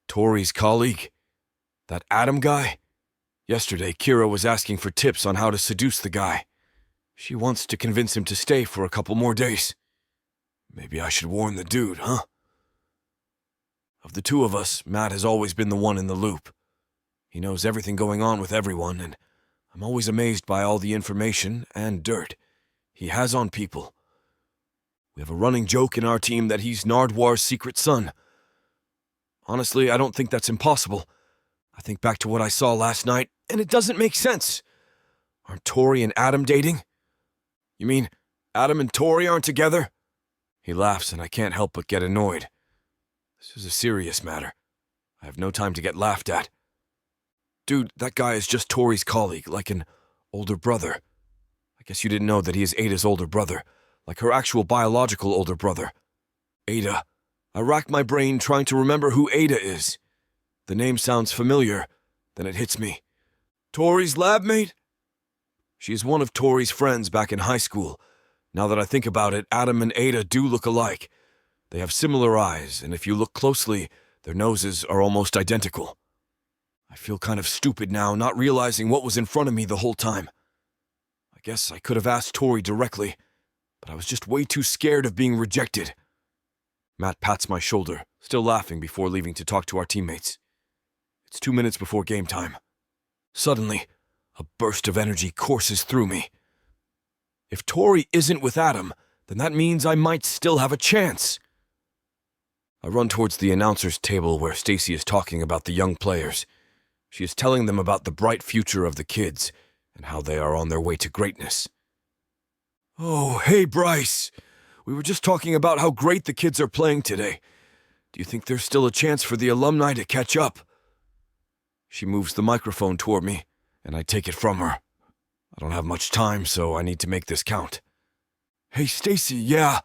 Tori's colleague, that Adam guy? Yesterday, Kira was asking for tips on how to seduce the guy. She wants to convince him to stay for a couple more days. Maybe I should warn the dude, huh? Of the two of us, Matt has always been the one in the loop. He knows everything going on with everyone, and I'm always amazed by all the information and dirt he has on people. We have a running joke in our team that he's Nardwar's secret son. Honestly, I don't think that's impossible. I think back to what I saw last night, and it doesn't make sense. Aren't Tori and Adam dating? You mean Adam and Tori aren't together? He laughs, and I can't help but get annoyed. This is a serious matter. I have no time to get laughed at. Dude, that guy is just Tori's colleague, like an older brother. I guess you didn't know that he is Ada's older brother, like her actual biological older brother. Ada. I racked my brain trying to remember who Ada is. The name sounds familiar, then it hits me. Tori's lab mate? She is one of Tori's friends back in high school. Now that I think about it, Adam and Ada do look alike. They have similar eyes, and if you look closely, their noses are almost identical. I feel kind of stupid now, not realizing what was in front of me the whole time. I guess I could have asked Tori directly, but I was just way too scared of being rejected. Matt pats my shoulder, still laughing before leaving to talk to our teammates. It's 2 minutes before game time. Suddenly, a burst of energy courses through me. If Tori isn't with Adam, then that means I might still have a chance. I run towards the announcer's table where Stacy is talking about the young players. She is telling them about the bright future of the kids and how they are on their way to greatness. Oh, hey, Bryce. We were just talking about how great the kids are playing today. Do you think there's still a chance for the alumni to catch up? She moves the microphone toward me, and I take it from her. I don't have much time, so I need to make this count. Hey, Stacy, yeah.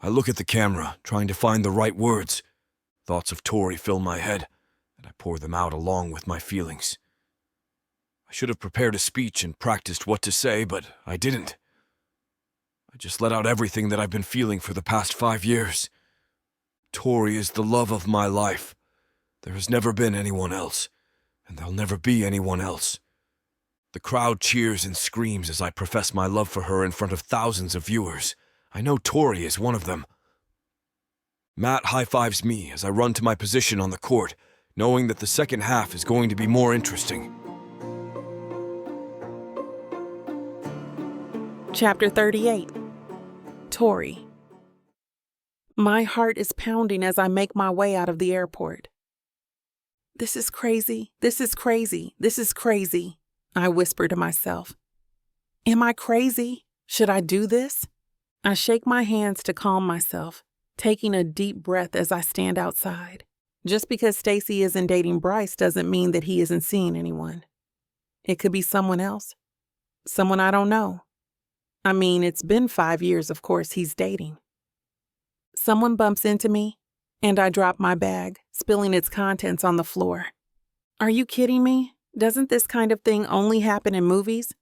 I look at the camera, trying to find the right words. Thoughts of Tori fill my head, and I pour them out along with my feelings. I should have prepared a speech and practiced what to say, but I didn't. I just let out everything that I've been feeling for the past 5 years. Tori is the love of my life. There has never been anyone else, and there'll never be anyone else. The crowd cheers and screams as I profess my love for her in front of thousands of viewers. I know Tori is one of them. Matt high-fives me as I run to my position on the court, knowing that the second half is going to be more interesting. Chapter 38. Tori. My heart is pounding as I make my way out of the airport. This is crazy. This is crazy. This is crazy, I whisper to myself. Am I crazy? Should I do this? I shake my hands to calm myself, taking a deep breath as I stand outside. Just because Stacy isn't dating Bryce doesn't mean that he isn't seeing anyone. It could be someone else. Someone I don't know. I mean, it's been 5 years, of course, he's dating. Someone bumps into me, and I drop my bag, spilling its contents on the floor. Are you kidding me? Doesn't this kind of thing only happen in movies?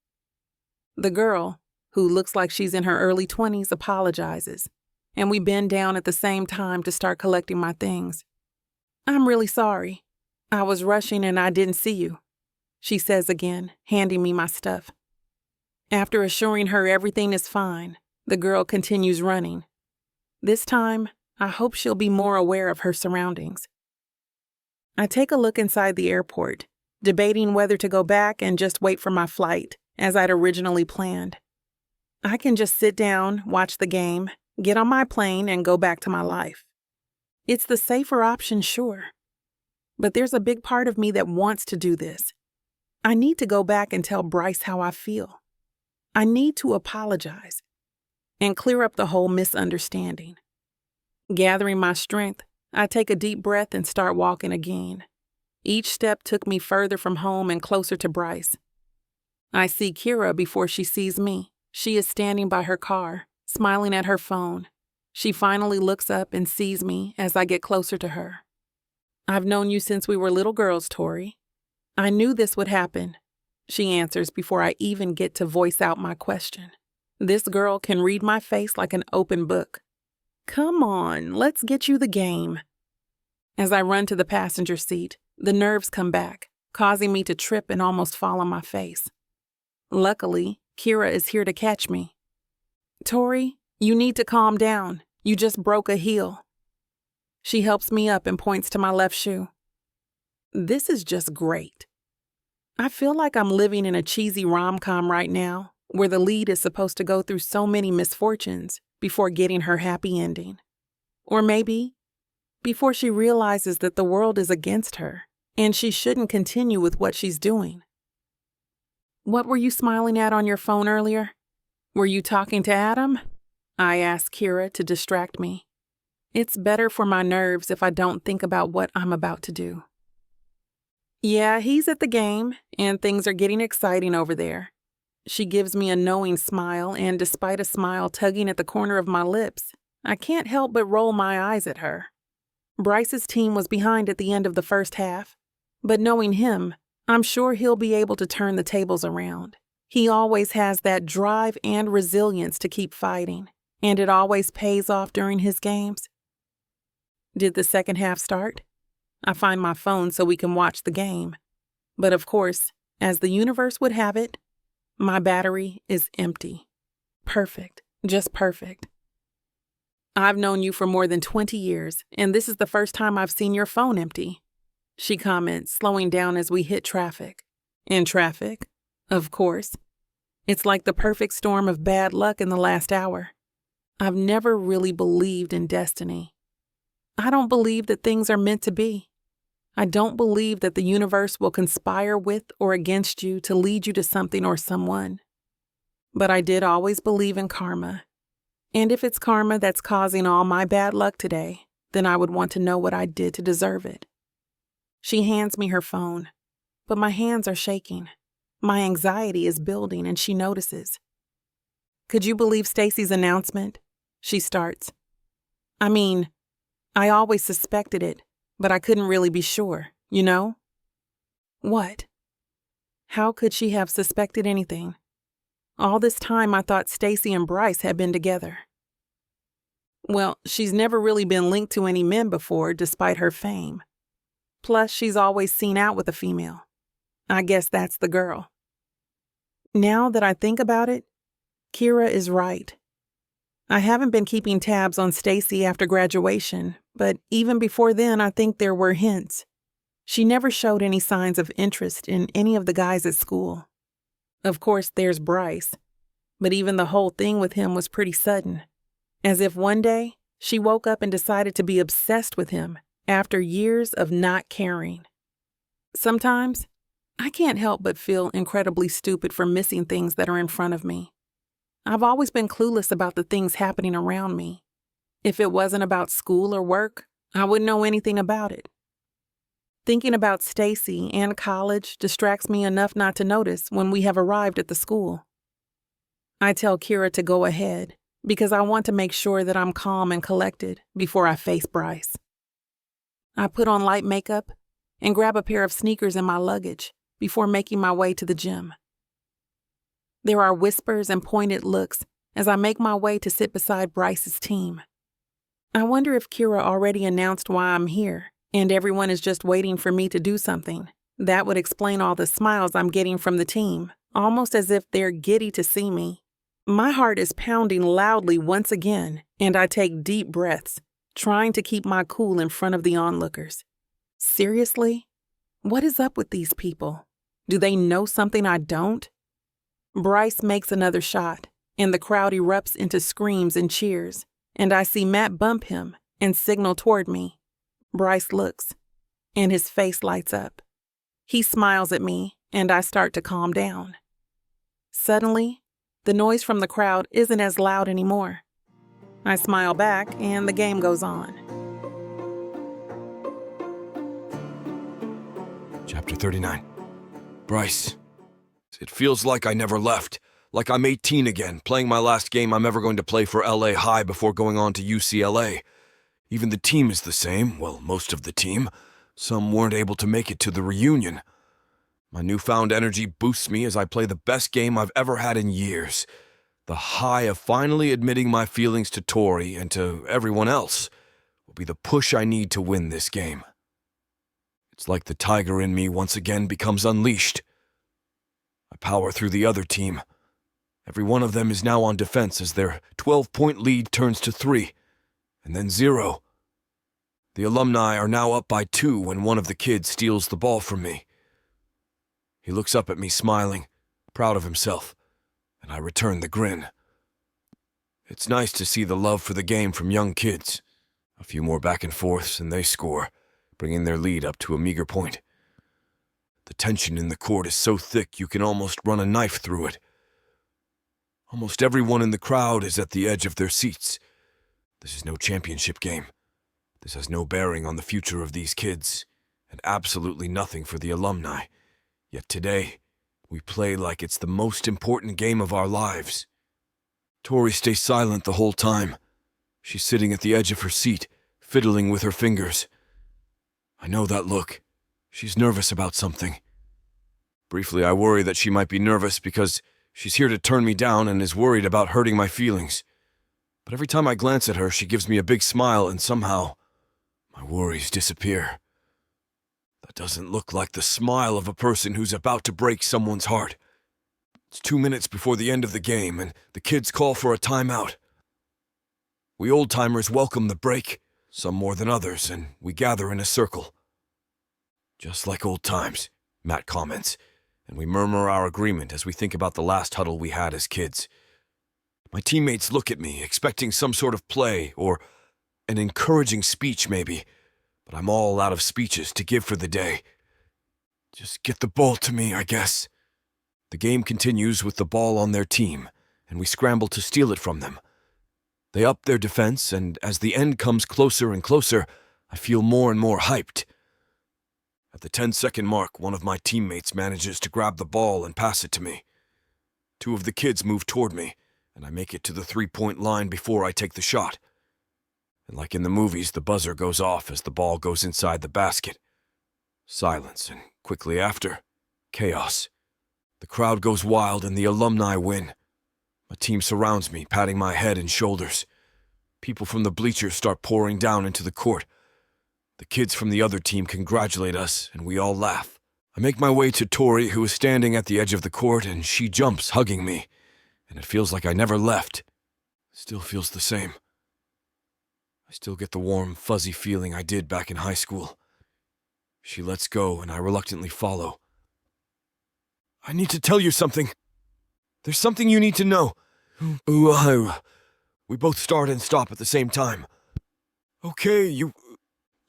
The girl, who looks like she's in her early 20s, apologizes, and we bend down at the same time to start collecting my things. I'm really sorry. I was rushing and I didn't see you, she says again, handing me my stuff. After assuring her everything is fine, the girl continues running. This time, I hope she'll be more aware of her surroundings. I take a look inside the airport, debating whether to go back and just wait for my flight, as I'd originally planned. I can just sit down, watch the game, get on my plane, and go back to my life. It's the safer option, sure. But there's a big part of me that wants to do this. I need to go back and tell Bryce how I feel. I need to apologize and clear up the whole misunderstanding. Gathering my strength, I take a deep breath and start walking again. Each step took me further from home and closer to Bryce. I see Kira before she sees me. She is standing by her car, smiling at her phone. She finally looks up and sees me as I get closer to her. I've known you since we were little girls, Tori. I knew this would happen, she answers before I even get to voice out my question. This girl can read my face like an open book. Come on, let's get you the game. As I run to the passenger seat, the nerves come back, causing me to trip and almost fall on my face. Luckily, Kira is here to catch me. Tori, you need to calm down. You just broke a heel. She helps me up and points to my left shoe. This is just great. I feel like I'm living in a cheesy rom-com right now, where the lead is supposed to go through so many misfortunes before getting her happy ending. Or maybe before she realizes that the world is against her and she shouldn't continue with what she's doing. What were you smiling at on your phone earlier? Were you talking to Adam? I asked Kira to distract me. It's better for my nerves if I don't think about what I'm about to do. Yeah, he's at the game, and things are getting exciting over there. She gives me a knowing smile, and despite a smile tugging at the corner of my lips, I can't help but roll my eyes at her. Bryce's team was behind at the end of the first half, but knowing him, I'm sure he'll be able to turn the tables around. He always has that drive and resilience to keep fighting, and it always pays off during his games. Did the second half start? I find my phone so we can watch the game. But of course, as the universe would have it, my battery is empty. Perfect. Just perfect. I've known you for more than 20 years, and this is the first time I've seen your phone empty. She comments, slowing down as we hit traffic. In traffic? Of course. It's like the perfect storm of bad luck in the last hour. I've never really believed in destiny. I don't believe that things are meant to be. I don't believe that the universe will conspire with or against you to lead you to something or someone. But I did always believe in karma. And if it's karma that's causing all my bad luck today, then I would want to know what I did to deserve it. She hands me her phone, but my hands are shaking. My anxiety is building and she notices. Could you believe Stacy's announcement? She starts. I always suspected it, but I couldn't really be sure, you know? What? How could she have suspected anything? All this time I thought Stacy and Bryce had been together. Well, she's never really been linked to any men before, despite her fame. Plus, she's always seen out with a female. I guess that's the girl. Now that I think about it, Kira is right. I haven't been keeping tabs on Stacy after graduation, but even before then, I think there were hints. She never showed any signs of interest in any of the guys at school. Of course, there's Bryce, but even the whole thing with him was pretty sudden, as if one day she woke up and decided to be obsessed with him after years of not caring. Sometimes, I can't help but feel incredibly stupid for missing things that are in front of me. I've always been clueless about the things happening around me. If it wasn't about school or work, I wouldn't know anything about it. Thinking about Stacy and college distracts me enough not to notice when we have arrived at the school. I tell Kira to go ahead because I want to make sure that I'm calm and collected before I face Bryce. I put on light makeup and grab a pair of sneakers in my luggage before making my way to the gym. There are whispers and pointed looks as I make my way to sit beside Bryce's team. I wonder if Kira already announced why I'm here and everyone is just waiting for me to do something. That would explain all the smiles I'm getting from the team, almost as if they're giddy to see me. My heart is pounding loudly once again, and I take deep breaths, trying to keep my cool in front of the onlookers. Seriously? What is up with these people? Do they know something I don't? Bryce makes another shot, and the crowd erupts into screams and cheers, and I see Matt bump him and signal toward me. Bryce looks, and his face lights up. He smiles at me, and I start to calm down. Suddenly, the noise from the crowd isn't as loud anymore. I smile back, and the game goes on. Chapter 39. Bryce. It feels like I never left, like I'm 18 again, playing my last game I'm ever going to play for LA High before going on to UCLA. Even the team is the same, well, most of the team. Some weren't able to make it to the reunion. My newfound energy boosts me as I play the best game I've ever had in years. The high of finally admitting my feelings to Tori and to everyone else will be the push I need to win this game. It's like the tiger in me once again becomes unleashed. I power through the other team. Every one of them is now on defense as their 12-point lead turns to 3, and then 0. The alumni are now up by 2 when one of the kids steals the ball from me. He looks up at me smiling, proud of himself, and I return the grin. It's nice to see the love for the game from young kids. A few more back and forths and they score, bringing their lead up to a meager point. The tension in the court is so thick you can almost run a knife through it. Almost everyone in the crowd is at the edge of their seats. This is no championship game. This has no bearing on the future of these kids, and absolutely nothing for the alumni. Yet today, we play like it's the most important game of our lives. Tori stays silent the whole time. She's sitting at the edge of her seat, fiddling with her fingers. I know that look. She's nervous about something. Briefly, I worry that she might be nervous because she's here to turn me down and is worried about hurting my feelings. But every time I glance at her, she gives me a big smile and somehow, my worries disappear. That doesn't look like the smile of a person who's about to break someone's heart. It's 2 minutes before the end of the game, and the kids call for a timeout. We old-timers welcome the break, some more than others, and we gather in a circle. Just like old times, Matt comments, and we murmur our agreement as we think about the last huddle we had as kids. My teammates look at me, expecting some sort of play or an encouraging speech maybe, but I'm all out of speeches to give for the day. Just get the ball to me, I guess. The game continues with the ball on their team, and we scramble to steal it from them. They up their defense, and as the end comes closer and closer, I feel more and more hyped. At the 10-second mark, one of my teammates manages to grab the ball and pass it to me. 2 of the kids move toward me, and I make it to the 3-point line before I take the shot. And like in the movies, the buzzer goes off as the ball goes inside the basket. Silence, and quickly after, chaos. The crowd goes wild and the alumni win. My team surrounds me, patting my head and shoulders. People from the bleachers start pouring down into the court. The kids from the other team congratulate us, and we all laugh. I make my way to Tori, who is standing at the edge of the court, and she jumps, hugging me. And it feels like I never left. Still feels the same. I still get the warm, fuzzy feeling I did back in high school. She lets go, and I reluctantly follow. I need to tell you something. There's something you need to know. We both start and stop at the same time. Okay, you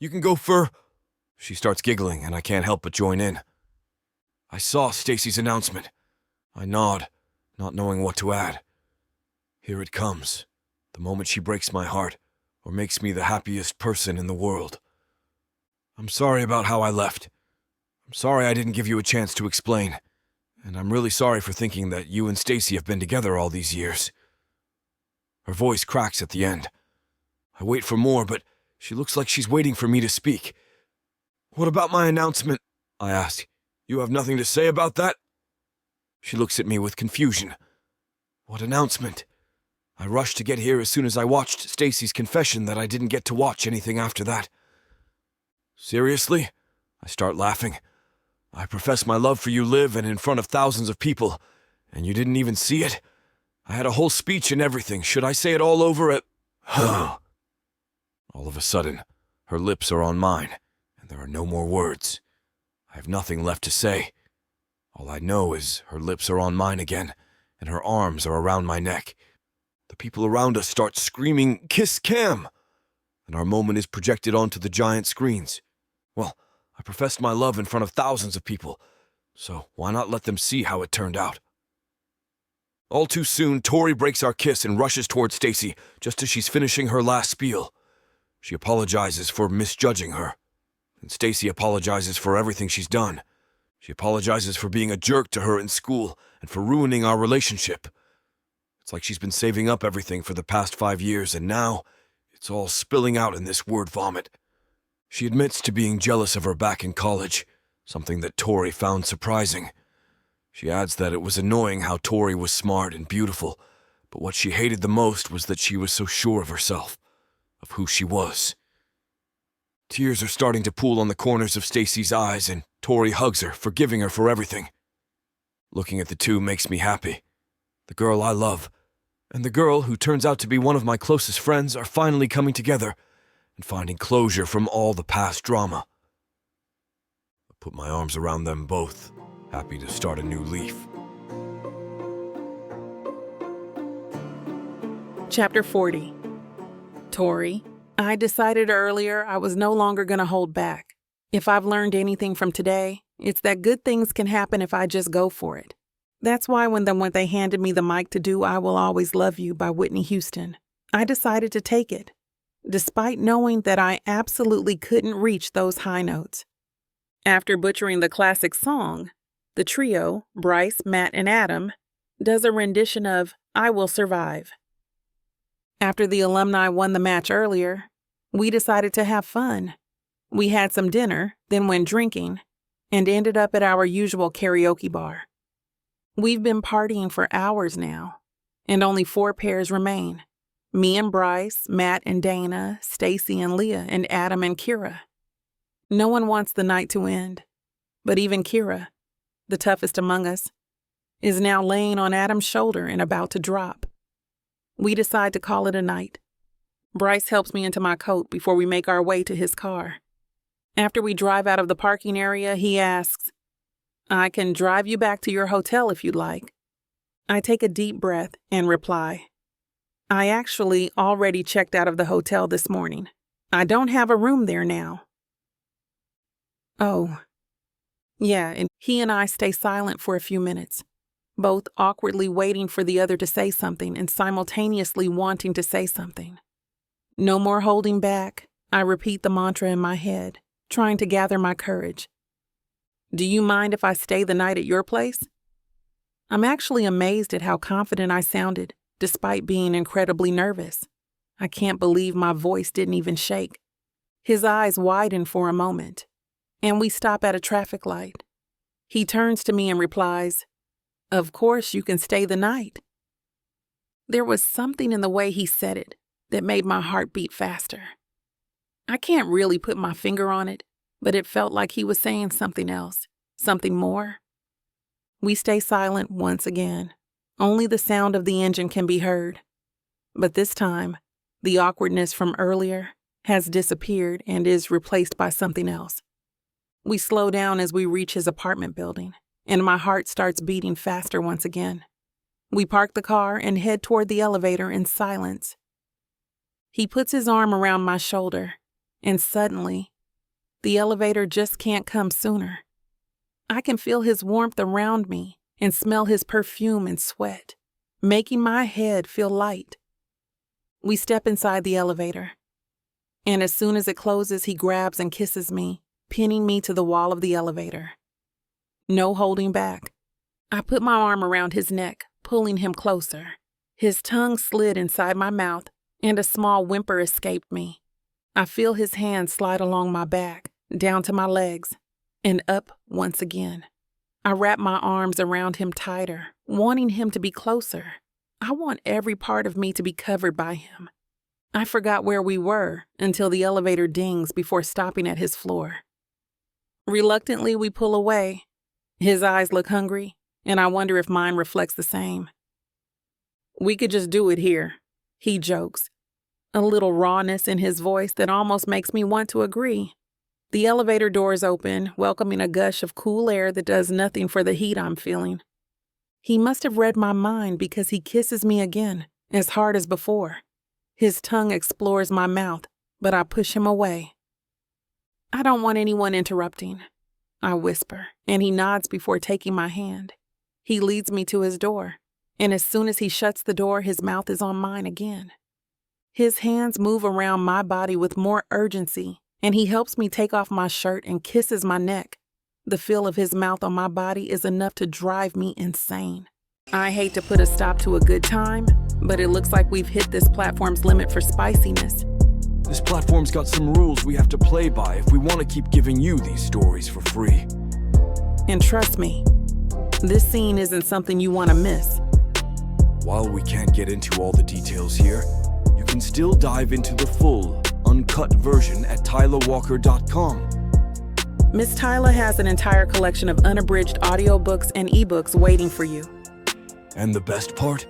can go for... She starts giggling, and I can't help but join in. I saw Stacy's announcement. I nod, not knowing what to add. Here it comes, the moment she breaks my heart, or makes me the happiest person in the world. I'm sorry about how I left. I'm sorry I didn't give you a chance to explain. And I'm really sorry for thinking that you and Stacy have been together all these years. Her voice cracks at the end. I wait for more, but she looks like she's waiting for me to speak. What about my announcement? I ask. You have nothing to say about that? She looks at me with confusion. What announcement? I rushed to get here as soon as I watched Stacy's confession that I didn't get to watch anything after that. Seriously? I start laughing. I profess my love for you live and in front of thousands of people, and you didn't even see it? I had a whole speech and everything. Should I say it all over at... All of a sudden, her lips are on mine, and there are no more words. I have nothing left to say. All I know is her lips are on mine again, and her arms are around my neck. The people around us start screaming, "Kiss Cam!" And our moment is projected onto the giant screens. Well, I professed my love in front of thousands of people, so why not let them see how it turned out? All too soon, Tori breaks our kiss and rushes towards Stacy just as she's finishing her last spiel. She apologizes for misjudging her, and Stacy apologizes for everything she's done. She apologizes for being a jerk to her in school and for ruining our relationship. It's like she's been saving up everything for the past 5 years, and now it's all spilling out in this word vomit. She admits to being jealous of her back in college, something that Tori found surprising. She adds that it was annoying how Tori was smart and beautiful, but what she hated the most was that she was so sure of herself, of who she was. Tears are starting to pool on the corners of Stacy's eyes, and Tori hugs her, forgiving her for everything. Looking at the two makes me happy. The girl I love, and the girl who turns out to be one of my closest friends are finally coming together, and finding closure from all the past drama. I put my arms around them both, happy to start a new leaf. Chapter 40. Tori, I decided earlier I was no longer going to hold back. If I've learned anything from today, it's that good things can happen if I just go for it. That's why when they handed me the mic to do I Will Always Love You by Whitney Houston, I decided to take it, despite knowing that I absolutely couldn't reach those high notes. After butchering the classic song, the trio, Bryce, Matt, and Adam, does a rendition of I Will Survive. After the alumni won the match earlier, we decided to have fun. We had some dinner, then went drinking, and ended up at our usual karaoke bar. We've been partying for hours now, and only 4 pairs remain. Me and Bryce, Matt and Dana, Stacy and Leah, and Adam and Kira. No one wants the night to end, but even Kira, the toughest among us, is now laying on Adam's shoulder and about to drop. We decide to call it a night. Bryce helps me into my coat before we make our way to his car. After we drive out of the parking area, he asks, "I can drive you back to your hotel if you'd like." I take a deep breath and reply, "I actually already checked out of the hotel this morning. I don't have a room there now." Oh. Yeah, and he and I stay silent for a few minutes, both awkwardly waiting for the other to say something and simultaneously wanting to say something. No more holding back, I repeat the mantra in my head, trying to gather my courage. "Do you mind if I stay the night at your place?" I'm actually amazed at how confident I sounded, despite being incredibly nervous. I can't believe my voice didn't even shake. His eyes widen for a moment, and we stop at a traffic light. He turns to me and replies, "Of course you can stay the night." There was something in the way he said it that made my heart beat faster. I can't really put my finger on it, but it felt like he was saying something else, something more. We stay silent once again. Only the sound of the engine can be heard. But this time, the awkwardness from earlier has disappeared and is replaced by something else. We slow down as we reach his apartment building, and my heart starts beating faster once again. We park the car and head toward the elevator in silence. He puts his arm around my shoulder, and suddenly, the elevator just can't come sooner. I can feel his warmth around me and smell his perfume and sweat, making my head feel light. We step inside the elevator, and as soon as it closes, he grabs and kisses me, pinning me to the wall of the elevator. No holding back. I put my arm around his neck, pulling him closer. His tongue slid inside my mouth, and a small whimper escaped me. I feel his hand slide along my back, down to my legs, and up once again. I wrap my arms around him tighter, wanting him to be closer. I want every part of me to be covered by him. I forgot where we were until the elevator dings before stopping at his floor. Reluctantly, we pull away. His eyes look hungry, and I wonder if mine reflects the same. "We could just do it here," he jokes, a little rawness in his voice that almost makes me want to agree. The elevator doors open, welcoming a gush of cool air that does nothing for the heat I'm feeling. He must have read my mind because he kisses me again, as hard as before. His tongue explores my mouth, but I push him away. "I don't want anyone interrupting," I whisper, and he nods before taking my hand. He leads me to his door, and as soon as he shuts the door, his mouth is on mine again. His hands move around my body with more urgency, and he helps me take off my shirt and kisses my neck. The feel of his mouth on my body is enough to drive me insane. I hate to put a stop to a good time, but it looks like we've hit this platform's limit for spiciness. This platform's got some rules we have to play by if we want to keep giving you these stories for free. And trust me, this scene isn't something you want to miss. While we can't get into all the details here, you can still dive into the full, uncut version at tylerwalker.com. Miss Tyler has an entire collection of unabridged audiobooks and ebooks waiting for you. And the best part?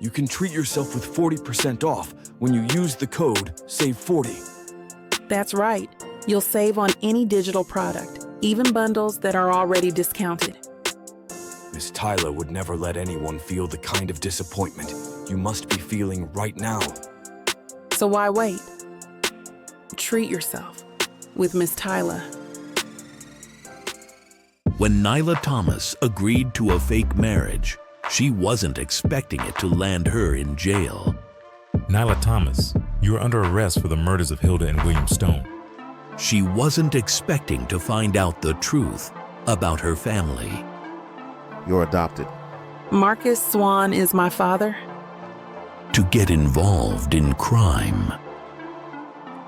You can treat yourself with 40% off when you use the code SAVE40. That's right. You'll save on any digital product, even bundles that are already discounted. Miss Tyler would never let anyone feel the kind of disappointment you must be feeling right now. So why wait? Treat yourself with Miss Tyler. When Nyla Thomas agreed to a fake marriage, she wasn't expecting it to land her in jail. Nyla Thomas, you are under arrest for the murders of Hilda and William Stone. She wasn't expecting to find out the truth about her family. You're adopted. Marcus Swan is my father. To get involved in crime.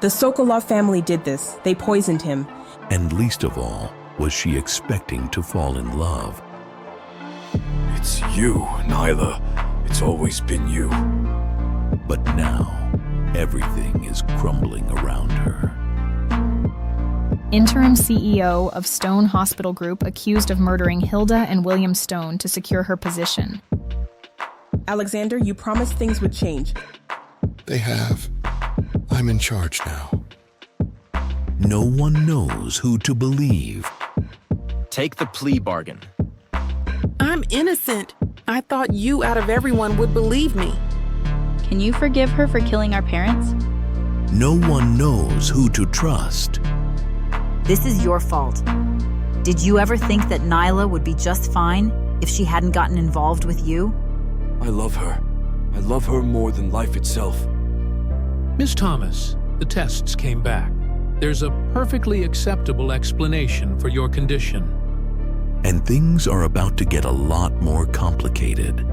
The Sokolov family did this. They poisoned him. And least of all, was she expecting to fall in love. It's you, Nyla. It's always been you. But now, everything is crumbling around her. Interim CEO of Stone Hospital Group accused of murdering Hilda and William Stone to secure her position. Alexander, you promised things would change. They have. I'm in charge now. No one knows who to believe. Take the plea bargain. I'm innocent. I thought you out of everyone would believe me. Can you forgive her for killing our parents? No one knows who to trust. This is your fault. Did you ever think that Nyla would be just fine if she hadn't gotten involved with you? I love her. I love her more than life itself. Miss Thomas, the tests came back. There's a perfectly acceptable explanation for your condition. And things are about to get a lot more complicated.